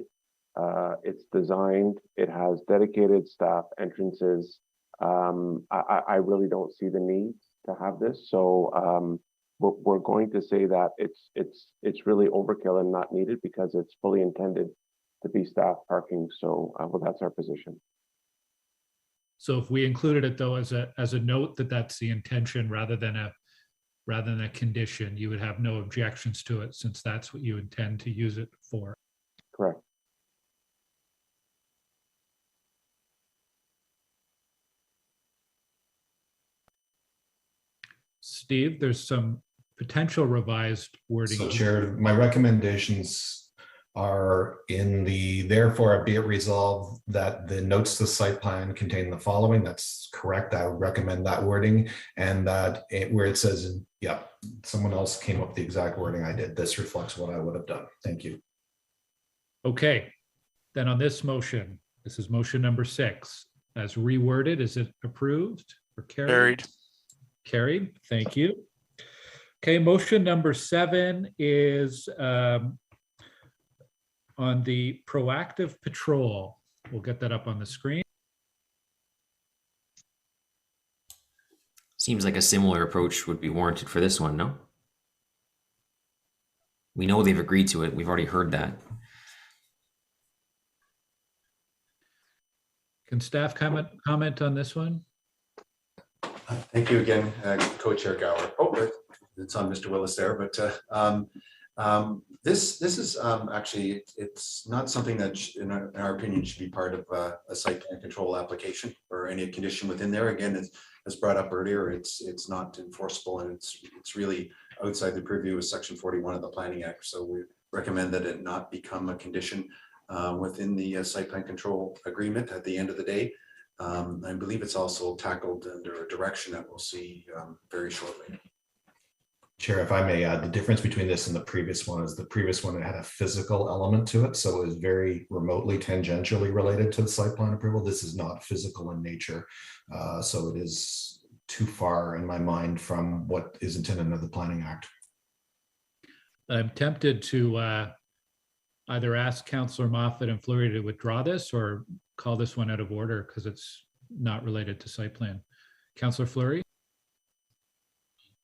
it's designed, it has dedicated staff entrances. I really don't see the need to have this. So we're going to say that it's really overkill and not needed because it's fully intended to be staff parking. So well, that's our position. So if we included it though as a note that that's the intention rather than a condition, you would have no objections to it since that's what you intend to use it for. Correct. Steve, there's some potential revised wording. So Chair, my recommendations are in the therefore be it resolved that the notes to the site plan contain the following. That's correct. I would recommend that wording, and that where it says, yeah, someone else came up with the exact wording I did. This reflects what I would have done. Thank you. Okay, then on this motion, this is motion number 6. As reworded, is it approved or carried? Carried. Carried, thank you. Okay, motion number 7 is on the proactive patrol. We'll get that up on the screen. Seems like a similar approach would be warranted for this one, no? We know they've agreed to it. We've already heard that. Can staff comment on this one? Thank you again, Co-Chair Gower. Oh, it's on Mr. Willis there, but this is actually, it's not something that in our opinion should be part of a site plan control application or any condition within there. Again, as brought up earlier, it's not enforceable, and it's really outside the purview of Section 41 of the Planning Act. So we recommend that it not become a condition within the site plan control agreement at the end of the day. I believe it's also tackled under a direction that we'll see very shortly. Chair, if I may add, the difference between this and the previous one is the previous one had a physical element to it. So it was very remotely tangentially related to the site plan approval. This is not physical in nature. So it is too far in my mind from what is intended under the Planning Act. I'm tempted to either ask Councillor Moffat and Fleury to withdraw this or call this one out of order because it's not related to site plan. Councillor Fleury?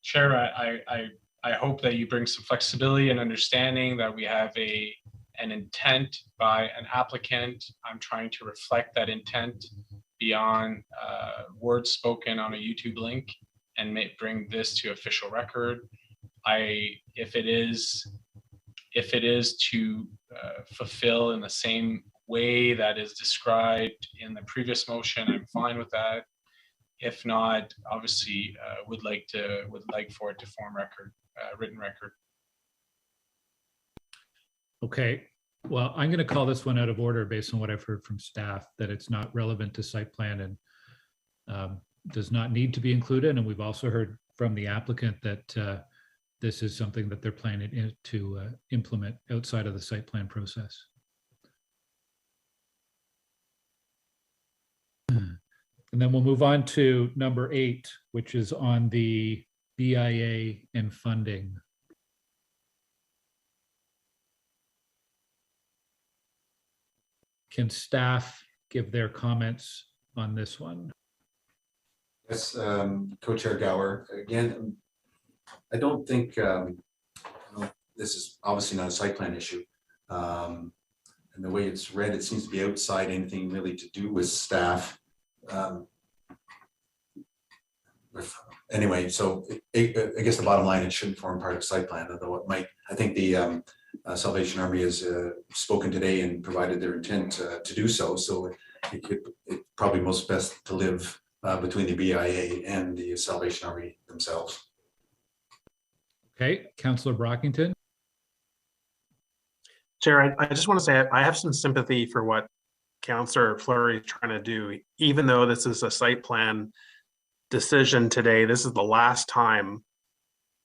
Chair, I hope that you bring some flexibility and understanding that we have an intent by an applicant. I'm trying to reflect that intent beyond words spoken on a YouTube link and bring this to official record. If it is to fulfill in the same way that is described in the previous motion, I'm fine with that. If not, obviously, would like for it to form record, written record. Okay, well, I'm going to call this one out of order based on what I've heard from staff, that it's not relevant to site plan and does not need to be included. And we've also heard from the applicant that this is something that they're planning to implement outside of the site plan process. And then we'll move on to number 8, which is on the BIA and funding. Can staff give their comments on this one? Yes, Co-Chair Gower. Again, I don't think this is obviously not a site plan issue. And the way it's read, it seems to be outside anything really to do with staff. anyway, so I guess the bottom line, it shouldn't form part of site plan, although it might. I think the Salvation Army has spoken today and provided their intent to do so. So it probably most best to live between the BIA and the Salvation Army themselves. Okay, Councillor Brockington. Chair, I just want to say I have some sympathy for what Councillor Fleury is trying to do. Even though this is a site plan decision today, this is the last time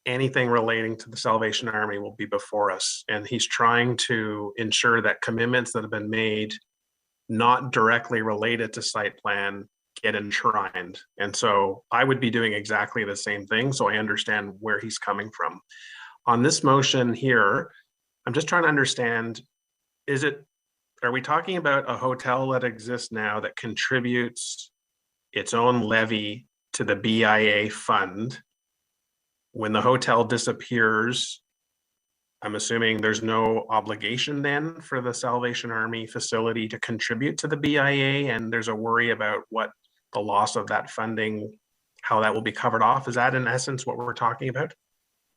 anything relating to the Salvation Army will be before us. And he's trying to ensure that commitments that have been made not directly related to site plan get enshrined. And so I would be doing exactly the same thing. So I understand where he's coming from. On this motion here, I'm just trying to understand, are we talking about a hotel that exists now that contributes its own levy to the BIA fund? When the hotel disappears, I'm assuming there's no obligation then for the Salvation Army facility to contribute to the BIA, and there's a worry about what the loss of that funding, how that will be covered off. Is that in essence what we're talking about?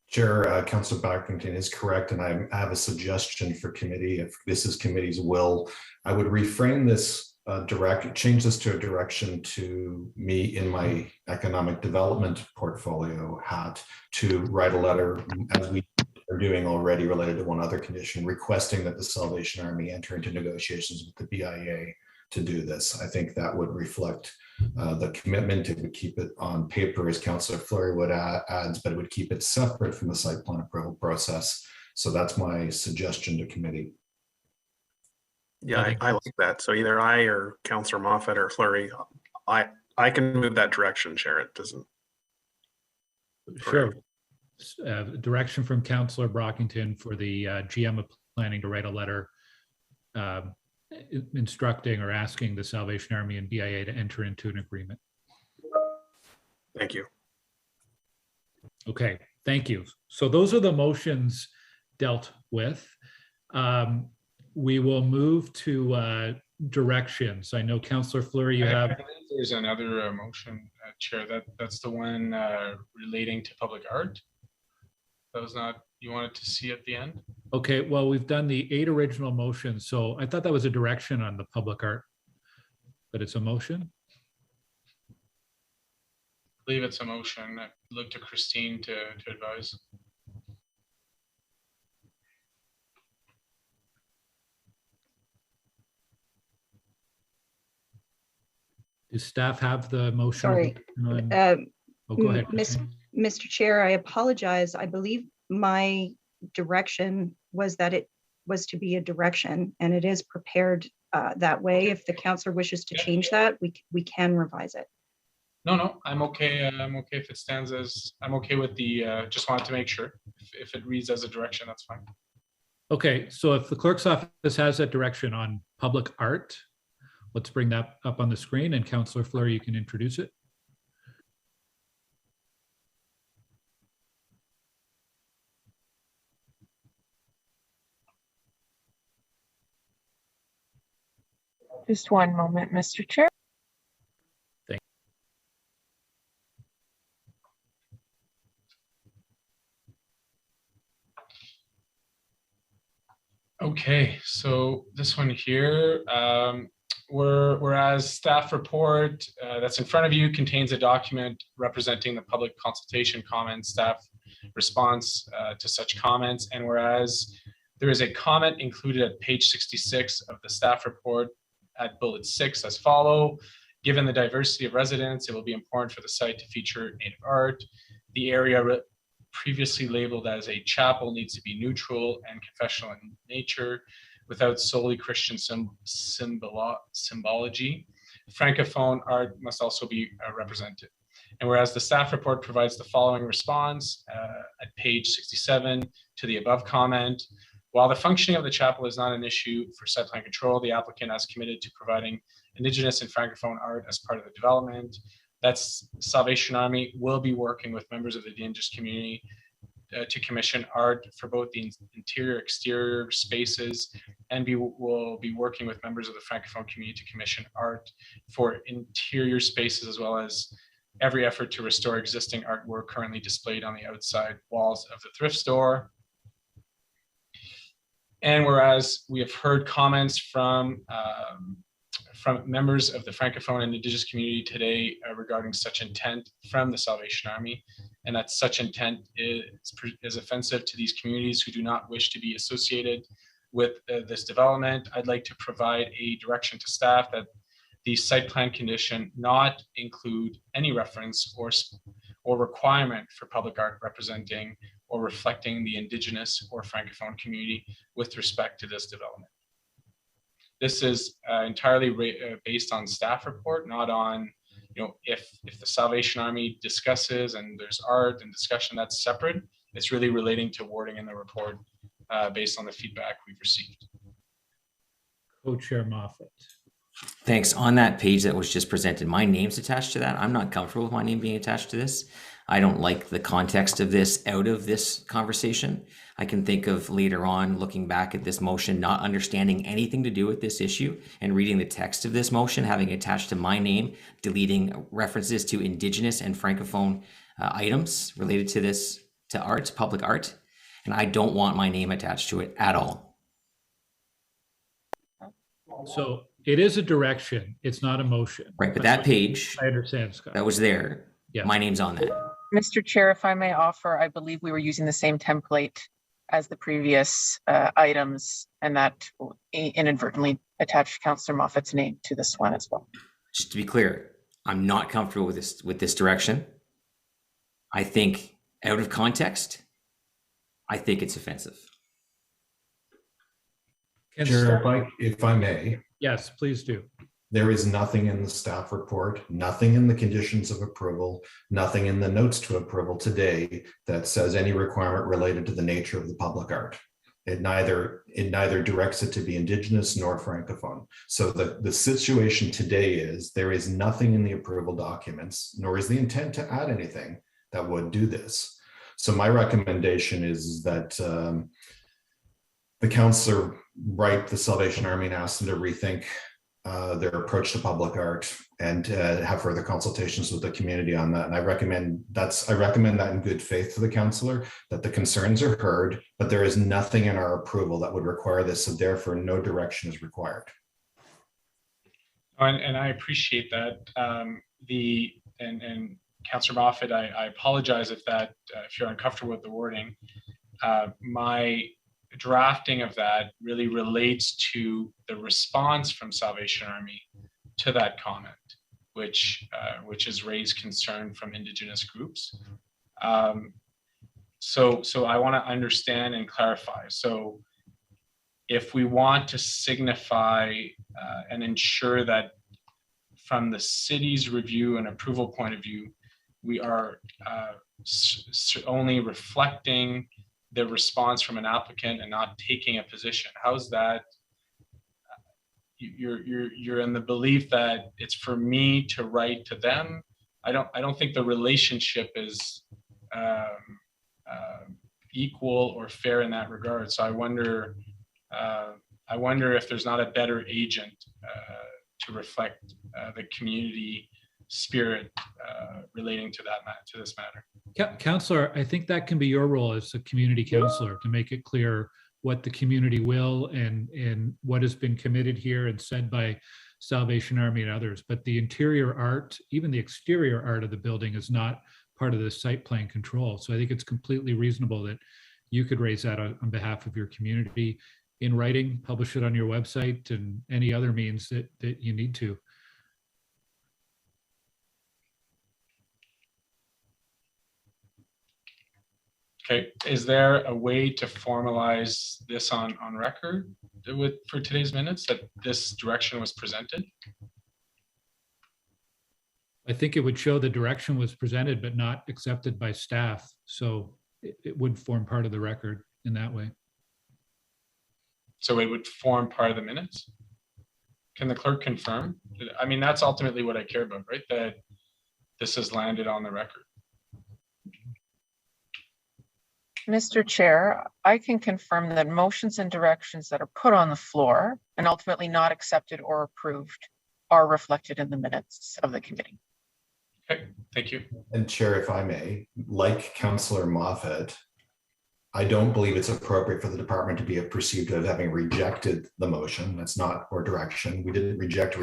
Chair, Councillor Barkington is correct, and I have a suggestion for committee. If this is committee's will, I would reframe this change this to a direction to me in my economic development portfolio hat to write a letter, as we are doing already related to one other condition, requesting that the Salvation Army enter into negotiations with the BIA to do this. I think that would reflect the commitment. It would keep it on paper, as Councillor Fleury would adds, but it would keep it separate from the site plan approval process. So that's my suggestion to committee. Yeah, I like that. So either I or Councillor Moffat or Fleury, I can move that direction, Chair. It doesn't. Sure. Direction from Councillor Brockington for the GM of planning to write a letter instructing or asking the Salvation Army and BIA to enter into an agreement. Thank you. Okay, thank you. So those are the motions dealt with. We will move to directions. I know Councillor Fleury, you have. There's another motion, Chair. That's the one relating to public art. That was not, you wanted to see at the end? Okay, well, we've done the 8 original motions, so I thought that was a direction on the public art, but it's a motion? I believe it's a motion. I look to Christine to advise. Does staff have the motion? Sorry. Oh, go ahead. Mr. Chair, I apologize. I believe my direction was that it was to be a direction, and it is prepared that way. If the councillor wishes to change that, we can revise it. No, I'm okay. I'm okay if it stands as, I'm okay with the, just wanted to make sure. If it reads as a direction, that's fine. Okay, so if the clerk's office has that direction on public art, let's bring that up on the screen, and Councillor Fleury, you can introduce it. Just one moment, Mr. Chair. Thank you. Okay, so this one here, whereas staff report that's in front of you contains a document representing the public consultation comments, staff response to such comments, and whereas there is a comment included at page 66 of the staff report at bullet 6 as follow. Given the diversity of residents, it will be important for the site to feature native art. The area previously labeled as a chapel needs to be neutral and confessional in nature without solely Christian symbology. Francophone art must also be represented. And whereas the staff report provides the following response at page 67 to the above comment, while the functioning of the chapel is not an issue for site plan control, the applicant has committed to providing Indigenous and Francophone art as part of the development. That's Salvation Army will be working with members of the Indigenous community to commission art for both the interior, exterior spaces, and will be working with members of the Francophone community to commission art for interior spaces as well as every effort to restore existing artwork currently displayed on the outside walls of the thrift store. And whereas we have heard comments from members of the Francophone and Indigenous community today regarding such intent from the Salvation Army, and that such intent is offensive to these communities who do not wish to be associated with this development, I'd like to provide a direction to staff that the site plan condition not include any reference or requirement for public art representing or reflecting the Indigenous or Francophone community with respect to this development. This is entirely based on staff report, not on, if the Salvation Army discusses and there's art and discussion, that's separate. It's really relating to wording in the report based on the feedback we've received. Co-Chair Moffat. Thanks. On that page that was just presented, my name's attached to that. I'm not comfortable with my name being attached to this. I don't like the context of this out of this conversation. I can think of later on looking back at this motion, not understanding anything to do with this issue and reading the text of this motion, having attached to my name, deleting references to Indigenous and Francophone items related to this, to art, public art. And I don't want my name attached to it at all. So it is a direction. It's not a motion. Right, but that page, I understand, Scott. that was there. Yeah. My name's on that. Mr. Chair, if I may offer, I believe we were using the same template as the previous items, and that inadvertently attached Councillor Moffat's name to this one as well. Just to be clear, I'm not comfortable with this direction. I think out of context, I think it's offensive. Chair, if I may. Yes, please do. There is nothing in the staff report, nothing in the conditions of approval, nothing in the notes to approval today that says any requirement related to the nature of the public art. It neither directs it to be Indigenous nor Francophone. So the situation today is there is nothing in the approval documents, nor is the intent to add anything that would do this. So my recommendation is that the councillor write the Salvation Army and ask them to rethink their approach to public art and have further consultations with the community on that. And I recommend that in good faith to the councillor, that the concerns are heard, but there is nothing in our approval that would require this, so therefore no direction is required. And I appreciate that. And Councillor Moffat, I apologize if you're uncomfortable with the wording. My drafting of that really relates to the response from Salvation Army to that comment, which has raised concern from Indigenous groups. So I want to understand and clarify. So if we want to signify and ensure that from the city's review and approval point of view, we are only reflecting the response from an applicant and not taking a position. How's that? You're in the belief that it's for me to write to them. I don't think the relationship is equal or fair in that regard. So I wonder if there's not a better agent to reflect the community spirit relating to this matter. Councillor, I think that can be your role as a community councillor, to make it clear what the community will and what has been committed here and said by Salvation Army and others. But the interior art, even the exterior art of the building, is not part of the site plan control. So I think it's completely reasonable that you could raise that on behalf of your community in writing, publish it on your website, and any other means that you need to. Okay, is there a way to formalize this on record for today's minutes that this direction was presented? I think it would show the direction was presented but not accepted by staff. So it would form part of the record in that way. So it would form part of the minutes? Can the clerk confirm? I mean, that's ultimately what I care about, right? That this has landed on the record. Mr. Chair, I can confirm that motions and directions that are put on the floor and ultimately not accepted or approved are reflected in the minutes of the committee. Okay, thank you. And Chair, if I may, like Councillor Moffat, I don't believe it's appropriate for the department to be perceived as having rejected the motion. That's not our direction. We didn't reject.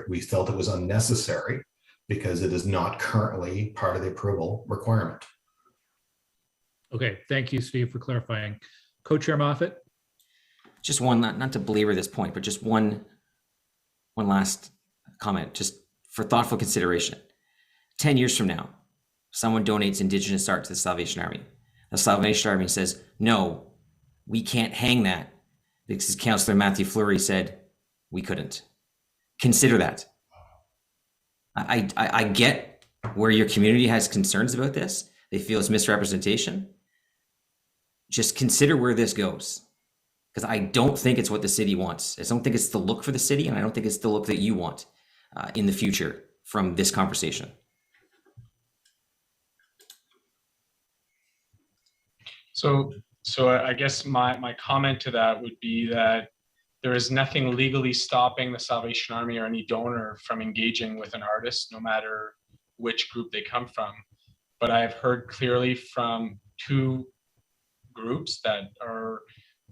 We felt it was unnecessary because it is not currently part of the approval requirement. Okay, thank you, Steve, for clarifying. Co-Chair Moffat? Just one, not to belabor this point, but just one last comment, just for thoughtful consideration. 10 years from now, someone donates Indigenous art to the Salvation Army. The Salvation Army says, no, we can't hang that because Councillor Matthew Fleury said we couldn't. Consider that. I get where your community has concerns about this. They feel it's misrepresentation. Just consider where this goes. Because I don't think it's what the city wants. I don't think it's the look for the city, and I don't think it's the look that you want in the future from this conversation. So I guess my comment to that would be that there is nothing legally stopping the Salvation Army or any donor from engaging with an artist, no matter which group they come from. But I have heard clearly from two groups that are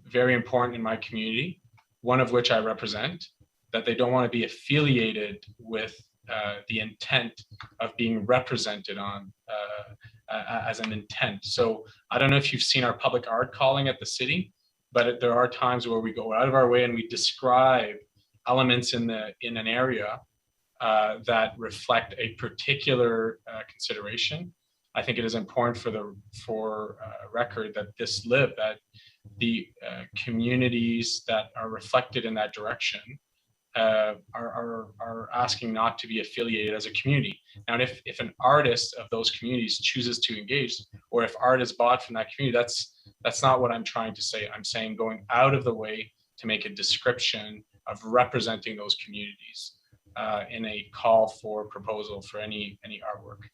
very important in my community, one of which I represent, that they don't want to be affiliated with the intent of being represented on as an intent. So I don't know if you've seen our public art calling at the city, but there are times where we go out of our way and we describe elements in an area that reflect a particular consideration. I think it is important for record that that the communities that are reflected in that direction are asking not to be affiliated as a community. Now, if an artist of those communities chooses to engage, or if art is bought from that community, that's not what I'm trying to say. I'm saying going out of the way to make a description of representing those communities in a call for proposal for any artwork.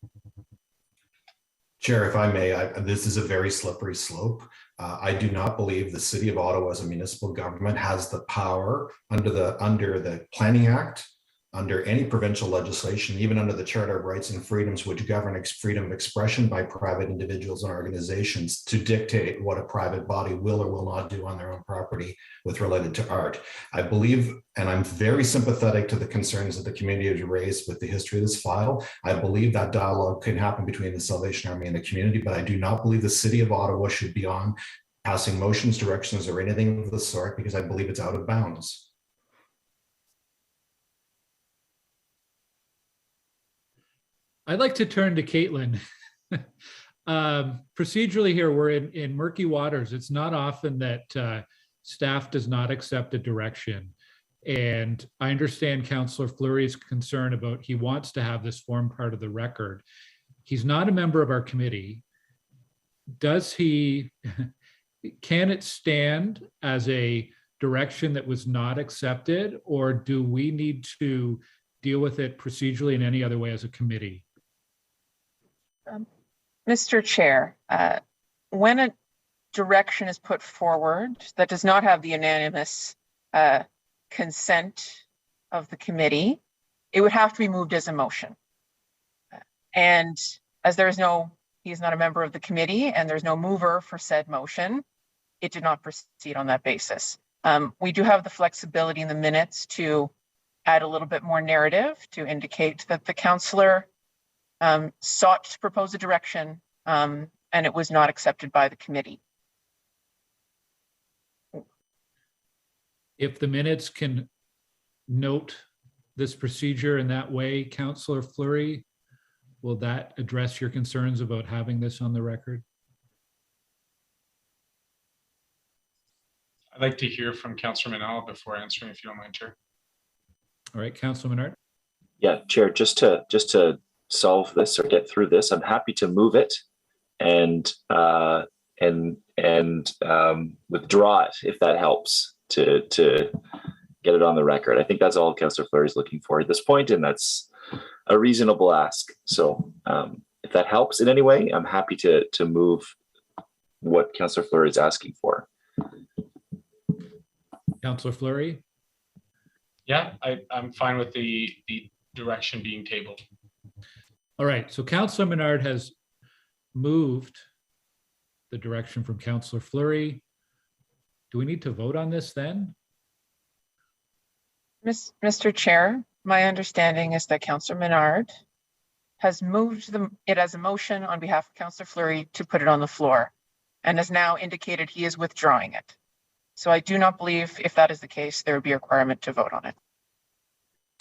Chair, if I may, this is a very slippery slope. I do not believe the City of Ottawa as a municipal government has the power under the Planning Act, under any provincial legislation, even under the Charter of Rights and Freedoms, which govern freedom of expression by private individuals and organizations, to dictate what a private body will or will not do on their own property with related to art. I believe, and I'm very sympathetic to the concerns that the community has raised with the history of this file. I believe that dialogue can happen between the Salvation Army and the community, but I do not believe the City of Ottawa should be on passing motions, directions, or anything of the sort, because I believe it's out of bounds. I'd like to turn to Caitlin. Procedurally here, we're in murky waters. It's not often that staff does not accept a direction. And I understand Councillor Fleury's concern about he wants to have this form part of the record. He's not a member of our committee. Does he, can it stand as a direction that was not accepted, or do we need to deal with it procedurally in any other way as a committee? Mr. Chair, when a direction is put forward that does not have the unanimous consent of the committee, it would have to be moved as a motion. And as he is not a member of the committee and there's no mover for said motion, it did not proceed on that basis. We do have the flexibility in the minutes to add a little bit more narrative to indicate that the councillor sought to propose a direction and it was not accepted by the committee. If the minutes can note this procedure in that way, Councillor Fleury, will that address your concerns about having this on the record? I'd like to hear from Councillor Manal before answering, if you don't mind, Chair. All right, Councillor Menard. Yeah, Chair, just to solve this or get through this, I'm happy to move it and withdraw it if that helps to get it on the record. I think that's all Councillor Fleury is looking for at this point, and that's a reasonable ask. So if that helps in any way, I'm happy to move what Councillor Fleury is asking for. Councillor Fleury? Yeah, I'm fine with the direction being tabled. All right, so Councillor Menard has moved the direction from Councillor Fleury. Do we need to vote on this then? Mr. Chair, my understanding is that Councillor Menard has moved it as a motion on behalf of Councillor Fleury to put it on the floor and has now indicated he is withdrawing it. So I do not believe if that is the case, there would be a requirement to vote on it.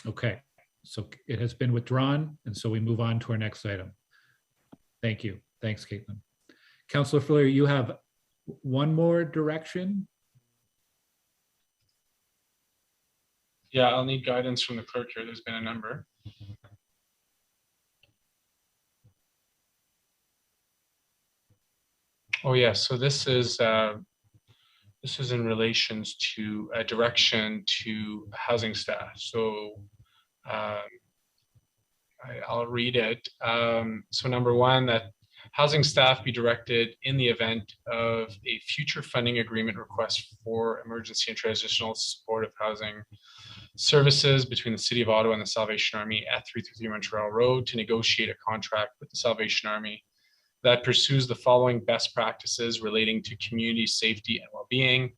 Okay, so it has been withdrawn, and so we move on to our next item. Thank you. Thanks, Caitlin. Councillor Fleury, you have one more direction. Yeah, I'll need guidance from the clerk here. There's been a number. Oh yeah, so this is in relations to a direction to housing staff. So I'll read it. So number one, that housing staff be directed in the event of a future funding agreement request for emergency and transitional supportive housing services between the City of Ottawa and the Salvation Army at 333 Montreal Road to negotiate a contract with the Salvation Army that pursues the following best practices relating to community safety and well-being.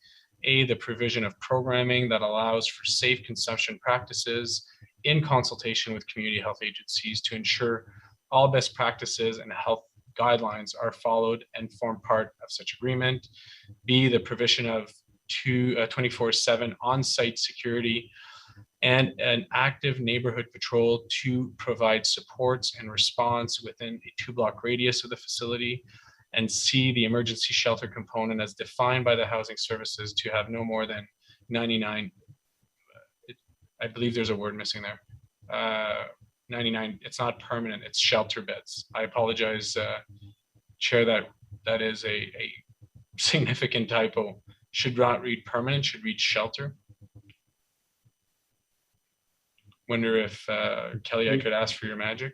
A, the provision of programming that allows for safe consumption practices in consultation with community health agencies to ensure all best practices and health guidelines are followed and form part of such agreement. B, the provision of 24/7 on-site security and an active neighborhood patrol to provide supports and response within a 2-block radius of the facility. And C, the emergency shelter component as defined by the housing services to have no more than 99, I believe there's a word missing there. 99, it's not permanent, it's shelter beds. I apologize, Chair, that is a significant typo. Should not read permanent, should read shelter. Wonder if, Kelly, I could ask for your magic.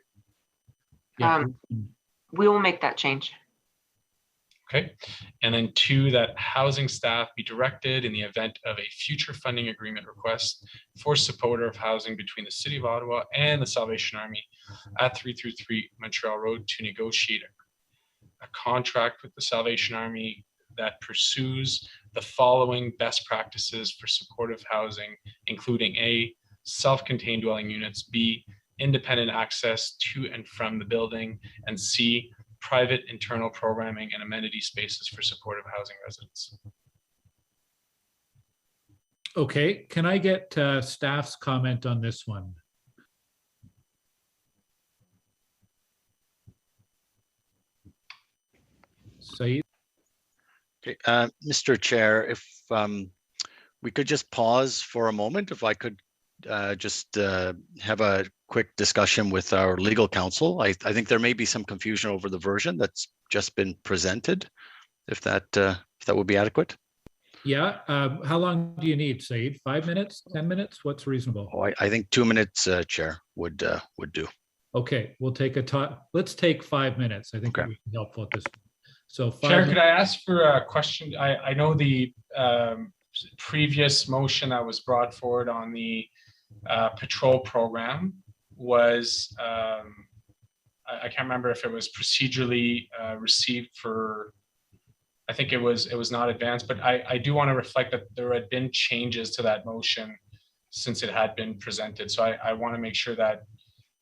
We will make that change. Okay. And then 2, that housing staff be directed in the event of a future funding agreement request for supportive housing between the City of Ottawa and the Salvation Army at 333 Montreal Road to negotiate a contract with the Salvation Army that pursues the following best practices for supportive housing, including A, self-contained dwelling units, B, independent access to and from the building, and C, private internal programming and amenity spaces for supportive housing residents. Okay, can I get staff's comment on this one? Said? Okay, Mr. Chair, if we could just pause for a moment, if I could just have a quick discussion with our legal counsel. I think there may be some confusion over the version that's just been presented, if that would be adequate. Yeah, how long do you need, Said? 5 minutes, 10 minutes? What's reasonable? Oh, I think 2 minutes, Chair, would do. Okay, we'll take let's take 5 minutes. I think that would be helpful at this point. So Chair, could I ask for a question? I know the previous motion that was brought forward on the patrol program was, I can't remember if it was procedurally received for, I think it was not advanced, but I do want to reflect that there had been changes to that motion since it had been presented. So I want to make sure that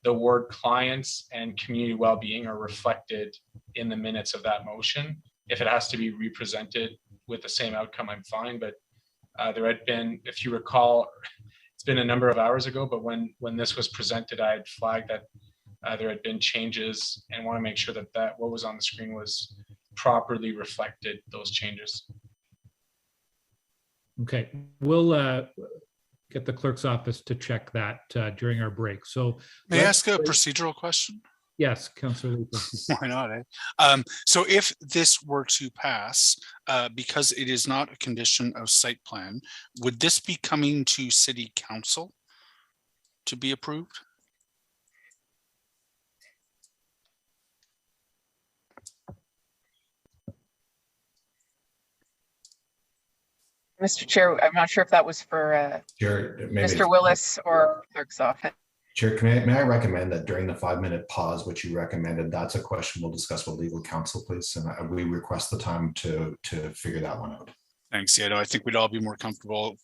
the word clients and community well-being are reflected in the minutes of that motion. If it has to be represented with the same outcome, I'm fine, but there had been, if you recall, it's been a number of hours ago, but when this was presented, I had flagged that there had been changes and want to make sure that what was on the screen was properly reflected, those changes. Okay, we'll get the clerk's office to check that during our break. So may I ask a procedural question? Yes, Councillor Leeper. Why not? Eh? So if this were to pass, because it is not a condition of site plan, would this be coming to City Council to be approved? Mr. Chair, I'm not sure if that was for Mr. Willis or clerk's office. Chair, may I recommend that during the 5-minute pause, which you recommended, that's a question we'll discuss with legal counsel, please. And we request the time to figure that one out. Thanks. Yeah, no, I think we'd all be more comfortable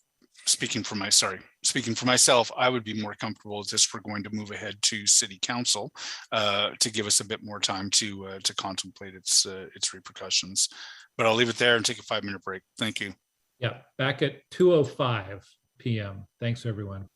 speaking for myself. I would be more comfortable if we're going to move ahead to city council to give us a bit more time to contemplate its repercussions. But I'll leave it there and take a 5-minute break. Thank you. Yeah, back at 2:05 p.m. Thanks, everyone.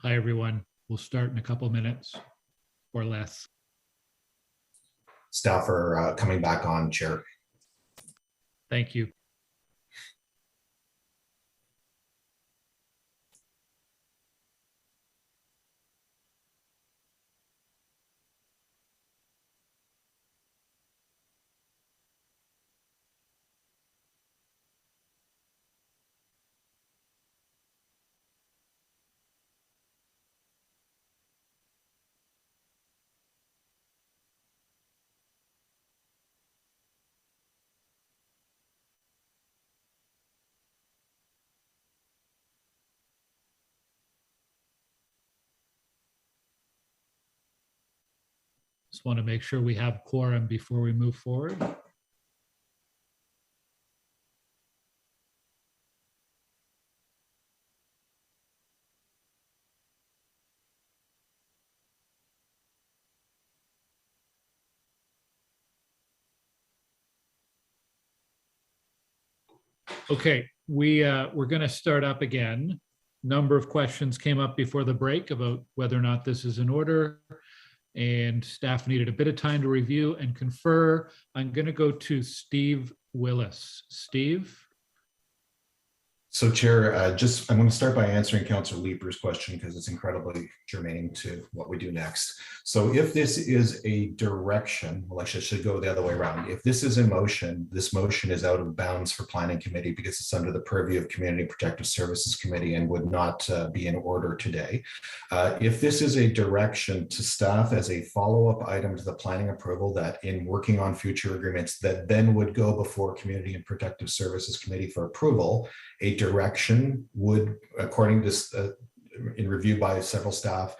Hi, everyone. We'll start in a couple minutes or less. Staff are coming back on, Chair. Thank you. Just want to make sure we have quorum before we move forward. Okay, we're going to start up again. Number of questions came up before the break about whether or not this is in order, and staff needed a bit of time to review and confer. I'm going to go to Steve Willis. Steve? So Chair, I'm going to start by answering Councillor Leeper's question because it's incredibly germane to what we do next. So if this is a direction, well, I should go the other way around. If this is a motion, this motion is out of bounds for Planning Committee because it's under the purview of Community Protective Services Committee and would not be in order today. If this is a direction to staff as a follow-up item to the planning approval that in working on future agreements that then would go before Community and Protective Services Committee for approval, a direction would, according to in review by several staff,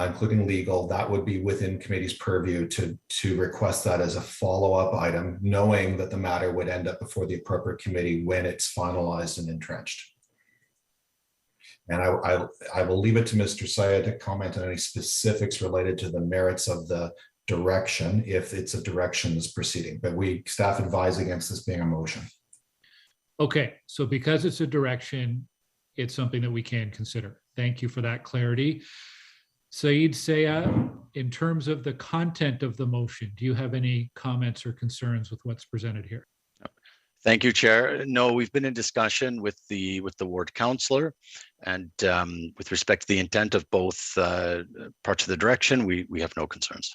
including legal, that would be within committee's purview to request that as a follow-up item, knowing that the matter would end up before the appropriate committee when it's finalized and entrenched. And I will leave it to Mr. Syed to comment on any specifics related to the merits of the direction if it's a direction that's proceeding, but staff advise against this being a motion. Okay, so because it's a direction, it's something that we can consider. Thank you for that clarity. Saeed Sayed, in terms of the content of the motion, do you have any comments or concerns with what's presented here? Thank you, Chair. No, we've been in discussion with the ward councillor, and with respect to the intent of both parts of the direction, we have no concerns.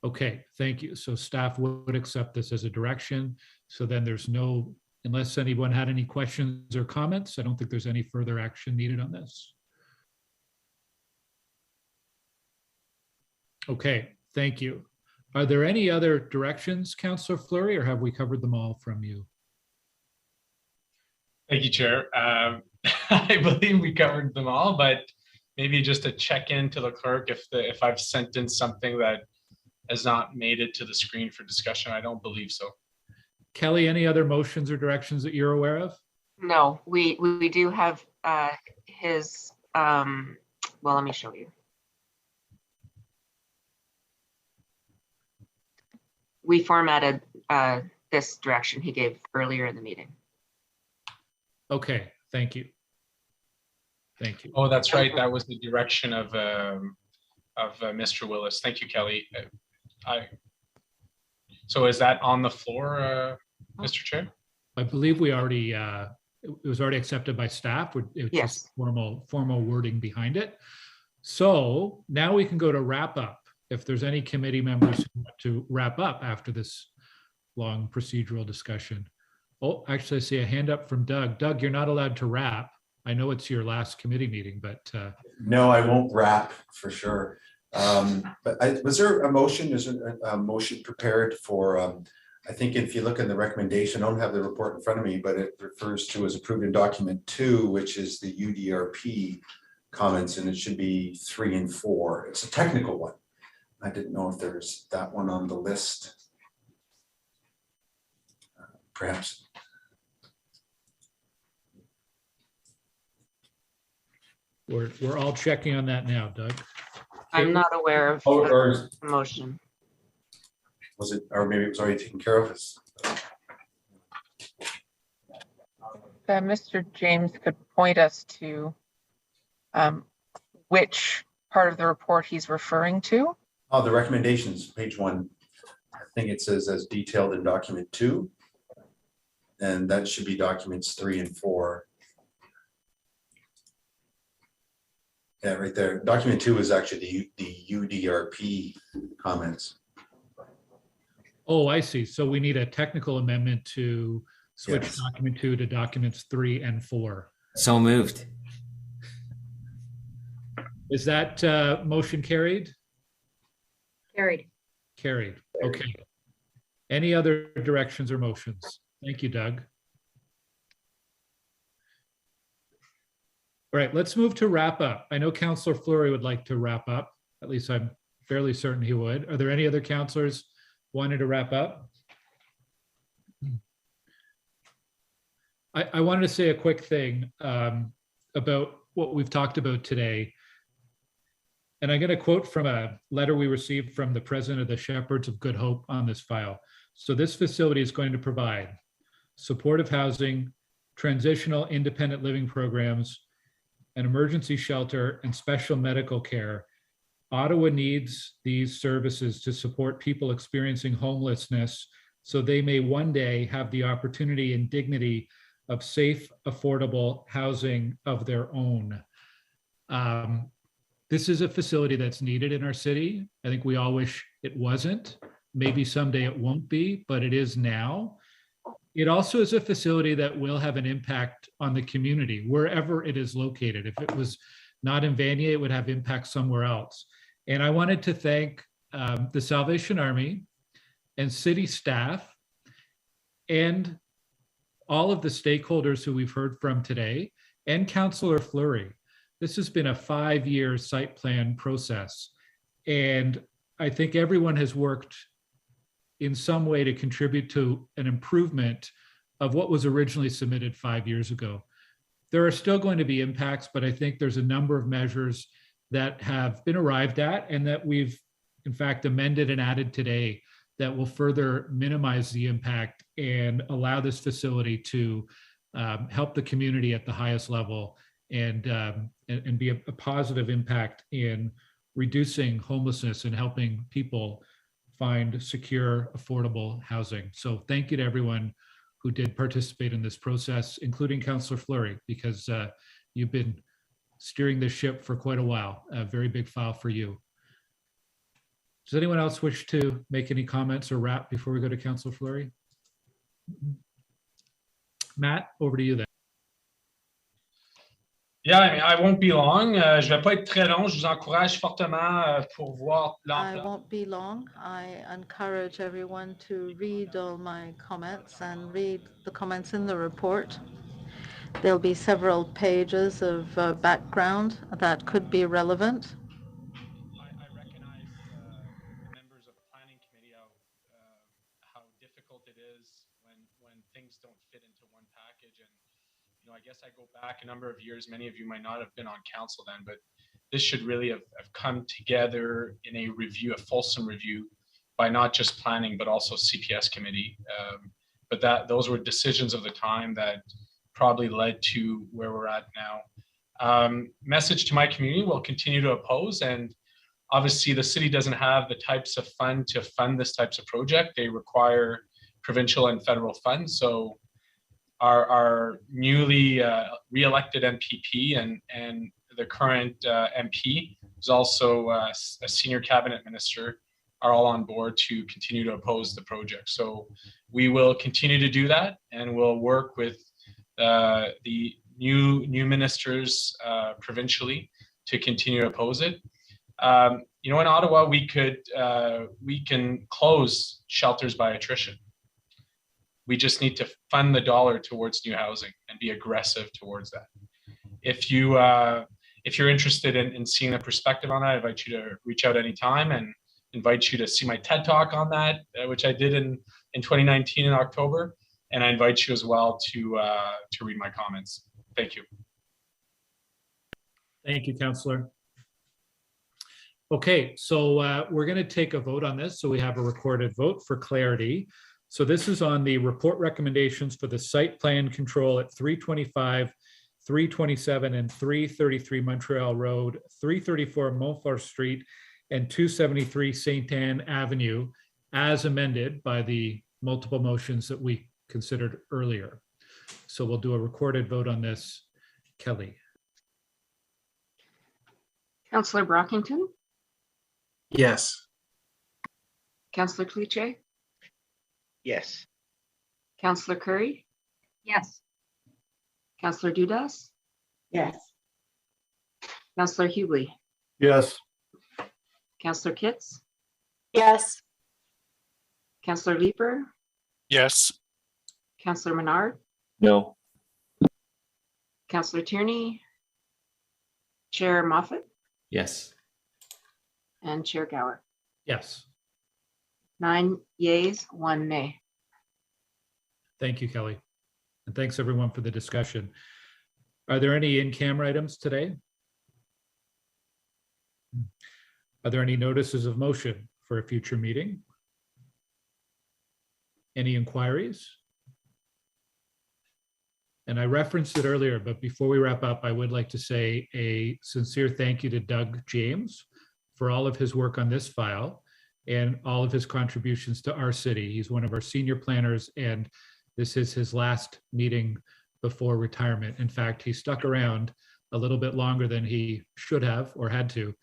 Okay, thank you. So staff would accept this as a direction. So then there's no, unless anyone had any questions or comments, I don't think there's any further action needed on this. Okay, thank you. Are there any other directions, Councillor Fleury, or have we covered them all from you? Thank you, Chair. I believe we covered them all, but maybe just a check in to the clerk if I've sent in something that has not made it to the screen for discussion. I don't believe so. Kelly, any other motions or directions that you're aware of? No, we do have his, well, let me show you. We formatted this direction he gave earlier in the meeting. Okay, thank you. Thank you. Oh, that's right. That was the direction of Mr. Willis. Thank you, Kelly. So is that on the floor, Mr. Chair? I believe we already, it was already accepted by staff. It was just formal wording behind it. So now we can go to wrap up. If there's any committee members who want to wrap up after this long procedural discussion. Oh, actually, I see a hand up from Doug. Doug, you're not allowed to wrap. I know it's your last committee meeting, but. No, I won't wrap for sure. But was there a motion? Is there a motion prepared for, I think if you look in the recommendation, I don't have the report in front of me, but it refers to as approved in document 2, which is the UDRP comments, and it should be 3 and 4. It's a technical one. I didn't know if there's that one on the list. Perhaps. We're all checking on that now, Doug. I'm not aware of the motion. Was it, or maybe it was already taken care of? Mr. James could point us to which part of the report he's referring to. Oh, the recommendations, page 1. I think it says as detailed in document 2. And that should be documents 3 and 4. Yeah, right there. Document 2 is actually the UDRP comments. Oh, I see. So we need a technical amendment to switch Yes. document 2 to documents 3 and 4. So moved. Is that motion carried? Carried. Carried. Okay. Any other directions or motions? Thank you, Doug. All right, let's move to wrap up. I know Councillor Fleury would like to wrap up. At least I'm fairly certain he would. Are there any other councillors wanting to wrap up? I wanted to say a quick thing about what we've talked about today. And I'm going to quote from a letter we received from the president of the Shepherds of Good Hope on this file. So this facility is going to provide supportive housing, transitional independent living programs, an emergency shelter, and special medical care. Ottawa needs these services to support people experiencing homelessness so they may one day have the opportunity and dignity of safe, affordable housing of their own. This is a facility that's needed in our city. I think we all wish it wasn't. Maybe someday it won't be, but it is now. It also is a facility that will have an impact on the community, wherever it is located. If it was not in Vanier, it would have impact somewhere else. And I wanted to thank the Salvation Army and city staff and all of the stakeholders who we've heard from today, and Councillor Fleury. This has been a 5-year site plan process. And I think everyone has worked in some way to contribute to an improvement of what was originally submitted 5 years ago. There are still going to be impacts, but I think there's a number of measures that have been arrived at and that we've in fact amended and added today that will further minimize the impact and allow this facility to help the community at the highest level and be a positive impact in reducing homelessness and helping people find secure, affordable housing. So thank you to everyone who did participate in this process, including Councillor Fleury, because you've been steering this ship for quite a while. A very big file for you. Does anyone else wish to make any comments or wrap before we go to Councillor Fleury? Matt, over to you then. Yeah, I mean, I won't be long. Je vais pas être très long. Je vous encourage fortement pour voir I won't be long. I encourage everyone to read all my comments and read the comments in the report. There'll be several pages of background that could be relevant. I recognize the members of the planning committee how difficult it is when things don't fit into one package. And you know, I guess I go back a number of years. Many of you might not have been on council then, but this should really have come together in a review, a fulsome review, by not just planning but also CPS committee. But those were decisions of the time that probably led to where we're at now. Message to my community: we'll continue to oppose, and obviously the city doesn't have the types of fund to fund this types of project. They require provincial and federal funds. So our newly re-elected MPP and the current MP, who's also a senior cabinet minister, are all on board to continue to oppose the project. So we will continue to do that, and we'll work with the new ministers provincially to continue to oppose it. You know, in Ottawa, we can close shelters by attrition. We just need to fund the dollar towards new housing and be aggressive towards that. If you're interested in seeing a perspective on that, I invite you to reach out anytime, and invite you to see my TED Talk on that, which I did in 2019 in October. And I invite you as well to read my comments. Thank you. Thank you, Councillor. Okay, so we're going to take a vote on this. So we have a recorded vote for clarity. So this is on the report recommendations for the site plan control at 325 327 and 333 Montreal Road, 334 Montfort Street, and 273 Saint Anne Avenue, as amended by the multiple motions that we considered earlier. So we'll do a recorded vote on this. Kelly. Councillor Brockington, Yes. Councillor Cloutier, Yes. Councillor Curry, Yes. Councillor Dudas, Yes. Councillor Hughley, Yes. Councillor Kitts, Yes. Councillor Leeper, Yes. Councillor Menard, No. Councillor Tierney, Chair Moffat, Yes. and Chair Gower. Yes. 9 yeas, 1 nay. Thank you, Kelly. And thanks everyone for the discussion. Are there any in-camera items today? Are there any notices of motion for a future meeting? Any inquiries? And I referenced it earlier, but before we wrap up, I would like to say a sincere thank you to Doug James for all of his work on this file and all of his contributions to our city. He's one of our senior planners, and this is his last meeting before retirement. In fact, he stuck around a little bit longer than he should have or had to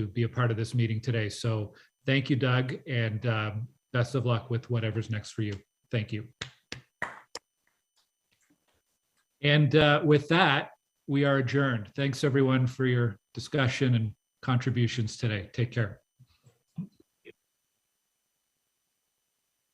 be a part of this meeting today. So thank you, Doug, and best of luck with whatever's next for you. Thank you. And with that, we are adjourned. Thanks everyone for your discussion and contributions today. Take care.